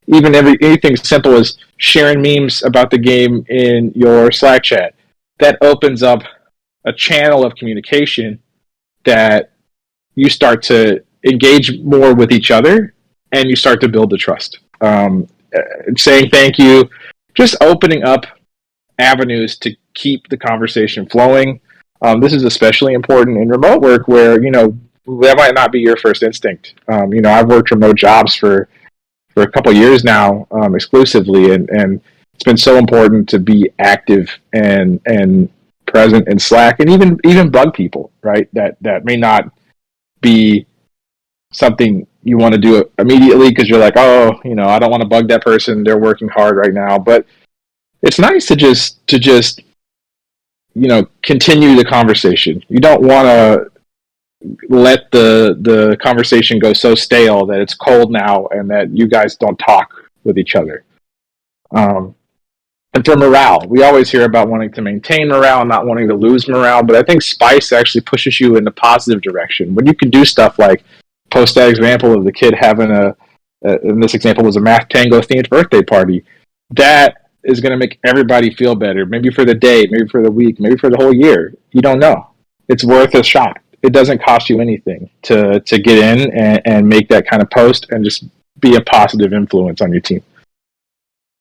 even anything simple as sharing memes about the game in your Slack chat, that opens up a channel of communication that you start to engage more with each other, and you start to build the trust. Saying thank you, just opening up avenues to keep the conversation flowing. This is especially important in remote work where, that might not be your first instinct. I've worked remote jobs for a couple of years now, exclusively, and it's been so important to be active and present in Slack, and even bug people, right? That may not be something you want to do immediately because you're like, I don't want to bug that person. They're working hard right now. But it's nice to just continue the conversation. You don't want to let the conversation go so stale that it's cold now and that you guys don't talk with each other. And for morale, we always hear about wanting to maintain morale and not wanting to lose morale, but I think spice actually pushes you in the positive direction. When you can do stuff like post that example of the kid having in this example was a math tango themed birthday party, that is going to make everybody feel better, maybe for the day, maybe for the week, maybe for the whole year. You don't know. It's worth a shot. It doesn't cost you anything to get in and make that kind of post and just be a positive influence on your team.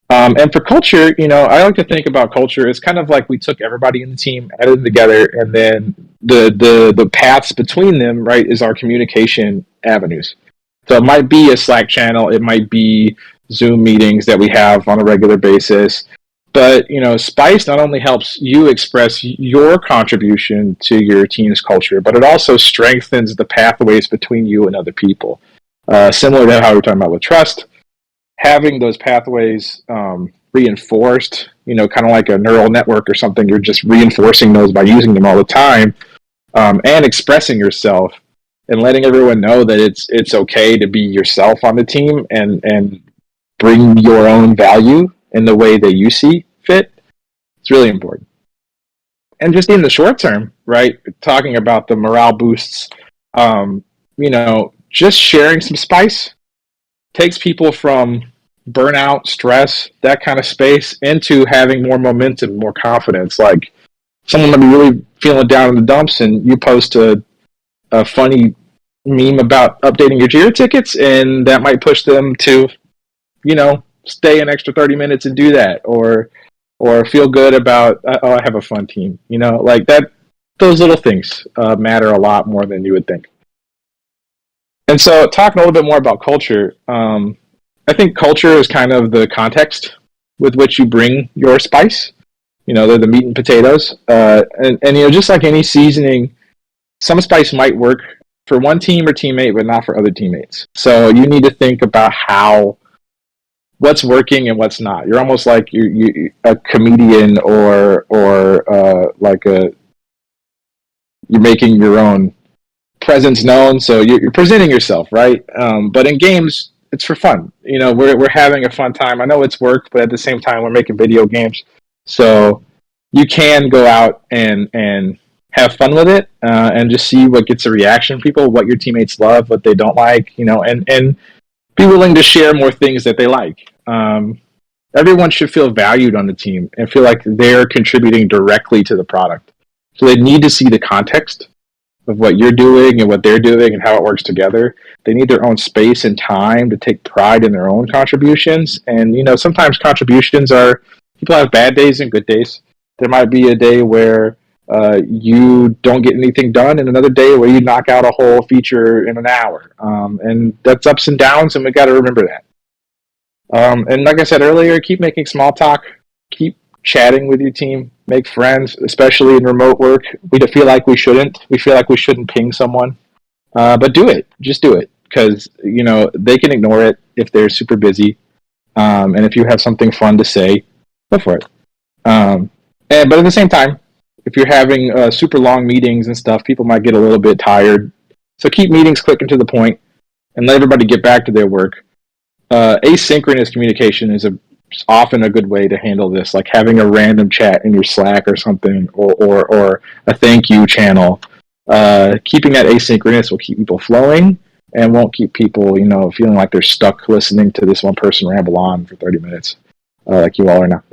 And for culture, I like to think about culture. It's kind of like we took everybody in the team, added them together, and then the paths between them, right, is our communication avenues. So it might be a Slack channel, it might be Zoom meetings that we have on a regular basis. But, spice not only helps you express your contribution to your team's culture, but it also strengthens the pathways between you and other people. Similar to how we were talking about with trust, having those pathways reinforced, kind of like a neural network or something, you're just reinforcing those by using them all the time, and expressing yourself and letting everyone know that it's okay to be yourself on the team and bring your own value in the way that you see fit. It's really important. And just in the short term, right, talking about the morale boosts, just sharing some spice takes people from burnout, stress, that kind of space, into having more momentum, more confidence. Like, someone might be really feeling down in the dumps, and you post a funny meme about updating your Jira tickets, and that might push them to, stay an extra 30 minutes and do that, or feel good about, oh, I have a fun team, like that. Those little things matter a lot more than you would think. And so, talking a little bit more about culture, I think culture is kind of the context with which you bring your spice. They're the meat and potatoes, and just like any seasoning, some spice might work for one team or teammate, but not for other teammates. So you need to think about what's working and what's not. You're almost like you're a comedian, or you're making your own presence known. So you're presenting yourself, right? But in games, it's for fun. We're having a fun time. I know it's work, but at the same time, we're making video games. So you can go out and have fun with it, and just see what gets a reaction from people, what your teammates love, what they don't like, and be willing to share more things that they like. Everyone should feel valued on the team and feel like they're contributing directly to the product. So they need to see the context of what you're doing and what they're doing and how it works together. They need their own space and time to take pride in their own contributions. And, sometimes contributions people have bad days and good days. There might be a day where you don't get anything done, and another day where you knock out a whole feature in an hour. And that's ups and downs, and we got to remember that. And like I said earlier, keep making small talk, keep chatting with your team, make friends, especially in remote work. We feel like we shouldn't. We feel like we shouldn't ping someone, but do it. Just do it, because they can ignore it if they're super busy. And if you have something fun to say, go for it. But at the same time, if you're having super long meetings and stuff, people might get a little bit tired. So keep meetings quick and to the point, and let everybody get back to their work. Asynchronous communication is often a good way to handle this, like having a random chat in your Slack or something, or a thank you channel. Keeping that asynchronous will keep people flowing and won't keep people, feeling like they're stuck listening to this one person ramble on for 30 minutes, like you all are now.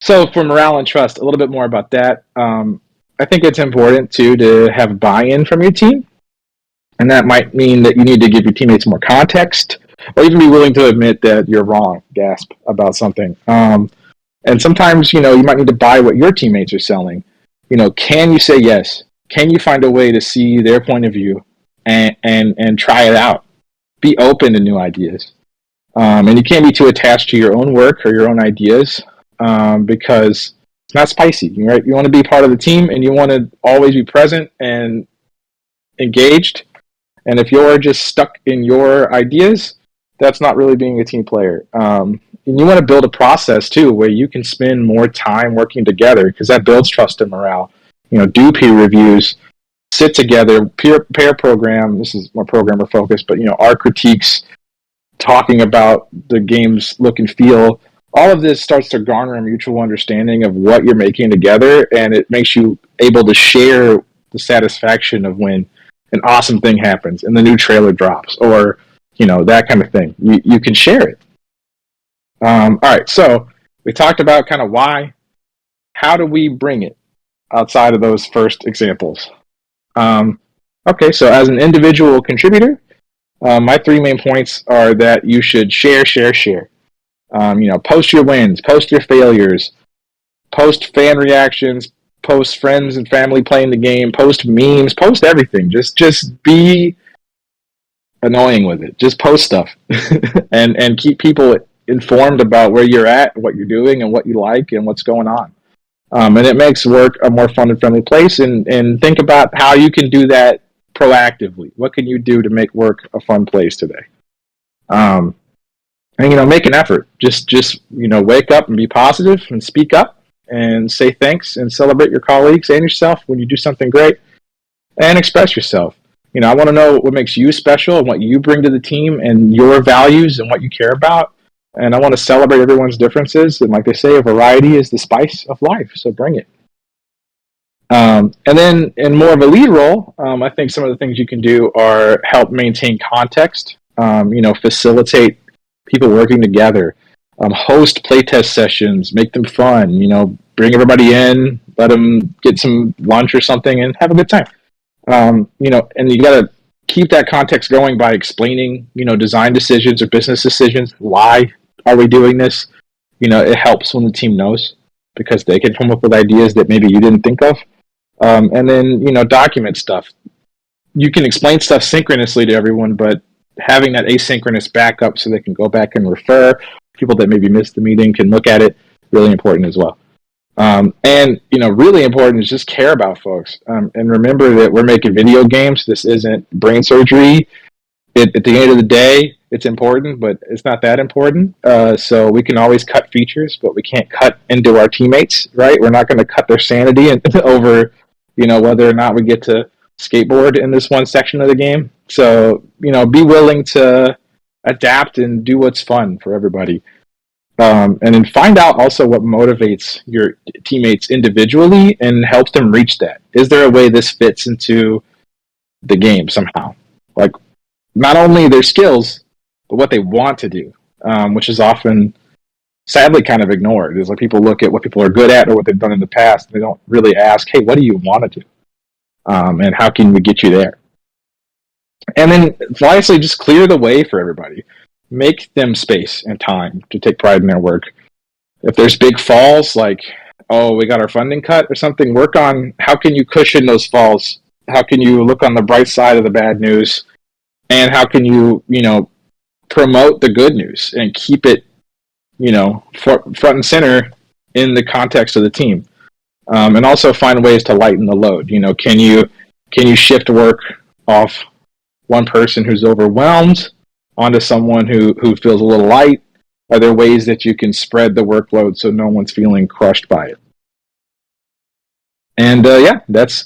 So for morale and trust, a little bit more about that. I think it's important too to have buy-in from your team, and that might mean that you need to give your teammates more context, or even be willing to admit that you're wrong, about something. And sometimes, you might need to buy what your teammates are selling. Can you say yes? Can you find a way to see their point of view and try it out? Be open to new ideas. And you can't be too attached to your own work or your own ideas, because it's not spicy, right? You want to be part of the team, and you want to always be present and engaged. And if you're just stuck in your ideas, that's not really being a team player. And you want to build a process too, where you can spend more time working together, because that builds trust and morale. Do peer reviews, sit together, pair program. This is more programmer focused, but our critiques, talking about the game's look and feel. All of this starts to garner a mutual understanding of what you're making together, and it makes you able to share the satisfaction of when an awesome thing happens and the new trailer drops, or that kind of thing. You can share it. All right, so we talked about kind of why. How do we bring it outside of those first examples? Okay, so as an individual contributor, my 3 main points are that you should share. Post your wins, post your failures, post fan reactions, post friends and family playing the game, post memes, post everything. Just be annoying with it. Just post stuff and keep people informed about where you're at, what you're doing, and what you like, and what's going on. And it makes work a more fun and friendly place. And think about how you can do that proactively. What can you do to make work a fun place today? And make an effort. Just wake up and be positive and speak up and say thanks and celebrate your colleagues and yourself when you do something great, and express yourself. I want to know what makes you special and what you bring to the team and your values and what you care about. And I want to celebrate everyone's differences. And like they say, a variety is the spice of life. So bring it. And then in more of a lead role, I think some of the things you can do are help maintain context, facilitate people working together, host playtest sessions, make them fun, bring everybody in, let them get some lunch or something and have a good time. And you got to keep that context going by explaining, design decisions or business decisions. Why are we doing this? It helps when the team knows, because they can come up with ideas that maybe you didn't think of. And then, document stuff. You can explain stuff synchronously to everyone, but having that asynchronous backup so they can go back and refer, people that maybe missed the meeting can look at it, really important as well. Really important is just care about folks. And remember that we're making video games. This isn't brain surgery. At the end of the day, it's important, but it's not that important. So we can always cut features, but we can't cut into our teammates, right? We're not going to cut their sanity over, whether or not we get to skateboard in this one section of the game. So, be willing to adapt and do what's fun for everybody. And then find out also what motivates your teammates individually and helps them reach that. Is there a way this fits into the game somehow? Like, not only their skills, but what they want to do, which is often, sadly, kind of ignored. It's like people look at what people are good at or what they've done in the past, and they don't really ask, hey, what do you want to do? And how can we get you there? And then, lastly, just clear the way for everybody. Make them space and time to take pride in their work. If there's big falls, like, oh, we got our funding cut or something, work on how can you cushion those falls? How can you look on the bright side of the bad news? And how can you, promote the good news and keep it, front and center in the context of the team? And also find ways to lighten the load. Can you shift work off one person who's overwhelmed onto someone who feels a little light? Are there ways that you can spread the workload so no one's feeling crushed by it? And that's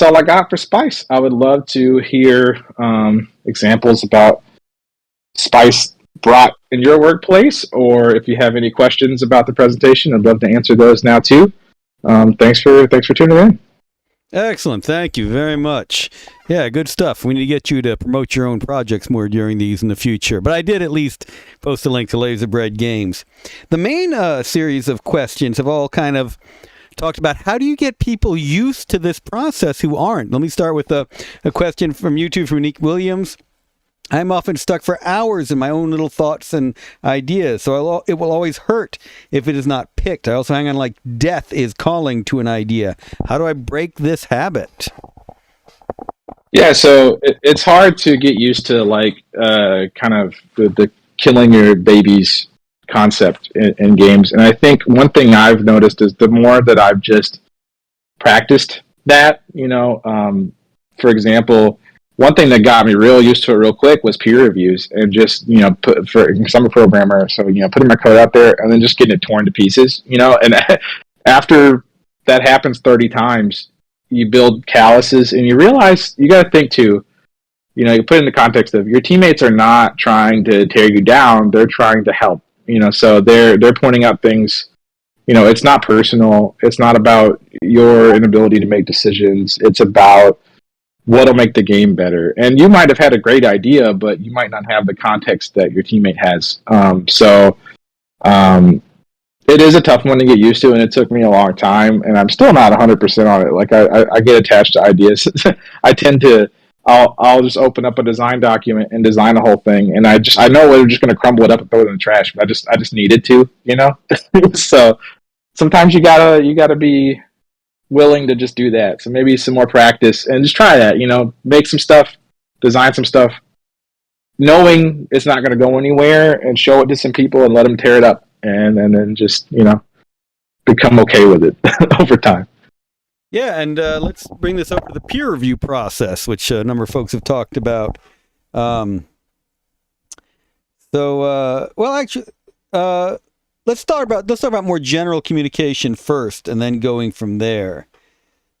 all I got for Spice. I would love to hear examples about Spice brought in your workplace, or if you have any questions about the presentation, I'd love to answer those now too. Thanks for tuning in. Excellent. Thank you very much. Yeah, good stuff. We need to get you to promote your own projects more during these in the future. But I did at least post a link to Laserbread Games. The main series of questions have all kind of talked about how do you get people used to this process who aren't. Let me start with a question from YouTube from Nick Williams. I'm often stuck for hours in my own little thoughts and ideas, so it will always hurt if it is not picked. I also hang on like death is calling to an idea. How do I break this habit? Yeah, so it's hard to get used to kind of the killing your babies concept in games. And I think one thing I've noticed is the more that I've just practiced that, for example, one thing that got me real used to it real quick was peer reviews, and just, because I'm a programmer, so, putting my code out there and then just getting it torn to pieces, and after that happens 30 times, you build calluses and you realize you got to think too, you put it in the context of your teammates are not trying to tear you down. They're trying to help, so they're pointing out things, it's not personal. It's not about your inability to make decisions. It's about what'll make the game better. And you might have had a great idea, but you might not have the context that your teammate has. It is a tough one to get used to, and it took me a long time, and I'm still not 100% on it. Like, I get attached to ideas. I tend to, I'll just open up a design document and design a whole thing, and I know we're just going to crumble it up and throw it in the trash, but I just needed to, So sometimes you gotta be willing to just do that. So maybe some more practice and just try that, make some stuff, design some stuff, knowing it's not going to go anywhere, and show it to some people and let them tear it up, and then just, become okay with it over time. Yeah, and let's bring this over to the peer review process, which a number of folks have talked about. Let's start about more general communication first, and then going from there.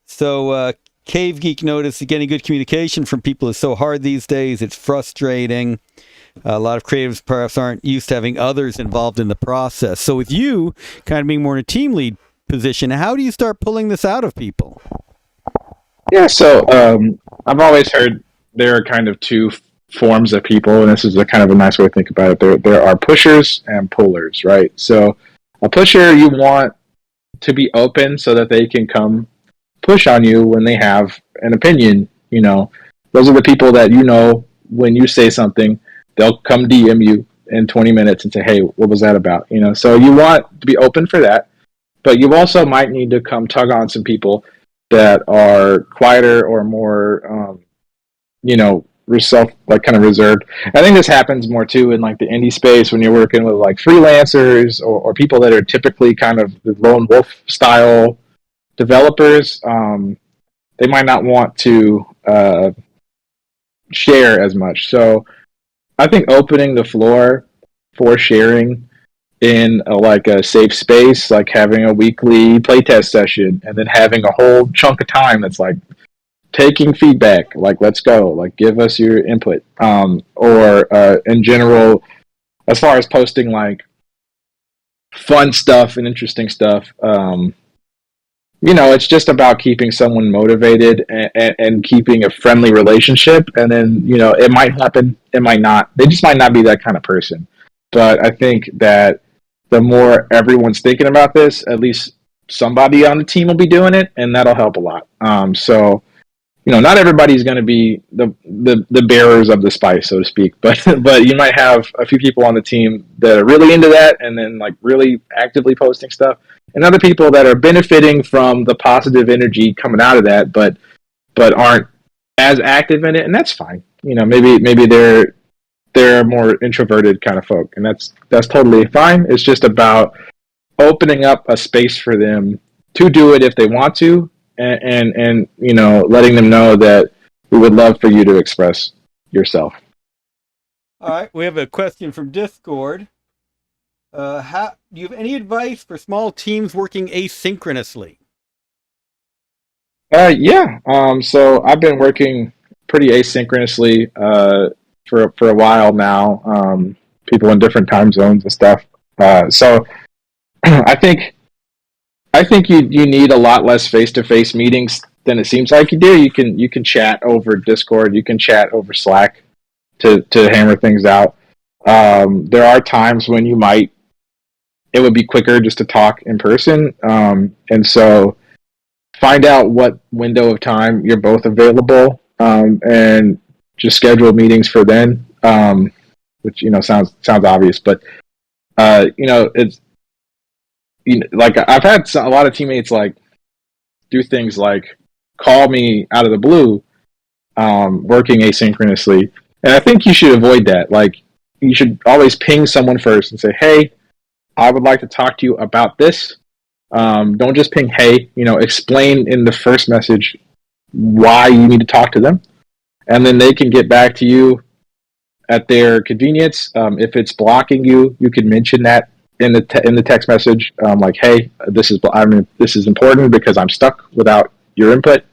So, Cave Geek noticed getting good communication from people is so hard these days. It's frustrating. A lot of creatives perhaps aren't used to having others involved in the process. So, with you kind of being more in a team lead position, how do you start pulling this out of people? Yeah, so I've always heard there are kind of two forms of people, and this is a kind of a nice way to think about it. There are pushers and pullers, right? So a pusher, you want to be open so that they can come push on you when they have an opinion You know, those are the people that, you know, when you say something, they'll come DM you in 20 minutes and say, hey, what was that about? You know, so you want to be open for that, but you also might need to come tug on some people that are quieter or more, you know, self, like, kind of reserved. I think this happens more too in like the indie space when you're working with like freelancers or people that are typically kind of the lone wolf style developers. They might not want to share as much. So I think opening the floor for sharing in like a safe space, like having a weekly playtest session and then having a whole chunk of time that's like taking feedback, like let's go, like give us your input, or in general, as far as posting like fun stuff and interesting stuff, you know, it's just about keeping someone motivated and keeping a friendly relationship. And then, you know, it might happen, it might not. They just might not be that kind of person. But I think that the more everyone's thinking about this, at least somebody on the team will be doing it, and that'll help a lot. So, you know, not everybody's going to be the bearers of the spice, so to speak, but you might have a few people on the team that are really into that and then like really actively posting stuff, and other people that are benefiting from the positive energy coming out of that, but aren't as active in it, and that's fine. You know, maybe they're more introverted kind of folk, and that's totally fine. It's just about opening up a space for them to do it if they want to, and you know, letting them know that we would love for you to express yourself. All right, we have a question from Discord. Do you have any advice for small teams working asynchronously? Yeah. So I've been working pretty asynchronously for a while now. People in different time zones and stuff. So I think you need a lot less face-to-face meetings than it seems like you do. You can chat over Discord, you can chat over Slack to hammer things out. There are times when it would be quicker just to talk in person. And so find out what window of time you're both available, and just schedule meetings for then, which, you know, sounds obvious, but you know, it's, you know, like I've had a lot of teammates like do things like call me out of the blue, working asynchronously, and I think you should avoid that. Like, you should always ping someone first and say, hey, I would like to talk to you about this. Don't just ping, hey, you know, explain in the first message why you need to talk to them, and then they can get back to you at their convenience. If it's blocking you, you can mention that in the text message, like, hey, this is important because I'm stuck without your input.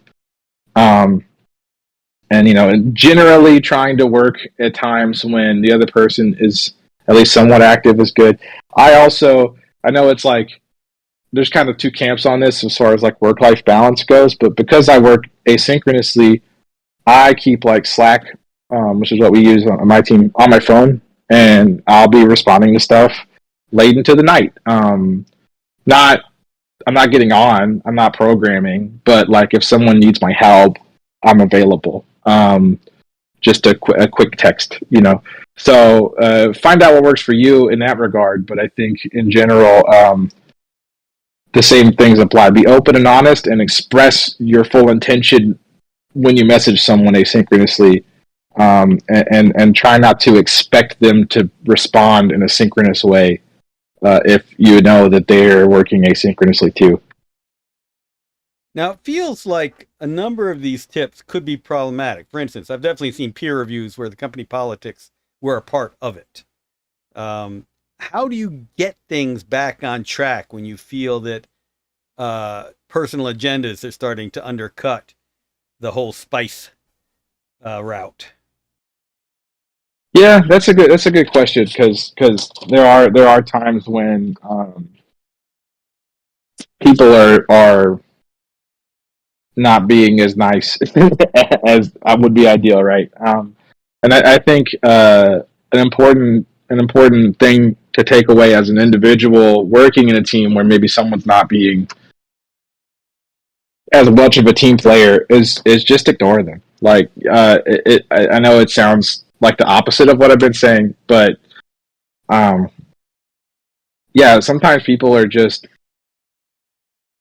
And, you know, generally trying to work at times when the other person is at least somewhat active is good. I know it's like there's kind of two camps on this as far as like work-life balance goes, but because I work asynchronously, I keep like Slack, which is what we use on my team, on my phone, and I'll be responding to stuff late into the night. I'm not getting on, I'm not programming, but like if someone needs my help, I'm available. Just a quick text, you know. So find out what works for you in that regard, but I think in general, the same things apply. Be open and honest and express your full intention when you message someone asynchronously, and try not to expect them to respond in a synchronous way if you know that they're working asynchronously too. Now, it feels like a number of these tips could be problematic. For instance, I've definitely seen peer reviews where the company politics were a part of it. How do you get things back on track when you feel that personal agendas are starting to undercut the whole spice route? Yeah, that's a good question, because there are times when people are not being as nice as would be ideal, right? And I think an important thing to take away as an individual working in a team where maybe someone's not being as much of a team player is just ignore them. Like, I know it sounds like the opposite of what I've been saying, but yeah, sometimes people are just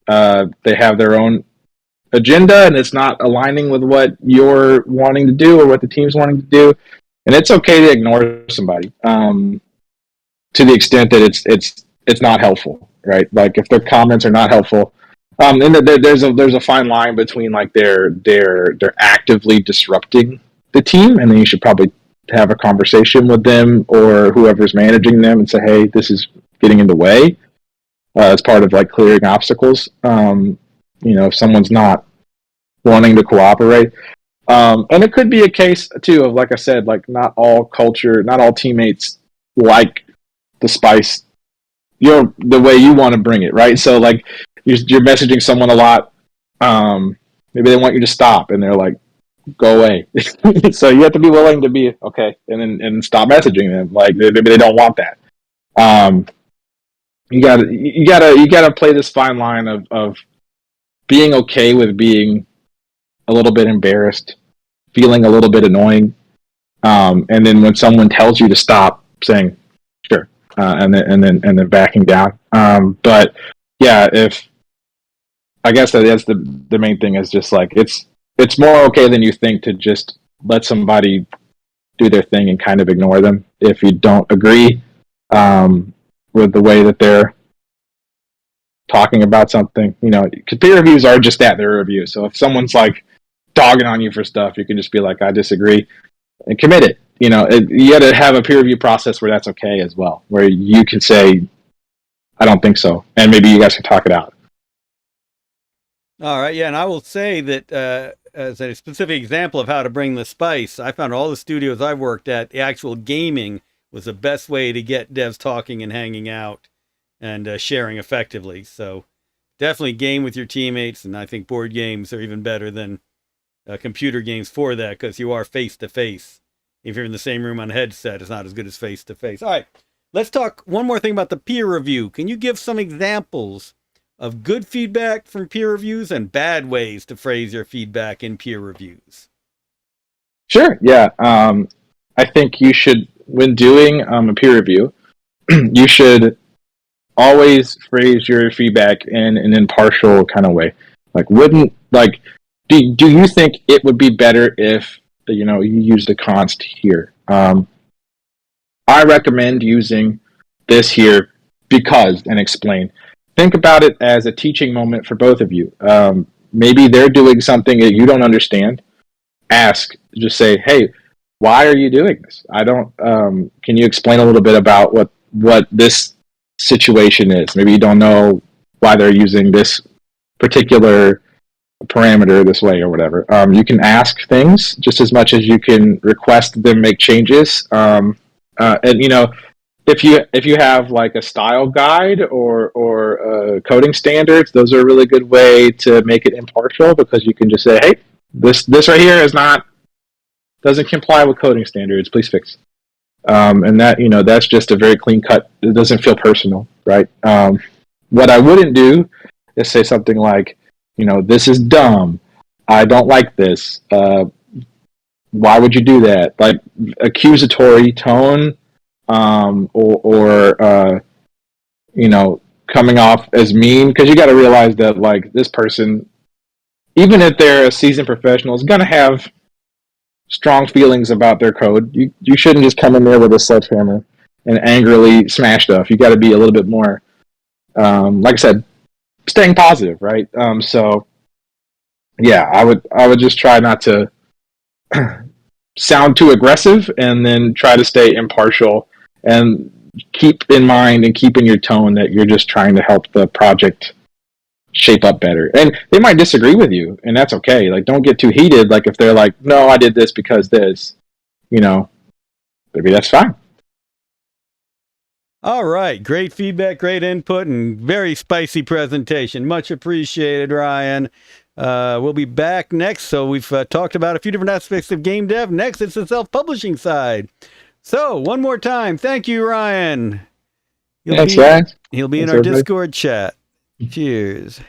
they have their own agenda, and it's not aligning with what you're wanting to do or what the team's wanting to do, and it's okay to ignore somebody to the extent that it's not helpful, right? Like if their comments are not helpful, and there's a fine line between like they're actively disrupting the team, and then you should probably have a conversation with them or whoever's managing them and say, hey, this is getting in the way. As part of like clearing obstacles. If someone's not wanting to cooperate. And it could be a case too of, like I said, like not all teammates like the spice, the way you want to bring it, right? So like you're messaging someone a lot. Maybe they want you to stop and they're like, go away. So you have to be willing to be okay and stop messaging them. Like maybe they don't want that. You gotta play this fine line of being okay with being a little bit embarrassed, feeling a little bit annoying, and then when someone tells you to stop, saying sure, and then backing down. But yeah, I guess that's the main thing is just like it's more okay than you think to just let somebody do their thing and kind of ignore them if you don't agree with the way that they're talking about something, because peer reviews are just that, they're a review. So if someone's like dogging on you for stuff, you can just be like, I disagree, and commit it. You got to have a peer review process where that's okay as well, where you can say, I don't think so, and maybe you guys can talk it out. All right, yeah, and I will say that as a specific example of how to bring the spice, I found all the studios I've worked at, the actual gaming was the best way to get devs talking and hanging out and sharing effectively. So definitely game with your teammates, and I think board games are even better than computer games for that, because you are face-to-face. If you're in the same room on a headset, it's not as good as face-to-face. All right, let's talk one more thing about the peer review. Can you give some examples of good feedback from peer reviews and bad ways to phrase your feedback in peer reviews? Sure, yeah. I think you should, when doing a peer review, you should always phrase your feedback in an impartial kind of way. Like, do you think it would be better if, you use the const here? I recommend using this here because, and explain. Think about it as a teaching moment for both of you. Maybe they're doing something that you don't understand. Ask, just say, hey, why are you doing this? Can you explain a little bit about what this situation is? Maybe you don't know why they're using this particular parameter this way or whatever. You can ask things just as much as you can request them make changes. And if you have like a style guide or coding standards, those are a really good way to make it impartial, because you can just say, hey, this right here doesn't comply with coding standards, please fix. And that, that's just a very clean cut. It doesn't feel personal, right? What I wouldn't do is say something like, this is dumb, I don't like this, why would you do that? Like accusatory tone, or coming off as mean, because you got to realize that like this person, even if they're a seasoned professional, is going to have strong feelings about their code. You shouldn't just come in there with a sledgehammer and angrily smash stuff. You got to be a little bit more, like I said, staying positive, right? So yeah, I would just try not to sound too aggressive, and then try to stay impartial and keep in mind and keep in your tone that you're just trying to help the project shape up better. And they might disagree with you, and that's okay. Like, don't get too heated. Like, if they're like, no, I did this because this, maybe that's fine. All right. Great feedback, great input, and very spicy presentation. Much appreciated, Ryan. We'll be back next. So we've talked about a few different aspects of game dev. Next, it's the self-publishing side. So one more time, thank you, Ryan. Thanks, Ryan. He'll be in our Discord chat. Cheers.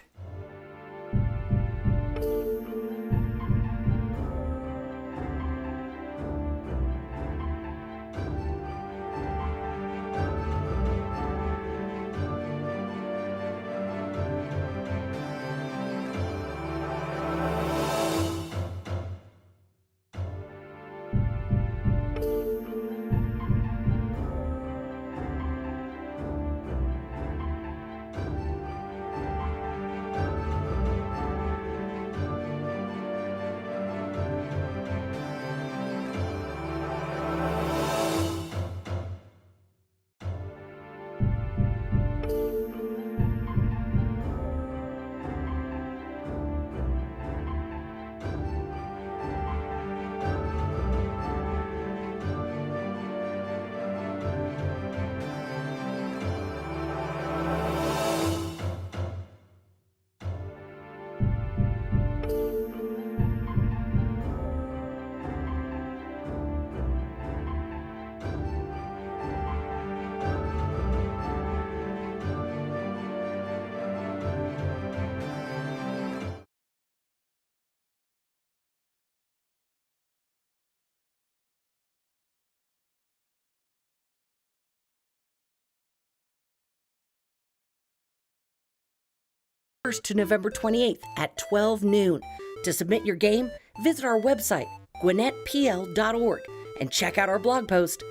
1st to November 28th at 12 noon. To submit your game, visit our website, gwinnettpl.org, and check out our blog post.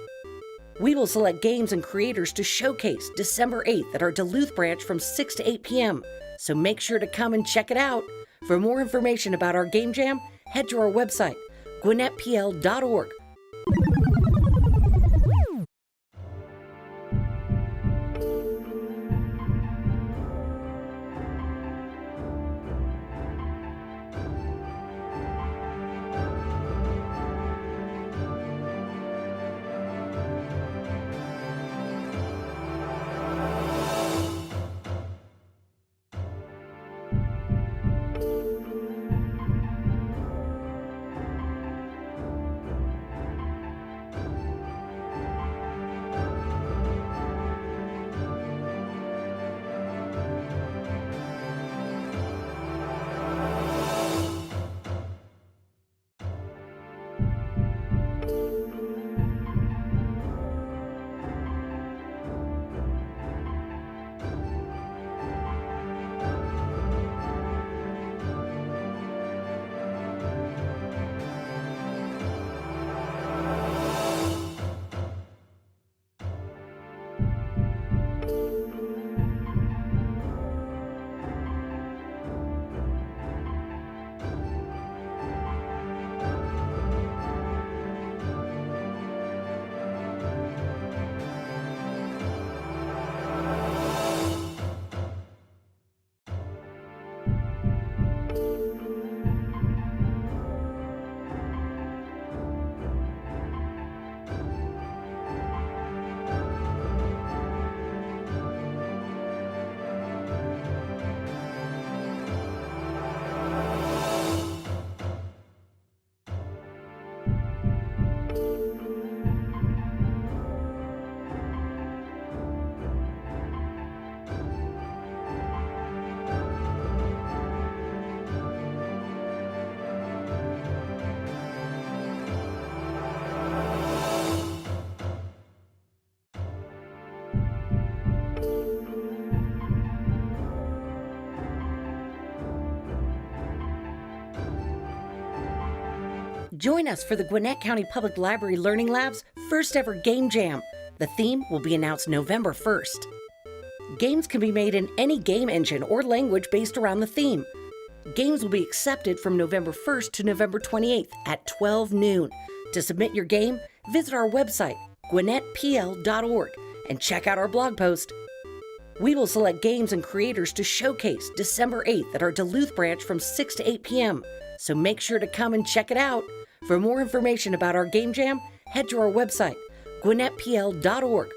We will select games and creators to showcase December 8th at our Duluth branch from 6 to 8 p.m., so make sure to come and check it out. For more information about our game jam, head to our website, gwinnettpl.org. Join us for the Gwinnett County Public Library Learning Lab's first ever Game Jam. The theme will be announced November 1st. Games can be made in any game engine or language based around the theme. Games will be accepted from November 1st to November 28th at 12 noon. To submit your game, visit our website, gwinnettpl.org, and check out our blog post. We will select games and creators to showcase December 8th at our Duluth branch from 6 to 8 p.m., so make sure to come and check it out. For more information about our game jam, head to our website, gwinnettpl.org.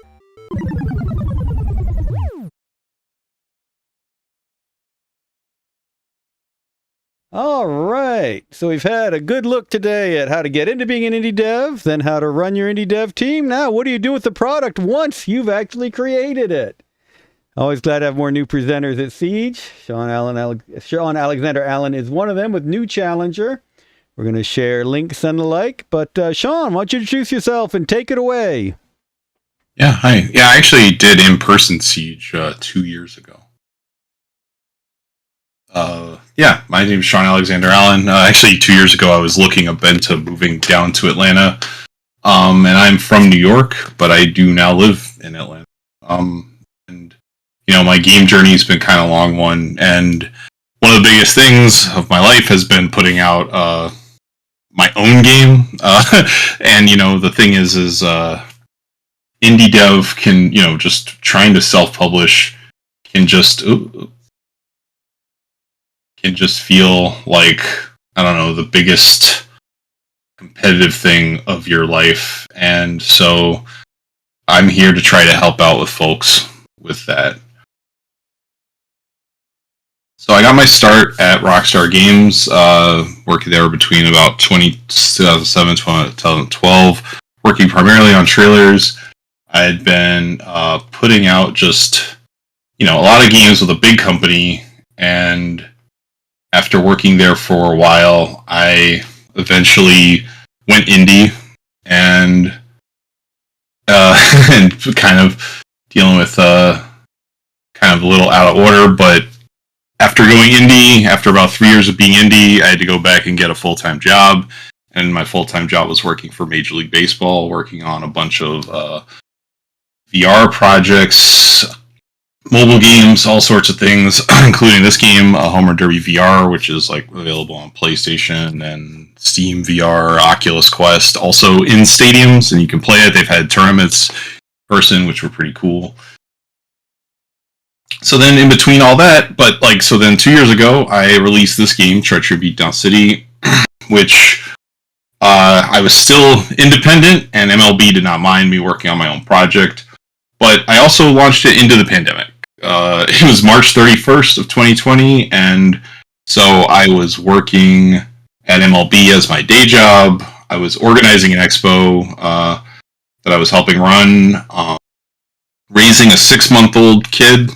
All right, so we've had a good look today at how to get into being an indie dev, then how to run your indie dev team. Now, what do you do with the product once you've actually created it? Always glad to have more new presenters at Siege. Shawn Alexander Allen is one of them with new challenger. We're going to share links and the like. But Shawn, why don't you introduce yourself and take it away? Yeah, hi. Yeah, I actually did in-person Siege 2 years ago. Yeah, my name is Shawn Alexander Allen. Actually, 2 years ago, I was looking up into moving down to Atlanta. And I'm from New York, but I do now live in Atlanta. And, you know, my game journey has been kind of a long one. And one of the biggest things of my life has been putting out my own game. And, you know, the thing is indie dev can, you know, just trying to self-publish can just feel like, I don't know, the biggest competitive thing of your life. And so I'm here to try to help out with folks with that. So I got my start at Rockstar Games, working there between about 2007 to 2012, working primarily on trailers. I had been putting out just, you know, a lot of games with a big company, and after working there for a while, I eventually went indie and and kind of dealing with kind of a little out of order, but after going indie, after about 3 years of being indie, I had to go back and get a full-time job. And my full-time job was working for Major League Baseball, working on a bunch of VR projects, mobile games, all sorts of things, including this game, Home Run Derby VR, which is like available on PlayStation and Steam VR, Oculus Quest, also in stadiums, and you can play it. They've had tournaments in person, which were pretty cool. So then in between all that, so then 2 years ago, I released this game, Tontaveetong City, which I was still independent, and MLB did not mind me working on my own project. But I also launched it into the pandemic. It was March 31st of 2020, and so I was working at MLB as my day job. I was organizing an expo that I was helping run, raising a 6-month-old kid,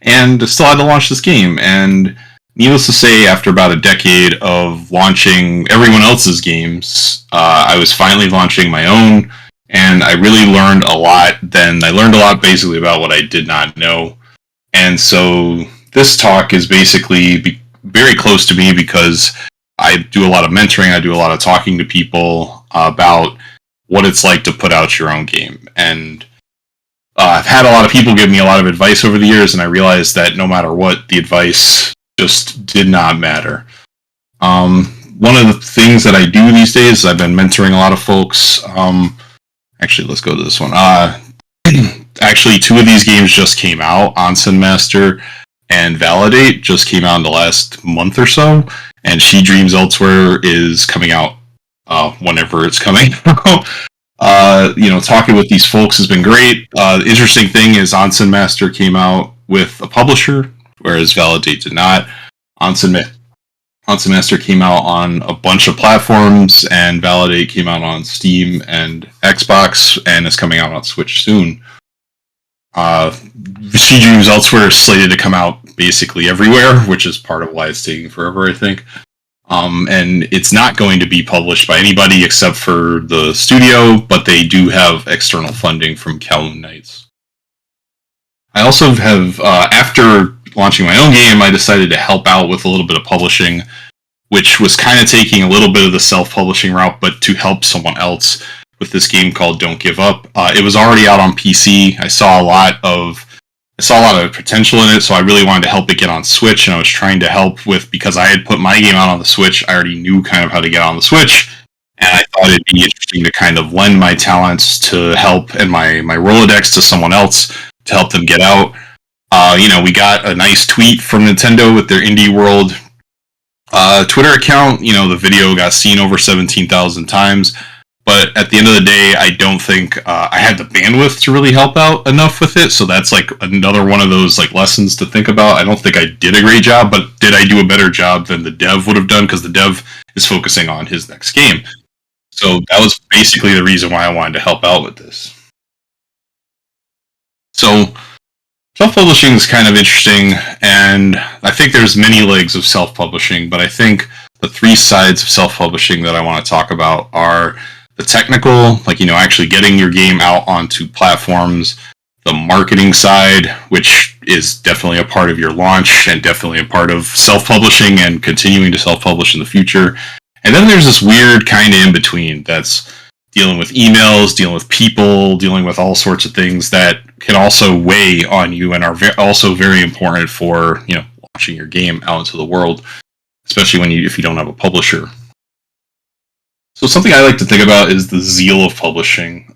and still had to launch this game. And needless to say, after about a decade of launching everyone else's games, I was finally launching my own. And I really learned a lot then. I learned a lot basically about what I did not know. And so this talk is basically very close to me because I do a lot of mentoring. I do a lot of talking to people about what it's like to put out your own game. And I've had a lot of people give me a lot of advice over the years, and I realized that no matter what, the advice just did not matter. One of the things that I do these days is I've been mentoring a lot of folks. Actually, let's go to this one. Actually, 2 of these games just came out. Onsen Master and Validate just came out in the last month or so. And She Dreams Elsewhere is coming out whenever it's coming out. Talking with these folks has been great. The interesting thing is Onsen Master came out with a publisher, whereas Validate did not. Onsen Master came out on a bunch of platforms, and Validate came out on Steam and Xbox, and is coming out on Switch soon. She Dreams Elsewhere is slated to come out basically everywhere, which is part of why it's taking forever, I think. And it's not going to be published by anybody except for the studio, but they do have external funding from Kowloon Knights. I also have, after launching my own game, I decided to help out with a little bit of publishing, which was kind of taking a little bit of the self-publishing route, but to help someone else with this game called Don't Give Up. It was already out on PC. I saw a lot of potential in it, so I really wanted to help it get on Switch, and I was trying to help with, because I had put my game out on the Switch, I already knew kind of how to get on the Switch, and I thought it'd be interesting to kind of lend my talents to help, and my Rolodex to someone else to help them get out. We got a nice tweet from Nintendo with their Indie World Twitter account. The video got seen over 17,000 times. But at the end of the day, I don't think I had the bandwidth to really help out enough with it. So that's like another one of those like lessons to think about. I don't think I did a great job, but did I do a better job than the dev would have done? Because the dev is focusing on his next game. So that was basically the reason why I wanted to help out with this. So self-publishing is kind of interesting, and I think there's many legs of self-publishing, but I think the 3 sides of self-publishing that I want to talk about are the technical, actually getting your game out onto platforms, the marketing side, which is definitely a part of your launch and definitely a part of self-publishing and continuing to self-publish in the future. And then there's this weird kind of in-between that's dealing with emails, dealing with people, dealing with all sorts of things that can also weigh on you and are also very important for, launching your game out into the world, especially if you don't have a publisher. So something I like to think about is the zeal of publishing.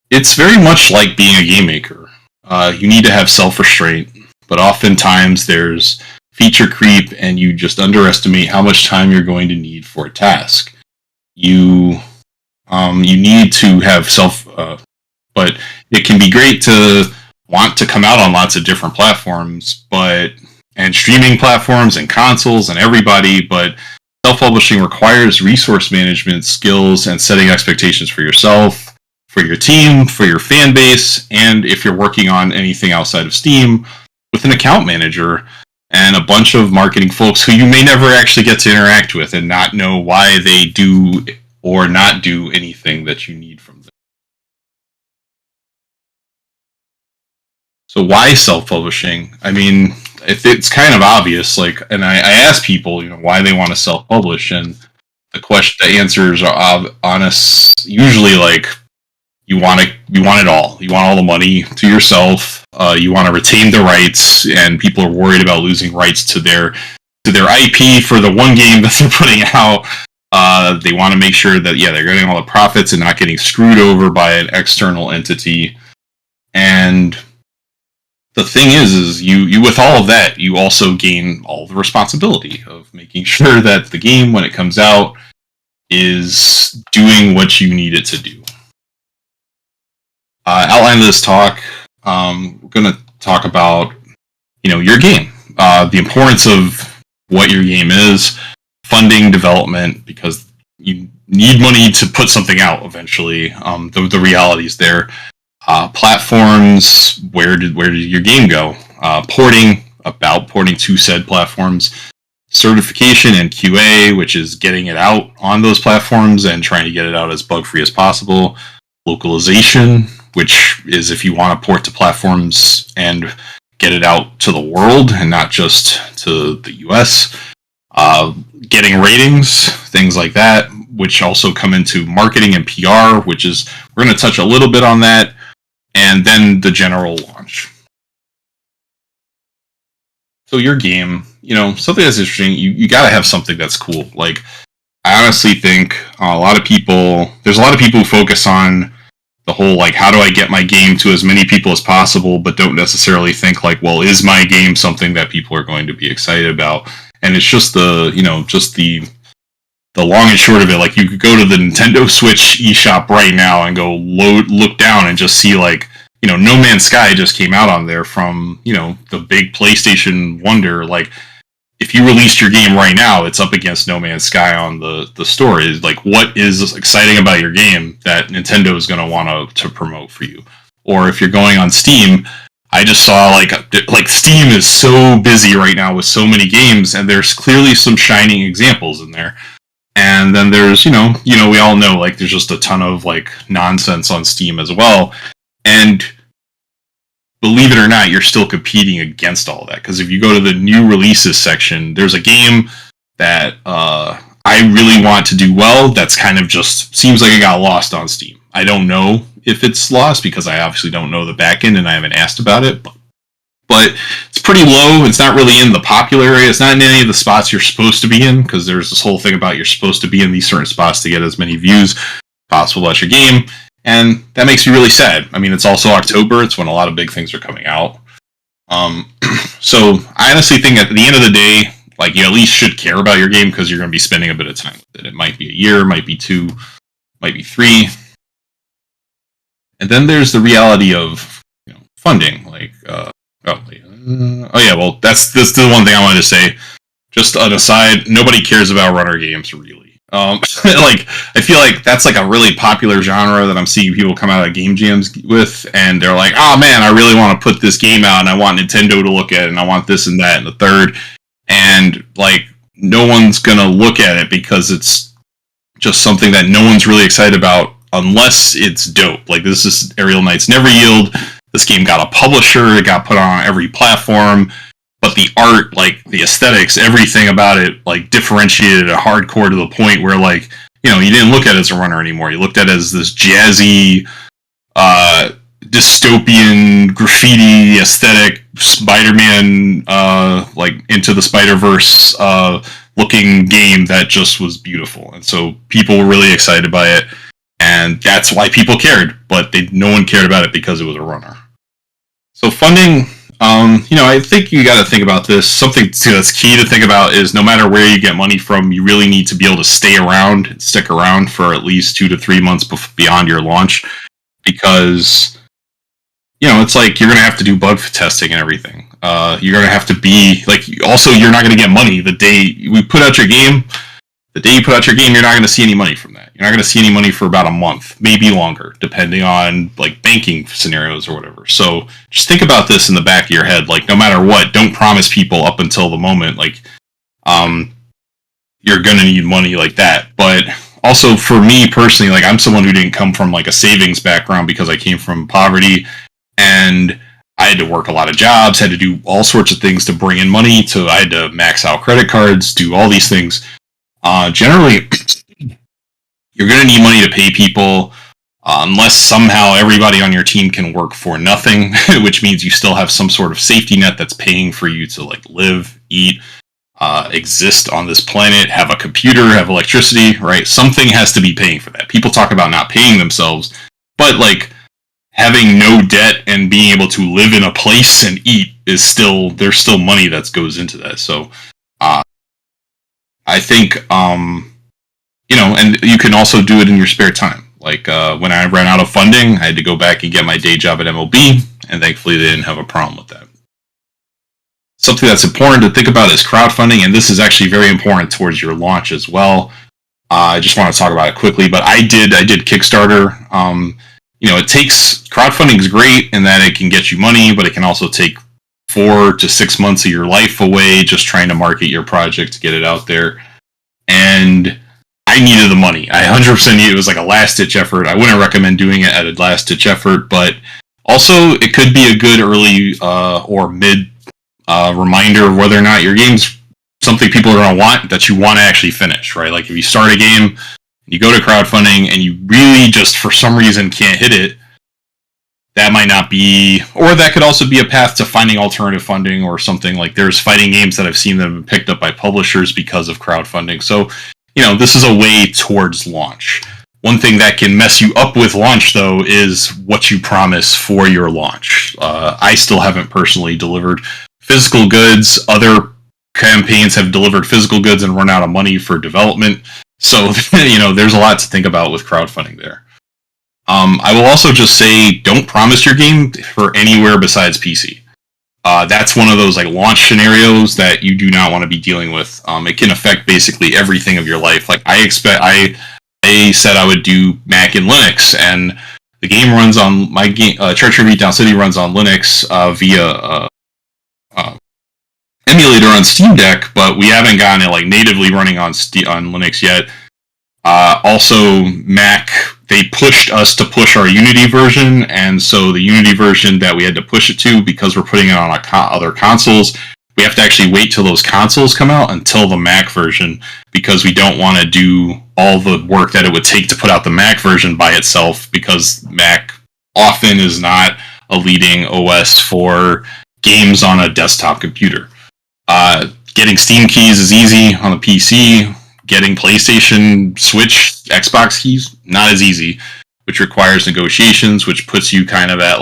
It's very much like being a game maker. You need to have self-restraint, but oftentimes there's feature creep, and you just underestimate how much time you're going to need for a task. You need to have but it can be great to want to come out on lots of different platforms, and streaming platforms and consoles and everybody, but self-publishing requires resource management skills and setting expectations for yourself, for your team, for your fan base, and if you're working on anything outside of Steam, with an account manager and a bunch of marketing folks who you may never actually get to interact with and not know why they do or not do anything that you need from them. So why self-publishing? I mean, it's kind of obvious. Like, and I ask people, why they want to self-publish, and the answers are honest. Usually, like, you want it all. You want all the money to yourself. You want to retain the rights, and people are worried about losing rights to their IP for the one game that they're putting out. They want to make sure that they're getting all the profits and not getting screwed over by an external entity. And the thing is you with all of that, you also gain all the responsibility of making sure that the game, when it comes out, is doing what you need it to do. Outline of this talk, we're going to talk about, your game, the importance of what your game is, funding, development, because you need money to put something out eventually. The realities there. Platforms, where did your game go? Porting to said platforms. Certification and QA, which is getting it out on those platforms and trying to get it out as bug-free as possible. Localization, which is if you want to port to platforms and get it out to the world and not just to the US. Getting ratings, things like that, which also come into marketing and PR, which is, we're going to touch a little bit on that, and then the general launch. So your game, something that's interesting, you got to have something that's cool. Like, I honestly think there's a lot of people who focus on the whole, like, how do I get my game to as many people as possible, but don't necessarily think, like, well, is my game something that people are going to be excited about? And it's just the long and short of it. Like, you could go to the Nintendo Switch eShop right now and go look down and just see, like, No Man's Sky just came out on there from, the big PlayStation wonder. Like, if you released your game right now, it's up against No Man's Sky on the store. Is like, what is exciting about your game that Nintendo is going to want to promote for you? Or if you're going on Steam, I just saw like Steam is so busy right now with so many games, and there's clearly some shining examples in there. And then there's, we all know, like, there's just a ton of, like, nonsense on Steam as well. And believe it or not, you're still competing against all that. Because if you go to the new releases section, there's a game that I really want to do well that's kind of just seems like it got lost on Steam. I don't know if it's lost because I obviously don't know the backend and I haven't asked about it. But it's pretty low. It's not really in the popular area. It's not in any of the spots you're supposed to be in, because there's this whole thing about you're supposed to be in these certain spots to get as many views possible about your game. And that makes me really sad. I mean, it's also October. It's when a lot of big things are coming out. So I honestly think at the end of the day, like, you at least should care about your game because you're going to be spending a bit of time with it. It might be a year, might be 2, might be 3. And then there's the reality of funding. Like, well, that's the one thing I wanted to say. Just an aside, nobody cares about runner games, really. Like, I feel like that's like a really popular genre that I'm seeing people come out of game jams with, and they're like, oh man, I really want to put this game out, and I want Nintendo to look at it, and I want this and that and the third. And, like, no one's gonna look at it because it's just something that no one's really excited about unless it's dope. Like, this is Aerial Knights Never Yield. This game got a publisher, it got put on every platform, but the art, like, the aesthetics, everything about it, like, differentiated it hardcore to the point where, like, you didn't look at it as a runner anymore. You looked at it as this jazzy, dystopian, graffiti aesthetic, Spider-Man, like, Into the Spider-Verse, looking game that just was beautiful. And so people were really excited by it, and that's why people cared, but no one cared about it because it was a runner. So funding, I think you got to think about this. Something that's key to think about is no matter where you get money from, you really need to be able to stick around for at least 2 to 3 months beyond your launch, because, it's like you're going to have to do bug testing and everything. You're going to have to be, like, also you're not going to get money the day we put out your game. The day you put out your game, you're not going to see any money from that. You're not going to see any money for about a month, maybe longer, depending on, like, banking scenarios or whatever. So just think about this in the back of your head. Like, no matter what, don't promise people up until the moment, like, you're going to need money like that. But also for me personally, like, I'm someone who didn't come from, like, a savings background because I came from poverty. And I had to work a lot of jobs, had to do all sorts of things to bring in money. I had to max out credit cards, do all these things. Generally, you're going to need money to pay people unless somehow everybody on your team can work for nothing, which means you still have some sort of safety net that's paying for you to like live, eat, exist on this planet, have a computer, have electricity, right? Something has to be paying for that. People talk about not paying themselves, but like having no debt and being able to live in a place and eat there's still money that goes into that. So I think and you can also do it in your spare time. Like when I ran out of funding, I had to go back and get my day job at MLB, and thankfully they didn't have a problem with that. Something that's important to think about is crowdfunding, and this is actually very important towards your launch as well. I just want to talk about it quickly, but I did Kickstarter. Crowdfunding is great in that it can get you money, but it can also take 4 to 6 months of your life away just trying to market your project to get it out there. And I needed the money. I 100% needed it. It was like a last-ditch effort. I wouldn't recommend doing it at a last-ditch effort, but also it could be a good early or mid reminder of whether or not your game's something people are going to want that you want to actually finish, right? Like if you start a game, you go to crowdfunding, and you really just for some reason can't hit it, that might not be, or that could also be a path to finding alternative funding or something. Like there's fighting games that I've seen that have been picked up by publishers because of crowdfunding. So, this is a way towards launch. One thing that can mess you up with launch, though, is what you promise for your launch. I still haven't personally delivered physical goods. Other campaigns have delivered physical goods and run out of money for development. So, there's a lot to think about with crowdfunding there. I will also just say, don't promise your game for anywhere besides PC. That's one of those like launch scenarios that you do not want to be dealing with. It can affect basically everything of your life. Like I said I would do Mac and Linux, and the game runs on my game. Tontaveetong City runs on Linux via emulator on Steam Deck, but we haven't gotten it like natively running on Linux yet. Also, Mac, they pushed us to push our Unity version, and so the Unity version that we had to push it to, because we're putting it on other consoles, we have to actually wait till those consoles come out until the Mac version, because we don't want to do all the work that it would take to put out the Mac version by itself, because Mac often is not a leading OS for games on a desktop computer. Getting Steam keys is easy on the PC. Getting PlayStation, Switch, Xbox keys, not as easy, which requires negotiations, which puts you kind of at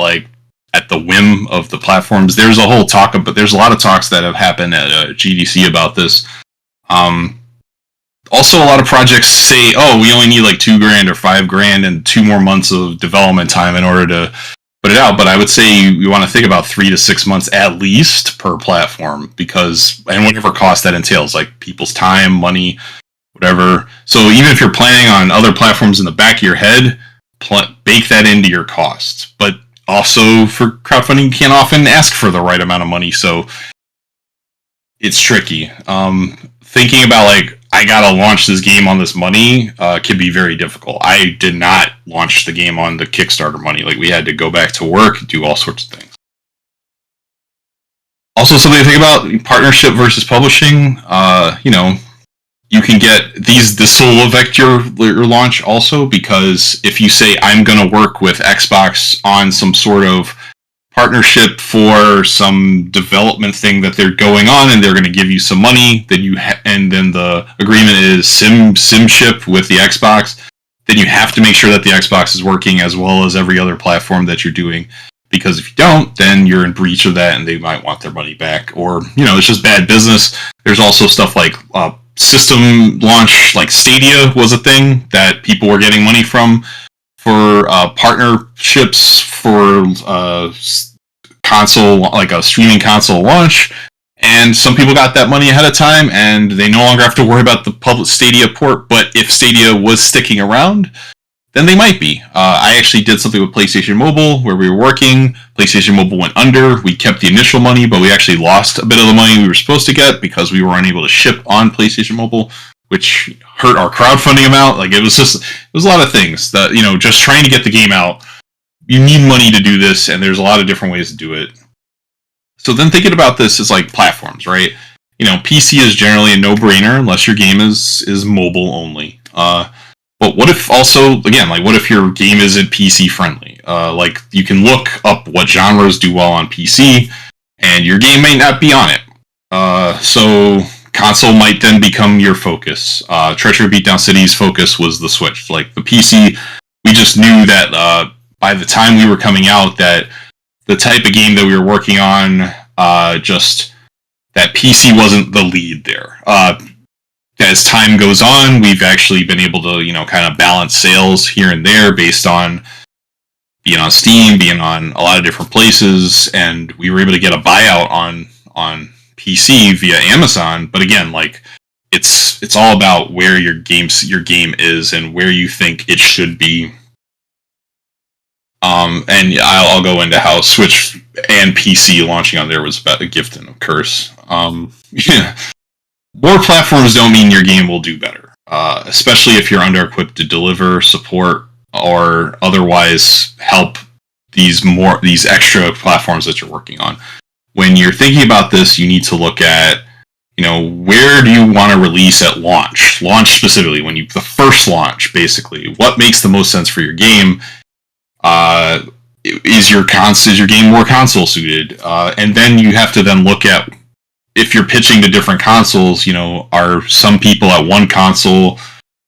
the whim of the platforms. There's a whole talk, but there's a lot of talks that have happened at GDC about this. Also, a lot of projects say, oh, we only need like $2,000 or $5,000 and 2 more months of development time in order to put it out. But I would say you want to think about 3 to 6 months at least per platform, and whatever cost that entails, like people's time, money, whatever. So even if you're planning on other platforms in the back of your head, bake that into your costs. But also for crowdfunding, you can't often ask for the right amount of money, so it's tricky. Thinking about like, I gotta launch this game on this money can be very difficult. I did not launch the game on the Kickstarter money. Like we had to go back to work, do all sorts of things. Also, something to think about, partnership versus publishing. You can get this will affect your launch also, because if you say, I'm going to work with Xbox on some sort of partnership for some development thing that they're going on, and they're going to give you some money, and then the agreement is SimShip with the Xbox, then you have to make sure that the Xbox is working as well as every other platform that you're doing. Because if you don't, then you're in breach of that, and they might want their money back, or it's just bad business. There's also stuff like system launch, like Stadia was a thing that people were getting money from for partnerships for console, like a streaming console launch, and some people got that money ahead of time, and they no longer have to worry about the public Stadia port. But if Stadia was sticking around, then they might be. I actually did something with PlayStation Mobile where we were working. PlayStation Mobile went under. We kept the initial money, but we actually lost a bit of the money we were supposed to get because we were unable to ship on PlayStation Mobile, which hurt our crowdfunding amount. Like it was a lot of things that, just trying to get the game out. You need money to do this, and there's a lot of different ways to do it. So then thinking about this is like platforms, right? You know, PC is generally a no-brainer unless your game is mobile only. But what if also, again, like what if your game isn't PC friendly? Like you can look up what genres do well on PC, and your game may not be on it. So console might then become your focus. Treachery Beatdown City's focus was the Switch. Like the PC, we just knew that by the time we were coming out, that the type of game that we were working on, just that PC wasn't the lead there. As time goes on, we've actually been able to, you know, kind of balance sales here and there based on being on Steam, being on a lot of different places, and we were able to get a buyout on PC via Amazon. But again, like it's all about where your game is and where you think it should be. And I'll go into how Switch and PC launching on there was about a gift and a curse. Yeah. More platforms don't mean your game will do better, especially if you're under-equipped to deliver, support, or otherwise help these extra platforms that you're working on. When you're thinking about this, you need to look at, you know, where do you want to release at launch? Launch specifically, the first launch, basically. What makes the most sense for your game? Is your game more console suited? And then you have to then look at, if you're pitching to different consoles, you know, are some people at one console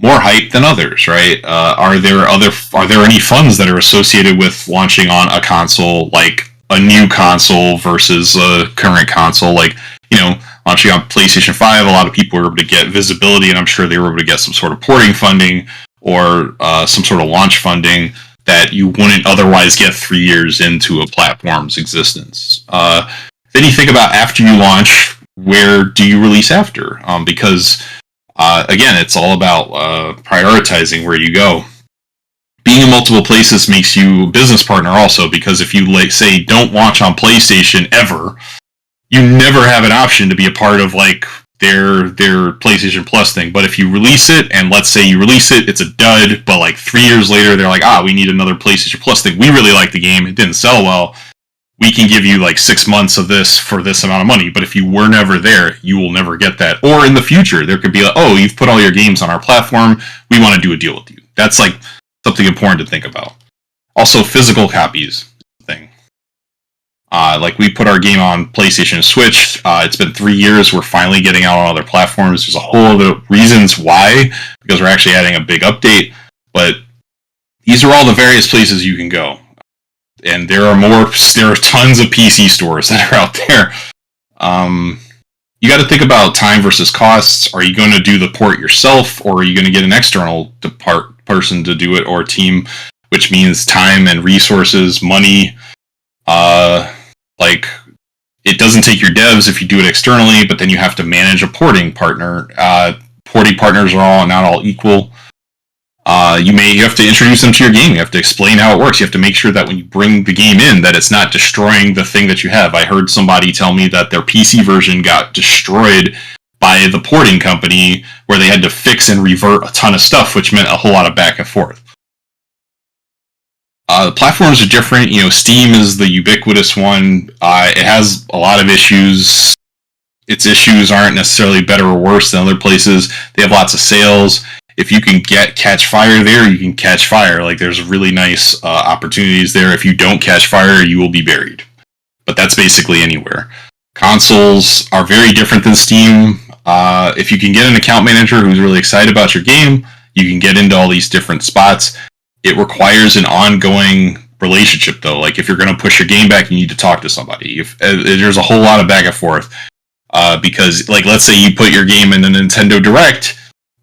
more hyped than others, right? Are there any funds that are associated with launching on a console, like a new console versus a current console? Like, you know, launching on PlayStation 5, a lot of people were able to get visibility, and I'm sure they were able to get some sort of porting funding or some sort of launch funding that you wouldn't otherwise get 3 years into a platform's existence. Then you think about after you launch, where do you release after? Because, again, it's all about prioritizing where you go. Being in multiple places makes you a business partner also, because if you, like, say, don't launch on PlayStation ever, you never have an option to be a part of, like, their PlayStation Plus thing. But if you release it, and let's say you release it, it's a dud, but, like, 3 years later, they're like, we need another PlayStation Plus thing. We really like the game. It didn't sell well. We can give you like 6 months of this for this amount of money, but if you were never there, you will never get that. Or in the future, there could be like, you've put all your games on our platform, we want to do a deal with you. That's like something important to think about. Also, physical copies thing. Like we put our game on PlayStation and Switch. It's been 3 years. We're finally getting out on other platforms. There's a whole other reasons why, because we're actually adding a big update. But these are all the various places you can go. And there are tons of PC stores that are out there. You got to think about time versus costs. Are you going to do the port yourself, or are you going to get an external person to do it, or a team, which means time and resources, money. Like, it doesn't take your devs if you do it externally, but then you have to manage a porting partner. Porting partners are not all equal. You have to introduce them to your game. You have to explain how it works. You have to make sure that when you bring the game in, that it's not destroying the thing that you have. I heard somebody tell me that their PC version got destroyed by the porting company, where they had to fix and revert a ton of stuff, which meant a whole lot of back and forth. The platforms are different. You know, Steam is the ubiquitous one. It has a lot of issues. Its issues aren't necessarily better or worse than other places. They have lots of sales. If you can catch fire there, you can catch fire. Like, there's really nice opportunities there. If you don't catch fire, you will be buried. But that's basically anywhere. Consoles are very different than Steam. If you can get an account manager who's really excited about your game, you can get into all these different spots. It requires an ongoing relationship, though. Like, if you're going to push your game back, you need to talk to somebody. There's a whole lot of back and forth. Because, like, let's say you put your game in the Nintendo Direct,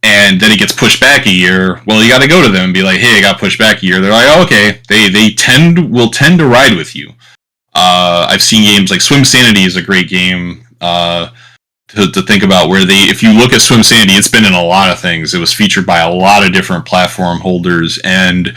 and then it gets pushed back a year. Well, you got to go to them and be like, "Hey, it got pushed back a year." They're like, "Oh, okay." They will tend to ride with you. I've seen games like Swim Sanity is a great game to think about, where if you look at Swim Sanity, it's been in a lot of things. It was featured by a lot of different platform holders, and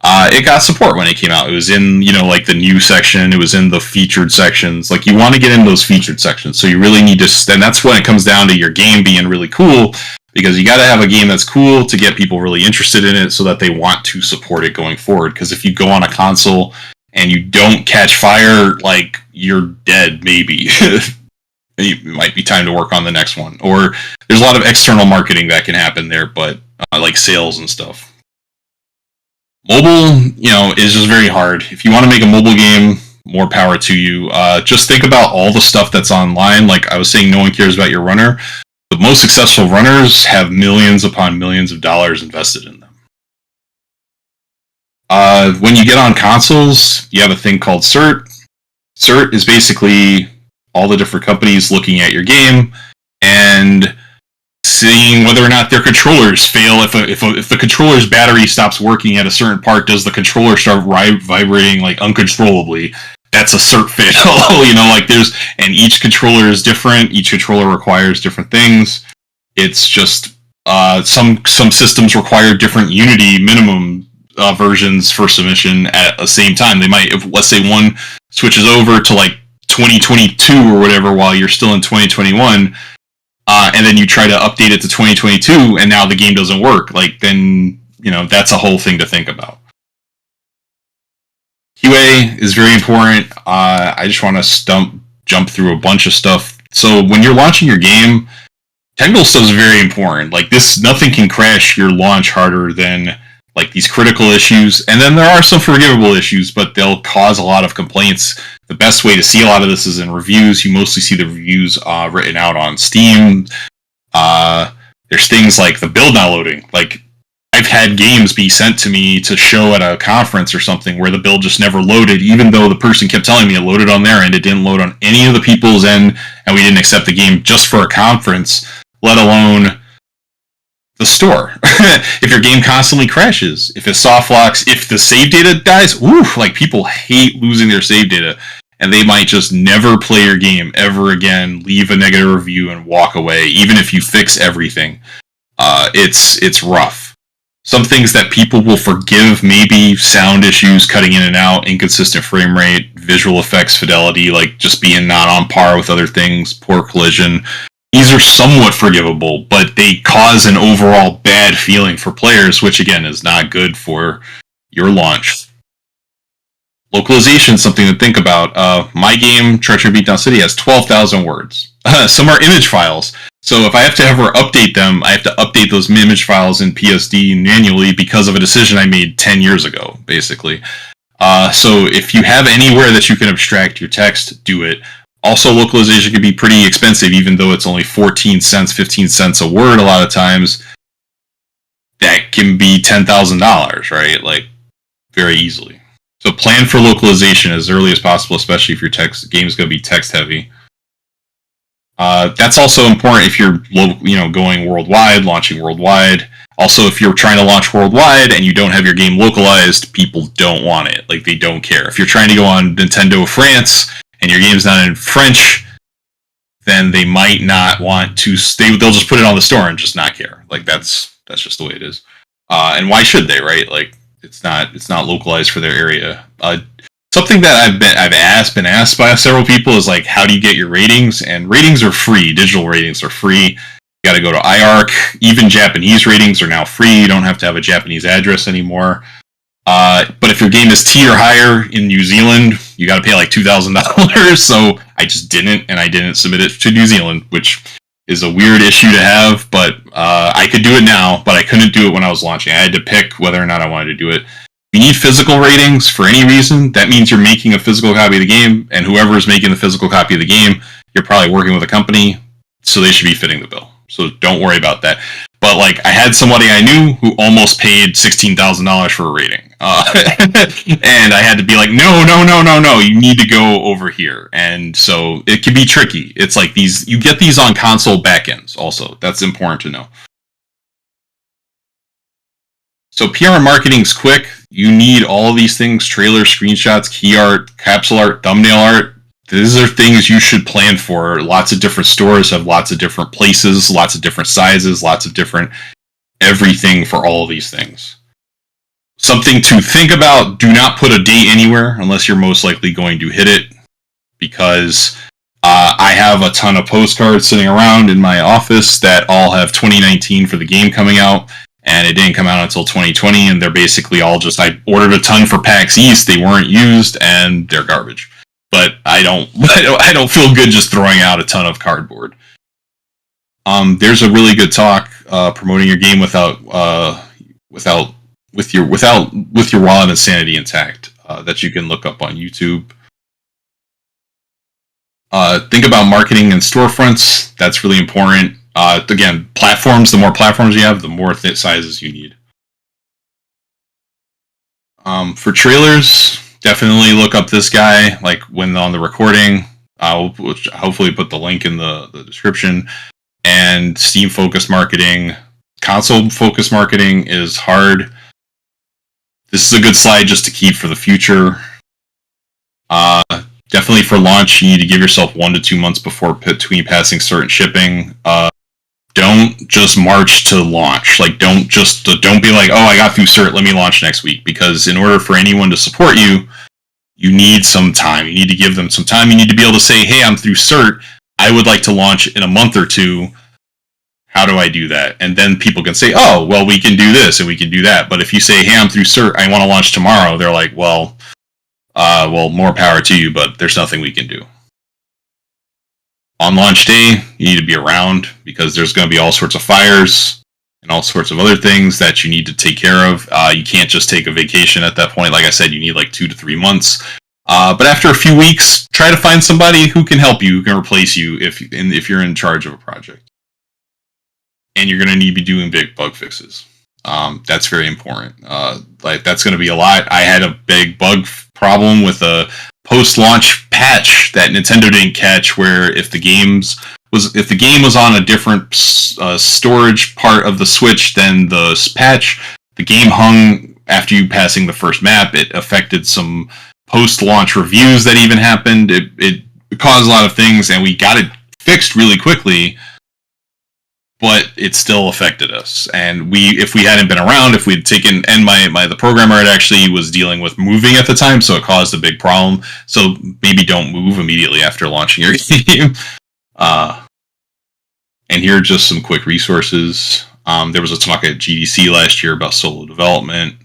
it got support when it came out. It was in, like the new section. It was in the featured sections. Like, you want to get in those featured sections, so you really need to. And that's when it comes down to your game being really cool. Because you got to have a game that's cool to get people really interested in it, so that they want to support it going forward. Because if you go on a console and you don't catch fire, like, you're dead, maybe. It might be time to work on the next one. Or there's a lot of external marketing that can happen there, but like sales and stuff. Mobile, is just very hard. If you want to make a mobile game, more power to you. Just think about all the stuff that's online. Like I was saying, no one cares about your runner. The most successful runners have millions upon millions of dollars invested in them. When you get on consoles, you have a thing called CERT. CERT is basically all the different companies looking at your game and seeing whether or not their controllers fail. If the controller's battery stops working at a certain part, does the controller start vibrating like uncontrollably? That's a cert fail. And each controller is different. Each controller requires different things. It's just some systems require different Unity minimum versions for submission at the same time. They might, if let's say one switches over to like 2022 or whatever while you're still in 2021, and then you try to update it to 2022 and now the game doesn't work, then that's a whole thing to think about. QA is very important. I just want to jump through a bunch of stuff. So when you're launching your game, technical stuff is very important. Nothing can crash your launch harder than these critical issues. And then there are some forgivable issues, but they'll cause a lot of complaints. The best way to see a lot of this is in reviews. You mostly see the reviews written out on Steam. There's things like the build not loading. I've had games be sent to me to show at a conference or something where the build just never loaded, even though the person kept telling me it loaded on their end. It didn't load on any of the people's end, and we didn't accept the game just for a conference, let alone the store. If your game constantly crashes, if it soft locks, if the save data dies, people hate losing their save data, and they might just never play your game ever again, leave a negative review, and walk away, even if you fix everything. It's rough. Some things that people will forgive, maybe sound issues, cutting in and out, inconsistent frame rate, visual effects fidelity, just being not on par with other things, poor collision. These are somewhat forgivable, but they cause an overall bad feeling for players, which again is not good for your launch. Localization is something to think about. My game, Treachery Beatdown City, has 12,000 words. Some are image files. So if I have to ever update them, I have to update those image files in PSD manually because of a decision I made 10 years ago, basically. So if you have anywhere that you can abstract your text, do it. Also, localization can be pretty expensive, even though it's only 14 cents, 15 cents a word a lot of times. That can be $10,000, right? Very easily. So plan for localization as early as possible, especially if your game is going to be text-heavy. That's also important if you're going worldwide, launching worldwide. Also, if you're trying to launch worldwide and you don't have your game localized, people don't want it. They don't care. If you're trying to go on Nintendo France and your game's not in French, then they might not want to. They'll just put it on the store and just not care. That's just the way it is. And why should they, right? It's not localized for their area. Something that I've been asked by several people is how do you get your ratings? And ratings are free. Digital ratings are free. You got to go to IARC. Even Japanese ratings are now free. You don't have to have a Japanese address anymore. But if your game is T or higher in New Zealand, you got to pay $2,000. So I just didn't, and I didn't submit it to New Zealand, which is a weird issue to have. But I could do it now, but I couldn't do it when I was launching. I had to pick whether or not I wanted to do it. You need physical ratings for any reason. That means you're making a physical copy of the game, and whoever is making the physical copy of the game, you're probably working with a company, so they should be fitting the bill. So don't worry about that. But I had somebody I knew who almost paid $16,000 for a rating, and I had to be no, you need to go over here. And so it can be tricky. It's you get these on console backends. Also, that's important to know. So PR marketing's quick. You need all of these things: trailers, screenshots, key art, capsule art, thumbnail art. These are things you should plan for. Lots of different stores have lots of different places, lots of different sizes, lots of different everything for all of these things. Something to think about: do not put a date anywhere unless you're most likely going to hit it, because I have a ton of postcards sitting around in my office that all have 2019 for the game coming out. and it didn't come out until 2020, and they're basically all just, I ordered a ton for PAX East, they weren't used, and they're garbage. But I don't feel good just throwing out a ton of cardboard. There's a really good talk promoting your game with your wallet and sanity intact that you can look up on YouTube. Think about marketing and storefronts. That's really important. Again, platforms. The more platforms you have, the more sizes you need. For trailers, definitely look up this guy. Like when on the recording, I'll hopefully put the link in the description. And Steam focused marketing, console focused marketing is hard. This is a good slide just to keep for the future. Definitely for launch, you need to give yourself 1 to 2 months between passing certain shipping. Don't just march to launch. Like don't be like, oh, I got through cert, let me launch next week. Because in order for anyone to support you, you need some time. You need to give them some time. You need to be able to say, hey, I'm through cert. I would like to launch in a month or two. How do I do that? And then people can say, oh, well, we can do this and we can do that. But if you say, hey, I'm through cert, I want to launch tomorrow, they're like, well, more power to you, but there's nothing we can do. On launch day, you need to be around because there's going to be all sorts of fires and all sorts of other things that you need to take care of. You can't just take a vacation at that point. Like I said, you need like 2 to 3 months. But after a few weeks, try to find somebody who can help you, who can replace you if you're in charge of a project. And you're going to need to be doing big bug fixes. That's very important. That's going to be a lot. I had a big bug problem with a post-launch patch that Nintendo didn't catch, where if the game was on a different storage part of the Switch than the patch, the game hung after you passing the first map. It affected some post-launch reviews that even happened. It caused a lot of things, and we got it fixed really quickly. But it still affected us, and if we hadn't been around, if we'd taken, and the programmer had actually was dealing with moving at the time, so it caused a big problem. So maybe don't move immediately after launching your game. And here are just some quick resources. There was a talk at GDC last year about solo development,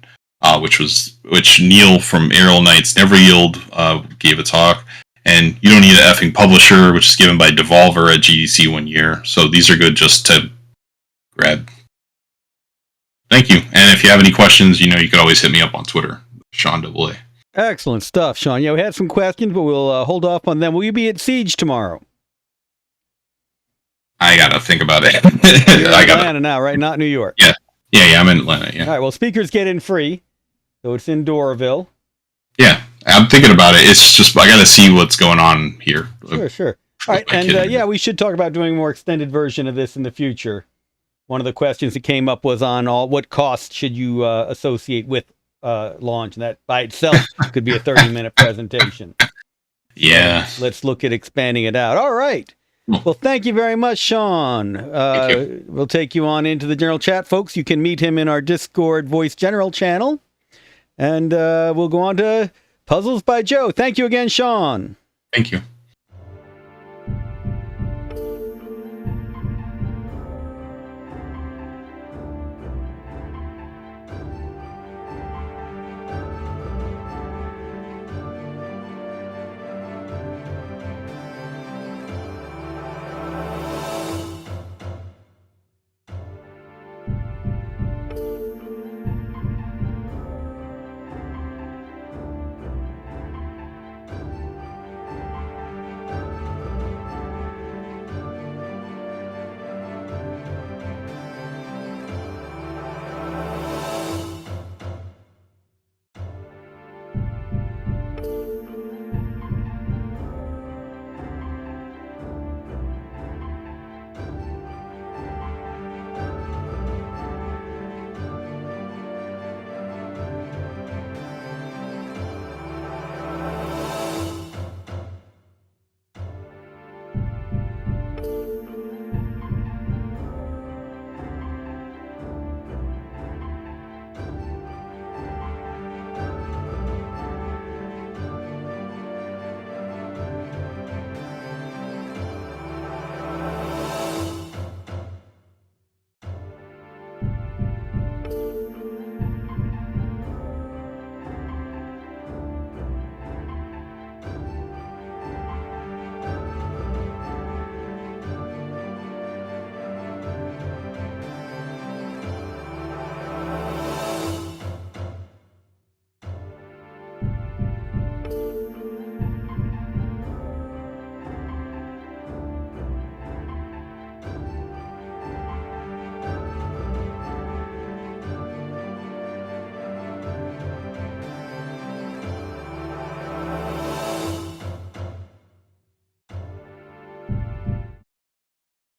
which Neil from Aerial Knights Never Yield gave a talk. And you don't need an effing publisher, which is given by Devolver at GDC one year. So these are good just to grab. Thank you. And if you have any questions, you can always hit me up on Twitter, Shawn AA. Excellent stuff, Shawn. Yeah, we had some questions, but we'll hold off on them. Will you be at Siege tomorrow? I gotta think about it. You're in Atlanta now, right? Not New York. Yeah, I'm in Atlanta. Yeah. All right. Well, speakers get in free, so it's in Doraville. Yeah. I'm thinking about it. It's just I got to see what's going on here. Sure. All right, and we should talk about doing a more extended version of this in the future. One of the questions that came up was on what cost should you associate with launch, and that by itself could be a 30-minute presentation. Yeah. So let's look at expanding it out. All right. Well, thank you very much, Shawn. We'll take you on into the general chat, folks. You can meet him in our Discord Voice General channel, and we'll go on to Puzzles by Joe. Thank you again, Shawn. Thank you.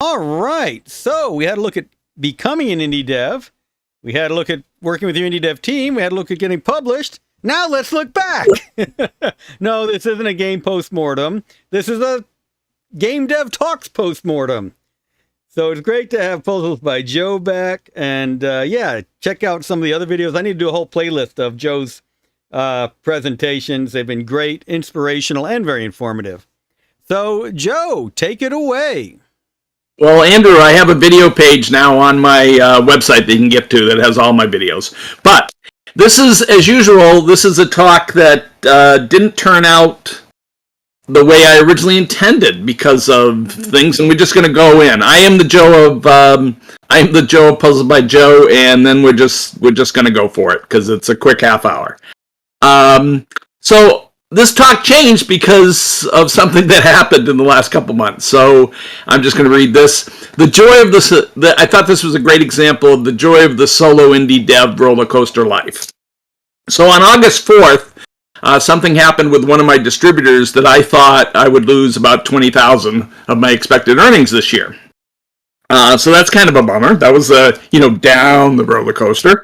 All right. So we had a look at becoming an indie dev. We had a look at working with your indie dev team. We had a look at getting published. Now let's look back. No, this isn't a game postmortem. This is a Game Dev Talks postmortem. So it's great to have puzzles by Joe back. And yeah, check out some of the other videos. I need to do a whole playlist of Joe's presentations. They've been great, inspirational, and very informative. So, Joe, take it away. Well, Andrew, I have a video page now on my website that you can get to that has all my videos. But this is, as usual, this is a talk that didn't turn out the way I originally intended because of things, and we're just going to go in. I am the Joe of Puzzles by Joe, and then we're just going to go for it because it's a quick half hour. So this talk changed because of something that happened in the last couple months. So I'm just going to read this. The joy of this. I thought this was a great example of the joy of the solo indie dev roller coaster life. So on August 4th. Something happened with one of my distributors that I thought I would lose about $20,000 of my expected earnings this year. So that's kind of a bummer. That was down the roller coaster.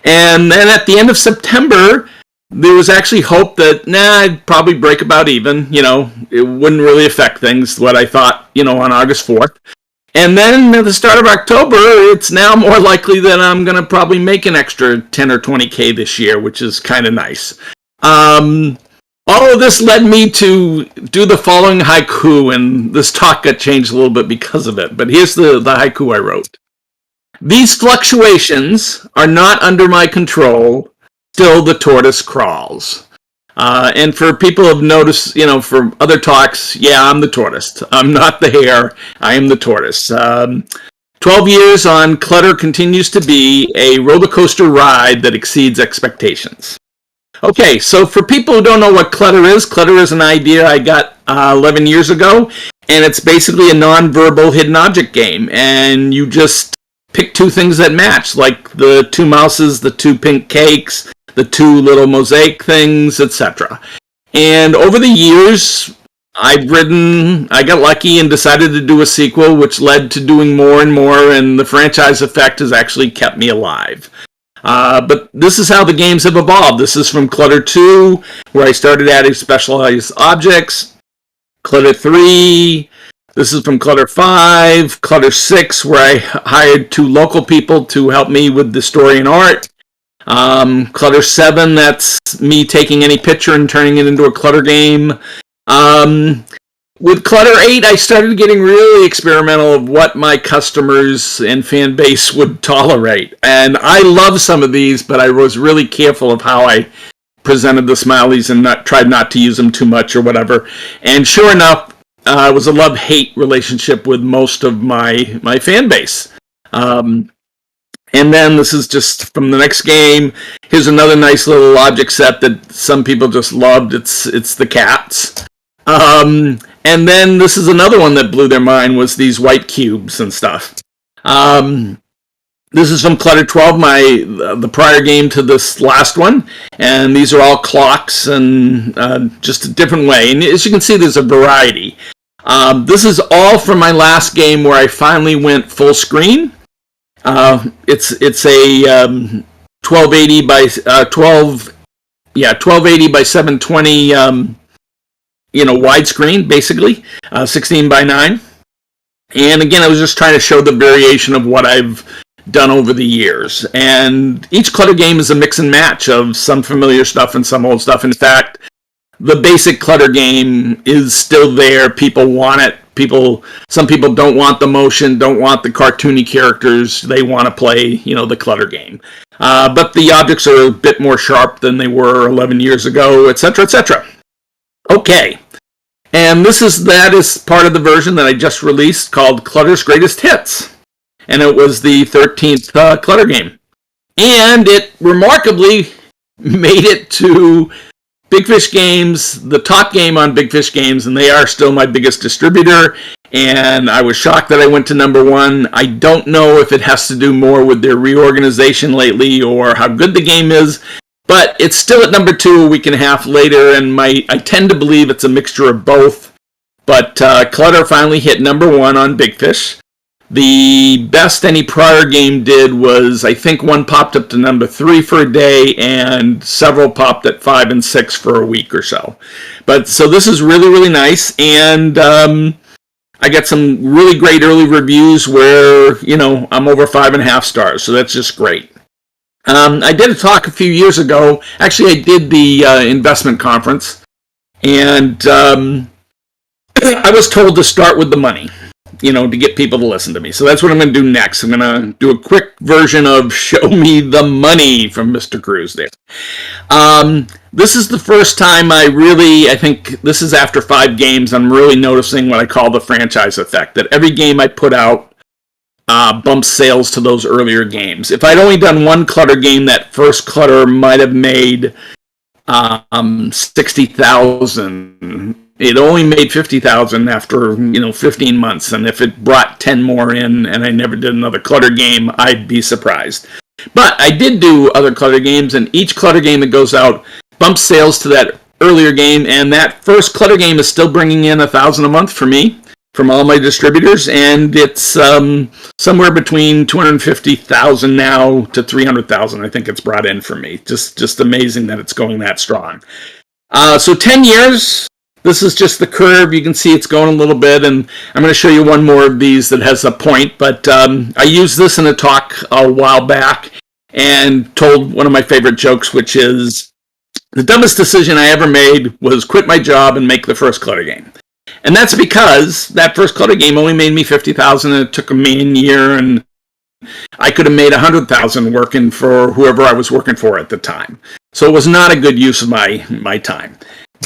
And then at the end of September, there was actually hope that I'd probably break about even. It wouldn't really affect things. What I thought, on August 4th. And then at the start of October, it's now more likely that I'm going to probably make an extra 10 or 20K this year, which is kind of nice. All of this led me to do the following haiku, and this talk got changed a little bit because of it, but here's the haiku I wrote. These fluctuations are not under my control, still the tortoise crawls. And for people who have noticed, for other talks, I'm the tortoise. I'm not the hare, I am the tortoise. 12 years on Clutter continues to be a roller coaster ride that exceeds expectations. Okay, so for people who don't know what Clutter is an idea I got 11 years ago, and it's basically a non-verbal hidden object game, and you just pick two things that match, like the two mouses, the two pink cakes, the two little mosaic things, etc. And over the years, I got lucky and decided to do a sequel, which led to doing more and more, and the franchise effect has actually kept me alive. But this is how the games have evolved. This is from Clutter 2, where I started adding specialized objects. Clutter 3, this is from Clutter 5. Clutter 6, where I hired 2 local people to help me with the story and art. Clutter 7, that's me taking any picture and turning it into a Clutter game. With Clutter 8, I started getting really experimental of what my customers and fan base would tolerate. And I love some of these, but I was really careful of how I presented the smileys and tried not to use them too much or whatever. And sure enough, it was a love-hate relationship with most of my fan base. And then this is just from the next game. Here's another nice little object set that some people just loved. It's the cats. And then this is another one that blew their mind, was these white cubes and stuff. This is from Clutter 12, the prior game to this last one. And these are all clocks and just a different way. And as you can see, there's a variety. This is all from my last game where I finally went full screen. It's a 1280 by 1280 by 720 widescreen, basically, 16 by 9. And again, I was just trying to show the variation of what I've done over the years. And each Clutter game is a mix and match of some familiar stuff and some old stuff. In fact, the basic Clutter game is still there. People want it. Some people don't want the motion, don't want the cartoony characters. They want to play, the Clutter game. But the objects are a bit more sharp than they were 11 years ago, etc., etc. Okay. And that is part of the version that I just released called Clutter's Greatest Hits. And it was the 13th Clutter game. And it remarkably made it to Big Fish Games, the top game on Big Fish Games, and they are still my biggest distributor. And I was shocked that I went to number 1. I don't know if it has to do more with their reorganization lately or how good the game is. But it's still at number 2 a week and a half later, and I tend to believe it's a mixture of both. But Clutter finally hit number 1 on Big Fish. The best any prior game did was, I think one popped up to number 3 for a day, and several popped at 5 and 6 for a week or so. But so this is really, really nice, and I got some really great early reviews where, you know, I'm over 5.5 stars, so that's just great. I did a talk a few years ago. Actually, I did the investment conference, and I was told to start with the money, you know, to get people to listen to me. So that's what I'm going to do next. I'm going to do a quick version of Show Me the Money from Mr. Cruz there. This is the first time I think this is after 5 games, I'm really noticing what I call the franchise effect, that every game I put out bumps sales to those earlier games. If I'd only done one clutter game, that first clutter might have made 60,000. It only made 50,000 after 15 months, and if it brought 10 more in, and I never did another clutter game, I'd be surprised. But I did do other clutter games, and each clutter game that goes out bumps sales to that earlier game, and that first clutter game is still bringing in $1,000 a month for me from all my distributors, and it's somewhere between 250,000 now to 300,000. I think it's brought in for me. Just amazing that it's going that strong. So 10 years. This is just the curve. You can see it's going a little bit, and I'm going to show you one more of these that has a point. But I used this in a talk a while back and told one of my favorite jokes, which is the dumbest decision I ever made was quit my job and make the first clutter game. And that's because that first clutter game only made me 50,000, and it took me a year, and I could have made 100,000 working for whoever I was working for at the time. So it was not a good use of my time.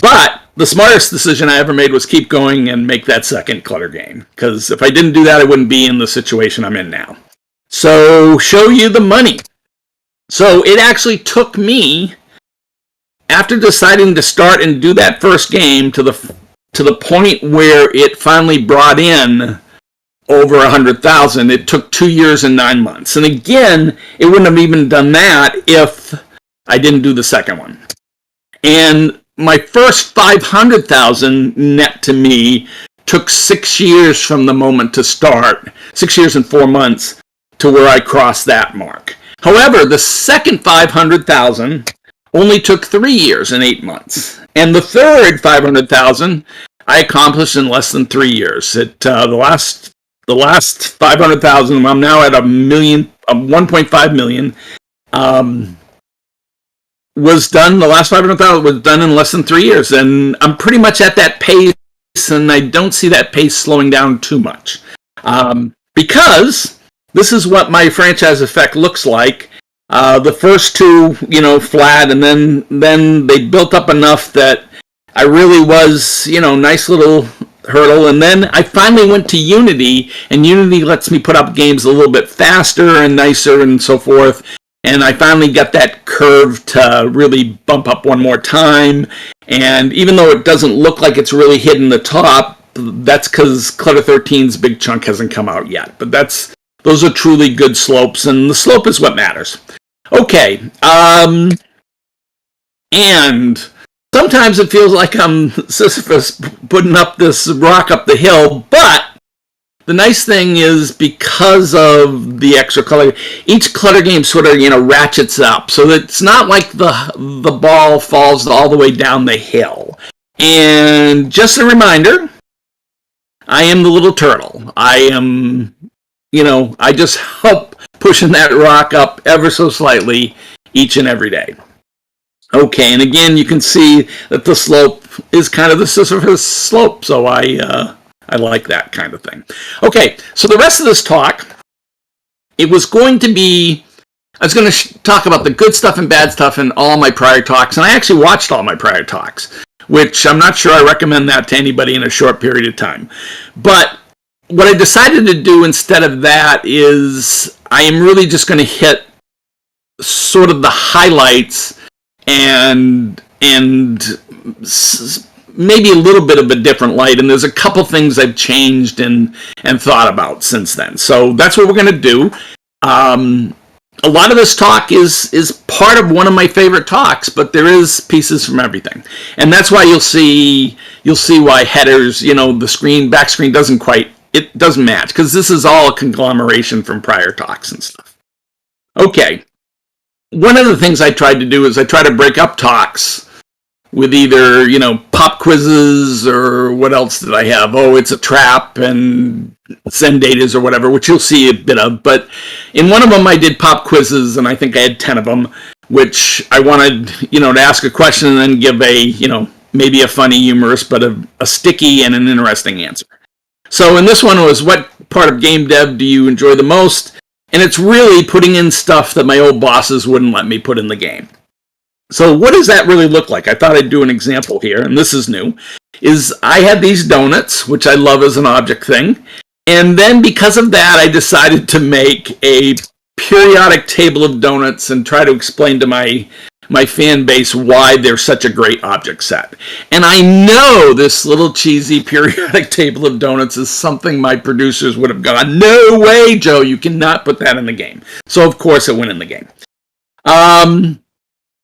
But the smartest decision I ever made was keep going and make that second clutter game. Because if I didn't do that, I wouldn't be in the situation I'm in now. So, Show You the Money. So it actually took me, after deciding to start and do that first game, to the point where it finally brought in over 100,000. It took 2 years and 9 months. And again, it wouldn't have even done that if I didn't do the second one. And my first 500,000 net to me took 6 years from the moment to start, 6 years and 4 months to where I crossed that mark. However, the second 500,000 only took 3 years and 8 months. And the third 500,000 I accomplished in less than 3 years. The last 500,000, I'm now at 1.5 million. Was done. The last 500,000 was done in less than 3 years, and I'm pretty much at that pace, and I don't see that pace slowing down too much, because this is what my franchise effect looks like. The first 2, flat, and then they built up enough that I really was, nice little hurdle, and then I finally went to Unity, and Unity lets me put up games a little bit faster and nicer and so forth. And I finally got that curve to really bump up one more time. And even though it doesn't look like it's really hitting the top, that's because Clutter 13's big chunk hasn't come out yet. But those are truly good slopes, and the slope is what matters. Okay. And sometimes it feels like I'm Sisyphus putting up this rock up the hill, but the nice thing is, because of the extra clutter, each clutter game sort of, ratchets up. So that it's not like the ball falls all the way down the hill. And just a reminder, I am the little turtle. I am, I just help pushing that rock up ever so slightly each and every day. Okay, and again, you can see that the slope is kind of the Sisyphus slope. So I like that kind of thing. Okay, so the rest of this talk, I was going to talk about the good stuff and bad stuff in all my prior talks, and I actually watched all my prior talks, which I'm not sure I recommend that to anybody in a short period of time. But what I decided to do instead of that is I am really just going to hit sort of the highlights and maybe a little bit of a different light, and there's a couple things I've changed and thought about since then. So that's what we're going to do. A lot of this talk is part of one of my favorite talks, but there is pieces from everything, and that's why you'll see why headers, the back screen it doesn't match because this is all a conglomeration from prior talks and stuff. Okay. One of the things I tried to do is I try to break up talks with either, pop quizzes or what else did I have? Oh, it's a trap and send datas or whatever, which you'll see a bit of. But in one of them, I did pop quizzes, and I think I had 10 of them, which I wanted, to ask a question and then give a, maybe a funny, humorous, but a sticky and an interesting answer. So in this one was, what part of game dev do you enjoy the most? And it's really putting in stuff that my old bosses wouldn't let me put in the game. So what does that really look like? I thought I'd do an example here, and this is new, is I had these donuts, which I love as an object thing, and then because of that, I decided to make a periodic table of donuts and try to explain to my fan base why they're such a great object set. And I know this little cheesy periodic table of donuts is something my producers would have gone, no way, Joe, you cannot put that in the game. So of course it went in the game.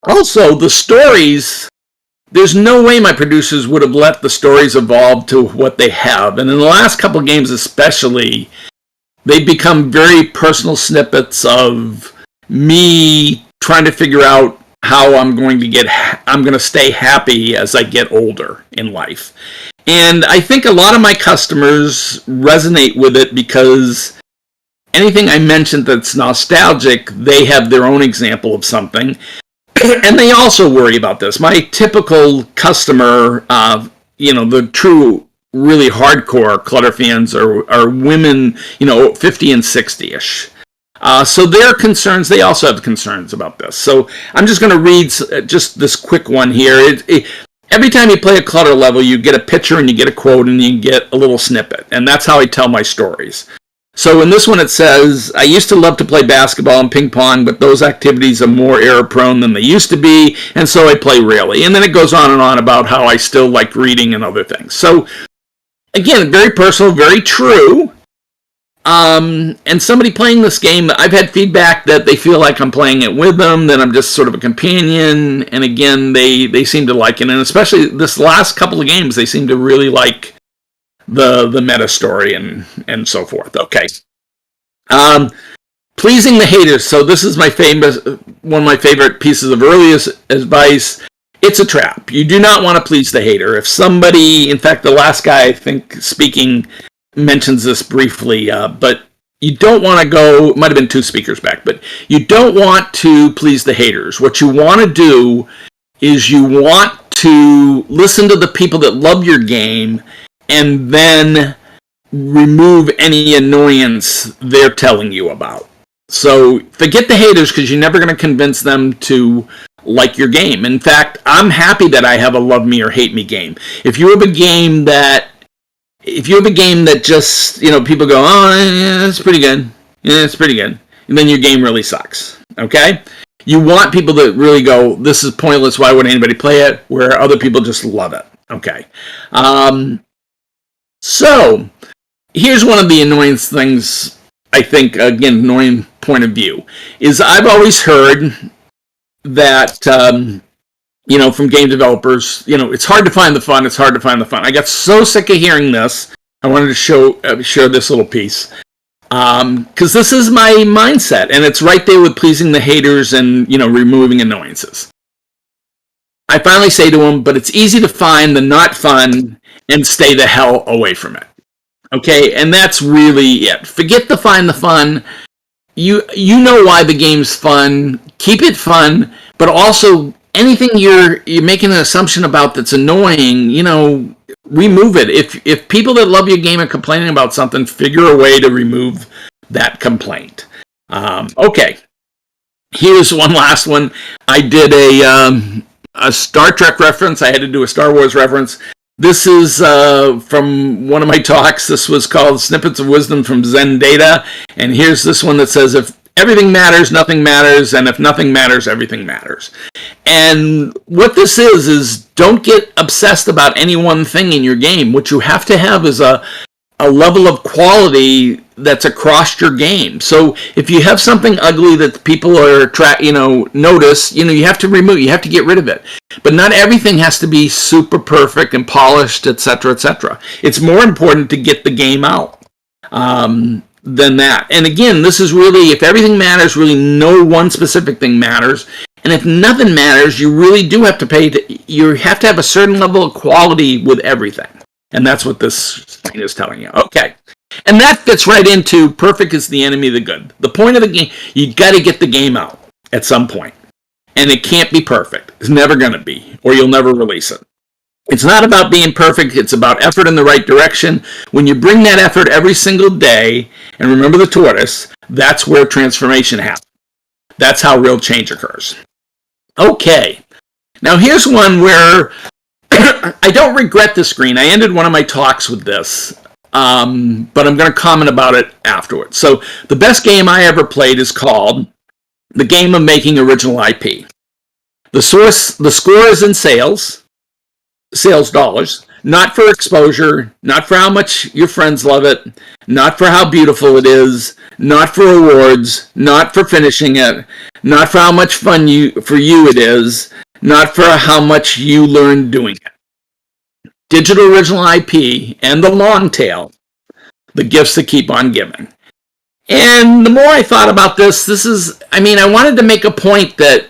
Also, the stories, there's no way my producers would have let the stories evolve to what they have. And in the last couple of games especially, they've become very personal snippets of me trying to figure out how I'm going to stay happy as I get older in life. And I think a lot of my customers resonate with it because anything I mentioned that's nostalgic, they have their own example of something. And they also worry about this. My typical customer, the true, really hardcore Clutter fans are women, 50 and 60-ish. So their concerns, they also have concerns about this. So I'm just going to read just this quick one here. Every time you play a Clutter level, you get a picture and you get a quote and you get a little snippet. And that's how I tell my stories. So in this one it says, I used to love to play basketball and ping pong, but those activities are more error-prone than they used to be, and so I play rarely. And then it goes on and on about how I still like reading and other things. So, again, very personal, very true. And somebody playing this game, I've had feedback that they feel like I'm playing it with them, that I'm just sort of a companion, and again, they seem to like it. And especially this last couple of games, they seem to really like the meta story and so forth. Okay. Pleasing the haters. So this is one of my favorite pieces of early advice. It's a trap. You do not want to please the hater. If somebody, in fact, the last guy I think speaking mentions this briefly, but you don't want to go, it might have been 2 speakers back, but you don't want to please the haters. What you want to do is you want to listen to the people that love your game and then remove any annoyance they're telling you about. So forget the haters because you're never going to convince them to like your game. In fact, I'm happy that I have a love me or hate me game. If you have a game that just, people go, oh, yeah, it's pretty good. Yeah, it's pretty good. And then your game really sucks. Okay? You want people that really go, this is pointless, why would anybody play it? Where other people just love it. Okay. So, here's one of the annoying things, I think, again, annoying point of view, is I've always heard that, from game developers, it's hard to find the fun, it's hard to find the fun. I got so sick of hearing this, I wanted to share this little piece. Because this is my mindset, and it's right there with pleasing the haters and, removing annoyances. I finally say to them, but it's easy to find the not fun and stay the hell away from it. Okay, and that's really it. Forget the find the fun. You know why the game's fun. Keep it fun, but also anything you're making an assumption about that's annoying, remove it. If people that love your game are complaining about something, figure a way to remove that complaint. Okay, here's one last one. I did a Star Trek reference. I had to do a Star Wars reference. This is from one of my talks. This was called Snippets of Wisdom from Zen Data. And here's this one that says, if everything matters, nothing matters, and if nothing matters, everything matters. And what this is don't get obsessed about any one thing in your game. What you have to have is a level of quality that's across your game. So if you have something ugly that people are notice, you have to remove, you have to get rid of it. But not everything has to be super perfect and polished, etc., etc. It's more important to get the game out. than that. And again, this is really, if everything matters, really no one specific thing matters. And if nothing matters, you really do have to you have to have a certain level of quality with everything. And that's what this thing is telling you. Okay. And that fits right into perfect is the enemy of the good. The point of the game, you got to get the game out at some point. And it can't be perfect. It's never going to be, or you'll never release it. It's not about being perfect. It's about effort in the right direction. When you bring that effort every single day, and remember the tortoise, that's where transformation happens. That's how real change occurs. Okay. Now here's one where I don't regret the screen. I ended one of my talks with this, but I'm going to comment about it afterwards. So the best game I ever played is called The Game of Making Original IP. The score is in sales dollars, not for exposure, not for how much your friends love it, not for how beautiful it is, not for awards, not for finishing it, not for how much fun for you it is, not for how much you learn doing it. Digital original IP and the long tail, the gifts that keep on giving. And the more I thought about this is, I wanted to make a point that,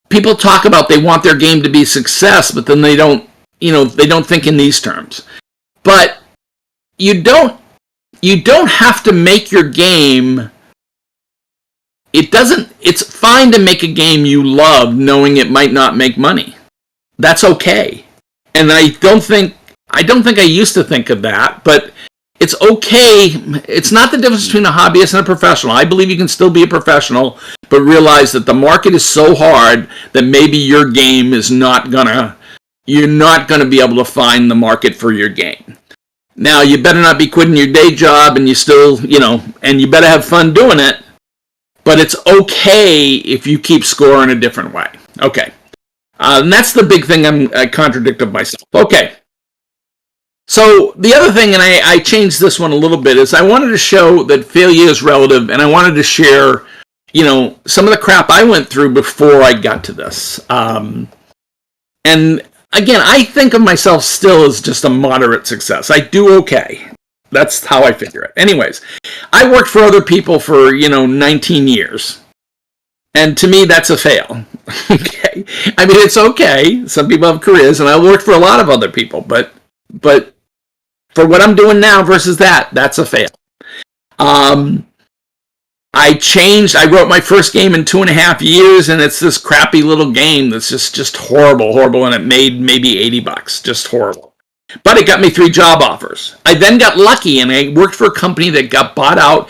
people talk about they want their game to be success, but then they don't think in these terms. But you don't have to make your game. It's fine to make a game you love knowing it might not make money. That's okay. And I don't think I used to think of that, but it's okay. It's not the difference between a hobbyist and a professional. I believe you can still be a professional, but realize that the market is so hard that maybe your game is you're not gonna be able to find the market for your game. Now, you better not be quitting your day job, and you still, and you better have fun doing it, but it's okay if you keep scoring a different way. Okay. And that's the big thing I contradicted myself. Okay. So the other thing, and I changed this one a little bit, is I wanted to show that failure is relative, and I wanted to share, some of the crap I went through before I got to this. And again, I think of myself still as just a moderate success. I do okay. That's how I figure it. Anyways, I worked for other people for, 19 years. And to me, that's a fail. Okay. It's okay. Some people have careers, and I worked for a lot of other people, but for what I'm doing now versus that's a fail. I wrote my first game in 2.5 years, and it's this crappy little game that's just horrible, and it made maybe $80, just horrible. But it got me 3 job offers. I then got lucky, and I worked for a company that got bought out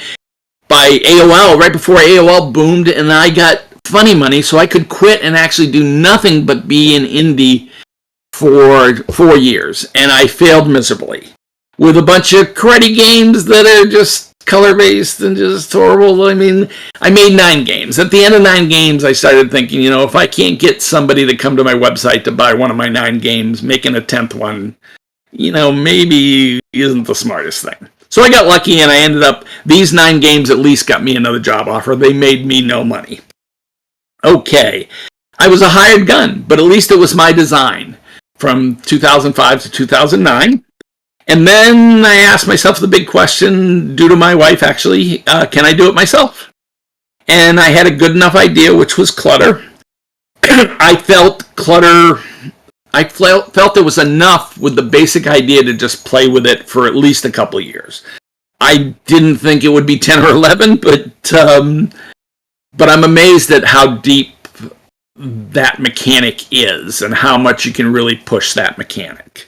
by AOL right before AOL boomed, and I got funny money, so I could quit and actually do nothing but be an indie for 4 years, and I failed miserably with a bunch of cruddy games that are just color-based and just horrible. I made 9 games. At the end of 9 games, I started thinking, if I can't get somebody to come to my website to buy one of my 9 games, making a 10th one, maybe isn't the smartest thing. So I got lucky, and I ended up, these 9 games at least got me another job offer. They made me no money. Okay. I was a hired gun, but at least it was my design from 2005 to 2009. And then I asked myself the big question, due to my wife actually, can I do it myself? And I had a good enough idea, which was clutter. I felt it was enough with the basic idea to just play with it for at least a couple of years. I didn't think it would be 10 or 11, but I'm amazed at how deep that mechanic is and how much you can really push that mechanic.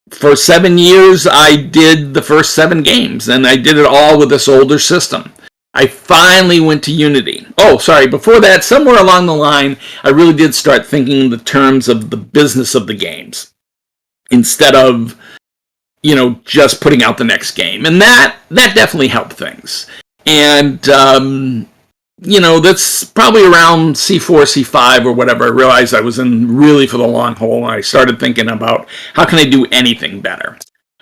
For 7 years, I did the first 7 games, and I did it all with this older system. I finally went to Unity. Oh, sorry, before that, somewhere along the line, I really did start thinking in the terms of the business of the games instead of, just putting out the next game. And that definitely helped things. And, that's probably around C4, C5 or whatever. I realized I was in really for the long haul, and I started thinking about how can I do anything better.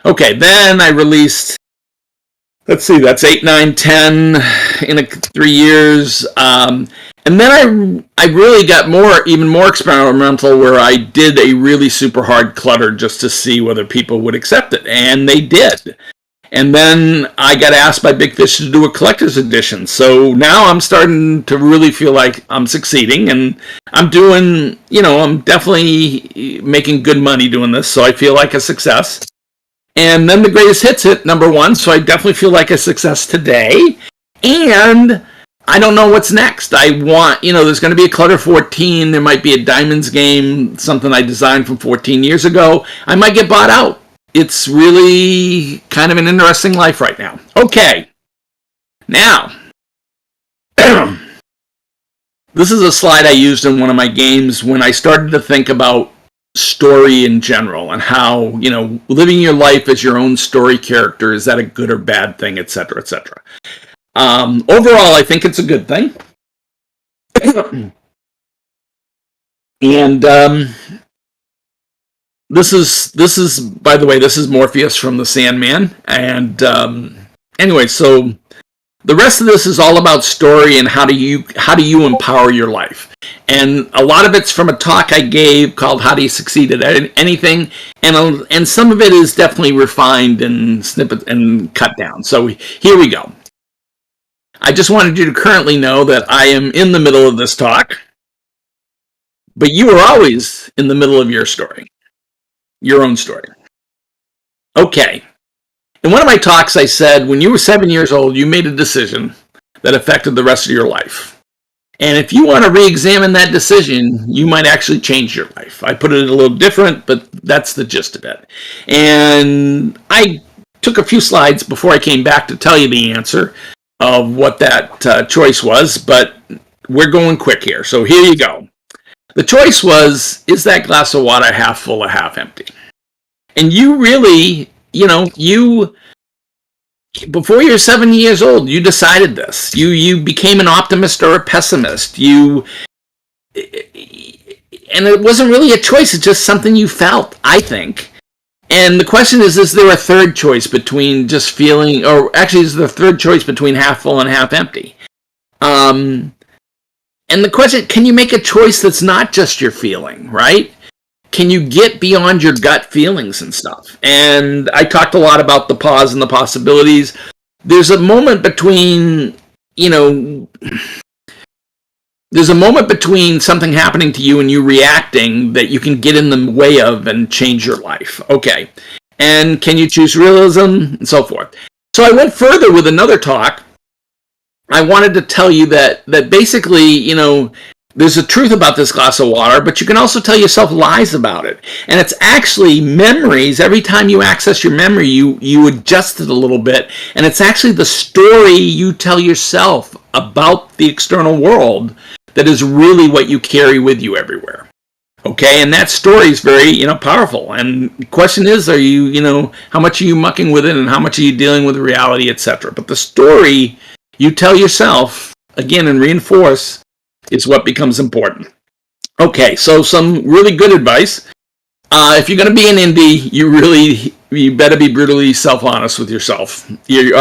Okay, then I released, let's see, that's 8, 9, 10 in 3 years. And And then I really got even more experimental, where I did a really super hard clutter just to see whether people would accept it, and they did. And then I got asked by Big Fish to do a collector's edition. So now I'm starting to really feel like I'm succeeding, and I'm doing, I'm definitely making good money doing this, so I feel like a success. And then the greatest hits hit #1, so I definitely feel like a success today. And I don't know what's next. I want, there's going to be a Clutter 14. There might be a Diamonds game, something I designed from 14 years ago. I might get bought out. It's really kind of an interesting life right now. Okay. Now, this is a slide I used in one of my games when I started to think about story in general and how, living your life as your own story character, is that a good or bad thing, etc., etc. Overall, I think it's a good thing. And this is, by the way, this is Morpheus from the Sandman. And anyway, so the rest of this is all about story and how do you empower your life. And a lot of it's from a talk I gave called "How Do You Succeed at Anything," and some of it is definitely refined and snippet and cut down. So here we go. I just wanted you to currently know that I am in the middle of this talk, but you are always in the middle of your story, your own story. Okay. In one of my talks, I said, when you were 7 years old, you made a decision that affected the rest of your life. And if you want to re-examine that decision, you might actually change your life. I put it a little different, but that's the gist of it. And I took a few slides before I came back to tell you the answer of what that choice was, but we're going quick here. So here you go. The choice was, is that glass of water half full or half empty? And you really, before you're 7 years old, you decided this. You became an optimist or a pessimist. And it wasn't really a choice. It's just something you felt, I think. And the question is there a third choice between just feeling, or actually is there a third choice between half full and half empty? And the question, can you make a choice that's not just your feeling, right? Can you get beyond your gut feelings and stuff? And I talked a lot about the pause and the possibilities. There's a moment between, there's a moment between something happening to you and you reacting that you can get in the way of and change your life. Okay. And can you choose realism and so forth? So I went further with another talk. I wanted to tell you that basically, there's a truth about this glass of water, but you can also tell yourself lies about it. And it's actually memories. Every time you access your memory, you adjust it a little bit. And it's actually the story you tell yourself about the external world that is really what you carry with you everywhere. Okay, and that story is very, powerful. And the question is, are you, how much are you mucking with it and how much are you dealing with reality, etc. But the story you tell yourself, again, and reinforce, is what becomes important. Okay, so some really good advice. If you're going to be an indie, you better be brutally self-honest with yourself. You're,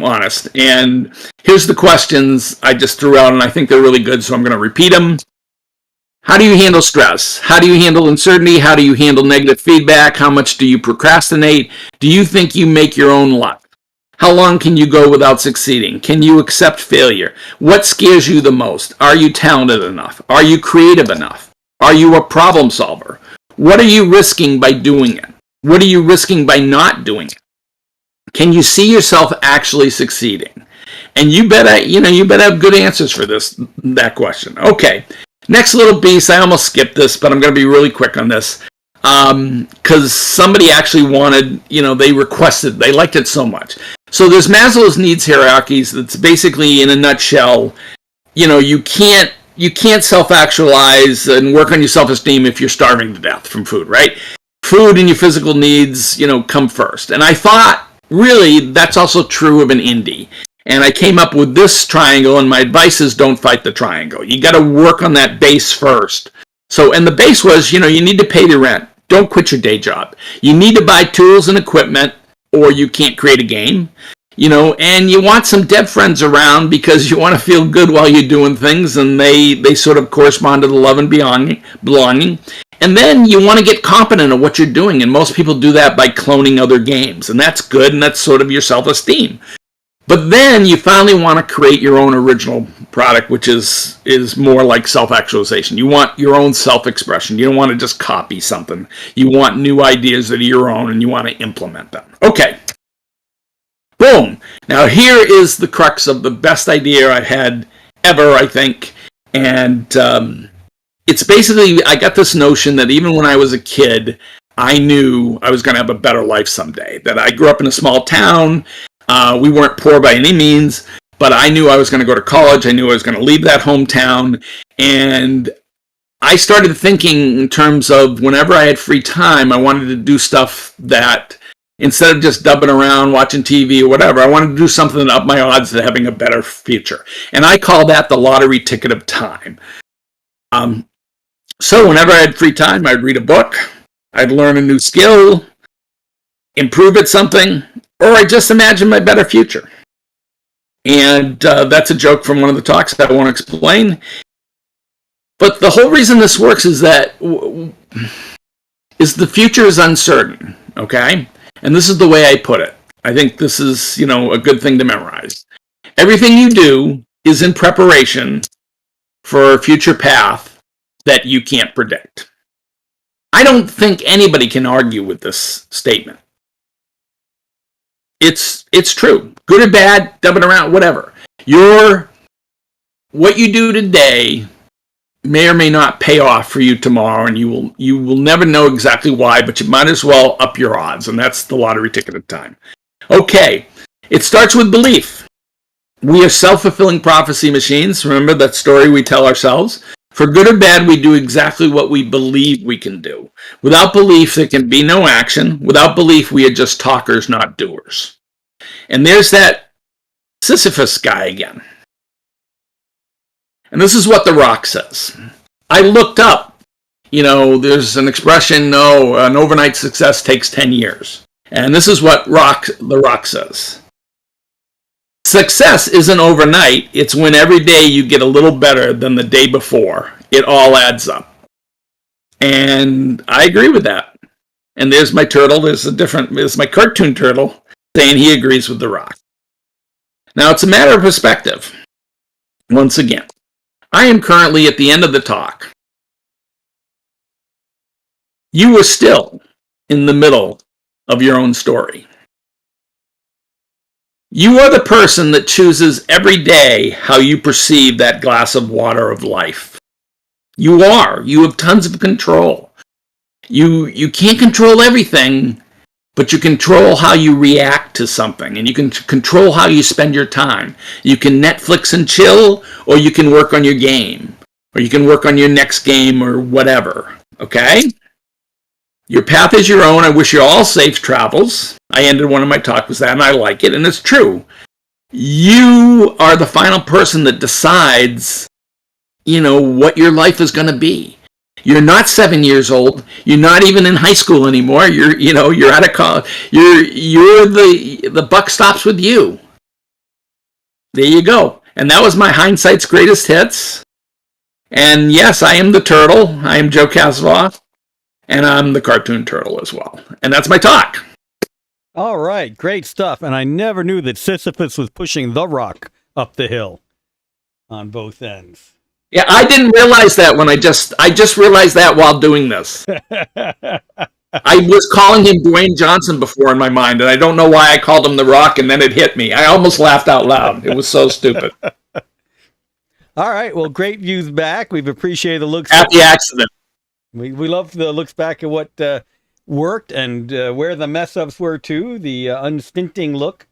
honest. And here's the questions I just threw out, and I think they're really good, so I'm going to repeat them. How do you handle stress? How do you handle uncertainty? How do you handle negative feedback? How much do you procrastinate? Do you think you make your own luck? How long can you go without succeeding? Can you accept failure? What scares you the most? Are you talented enough? Are you creative enough? Are you a problem solver? What are you risking by doing it? What are you risking by not doing it? Can you see yourself actually succeeding? And you better have good answers for that question. Okay. Next little piece, I almost skipped this, but I'm going to be really quick on this. Because somebody actually wanted, they requested, they liked it so much. So there's Maslow's needs hierarchies. That's basically, in a nutshell, you can't self-actualize and work on your self-esteem if you're starving to death from food, right? Food and your physical needs, come first. And I thought, really, that's also true of an indie. And I came up with this triangle, and my advice is don't fight the triangle. You got to work on that base first. So, and the base was, you need to pay the rent. Don't quit your day job. You need to buy tools and equipment, or you can't create a game. and you want some dev friends around because you want to feel good while you're doing things, and they sort of correspond to the love and belonging. And then you want to get competent at what you're doing, and most people do that by cloning other games, and that's good, and that's sort of your self-esteem. But then you finally want to create your own original product, which is more like self-actualization. You want your own self-expression. You don't want to just copy something. You want new ideas that are your own, and you want to implement them. Okay. Boom. Now here is the crux of the best idea I've had ever, I think. And it's basically, I got this notion that even when I was a kid, I knew I was going to have a better life someday. That I grew up in a small town. We weren't poor by any means, but I knew I was going to go to college. I knew I was going to leave that hometown. And I started thinking in terms of whenever I had free time, I wanted to do stuff that, instead of just dubbing around, watching TV or whatever, I wanted to do something that upped my odds of having a better future. And I call that the lottery ticket of time. So whenever I had free time, I'd read a book, I'd learn a new skill, improve at something, or I just imagine my better future. And that's a joke from one of the talks that I won't explain. But the whole reason this works is that the future is uncertain, okay? And this is the way I put it. I think this is, a good thing to memorize. Everything you do is in preparation for a future path that you can't predict. I don't think anybody can argue with this statement. It's true. Good or bad, dubbing around, whatever. What you do today may or may not pay off for you tomorrow, and you will never know exactly why, but you might as well up your odds, and that's the lottery ticket of time. Okay, it starts with belief. We are self-fulfilling prophecy machines. Remember that story we tell ourselves? For good or bad, we do exactly what we believe we can do. Without belief, there can be no action. Without belief, we are just talkers, not doers. And there's that Sisyphus guy again. And this is what The Rock says. I looked up, there's an expression, an overnight success takes 10 years. And this is what The Rock says. Success isn't overnight. It's when every day you get a little better than the day before. It all adds up. And I agree with that. And there's my turtle. There's my cartoon turtle saying he agrees with The Rock. Now, it's a matter of perspective. Once again, I am currently at the end of the talk. You are still in the middle of your own story. You are the person that chooses every day how you perceive that glass of water of life. You have tons of control. You can't control everything, but you control how you react to something, and you can control how you spend your time. You can Netflix and chill, or you can work on your game, or you can work on your next game, or whatever, okay? Your path is your own. I wish you all safe travels. I ended one of my talks with that, and I like it, and it's true. You are the final person that decides, what your life is going to be. You're not 7 years old. You're not even in high school anymore. You're out of college. You're the buck stops with you. There you go. And that was my Hindsight's Greatest Hits. And yes, I am the turtle. I am Joe Cassavaugh. And I'm the cartoon turtle as well. And that's my talk. All right, great stuff. And I never knew that Sisyphus was pushing The Rock up the hill on both ends. Yeah, I didn't realize that when I just realized that while doing this. I was calling him Dwayne Johnson before in my mind, and I don't know why I called him The Rock, and then it hit me. I almost laughed out loud. It was so stupid. All right, well, great views back. We've appreciated the looks. Happy accident. We love the looks back at what worked and where the mess-ups were, too. The unstinting look,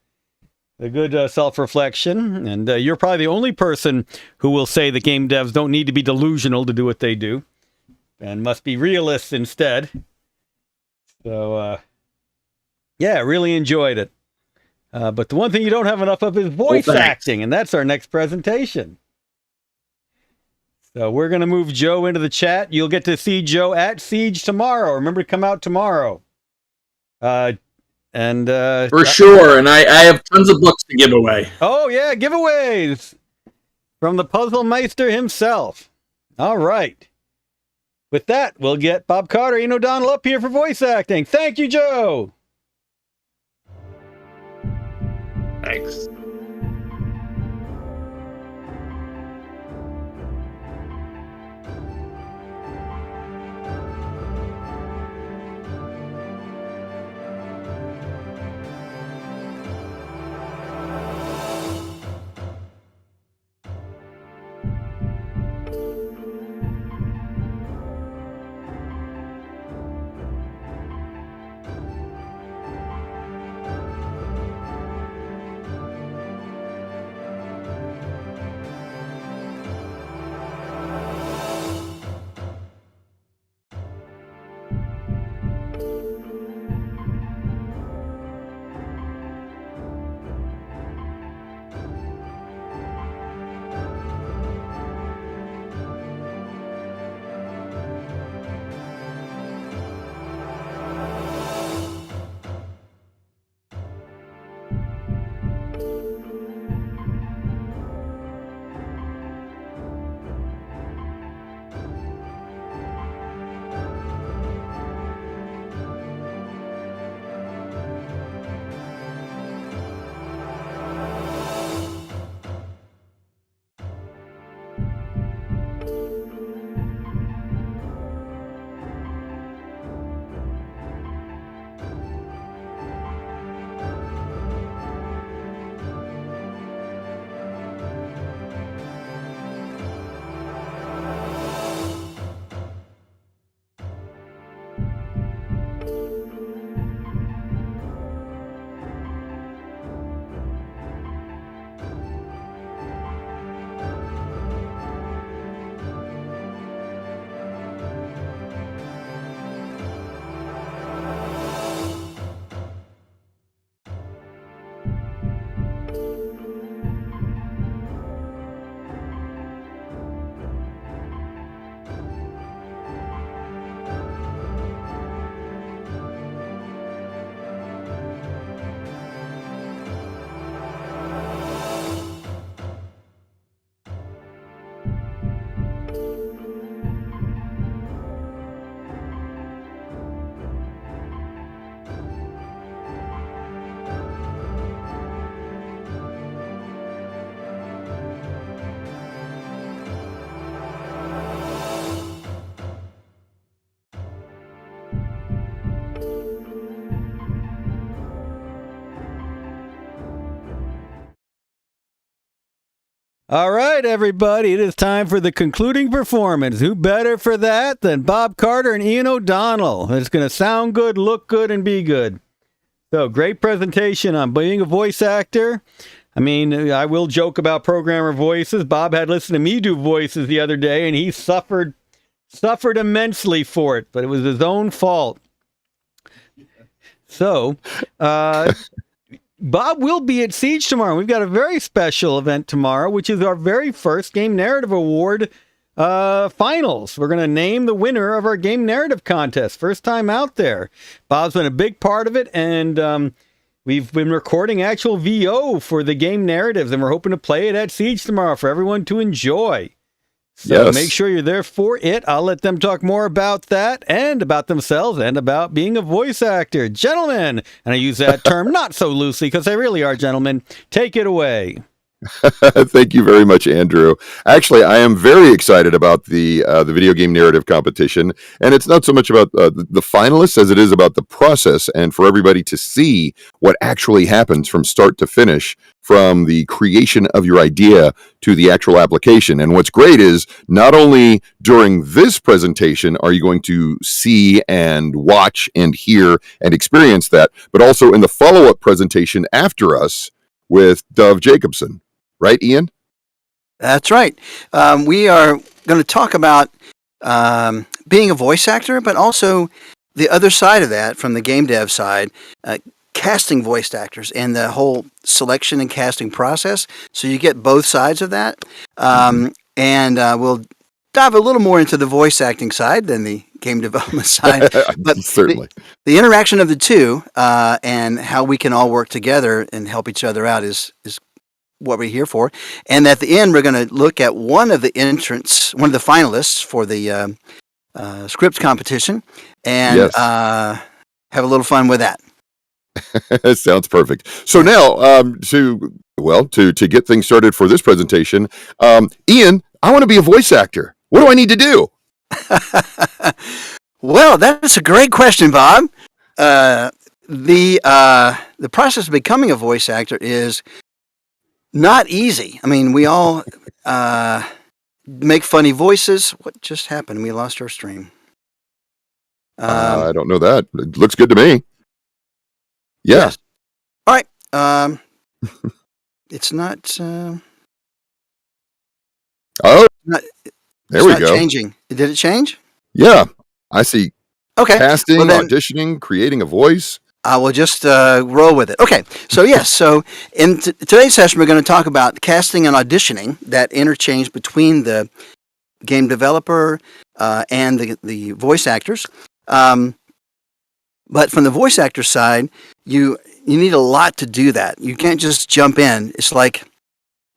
the good self-reflection. And you're probably the only person who will say that game devs don't need to be delusional to do what they do and must be realists instead. So, yeah, really enjoyed it. But the one thing you don't have enough of is voice acting, and that's our next presentation. So we're going to move Joe into the chat. You'll get to see Joe at Siege tomorrow. Remember to come out tomorrow. And For sure, and I have tons of books to give away. Oh yeah, giveaways from the Puzzle Meister himself. All right. With that, we'll get Bob Carter, Ian O'Donnell up here for voice acting. Thank you, Joe. Thanks. All right, everybody, it is time for the concluding performance. Who better for that than Bob Carter and Ian O'Donnell? It's going to sound good, look good, and be good. So, great presentation on being a voice actor. I mean, I will joke about programmer voices. Bob had listened to me do voices the other day, and he suffered immensely for it, but it was his own fault. So, Bob will be at Siege tomorrow. We've got a very special event tomorrow, which is our very first Game Narrative Award finals. We're going to name the winner of our Game Narrative contest. First time out there. Bob's been a big part of it, and we've been recording actual VO for the game narratives, and we're hoping to play it at Siege tomorrow for everyone to enjoy. So Yes. make sure you're there for it. I'll let them talk more about that and about themselves and about being a voice actor. Gentlemen, and I use that term not so loosely because they really are gentlemen, take it away. Thank you very much, Andrew. Actually, I am very excited about the video game narrative competition, and it's not so much about the finalists as it is about the process, and for everybody to see what actually happens from start to finish, from the creation of your idea to the actual application. And what's great is not only during this presentation are you going to see and watch and hear and experience that, but also in the follow-up presentation after us with Dove Jacobson. Right, Ian? That's right. We are going to talk about being a voice actor, but also the other side of that, from the game dev side, casting voice actors and the whole selection and casting process. So you get both sides of that. And we'll dive a little more into the voice acting side than the game development side. But Certainly. the interaction of the two and how we can all work together and help each other out is what we're here for. And at the end, we're going to look at one of the finalists for the script competition, and have a little fun with that. Sounds perfect. So now, to get things started for this presentation, Ian, I want to be a voice actor. What do I need to do? Well, that's a great question, Bob. The process of becoming a voice actor is not easy. I mean, we all make funny voices. What just happened? We lost our stream. I don't know that. It looks good to me. Yeah. Yes. All right. It's not. There we go. Changing. Did it change? Yeah, I see. Okay. Casting, Well, then, auditioning, creating a voice. I will just roll with it. Okay. So yes. So in today's session, we're going to talk about casting and auditioning, that interchange between the game developer and the voice actors. But from the voice actor side, you need a lot to do that. You can't just jump in. It's like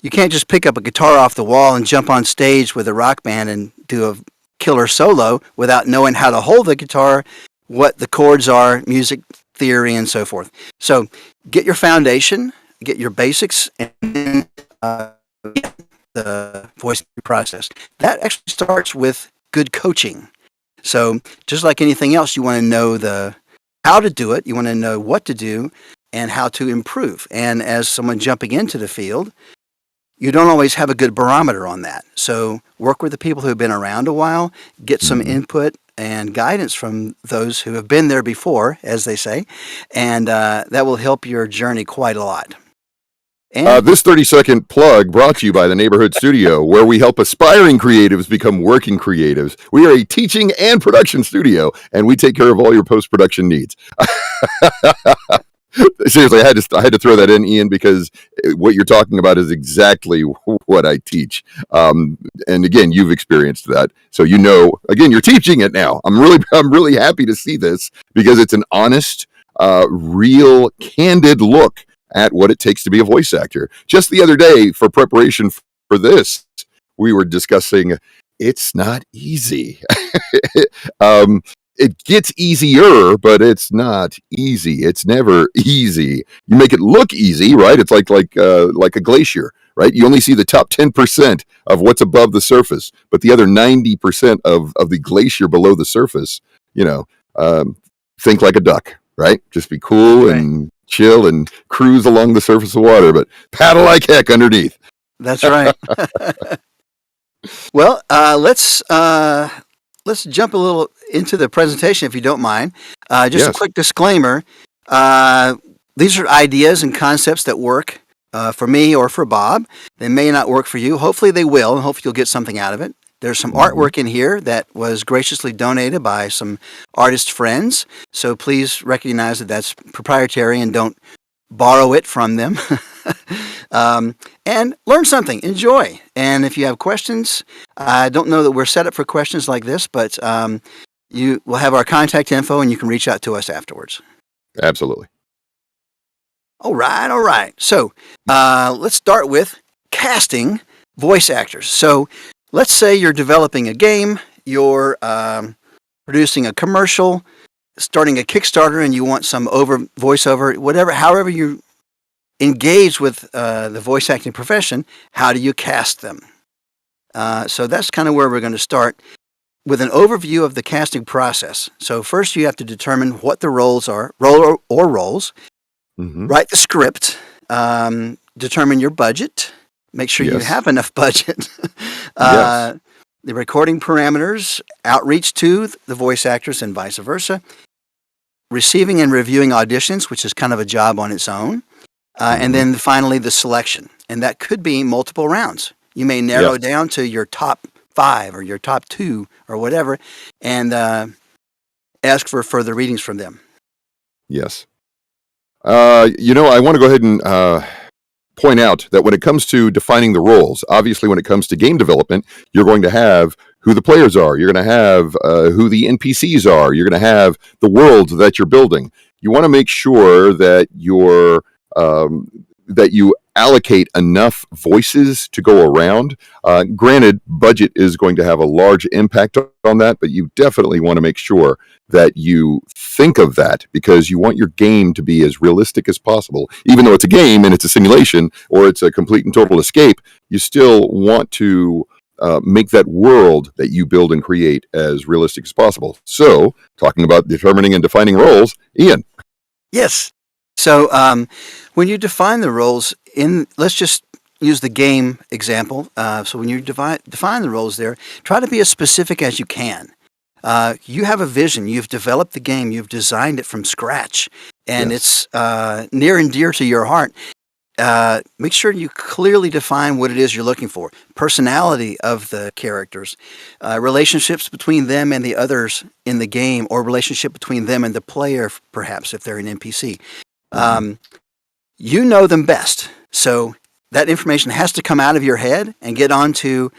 you can't just pick up a guitar off the wall and jump on stage with a rock band and do a killer solo without knowing how to hold the guitar, what the chords are, music theory, and so forth. So get your foundation, get your basics, and then the voice process. That actually starts with good coaching. So just like anything else, you want to know how to do it, you want to know what to do, and how to improve. And as someone jumping into the field, you don't always have a good barometer on that. So work with the people who have been around a while, get some input and guidance from those who have been there before, as they say, and that will help your journey quite a lot. And This 30-second plug brought to you by the Neighborhood Studio, where we help aspiring creatives become working creatives. We are a teaching and production studio, and we take care of all your post-production needs. Seriously, I had to throw that in, Ian, because what you're talking about is exactly what I teach. And again, you've experienced that, so you know. Again, you're teaching it now. I'm really happy to see this because it's an honest, real, candid look at what it takes to be a voice actor. Just the other day, for preparation for this, we were discussing it's not easy. It gets easier, but it's not easy. It's never easy. You make it look easy, right? It's like a glacier, right? You only see the top 10% of what's above the surface, but the other 90% of the glacier below the surface, think like a duck, right? Just be cool and chill and cruise along the surface of water, but paddle like heck underneath. That's right. Well, let's jump a little into the presentation, if you don't mind. Just a quick disclaimer. These are ideas and concepts that work for me or for Bob. They may not work for you. Hopefully they will, and hopefully you'll get something out of it. There's some artwork in here that was graciously donated by some artist friends. So please recognize that that's proprietary and don't borrow it from them. And learn something, enjoy. And if you have questions, I don't know that we're set up for questions like this, but you will have our contact info and you can reach out to us afterwards. Absolutely. All right. So let's start with casting voice actors. So let's say you're developing a game, you're producing a commercial, starting a Kickstarter, and you want some voiceover, however you engage with the voice acting profession. How do you cast them? So that's kind of where we're going to start with an overview of the casting process. So first you have to determine what the roles are, roles, write the script, determine your budget, make sure you have enough budget, the recording parameters, outreach to the voice actors and vice versa, receiving and reviewing auditions, which is kind of a job on its own, and then finally the selection. And that could be multiple rounds. You may narrow down to your top 5 or your top 2 or whatever, and ask for further readings from them. Yes. I want to go ahead and point out that when it comes to defining the roles, obviously when it comes to game development, you're going to have who the players are. You're going to have who the NPCs are. You're going to have the world that you're building. You want to make sure that that you allocate enough voices to go around. Granted, budget is going to have a large impact on that, but you definitely want to make sure that you think of that, because you want your game to be as realistic as possible. Even though it's a game and it's a simulation, or it's a complete and total escape, you still want to make that world that you build and create as realistic as possible. So, talking about determining and defining roles, Ian. Yes. So when you define the roles let's just use the game example. So when you define the roles there, try to be as specific as you can. You have a vision. You've developed the game. You've designed it from scratch, and it's near and dear to your heart. Make sure you clearly define what it is you're looking for. Personality of the characters, relationships between them and the others in the game, or relationship between them and the player, perhaps, if they're an NPC. You know them best. So that information has to come out of your head and get onto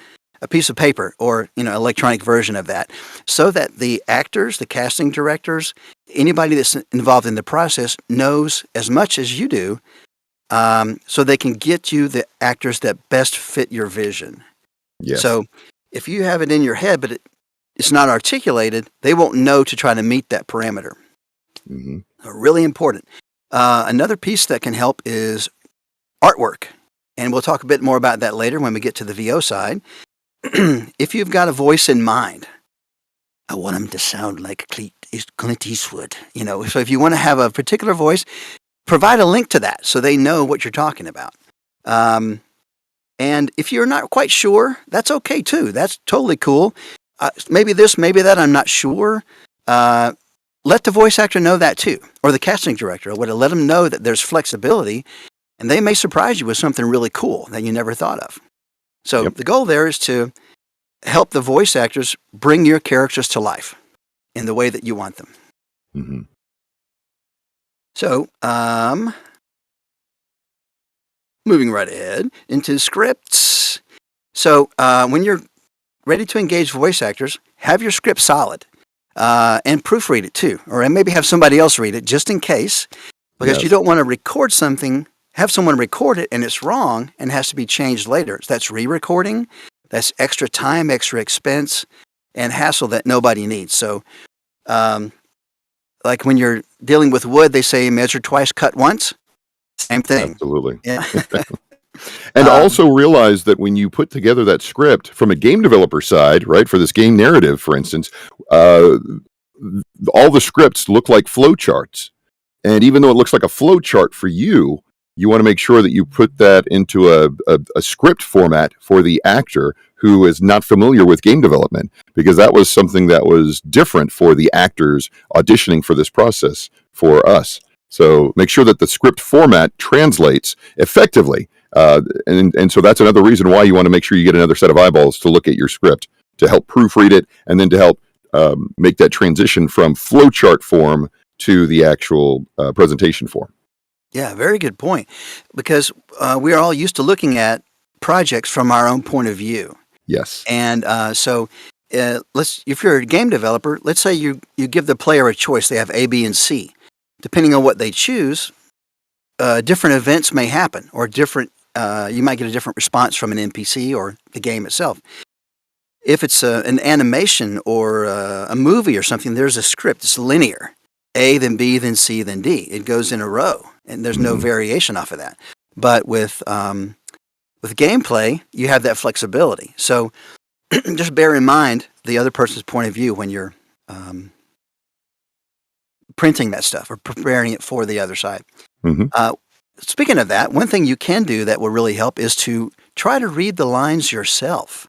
a piece of paper, or electronic version of that, so that the actors, the casting directors, anybody that's involved in the process knows as much as you do, so they can get you the actors that best fit your vision. Yes. So if you have it in your head, but it's not articulated, they won't know to try to meet that parameter. Mm-hmm. Really important. Another piece that can help is artwork. And we'll talk a bit more about that later when we get to the VO side. If you've got a voice in mind, I want him to sound like Clint Eastwood. So if you want to have a particular voice, provide a link to that so they know what you're talking about. And if you're not quite sure, that's okay too. That's totally cool. Maybe this, maybe that, I'm not sure. Let the voice actor know that too, or the casting director. Let them know that there's flexibility, and they may surprise you with something really cool that you never thought of. So the goal there is to help the voice actors bring your characters to life in the way that you want them. Mm-hmm. So, moving right ahead into scripts. So, when you're ready to engage voice actors, have your script solid, and proofread it too, or maybe have somebody else read it just in case, because you don't want to record something, have someone record it and it's wrong and has to be changed later. So that's re-recording. That's extra time, extra expense, and hassle that nobody needs. So, like when you're dealing with wood, they say measure twice, cut once. Same thing. Absolutely. Yeah. And also realize that when you put together that script from a game developer side, right, for this game narrative, for instance, all the scripts look like flowcharts. And even though it looks like a flowchart for you, you want to make sure that you put that into a script format for the actor who is not familiar with game development, because that was something that was different for the actors auditioning for this process for us. So make sure that the script format translates effectively. And so that's another reason why you want to make sure you get another set of eyeballs to look at your script, to help proofread it, and then to help make that transition from flowchart form to the actual presentation form. Yeah, very good point. Because we are all used to looking at projects from our own point of view. Yes. And so if you're a game developer, let's say you give the player a choice. They have A, B, and C. Depending on what they choose, different events may happen, or you might get a different response from an NPC or the game itself. If it's an animation or a movie or something, there's a script. It's linear. A, then B, then C, then D. It goes in a row, and there's no variation off of that. But with gameplay, you have that flexibility. So just bear in mind the other person's point of view when you're printing that stuff or preparing it for the other side. Mm-hmm. Speaking of that, one thing you can do that will really help is to try to read the lines yourself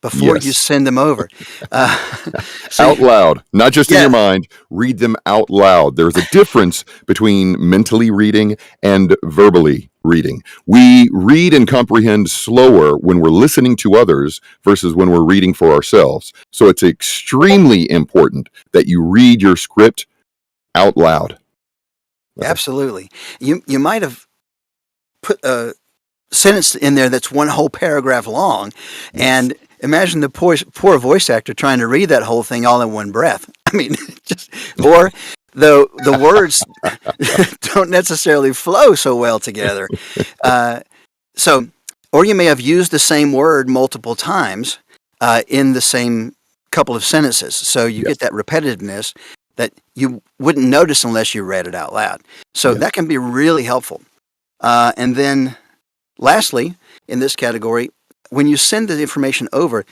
before you send them over. Out loud, not just in your mind. Read them out loud. There's a difference between mentally reading and verbally reading. We read and comprehend slower when we're listening to others versus when we're reading for ourselves. So it's extremely important that you read your script out loud. Absolutely. You might have put a sentence in there that's one whole paragraph long, and imagine the poor voice actor trying to read that whole thing all in one breath. I mean, or the words don't necessarily flow so well together. Or you may have used the same word multiple times in the same couple of sentences. So you get that repetitiveness that you wouldn't notice unless you read it out loud. So that can be really helpful. And then lastly, in this category, when you send the information over,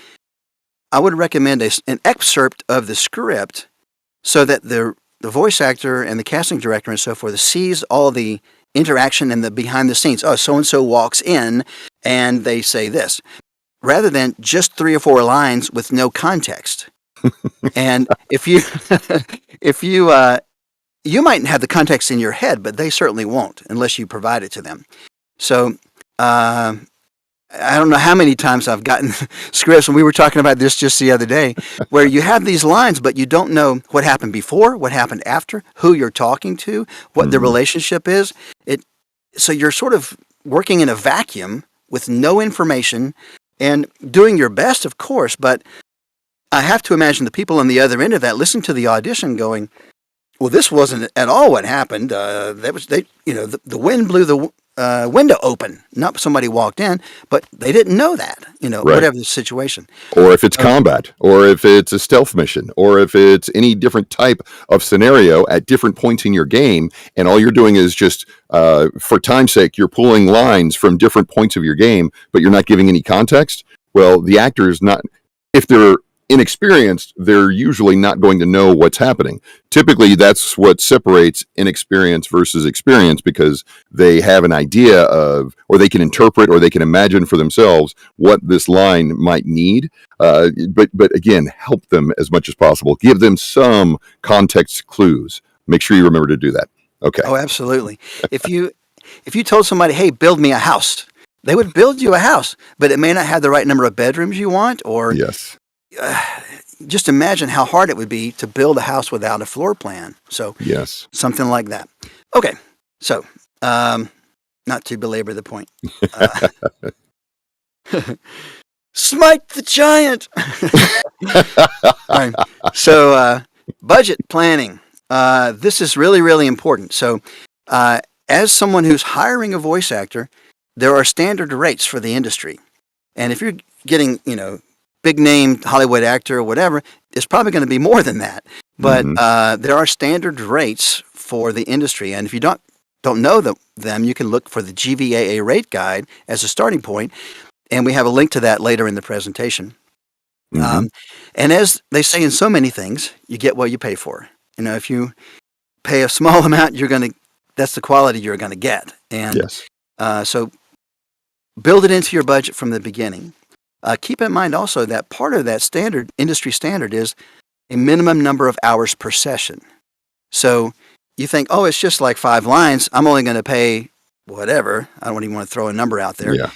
I would recommend an excerpt of the script so that the voice actor and the casting director and so forth sees all the interaction and the behind the scenes. Oh, so-and-so walks in and they say this, rather than just 3 or 4 lines with no context. And if you you might have the context in your head, but they certainly won't unless you provide it to them. So I don't know how many times I've gotten scripts, and we were talking about this just the other day, where you have these lines, but you don't know what happened before, what happened after, who you're talking to, what the relationship is. So you're sort of working in a vacuum with no information and doing your best, of course, but I have to imagine the people on the other end of that listening to the audition going, well, this wasn't at all what happened. The wind blew the window open, not somebody walked in, but they didn't know that, whatever the situation. Or if it's combat, or if it's a stealth mission, or if it's any different type of scenario at different points in your game, and all you're doing is just, for time's sake, you're pulling lines from different points of your game, but you're not giving any context. Well, the actor's not, if they're inexperienced, they're usually not going to know what's happening. Typically, that's what separates inexperience versus experience, because they have an idea of, or they can interpret, or they can imagine for themselves what this line might need. But again, help them as much as possible. Give them some context clues. Make sure you remember to do that. Okay. Oh, absolutely. If you told somebody, hey, build me a house, they would build you a house, but it may not have the right number of bedrooms you want, or just imagine how hard it would be to build a house without a floor plan. So something like that. Okay, so not to belabor the point. Smite the giant. All right. So budget planning. This is really, really important. So as someone who's hiring a voice actor, there are standard rates for the industry. And if you're getting, big name Hollywood actor or whatever, it's probably going to be more than that. But there are standard rates for the industry. And if you don't know them, you can look for the GVAA rate guide as a starting point. And we have a link to that later in the presentation. And as they say in so many things, you get what you pay for. If you pay a small amount, that's the quality you're going to get. And so build it into your budget from the beginning. Keep in mind also that part of that industry standard is a minimum number of hours per session. So you think, oh, it's just like 5 lines. I'm only going to pay whatever. I don't even want to throw a number out there. Yeah.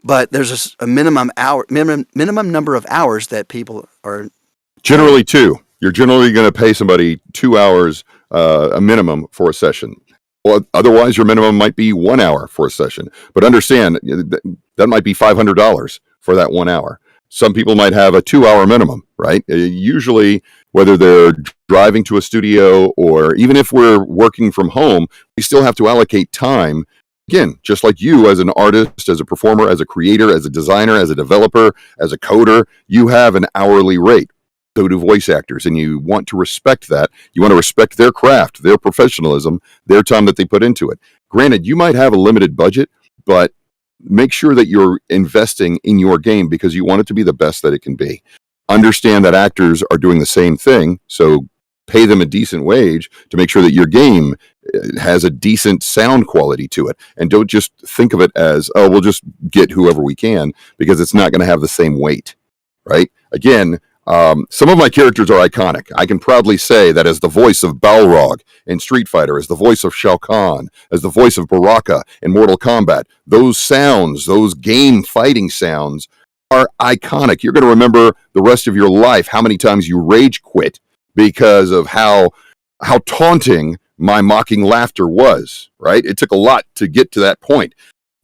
But there's a minimum number of hours that people are. Generally 2. You're generally going to pay somebody 2 hours, a minimum, for a session. Well, otherwise, your minimum might be 1 hour for a session. But understand, that might be $500 for that 1 hour. Some people might have a 2-hour minimum, right? Usually, whether they're driving to a studio or even if we're working from home, we still have to allocate time. Again, just like you as an artist, as a performer, as a creator, as a designer, as a developer, as a coder, you have an hourly rate. So do voice actors, and you want to respect that. You want to respect their craft, their professionalism, their time that they put into it. Granted, you might have a limited budget, but make sure that you're investing in your game because you want it to be the best that it can be. Understand that actors are doing the same thing, so pay them a decent wage to make sure that your game has a decent sound quality to it. And don't just think of it as, oh, we'll just get whoever we can, because it's not going to have the same weight, right? Again, some of my characters are iconic. I can proudly say that as the voice of Balrog in Street Fighter, as the voice of Shao Kahn, as the voice of Baraka in Mortal Kombat, those sounds, those game fighting sounds are iconic. You're going to remember the rest of your life how many times you rage quit because of how taunting my mocking laughter was, right? It took a lot to get to that point.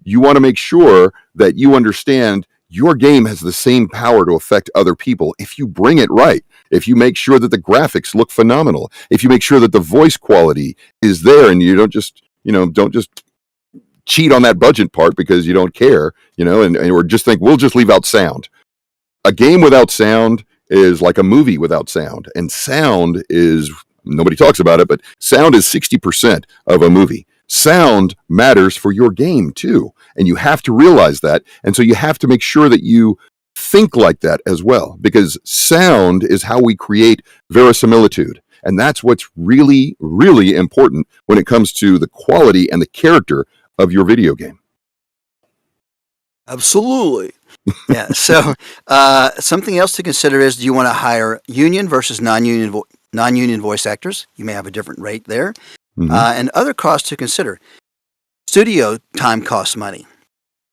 You want to make sure that you understand your game has the same power to affect other people if you bring it right. If you make sure that the graphics look phenomenal, if you make sure that the voice quality is there, and you don't just cheat on that budget part because you don't care, and or just think we'll just leave out sound. A game without sound is like a movie without sound, and sound is, nobody talks about it, but sound is 60% of a movie. Sound matters for your game too, and you have to realize that, and so you have to make sure that you think like that as well, because sound is how we create verisimilitude, and that's what's really, really important when it comes to the quality and the character of your video game. Absolutely. Yeah. So something else to consider is, do you want to hire union versus non-union voice actors? You may have a different rate there. And other costs to consider. Studio time costs money.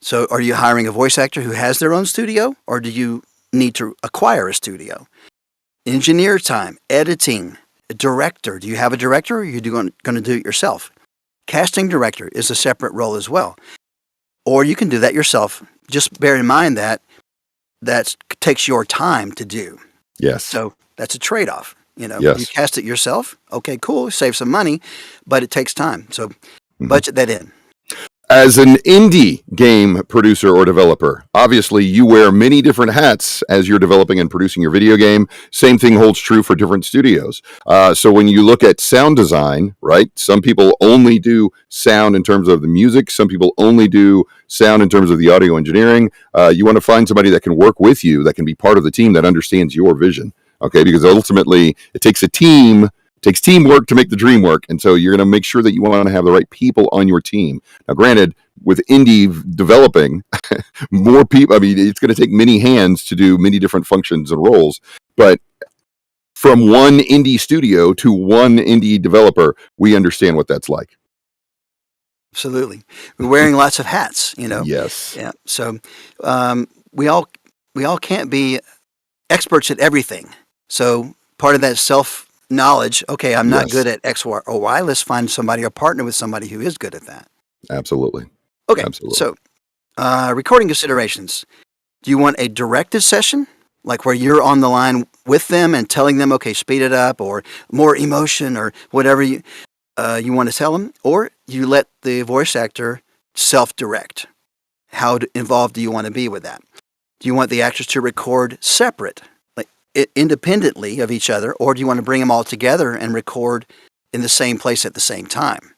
So are you hiring a voice actor who has their own studio, or do you need to acquire a studio? Engineer time, editing, a director. Do you have a director, or are you going to do it yourself? Casting director is a separate role as well. Or you can do that yourself. Just bear in mind that takes your time to do. Yes. So that's a trade-off. Yes. You cast it yourself. Okay, cool. Save some money, but it takes time. So budget that in. As an indie game producer or developer, obviously you wear many different hats as you're developing and producing your video game. Same thing holds true for different studios. So when you look at sound design, right, some people only do sound in terms of the music. Some people only do sound in terms of the audio engineering. You want to find somebody that can work with you, that can be part of the team, that understands your vision. Okay, because ultimately it takes a team. It takes teamwork to make the dream work, and so you're going to make sure that you want to have the right people on your team. Now, granted, with indie developing, more people, it's going to take many hands to do many different functions and roles, but from one indie studio to one indie developer, we understand what that's like. Absolutely. We're wearing lots of hats, Yes. Yeah. So we all can't be experts at everything. So part of that self-knowledge, okay, I'm not good at X or Y, let's find somebody or partner with somebody who is good at that. Absolutely. Okay, Absolutely. So recording considerations. Do you want a directed session, like where you're on the line with them and telling them, okay, speed it up, or more emotion, or whatever you want to tell them? Or you let the voice actor self-direct? How involved do you want to be with that? Do you want the actors to record separate, like independently of each other, or do you want to bring them all together and record in the same place at the same time?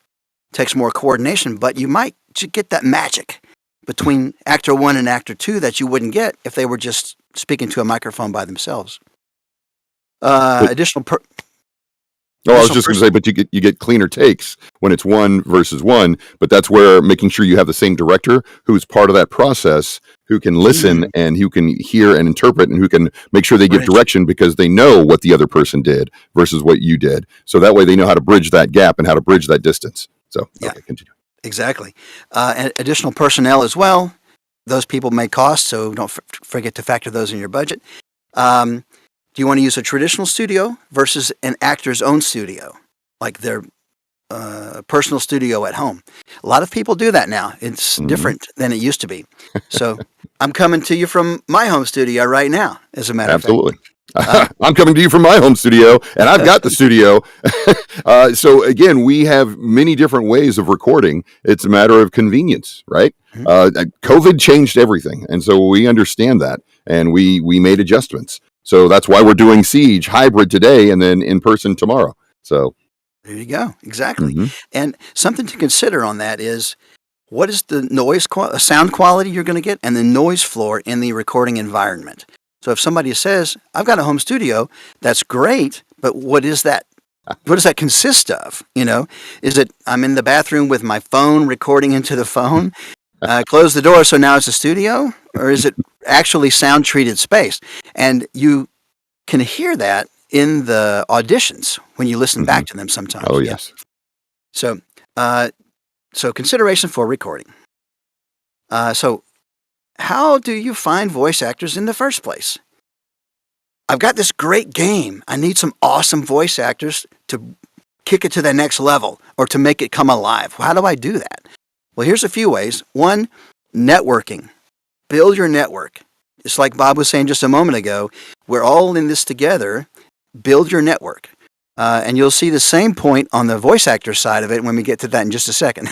It takes more coordination, but you might get that magic between actor one and actor two that you wouldn't get if they were just speaking to a microphone by themselves. I was just going to say, but you get cleaner takes when it's one versus one, but that's where making sure you have the same director who's part of that process, who can listen and who can hear and interpret, and who can make sure they give direction because they know what the other person did versus what you did. So that way they know how to bridge that gap and how to bridge that distance. So, okay, continue. Exactly. And additional personnel as well. Those people may cost, so don't forget to factor those in your budget. Do you want to use a traditional studio versus an actor's own studio, like their personal studio at home? A lot of people do that now. It's different than it used to be. So I'm coming to you from my home studio right now, as a matter of fact. Absolutely. I'm coming to you from my home studio, and I've got the studio. So again, we have many different ways of recording. It's a matter of convenience, right? COVID changed everything, and so we understand that, and we made adjustments. So that's why we're doing Siege hybrid today and then in person tomorrow. So there you go. Exactly. And something to consider on that is, what is the sound quality you're going to get, and the noise floor in the recording environment? So if somebody says, I've got a home studio, that's great, but what is that? What does that consist of? Is it I'm in the bathroom with my phone recording into the phone? Close the door, so now it's a studio? Or is it actually sound-treated space? And you can hear that in the auditions when you listen back to them sometimes. Oh, yes. So consideration for recording. So how do you find voice actors in the first place? I've got this great game. I need some awesome voice actors to kick it to the next level or to make it come alive. How do I do that? Well, here's a few ways. One, networking. Build your network. It's like Bob was saying just a moment ago. We're all in this together. Build your network. And you'll see the same point on the voice actor side of it when we get to that in just a second.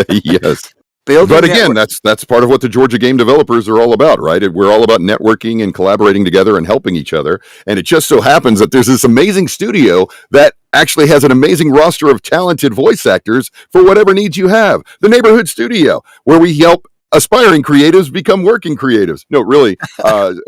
Yes. Build But your again, network. that's part of what the Georgia game developers are all about, right? We're all about networking and collaborating together and helping each other. And it just so happens that there's this amazing studio that actually has an amazing roster of talented voice actors for whatever needs you have. The Neighborhood Studio, where we help aspiring creatives become working creatives. No, really,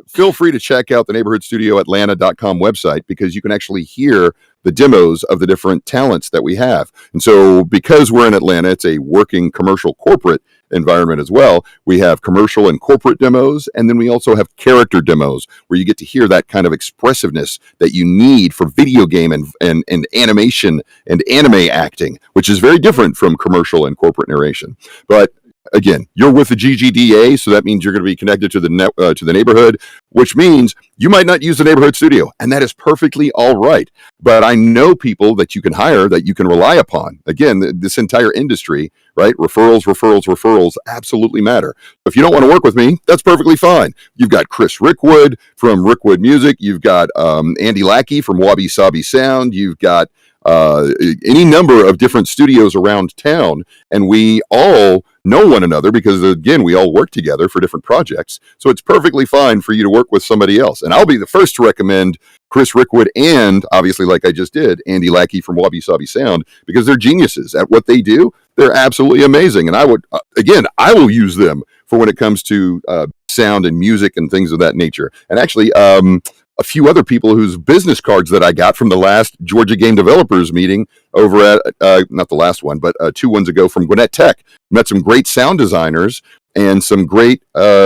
feel free to check out the neighborhoodstudioatlanta.com website, because you can actually hear the demos of the different talents that we have. And so because we're in Atlanta, it's a working commercial corporate environment as well. We have commercial and corporate demos, and then we also have character demos where you get to hear that kind of expressiveness that you need for video game and animation and anime acting, which is very different from commercial and corporate narration. But again, you're with the GGDA, so that means you're going to be connected to the neighborhood, which means you might not use the Neighborhood Studio, and that is perfectly all right. But I know people that you can hire, that you can rely upon. Again, this entire industry, right? Referrals absolutely matter. If you don't want to work with me, that's perfectly fine. You've got Chris Rickwood from Rickwood Music. You've got Andy Lackey from Wabi Sabi Sound. You've got any number of different studios around town, and we all know one another because, again, we all work together for different projects. So it's perfectly fine for you to work with somebody else. And I'll be the first to recommend Chris Rickwood and, obviously, like I just did, Andy Lackey from Wabi Sabi Sound, because they're geniuses at what they do. They're absolutely amazing. And I would, again, I will use them for when it comes to sound and music and things of that nature. And actually, a few other people whose business cards that I got from the last Georgia Game Developers meeting over at, not the last one, but 2 ones ago from Gwinnett Tech. Met some great sound designers and some great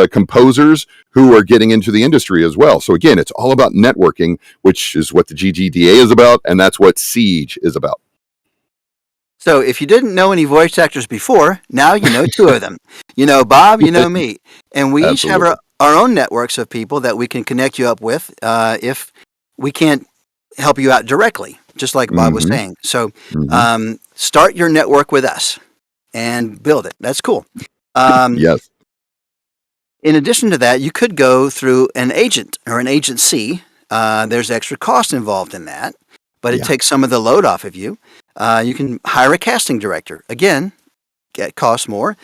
composers who are getting into the industry as well. So again, it's all about networking, which is what the GGDA is about, and that's what Siege is about. So if you didn't know any voice actors before, now you know 2 of them. You know Bob, you know me. And we each have our own networks of people that we can connect you up with if we can't help you out directly, just like Bob was saying. So start your network with us and build it. That's cool. Yes. In addition to that, you could go through an agent or an agency. There's extra cost involved in that, but it takes some of the load off of you. You can hire a casting director. Again, it costs more.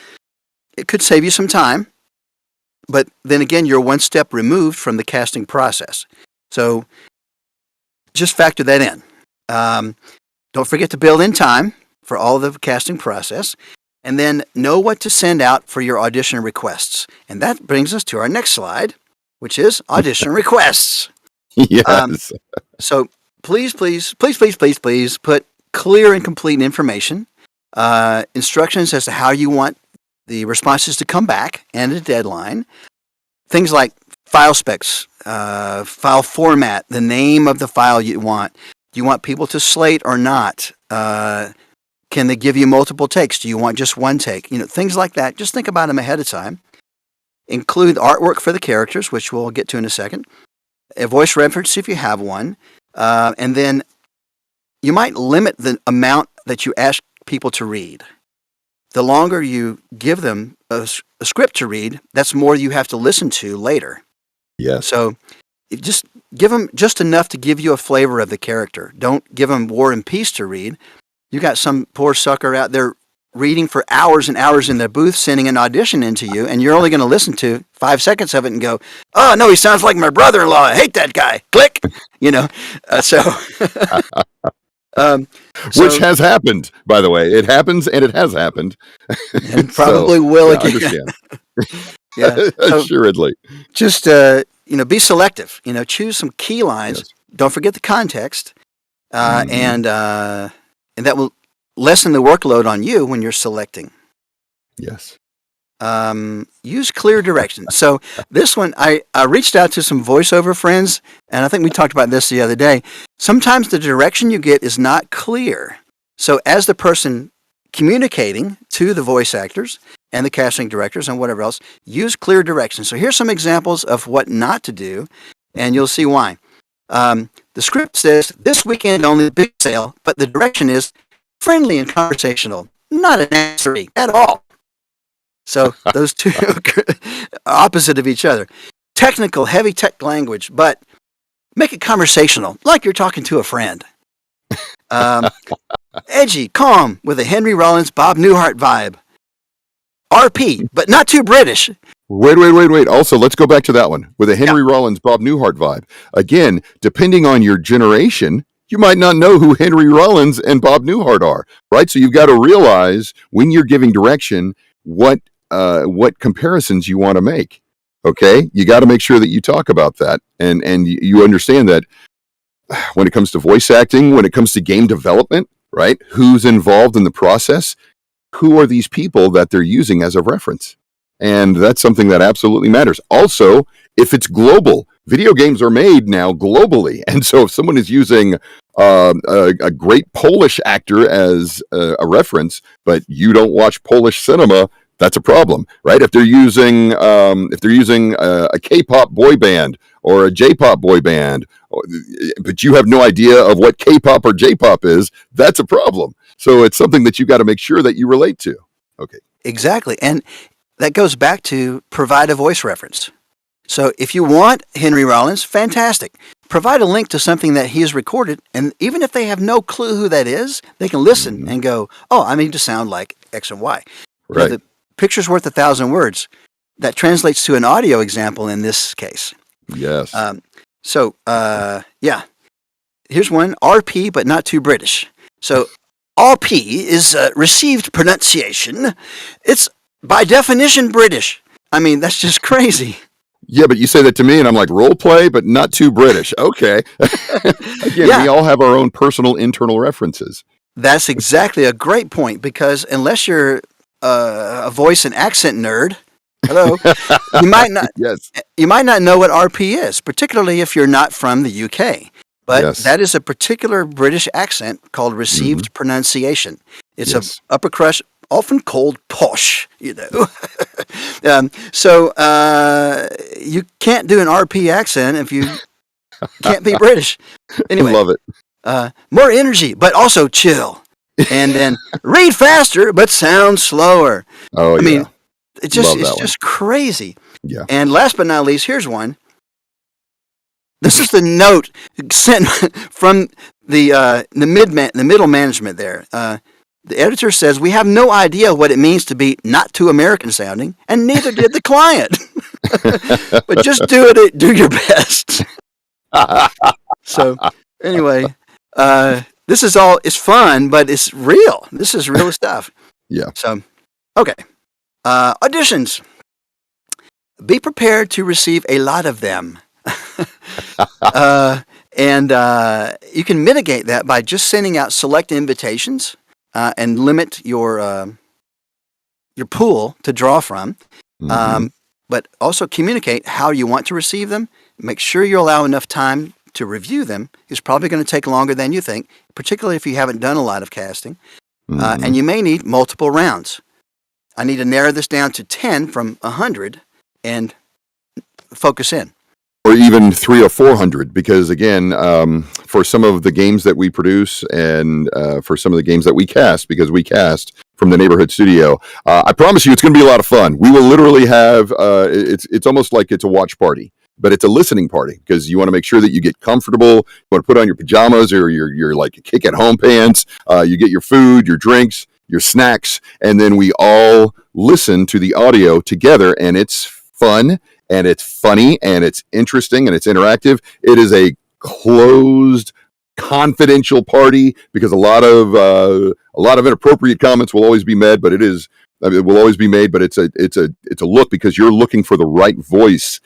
It could save you some time. But then again, you're one step removed from the casting process. So just factor that in. Don't forget to build in time for all the casting process. And then know what to send out for your audition requests. And that brings us to our next slide, which is audition requests. Yes. So please put clear and complete information, instructions as to how you want the responses to come back, and a deadline. Things like file specs, file format, the name of the file you want. Do you want people to slate or not? Can they give you multiple takes? Do you want just one take? Things like that. Just think about them ahead of time. Include artwork for the characters, which we'll get to in a second. A voice reference if you have one. And then you might limit the amount that you ask people to read. The longer you give them a script to read, that's more you have to listen to later. Yes. So just give them just enough to give you a flavor of the character. Don't give them War and Peace to read. You got some poor sucker out there reading for hours and hours in their booth, sending an audition into you, and you're only going to listen to 5 seconds of it and go, "Oh no, he sounds like my brother-in-law. I hate that guy." Click. Which has happened, by the way. It happens, and it has happened. And probably will again. I understand. Assuredly. Just be selective. Choose some key lines. Yes. Don't forget the context, and that will lessen the workload on you when you're selecting. Yes. Use clear directions. So this one, I reached out to some voiceover friends, and I think we talked about this the other day. Sometimes the direction you get is not clear. So as the person communicating to the voice actors and the casting directors and whatever else, use clear directions. So here's some examples of what not to do, and you'll see why. The script says, "This weekend only big sale," but the direction is friendly and conversational, not an answering at all. So those two are opposite of each other. technical, heavy tech language, but make it conversational, like you're talking to a friend. Edgy, calm, with a Henry Rollins, Bob Newhart vibe. RP, but not too British. Wait. Also, let's go back to that one with a Henry Rollins, Bob Newhart vibe. Again, depending on your generation, you might not know who Henry Rollins and Bob Newhart are, right? So you've got to realize when you're giving direction, what comparisons you want to make. Okay, you got to make sure that you talk about that, and you understand that when it comes to voice acting, when it comes to game development, right? Who's involved in the process? Who are these people that they're using as a reference? And that's something that absolutely matters. Also, if it's global, video games are made now globally. And so if someone is using a great Polish actor as a reference, but you don't watch Polish cinema, that's a problem, right? If they're using a K-pop boy band or a J-pop boy band, but you have no idea of what K-pop or J-pop is, that's a problem. So it's something that you got to make sure that you relate to. Okay. Exactly. And that goes back to provide a voice reference. So if you want Henry Rollins, fantastic. Provide a link to something that he has recorded, and even if they have no clue who that is, they can listen and go, oh, I need to sound like X and Y. Right. The picture's worth 1,000 words. That translates to an audio example in this case. Yes. Here's one, RP, but not too British. So RP is received pronunciation. It's by definition British. I mean, that's just crazy. Yeah, but you say that to me, and I'm like, role play, but not too British. Okay. Again, we all have our own personal internal references. That's exactly a great point, because unless you're a voice and accent nerd, hello, you might not. Yes. You might not know what RP is, particularly if you're not from the UK. But that is a particular British accent called received pronunciation. It's a upper crust, often called posh, you know. So you can't do an RP accent if you can't be British. Anyway, love it. More energy, but also chill. And then read faster, but sound slower. Oh, I mean, it's just crazy. Yeah. And last but not least, here's one. This is the note sent from the middle management there. The editor says, we have no idea what it means to be not too American sounding, and neither did the client. But just do your best. So anyway, this is it's fun, but it's real. This is real stuff. Yeah. So, okay. Auditions. Be prepared to receive a lot of them. And you can mitigate that by just sending out select invitations and limit your pool to draw from. But also communicate how you want to receive them. Make sure you allow enough time to review them. It's probably going to take longer than you think, particularly if you haven't done a lot of casting. And you may need multiple rounds. I need to narrow this down to 10 from 100 and focus in. Or even 300 or 400, because again, for some of the games that we produce and for some of the games that we cast, because we cast from the neighborhood studio, I promise you it's going to be a lot of fun. We will literally have, it's almost like it's a watch party, but it's a listening party, because you want to make sure that you get comfortable. You want to put on your pajamas or your like kick at home pants. You get your food, your drinks, your snacks, and then we all listen to the audio together, and it's fun. And it's funny, and it's interesting, and it's interactive. It is a closed, confidential party, because a lot of inappropriate comments will always be made. But it will always be made. But it's a look, because you're looking for the right voices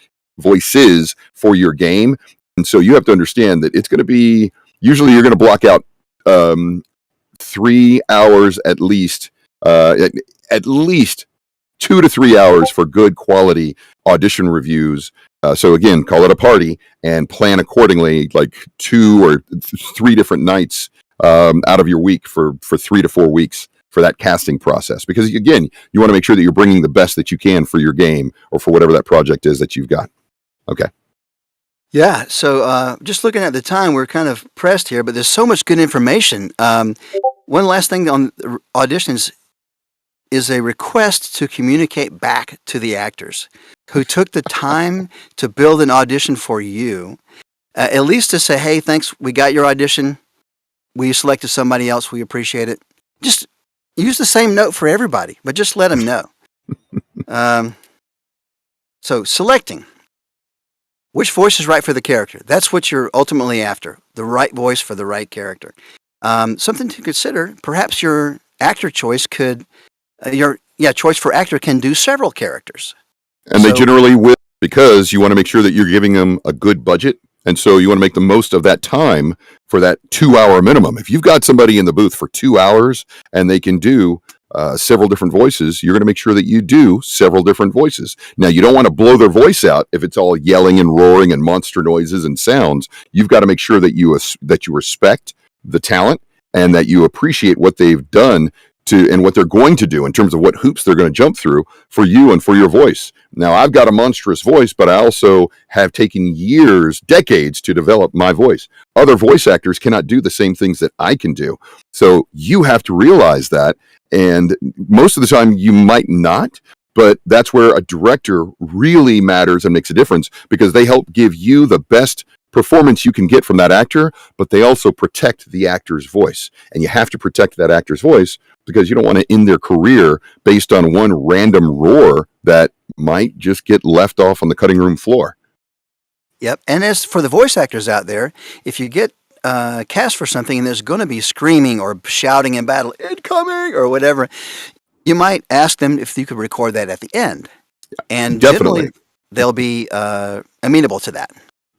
for your game, and so you have to understand that it's going to be. Usually, you're going to block out 3 hours at least. At least 2 to 3 hours for good quality audition reviews. So again, call it a party and plan accordingly, like 2 or 3 different nights out of your week for 3 to 4 weeks for that casting process. Because again, you want to make sure that you're bringing the best that you can for your game or for whatever that project is that you've got. Okay. Yeah. So just looking at the time, we're kind of pressed here, but there's so much good information. One last thing on auditions. is a request to communicate back to the actors who took the time to build an audition for you, at least to say, hey, thanks, we got your audition. We selected somebody else. We appreciate it. Just use the same note for everybody, but just let them know. So selecting. Which voice is right for the character? That's what you're ultimately after. The right voice for the right character. Something to consider, perhaps your actor choice could, choice for actor can do several characters. And they generally will, because you want to make sure that you're giving them a good budget. And so you want to make the most of that time for that 2-hour minimum. If you've got somebody in the booth for 2 hours and they can do several different voices, you're going to make sure that you do several different voices. Now, you don't want to blow their voice out if it's all yelling and roaring and monster noises and sounds. You've got to make sure that you respect the talent and that you appreciate what they've done and what they're going to do in terms of what hoops they're going to jump through for you and for your voice. Now, I've got a monstrous voice, but I also have taken years, decades to develop my voice. Other voice actors cannot do the same things that I can do. So you have to realize that. And most of the time you might not, but that's where a director really matters and makes a difference, because they help give you the best performance you can get from that actor, but they also protect the actor's voice. And you have to protect that actor's voice because you don't want to end their career based on one random roar that might just get left off on the cutting room floor. Yep. And as for the voice actors out there, if you get cast for something and there's going to be screaming or shouting in battle, incoming, or whatever, you might ask them if you could record that at the end. And definitely, generally, they'll be amenable to that.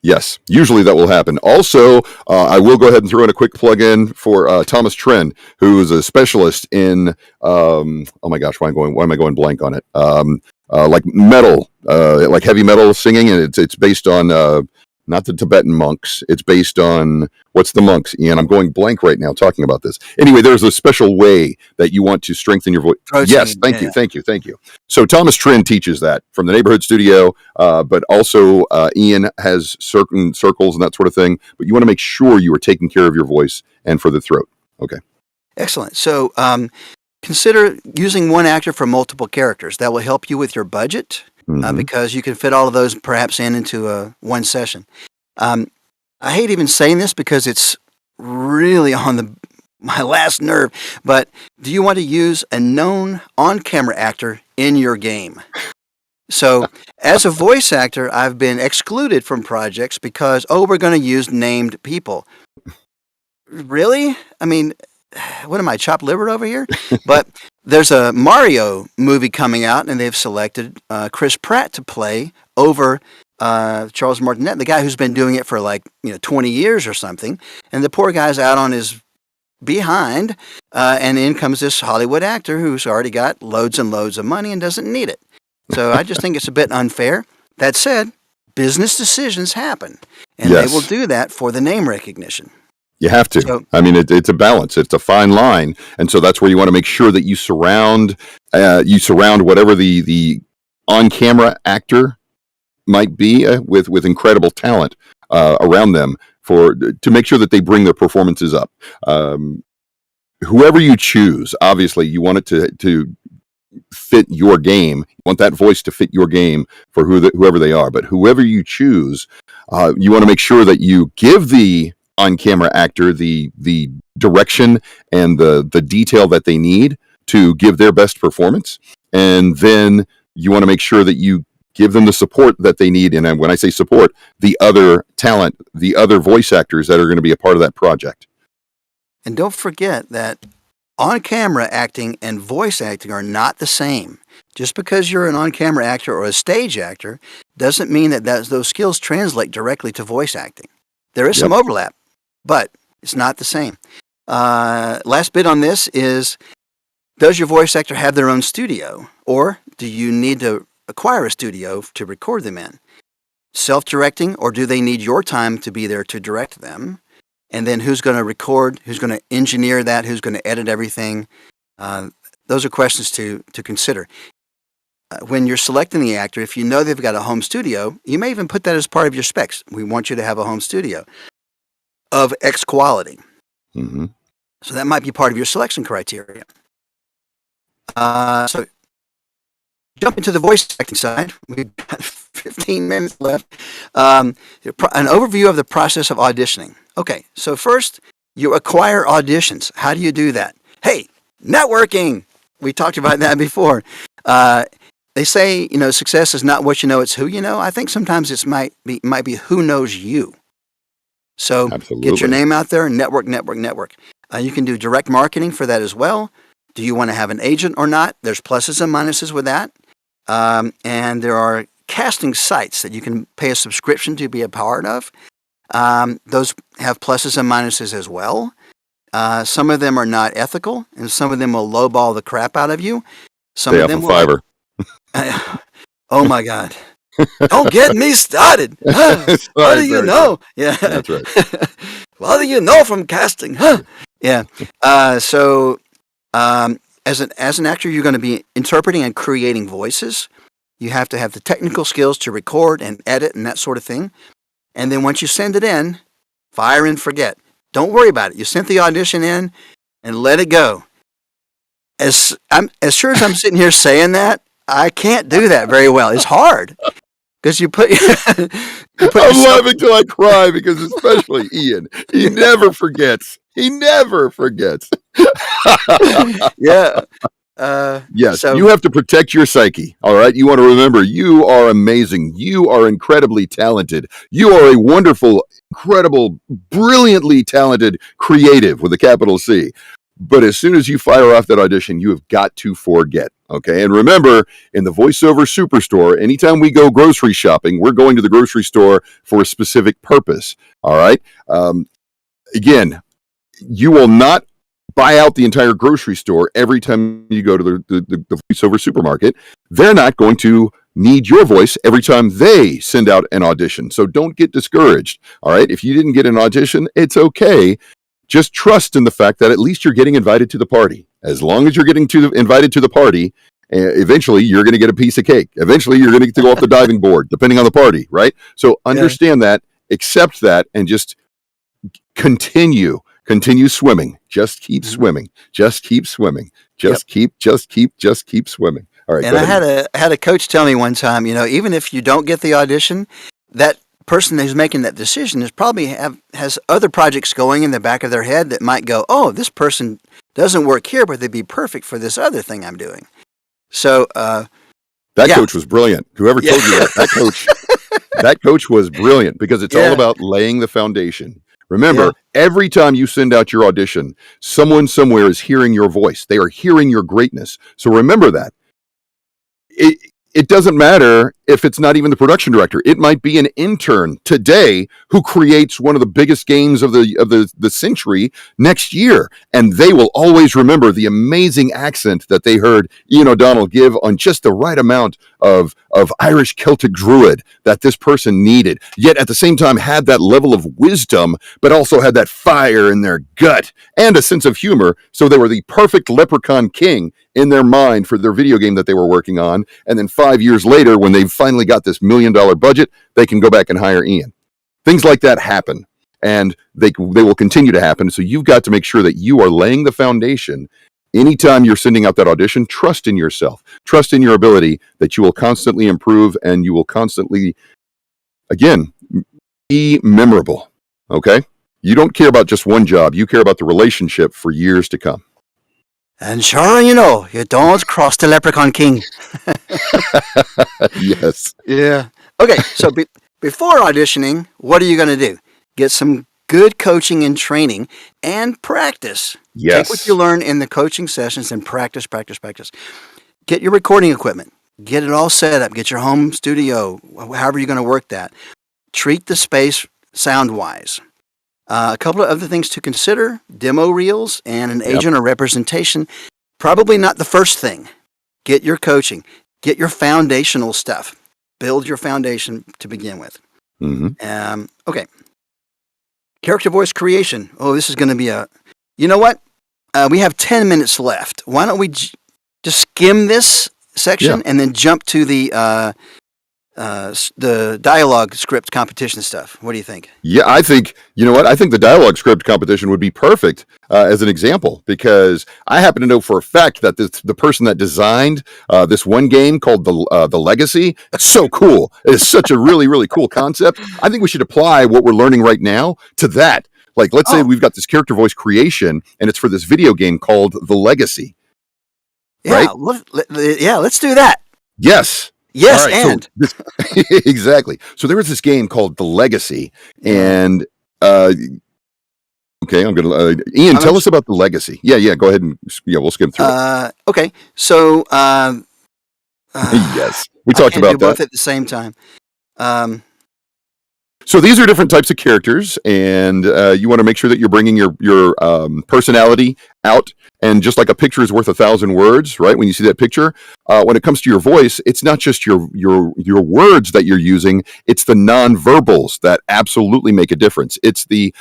Yes, usually that will happen. Also, I will go ahead and throw in a quick plug-in for Thomas Tren, who is a specialist in, oh my gosh, why am I going blank on it? Like metal, like heavy metal singing, and it's based on not the Tibetan monks. It's based on, what's the monks, Ian? I'm going blank right now talking about this. Anyway, there's a special way that you want to strengthen your voice. Yes, thank you. So Thomas Tren teaches that from the neighborhood studio, but also Ian has certain circles and that sort of thing. But you want to make sure you are taking care of your voice and for the throat. Okay. Excellent. So consider using one actor for multiple characters. That will help you with your budget. Because you can fit all of those perhaps into one session. I hate even saying this because it's really on my last nerve, but do you want to use a known on-camera actor in your game? So as a voice actor, I've been excluded from projects because, we're going to use named people. Really? I mean, what am I, chopped liver over here? But there's a Mario movie coming out, and they've selected Chris Pratt to play over Charles Martinet, the guy who's been doing it for 20 years or something. And the poor guy's out on his behind, and in comes this Hollywood actor who's already got loads and loads of money and doesn't need it. So I just think it's a bit unfair. That said, business decisions happen, and they will do that for the name recognition. You have to. So, I mean, it's a balance. It's a fine line, and so that's where you want to make sure that you surround whatever the on-camera actor might be with incredible talent around them to make sure that they bring their performances up. Whoever you choose, obviously, you want it to fit your game. You want that voice to fit your game for whoever they are. But whoever you choose, you want to make sure that you give the on-camera actor the direction and the detail that they need to give their best performance, and then you want to make sure that you give them the support that they need. And when I say support, the other talent, the other voice actors that are going to be a part of that project. And don't forget that on-camera acting and voice acting are not the same. Just because you're an on-camera actor or a stage actor doesn't mean that those skills translate directly to voice acting. There is some overlap, but it's not the same. Last bit on this is, does your voice actor have their own studio, or do you need to acquire a studio to record them in? Self-directing, or do they need your time to be there to direct them? And then who's going to record, who's going to engineer that, who's going to edit everything? Those are questions to consider. When you're selecting the actor, if you know they've got a home studio, you may even put that as part of your specs. We want you to have a home studio of X quality. Mm-hmm. So that might be part of your selection criteria. So jump into the voice acting side. We've got 15 minutes left. An overview of the process of auditioning. Okay, so first you acquire auditions. How do you do that? Hey, networking. We talked about that before. They say, success is not what you know, it's who you know. I think sometimes it might be who knows you. So get your name out there and network. You can do direct marketing for that as well. Do you want to have an agent or not? There's pluses and minuses with that. And there are casting sites that you can pay a subscription to be a part of. Those have pluses and minuses as well. Some of them are not ethical, and some of them will lowball the crap out of you. Some of them will. Fiverr. Oh my God! Don't get me started. What do you know? Yeah, that's right. What do you know from casting? Yeah. So as an actor, you're going to be interpreting and creating voices. You have to have the technical skills to record and edit and that sort of thing. And then once you send it in, fire and forget. Don't worry about it. You sent the audition in and let it go. As sure as I'm sitting here saying that, I can't do that very well. It's hard. Because you put I'm laughing till I cry because especially Ian, he never forgets. He never forgets. Yeah. Yes, so, you have to protect your psyche. All right. You want to remember you are amazing. You are incredibly talented. You are a wonderful, incredible, brilliantly talented creative with a capital C. But as soon as you fire off that audition, you have got to forget. Okay. And remember, in the voiceover superstore, anytime we go grocery shopping, we're going to the grocery store for a specific purpose. All right. Again, you will not buy out the entire grocery store every time you go to the voiceover supermarket. They're not going to need your voice every time they send out an audition. So don't get discouraged. All right. If you didn't get an audition, it's okay. Just trust in the fact that at least you're getting invited to the party. As long as you're getting invited to the party, eventually you're going to get a piece of cake. Eventually you're going to get to go off the diving board, depending on the party, right? So understand that, accept that, and just continue swimming. Just keep swimming. Just keep swimming. Just keep swimming. All right. And I had a coach tell me one time, even if you don't get the audition, that person who's making that decision is probably has other projects going in the back of their head that might go, oh, this person doesn't work here, but they'd be perfect for this other thing I'm doing. So that coach was brilliant. Whoever told you that coach was brilliant because it's all about laying the foundation. Remember, every time you send out your audition, someone somewhere is hearing your voice. They are hearing your greatness. So remember that. It doesn't matter if it's not even the production director. It might be an intern today who creates one of the biggest games of the century next year. And they will always remember the amazing accent that they heard Ian O'Donnell give on just the right amount of Irish Celtic Druid that this person needed, yet at the same time had that level of wisdom, but also had that fire in their gut and a sense of humor. So they were the perfect leprechaun king in their mind for their video game that they were working on. And then 5 years later, when they've finally got this $1 million budget, they can go back and hire Ian. Things like that happen, and they will continue to happen. So you've got to make sure that you are laying the foundation. Anytime you're sending out that audition, trust in yourself, trust in your ability that you will constantly improve and you will constantly, again, be memorable. Okay? You don't care about just one job. You care about the relationship for years to come. And sure, you don't cross the Leprechaun King. Yes. Yeah. Okay, so before auditioning, what are you going to do? Get some good coaching and training and practice. Yes. Take what you learn in the coaching sessions and practice. Get your recording equipment. Get it all set up. Get your home studio, however you're going to work that. Treat the space sound-wise. A couple of other things to consider, demo reels and an agent or representation. Probably not the first thing. Get your coaching. Get your foundational stuff. Build your foundation to begin with. Mm-hmm. Okay. Character voice creation. Oh, this is going to be you know what? We have 10 minutes left. Why don't we just skim this section and then jump to the the dialogue script competition stuff. What do you think? Yeah, I think, you know what? I think the dialogue script competition would be perfect as an example, because I happen to know for a fact that the person that designed this one game called the Legacy, it's so cool. It's such a really, really cool concept. I think we should apply what we're learning right now to that. Like, let's say we've got this character voice creation, and it's for this video game called The Legacy. Yeah, right? Yeah, let's do that. Yes. Yes, right, and so exactly. So there was this game called The Legacy, and okay, I'm gonna Ian, tell us about The Legacy. Yeah, go ahead and we'll skim through it. Okay, so yes, we talked I can't about do both that at the same time. So these are different types of characters, and you want to make sure that you're bringing your personality out. And just like a picture is worth 1,000 words, right? When you see that picture, when it comes to your voice, it's not just your words that you're using; it's the nonverbals that absolutely make a difference. It's the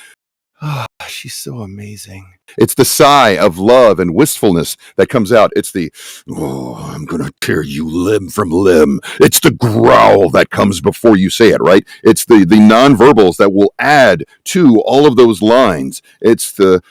she's so amazing. It's the sigh of love and wistfulness that comes out. It's the, I'm going to tear you limb from limb. It's the growl that comes before you say it, right? It's the nonverbals that will add to all of those lines. It's the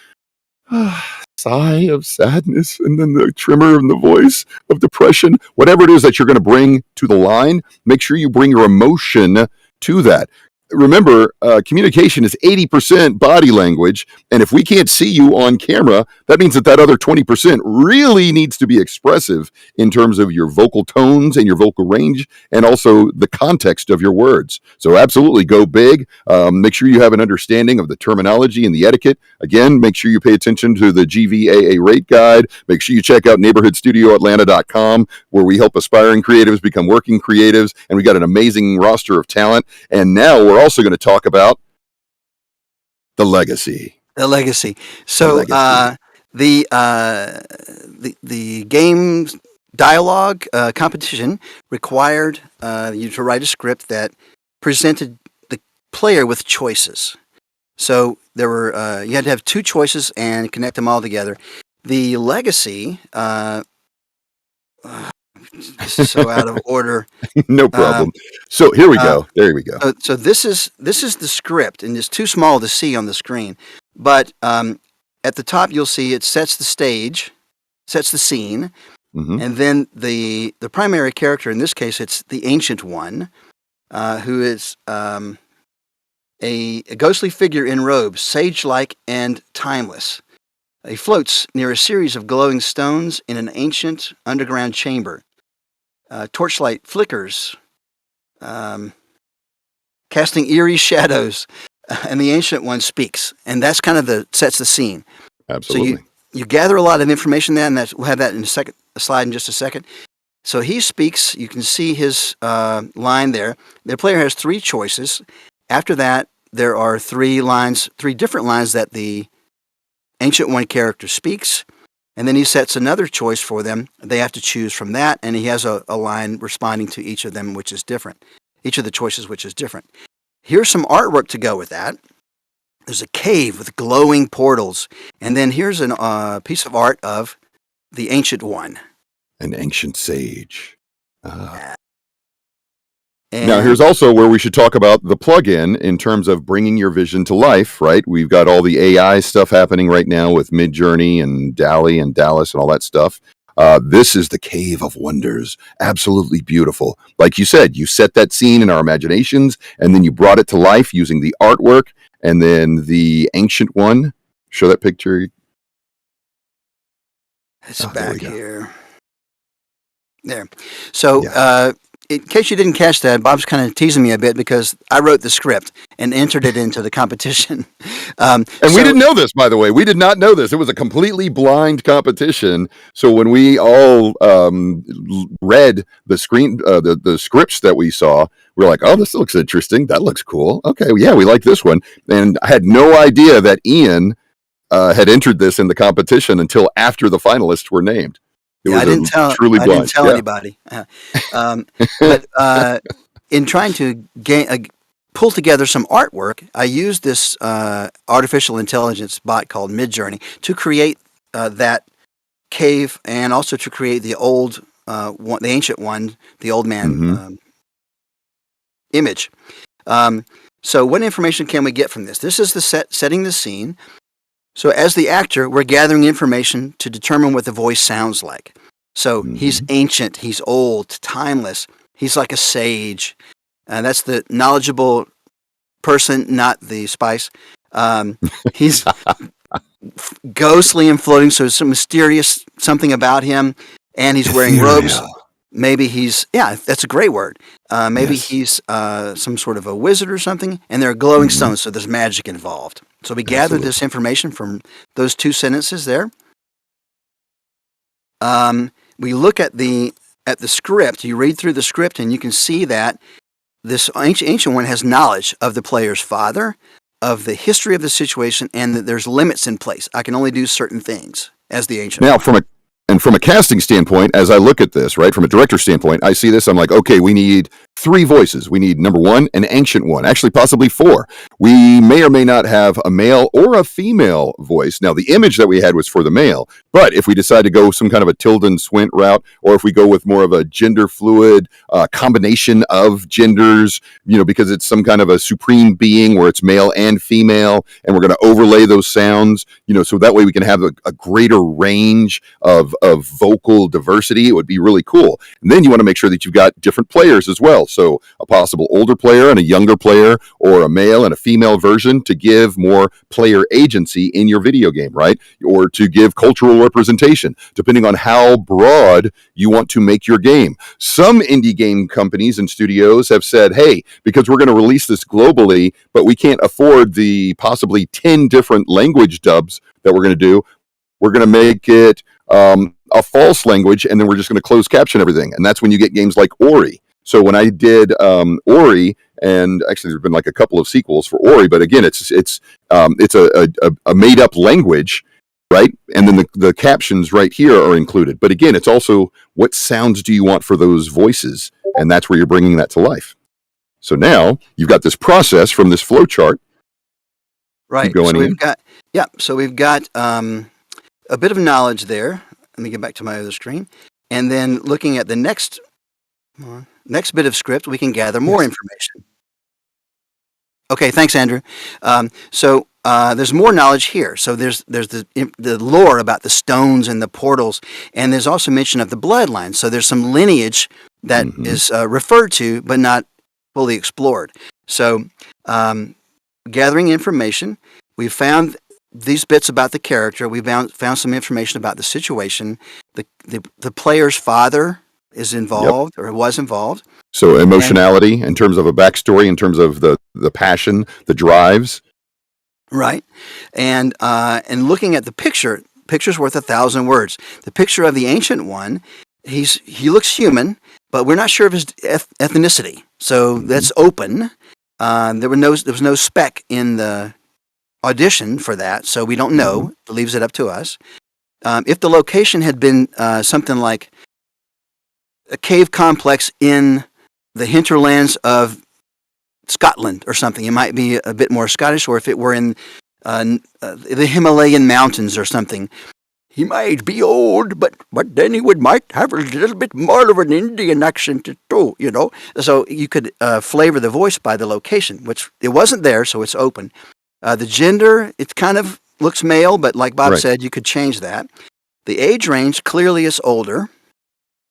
sigh of sadness, and then the tremor in the voice of depression. Whatever it is that you're going to bring to the line, make sure you bring your emotion to that. Remember, communication is 80% body language, and if we can't see you on camera, that means that other 20% really needs to be expressive in terms of your vocal tones and your vocal range, and also the context of your words. So absolutely go big. Make sure you have an understanding of the terminology and the etiquette. Again, make sure you pay attention to the GVAA rate guide. Make sure you check out neighborhoodstudioatlanta.com, where we help aspiring creatives become working creatives, and we got an amazing roster of talent. And now we're also going to talk about The Legacy. The Legacy. So the game dialogue competition required you to write a script that presented the player with choices. So there were you had to have two choices and connect them all together. The Legacy. This is so out of order. No problem. So here we go. There we go. So this is the script, and it's too small to see on the screen. But at the top, you'll see it sets the stage, sets the scene, and then the primary character, in this case, it's the Ancient One, who is a ghostly figure in robes, sage-like and timeless. He floats near a series of glowing stones in an ancient underground chamber. Torchlight flickers, casting eerie shadows, and the Ancient One speaks, and that's kind of sets the scene. Absolutely. So you gather a lot of information there, and we'll have that in a slide in just a second. So he speaks. You can see his line there. The player has three choices. After that, there are three different lines that the Ancient One character speaks. And then he sets another choice for them. They have to choose from that, and he has a line responding to each of them, which is different. Each of the choices, which is different. Here's some artwork to go with that. There's a cave with glowing portals, and then here's a piece of art of the Ancient One. An ancient sage. Now, here's also where we should talk about the plugin in terms of bringing your vision to life, right? We've got all the AI stuff happening right now with Midjourney and DALL-E and Dallas and all that stuff. This is the Cave of Wonders. Absolutely beautiful. Like you said, you set that scene in our imaginations, and then you brought it to life using the artwork, and then the Ancient One. Show that picture. It's back here. There. So, in case you didn't catch that, Bob's kind of teasing me a bit because I wrote the script and entered it into the competition. And we didn't know this, by the way. We did not know this. It was a completely blind competition. So when we all read the the scripts that we saw, we were like, "Oh, this looks interesting. That looks cool. Okay, yeah, we like this one." And I had no idea that Ian had entered this in the competition until after the finalists were named. I didn't tell anybody. But in trying to pull together some artwork, I used this artificial intelligence bot called Midjourney to create that cave, and also to create the the Ancient One, the old man image. So what information can we get from this? This is the setting the scene. So as the actor, we're gathering information to determine what the voice sounds like. So he's ancient, he's old, timeless. He's like a sage. That's the knowledgeable person, not the spice. He's ghostly and floating, so it's some mysterious something about him. And he's wearing robes. Maybe he's, that's a great word. Maybe he's some sort of a wizard or something. And there are glowing stones, so there's magic involved. So we gather this information from those two sentences there. We look at the script. You read through the script, and you can see that this ancient one has knowledge of the player's father, of the history of the situation, and that there's limits in place. I can only do certain things as the ancient. Now, from a casting standpoint, as I look at this, right, from a director standpoint, I see this, I'm like, okay, we need 3 voices. We need, number 1, an ancient one, actually possibly 4. We may or may not have a male or a female voice. Now, the image that we had was for the male, but if we decide to go some kind of a Tilden Swint route, or if we go with more of a gender fluid combination of genders, because it's some kind of a supreme being where it's male and female, and we're going to overlay those sounds, so that way we can have a greater range of vocal diversity. It would be really cool. And then you want to make sure that you've got different players as well. So a possible older player and a younger player, or a male and a female version, to give more player agency in your video game, right? Or to give cultural representation, depending on how broad you want to make your game. Some indie game companies and studios have said, hey, because we're going to release this globally, but we can't afford the possibly 10 different language dubs that we're going to do, we're going to make it a false language, and then we're just going to close caption everything. And that's when you get games like Ori. So when I did Ori, and actually there's been like a couple of sequels for Ori, but again, it's a made up language, right? And then the captions right here are included. But again, it's also what sounds do you want for those voices, and that's where you're bringing that to life. So now you've got this process from this flow chart. Right. So we've got a bit of knowledge there. Let me get back to my other screen. And then looking at the next bit of script, we can gather more information. Okay, thanks, Andrew. So there's more knowledge here. So there's the lore about the stones and the portals, and there's also mention of the bloodline. So there's some lineage that is referred to, but not fully explored. So gathering information, we found these bits about the character. We found some information about the situation. The player's father is involved, or was involved. So emotionality in terms of a backstory, in terms of the passion, the drives. Right. And looking at the picture's worth 1,000 words. The picture of the ancient one, he looks human, but we're not sure of his ethnicity. So that's open. There was no spec in the audition for that, so we don't know. It leaves it up to us. If the location had been something like a cave complex in the hinterlands of Scotland or something, it might be a bit more Scottish. Or if it were in the Himalayan mountains or something, he might be old, but then he might have a little bit more of an Indian accent too, So you could flavor the voice by the location, which it wasn't there, so it's open. The gender, it kind of looks male, but like Bob said, you could change that. The age range clearly is older.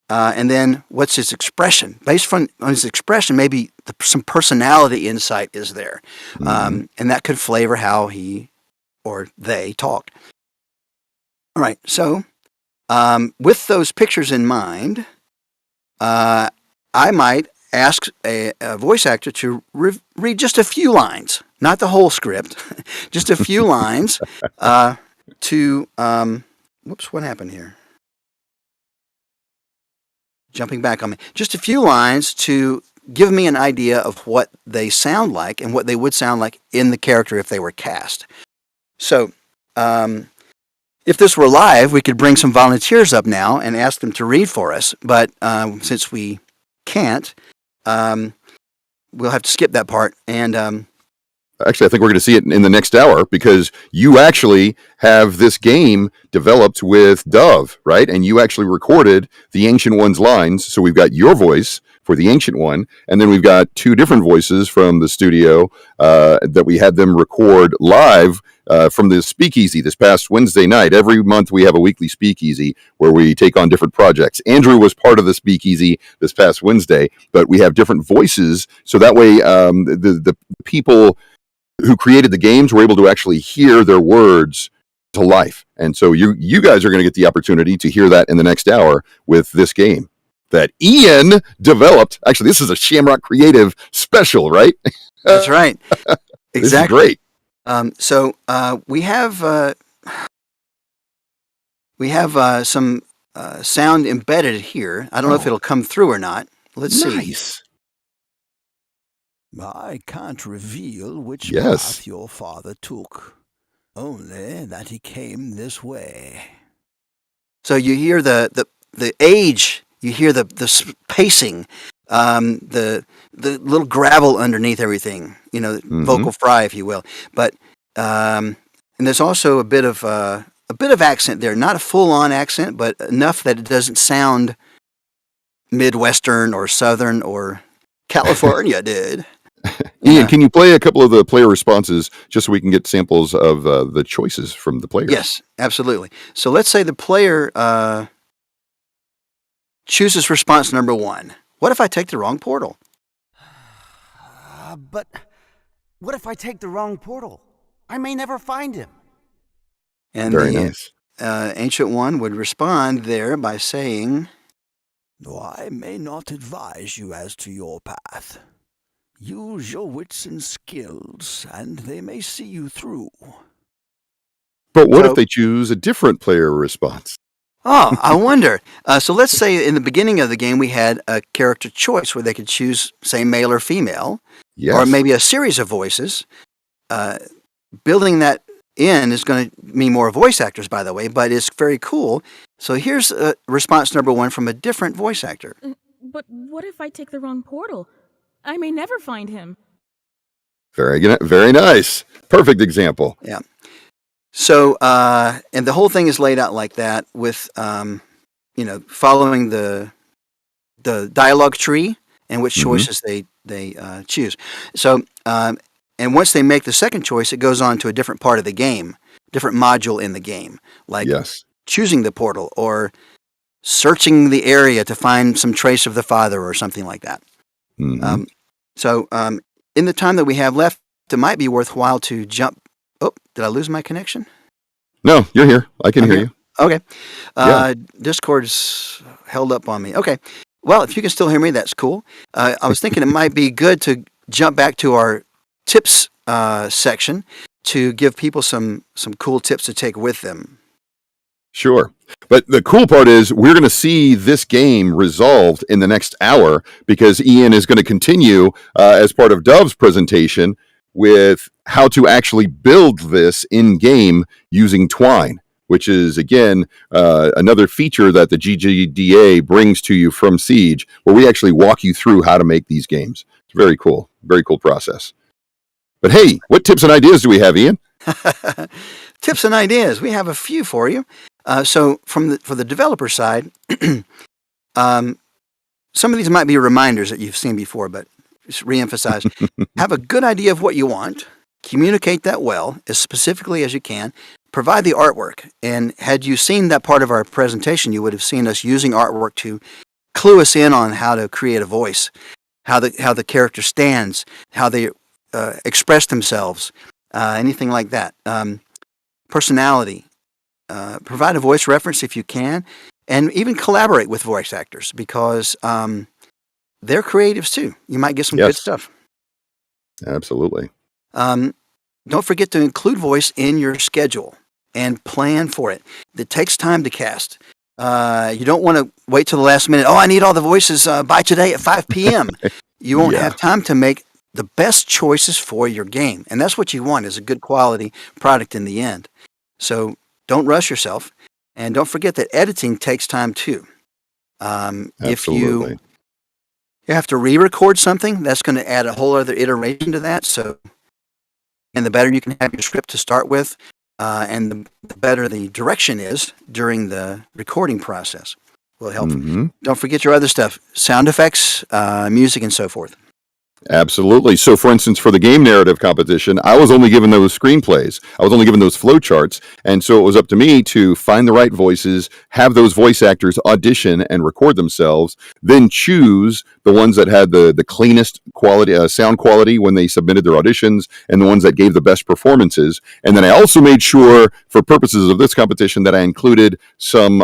And then what's his expression? Based on his expression, maybe some personality insight is there. And that could flavor how he or they talked. All right, so with those pictures in mind, I might ask a voice actor to read just a few lines, not the whole script, just a few lines to, whoops, what happened here? Jumping back on me. Just a few lines to give me an idea of what they sound like and what they would sound like in the character if they were cast. So, if this were live, we could bring some volunteers up now and ask them to read for us. But since we can't, we'll have to skip that part. And actually, I think we're going to see it in the next hour, because you actually have this game developed with Dove, right? And you actually recorded the Ancient One's lines. So we've got your voice, for the Ancient One. And then we've got 2 different voices from the studio that we had them record live from the Speakeasy this past Wednesday night. Every month we have a weekly Speakeasy where we take on different projects. Andrew was part of the Speakeasy this past Wednesday, but we have different voices. So that way the people who created the games were able to actually hear their words to life. And so you guys are going to get the opportunity to hear that in the next hour with this game that Ian developed. Actually, this is a Shamrock Creative special, right? That's right. Exactly. This is great. So we have some sound embedded here. I don't know if it'll come through or not. Let's see. I can't reveal which Yes. path your father took, only that he came this way. So you hear the age, you hear the pacing, the little gravel underneath everything, vocal fry, if you will. But and there's also a bit of accent there, not a full-on accent, but enough that it doesn't sound Midwestern or Southern or California did. Ian, can you play a couple of the player responses just so we can get samples of the choices from the players? Yes, absolutely. So let's say the player chooses response number 1. What if I take the wrong portal? But what if I take the wrong portal? I may never find him. And Very the nice. Ancient One would respond there by saying, No, I may not advise you as to your path. Use your wits and skills, and they may see you through. But what if they choose a different player response? Oh, I wonder. So let's say in the beginning of the game we had a character choice where they could choose, say, male or female, or maybe a series of voices. Building that in is going to mean more voice actors, by the way, but it's very cool. So here's response number 1 from a different voice actor. But what if I take the wrong portal? I may never find him. Very nice. Perfect example. Yeah. So, and the whole thing is laid out like that with, following the dialogue tree and which choices they choose. So, and once they make the second choice, it goes on to a different part of the game, different module in the game, like choosing the portal or searching the area to find some trace of the father or something like that. So, in the time that we have left, it might be worthwhile to jump. Oh, did I lose my connection? No, you're here. I can hear you. Okay. Discord's held up on me. Okay. Well, if you can still hear me, that's cool. I was thinking it might be good to jump back to our tips section to give people some cool tips to take with them. Sure. But the cool part is we're going to see this game resolved in the next hour because Ian is going to continue as part of Dove's presentation with how to actually build this in-game using Twine, which is, again, another feature that the GGDA brings to you from Siege, where we actually walk you through how to make these games. It's very cool. Very cool process. But hey, what tips and ideas do we have, Ian? Tips and ideas. We have a few for you. So for the developer side, some of these might be reminders that you've seen before, but just reemphasize. Have a good idea of what you want. Communicate that well, as specifically as you can. Provide the artwork. And had you seen that part of our presentation, you would have seen us using artwork to clue us in on how to create a voice, how the character stands, how they express themselves, anything like that. Personality. Provide a voice reference if you can, and even collaborate with voice actors because they're creatives too. You might get some good stuff. Absolutely. Don't forget to include voice in your schedule and plan for it. It takes time to cast. You don't want to wait till the last minute. Oh, I need all the voices by today at 5 p.m. You won't have time to make the best choices for your game. And that's what you want is a good quality product in the end. So don't rush yourself. And don't forget that editing takes time too. If you have to re-record something, that's going to add a whole other iteration to that. So, and the better you can have your script to start with, and the better the direction is during the recording process. will help. Mm-hmm. Don't forget your other stuff, sound effects, music, and so forth. Absolutely. So, for instance, for the game narrative competition, I was only given those screenplays. I was only given those flow charts. And so it was up to me to find the right voices, have those voice actors audition and record themselves, then choose the ones that had the cleanest quality, sound quality when they submitted their auditions, and the ones that gave the best performances. And then I also made sure, for purposes of this competition, that I included some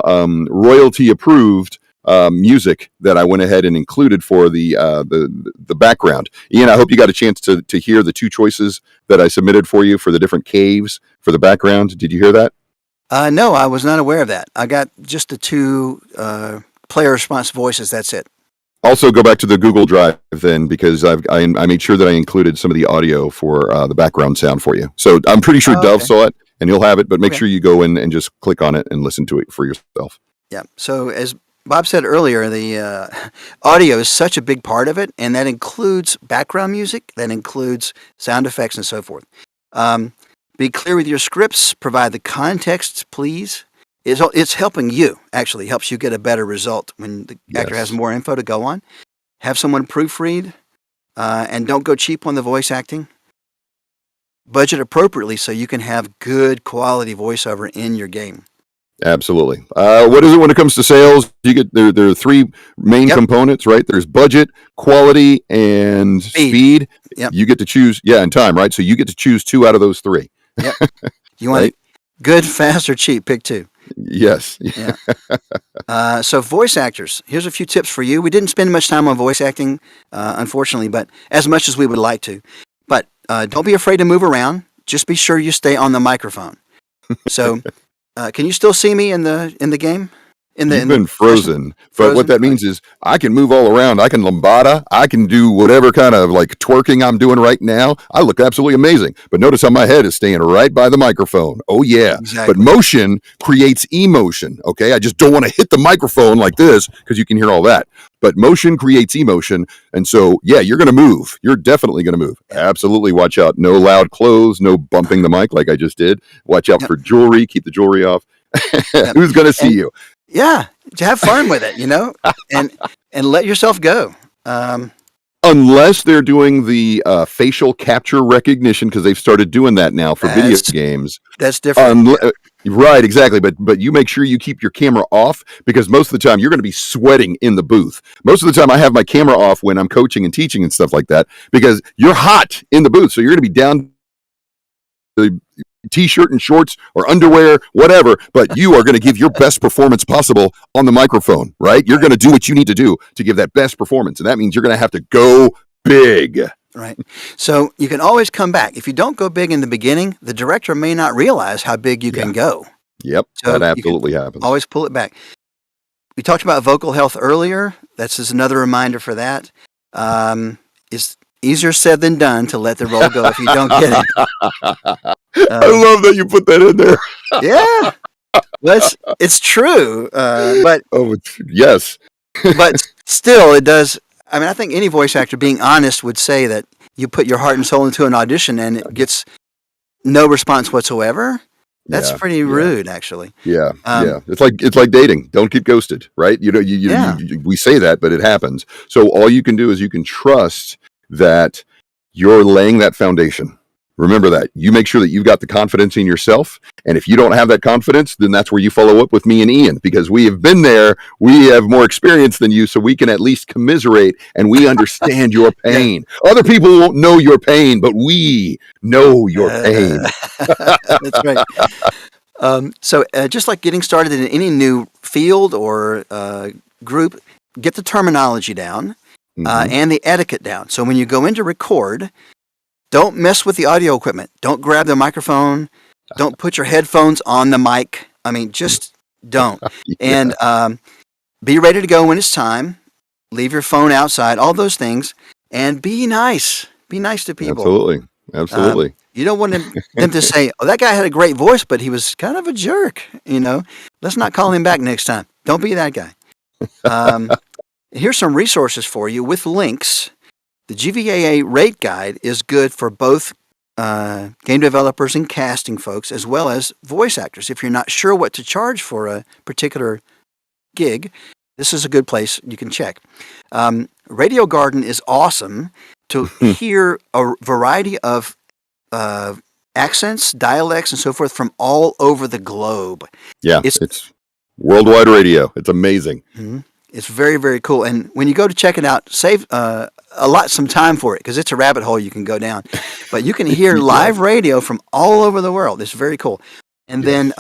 royalty approved music that I went ahead and included for the background. Ian, I hope you got a chance to hear the two choices that I submitted for you for the different caves for the background. Did you hear that? No, I was not aware of that. I got just the two player response voices. That's it. Also, go back to the Google Drive then, because I made sure that I included some of the audio for the background sound for you. So I'm pretty sure Dove saw it and he'll have it, but make sure you go in and just click on it and listen to it for yourself. Yeah. So as Bob said earlier, the audio is such a big part of it, and that includes background music, that includes sound effects, and so forth. Be clear with your scripts. Provide the context, please. It's helping you, actually. Helps you get a better result when the actor has more info to go on. Have someone proofread, and don't go cheap on the voice acting. Budget appropriately so you can have good quality voiceover in your game. Absolutely. What is it when it comes to sales? You get there are three main components, right? There's budget, quality, and speed. Yep. You get to choose, and time, right? So you get to choose two out of those three. Yep. You want good, fast, or cheap? Pick two. Yes. Yeah. So voice actors, here's a few tips for you. We didn't spend much time on voice acting, unfortunately, but as much as we would like to. But don't be afraid to move around. Just be sure you stay on the microphone. So. Can you still see me in the game? You've been frozen. But what that means is I can move all around. I can lambada. I can do whatever kind of like twerking I'm doing right now. I look absolutely amazing. But notice how my head is staying right by the microphone. Oh, yeah. Exactly. But motion creates emotion. Okay. I just don't want to hit the microphone like this because you can hear all that. But motion creates emotion. And so, you're going to move. You're definitely going to move. Absolutely. Watch out. No loud clothes. No bumping the mic like I just did. Watch out for jewelry. Keep the jewelry off. Who's going to see you? Yeah, to have fun with it, and let yourself go. Unless they're doing the facial capture recognition, because they've started doing that now for video games. That's different. Right, exactly. But you make sure you keep your camera off, because most of the time you're going to be sweating in the booth. Most of the time I have my camera off when I'm coaching and teaching and stuff like that, because you're hot in the booth. So you're going to be down the t-shirt and shorts or underwear, whatever, but you are going to give your best performance possible on the microphone, right? You're going to do what you need to do to give that best performance. And that means you're going to have to go big. Right. So you can always come back. If you don't go big in the beginning, the director may not realize how big you can go. Yep. So that absolutely happens. Always pull it back. We talked about vocal health earlier. That's just another reminder for that. It's easier said than done to let the roll go if you don't get it. I love that you put that in there. Yeah. Well, it's true. But yes. But still, it does. I mean, I think any voice actor, being honest, would say that you put your heart and soul into an audition and it gets no response whatsoever. That's pretty rude, actually. Yeah, It's like dating. Don't get ghosted, right? We say that, but it happens. So all you can do is you can trust that you're laying that foundation. Remember that. You make sure that you've got the confidence in yourself. And if you don't have that confidence, then that's where you follow up with me and Ian, because we have been there. We have more experience than you, so we can at least commiserate and we understand your pain. Other people won't know your pain, but we know your pain. That's right. So just like getting started in any new field or group, get the terminology down and the etiquette down. So when you go in to record, don't mess with the audio equipment. Don't grab the microphone. Don't put your headphones on the mic. I mean, just don't. And be ready to go when it's time. Leave your phone outside, all those things. And be nice. Be nice to people. Absolutely. You don't want them to say, oh, that guy had a great voice, but he was kind of a jerk. Let's not call him back next time. Don't be that guy. Here's some resources for you with links. The GVAA rate guide is good for both game developers and casting folks, as well as voice actors. If you're not sure what to charge for a particular gig, this is a good place you can check. Radio Garden is awesome to hear a variety of accents, dialects, and so forth from all over the globe. Yeah, it's worldwide radio. It's amazing. Mhm. It's very, very cool. And when you go to check it out, save some time for it because it's a rabbit hole you can go down. But you can hear live radio from all over the world. It's very cool. And then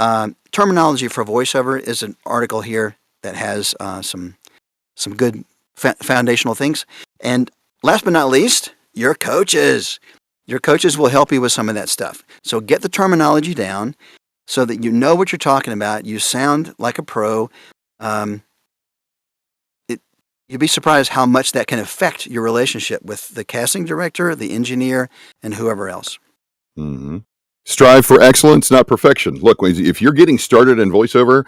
terminology for voiceover is an article here that has some good foundational things. And last but not least, your coaches. Your coaches will help you with some of that stuff. So get the terminology down so that you know what you're talking about. You sound like a pro. You'd be surprised how much that can affect your relationship with the casting director, the engineer, and whoever else. Mm-hmm. Strive for excellence, not perfection. Look, if you're getting started in voiceover,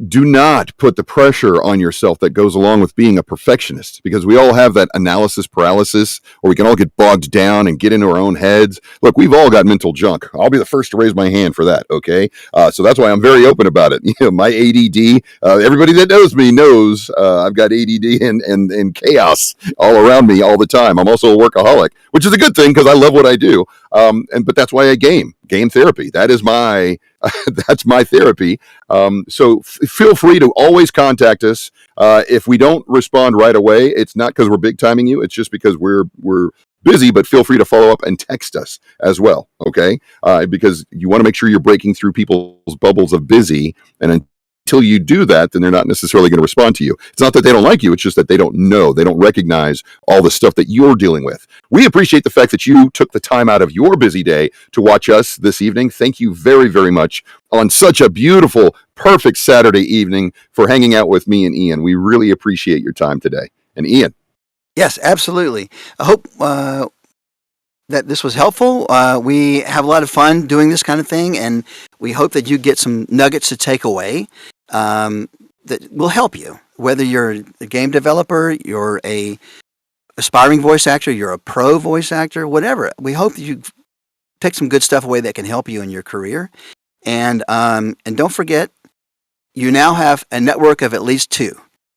do not put the pressure on yourself that goes along with being a perfectionist, because we all have that analysis paralysis, or we can all get bogged down and get into our own heads. Look, we've all got mental junk. I'll be the first to raise my hand for that, okay? So that's why I'm very open about it. You know, my ADD, everybody that knows me knows I've got ADD and chaos all around me all the time. I'm also a workaholic, which is a good thing because I love what I do. But that's why I game therapy. That is my that's my therapy. So feel free to always contact us. If we don't respond right away, it's not because we're big timing you. It's just because we're busy, but feel free to follow up and text us as well. Okay. Because you want to make sure you're breaking through people's bubbles of busy, and until you do that, then they're not necessarily going to respond to you. It's not that they don't like you. It's just that they don't know. They don't recognize all the stuff that you're dealing with. We appreciate the fact that you took the time out of your busy day to watch us this evening. Thank you very, very much on such a beautiful, perfect Saturday evening for hanging out with me and Ian. We really appreciate your time today. And Ian. Yes, absolutely. I hope that this was helpful. We have a lot of fun doing this kind of thing, and we hope that you get some nuggets to take away that will help you. Whether you're a game developer, you're a aspiring voice actor, you're a pro voice actor, whatever. We hope that you take some good stuff away that can help you in your career. And don't forget, you now have a network of at least 2,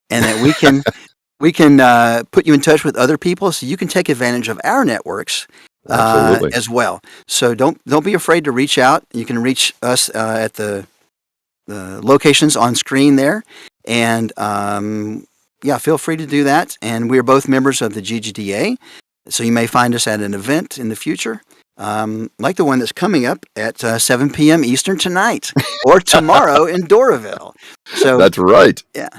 and that we can put you in touch with other people so you can take advantage of our networks as well. So don't be afraid to reach out. You can reach us at the locations on screen there, and feel free to do that. And we are both members of the GGDA, so you may find us at an event in the future, like the one that's coming up at 7 p.m. Eastern tonight or tomorrow in Doraville. So that's right. Yeah,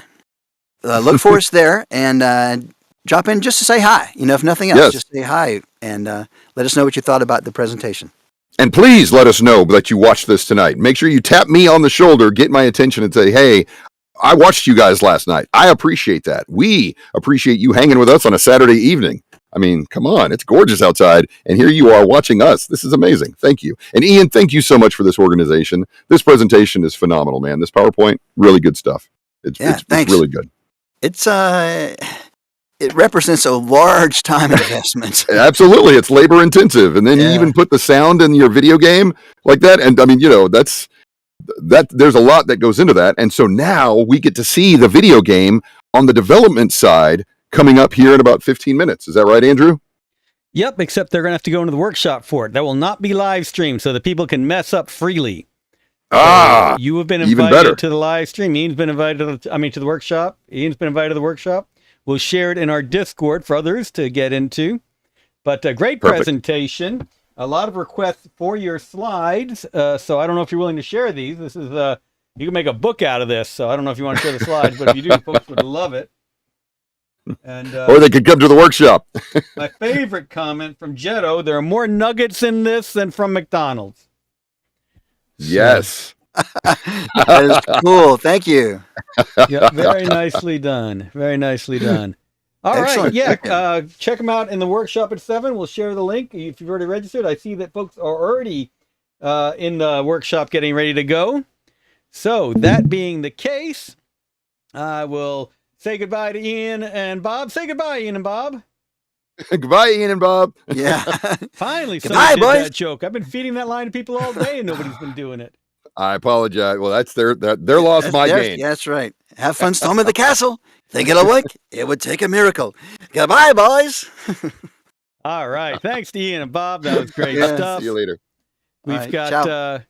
look for us there and drop in just to say hi. You know, if nothing else, just say hi and let us know what you thought about the presentation. And please let us know that you watched this tonight. Make sure you tap me on the shoulder, get my attention, and say, hey, I watched you guys last night. I appreciate that. We appreciate you hanging with us on a Saturday evening. I mean, come on, it's gorgeous outside, and here you are watching us. This is amazing. Thank you. And Ian, thank you so much for this organization. This presentation is phenomenal, man. This PowerPoint, really good stuff. It's really good. It represents a large time investment. Absolutely. It's labor intensive. And then you even put the sound in your video game like that. And I mean, you know, there's a lot that goes into that. And so now we get to see the video game on the development side coming up here in about 15 minutes. Is that right, Andrew? Yep, except they're going to have to go into the workshop for it. That will not be live streamed so that people can mess up freely. So you have been invited to the live stream. Ian's been invited to the workshop. Ian's been invited to the workshop. We'll share it in our Discord for others to get into. But a great presentation. A lot of requests for your slides. So I don't know if you're willing to share these. This is you can make a book out of this. So I don't know if you want to share the slides, but if you do, folks would love it. And or they could come to the workshop. My favorite comment from Jetto: there are more nuggets in this than from McDonald's. Yes. That is cool. Thank you. Yeah, very nicely done. Very nicely done. All Excellent. right, yeah. Check them out in the workshop at 7. We'll share the link if you've already registered. I see that folks are already in the workshop getting ready to go. So that being the case, I will say goodbye to Ian and Bob. Say goodbye, Ian and Bob. Goodbye, Ian and Bob. Yeah. Finally, Goodbye, somebody did boys. that joke. I've been feeding that line to people all day, and nobody's been doing it. I apologize. Well, that's their loss, my gain. Yeah, that's right. Have fun storming the castle. Think it'll work? It would take a miracle. Goodbye, boys. All right. Thanks to Ian and Bob. That was great Yeah. stuff. See you later. We've right, got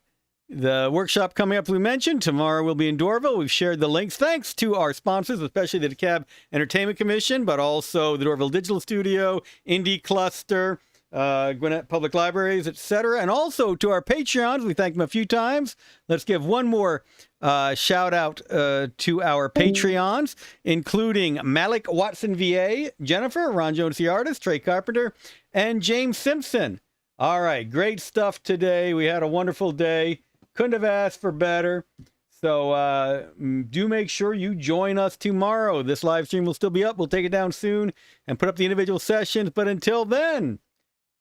the workshop coming up we mentioned. Tomorrow we'll be in Dorville. We've shared the links. Thanks to our sponsors, especially the DeKalb Entertainment Commission, but also the Dorville Digital Studio, Indie Cluster, Gwinnett Public Libraries, etc. And also to our Patreons. We thank them a few times. Let's give one more shout out to our Patreons, including Malik Watson VA, Jennifer, Ron Jones the artist, Trey Carpenter, and James Simpson. All right, great stuff today. We had a wonderful day. Couldn't have asked for better. So do make sure you join us tomorrow. This live stream will still be up. We'll take it down soon and put up the individual sessions. But until then,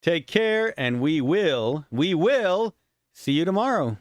take care, and we will see you tomorrow.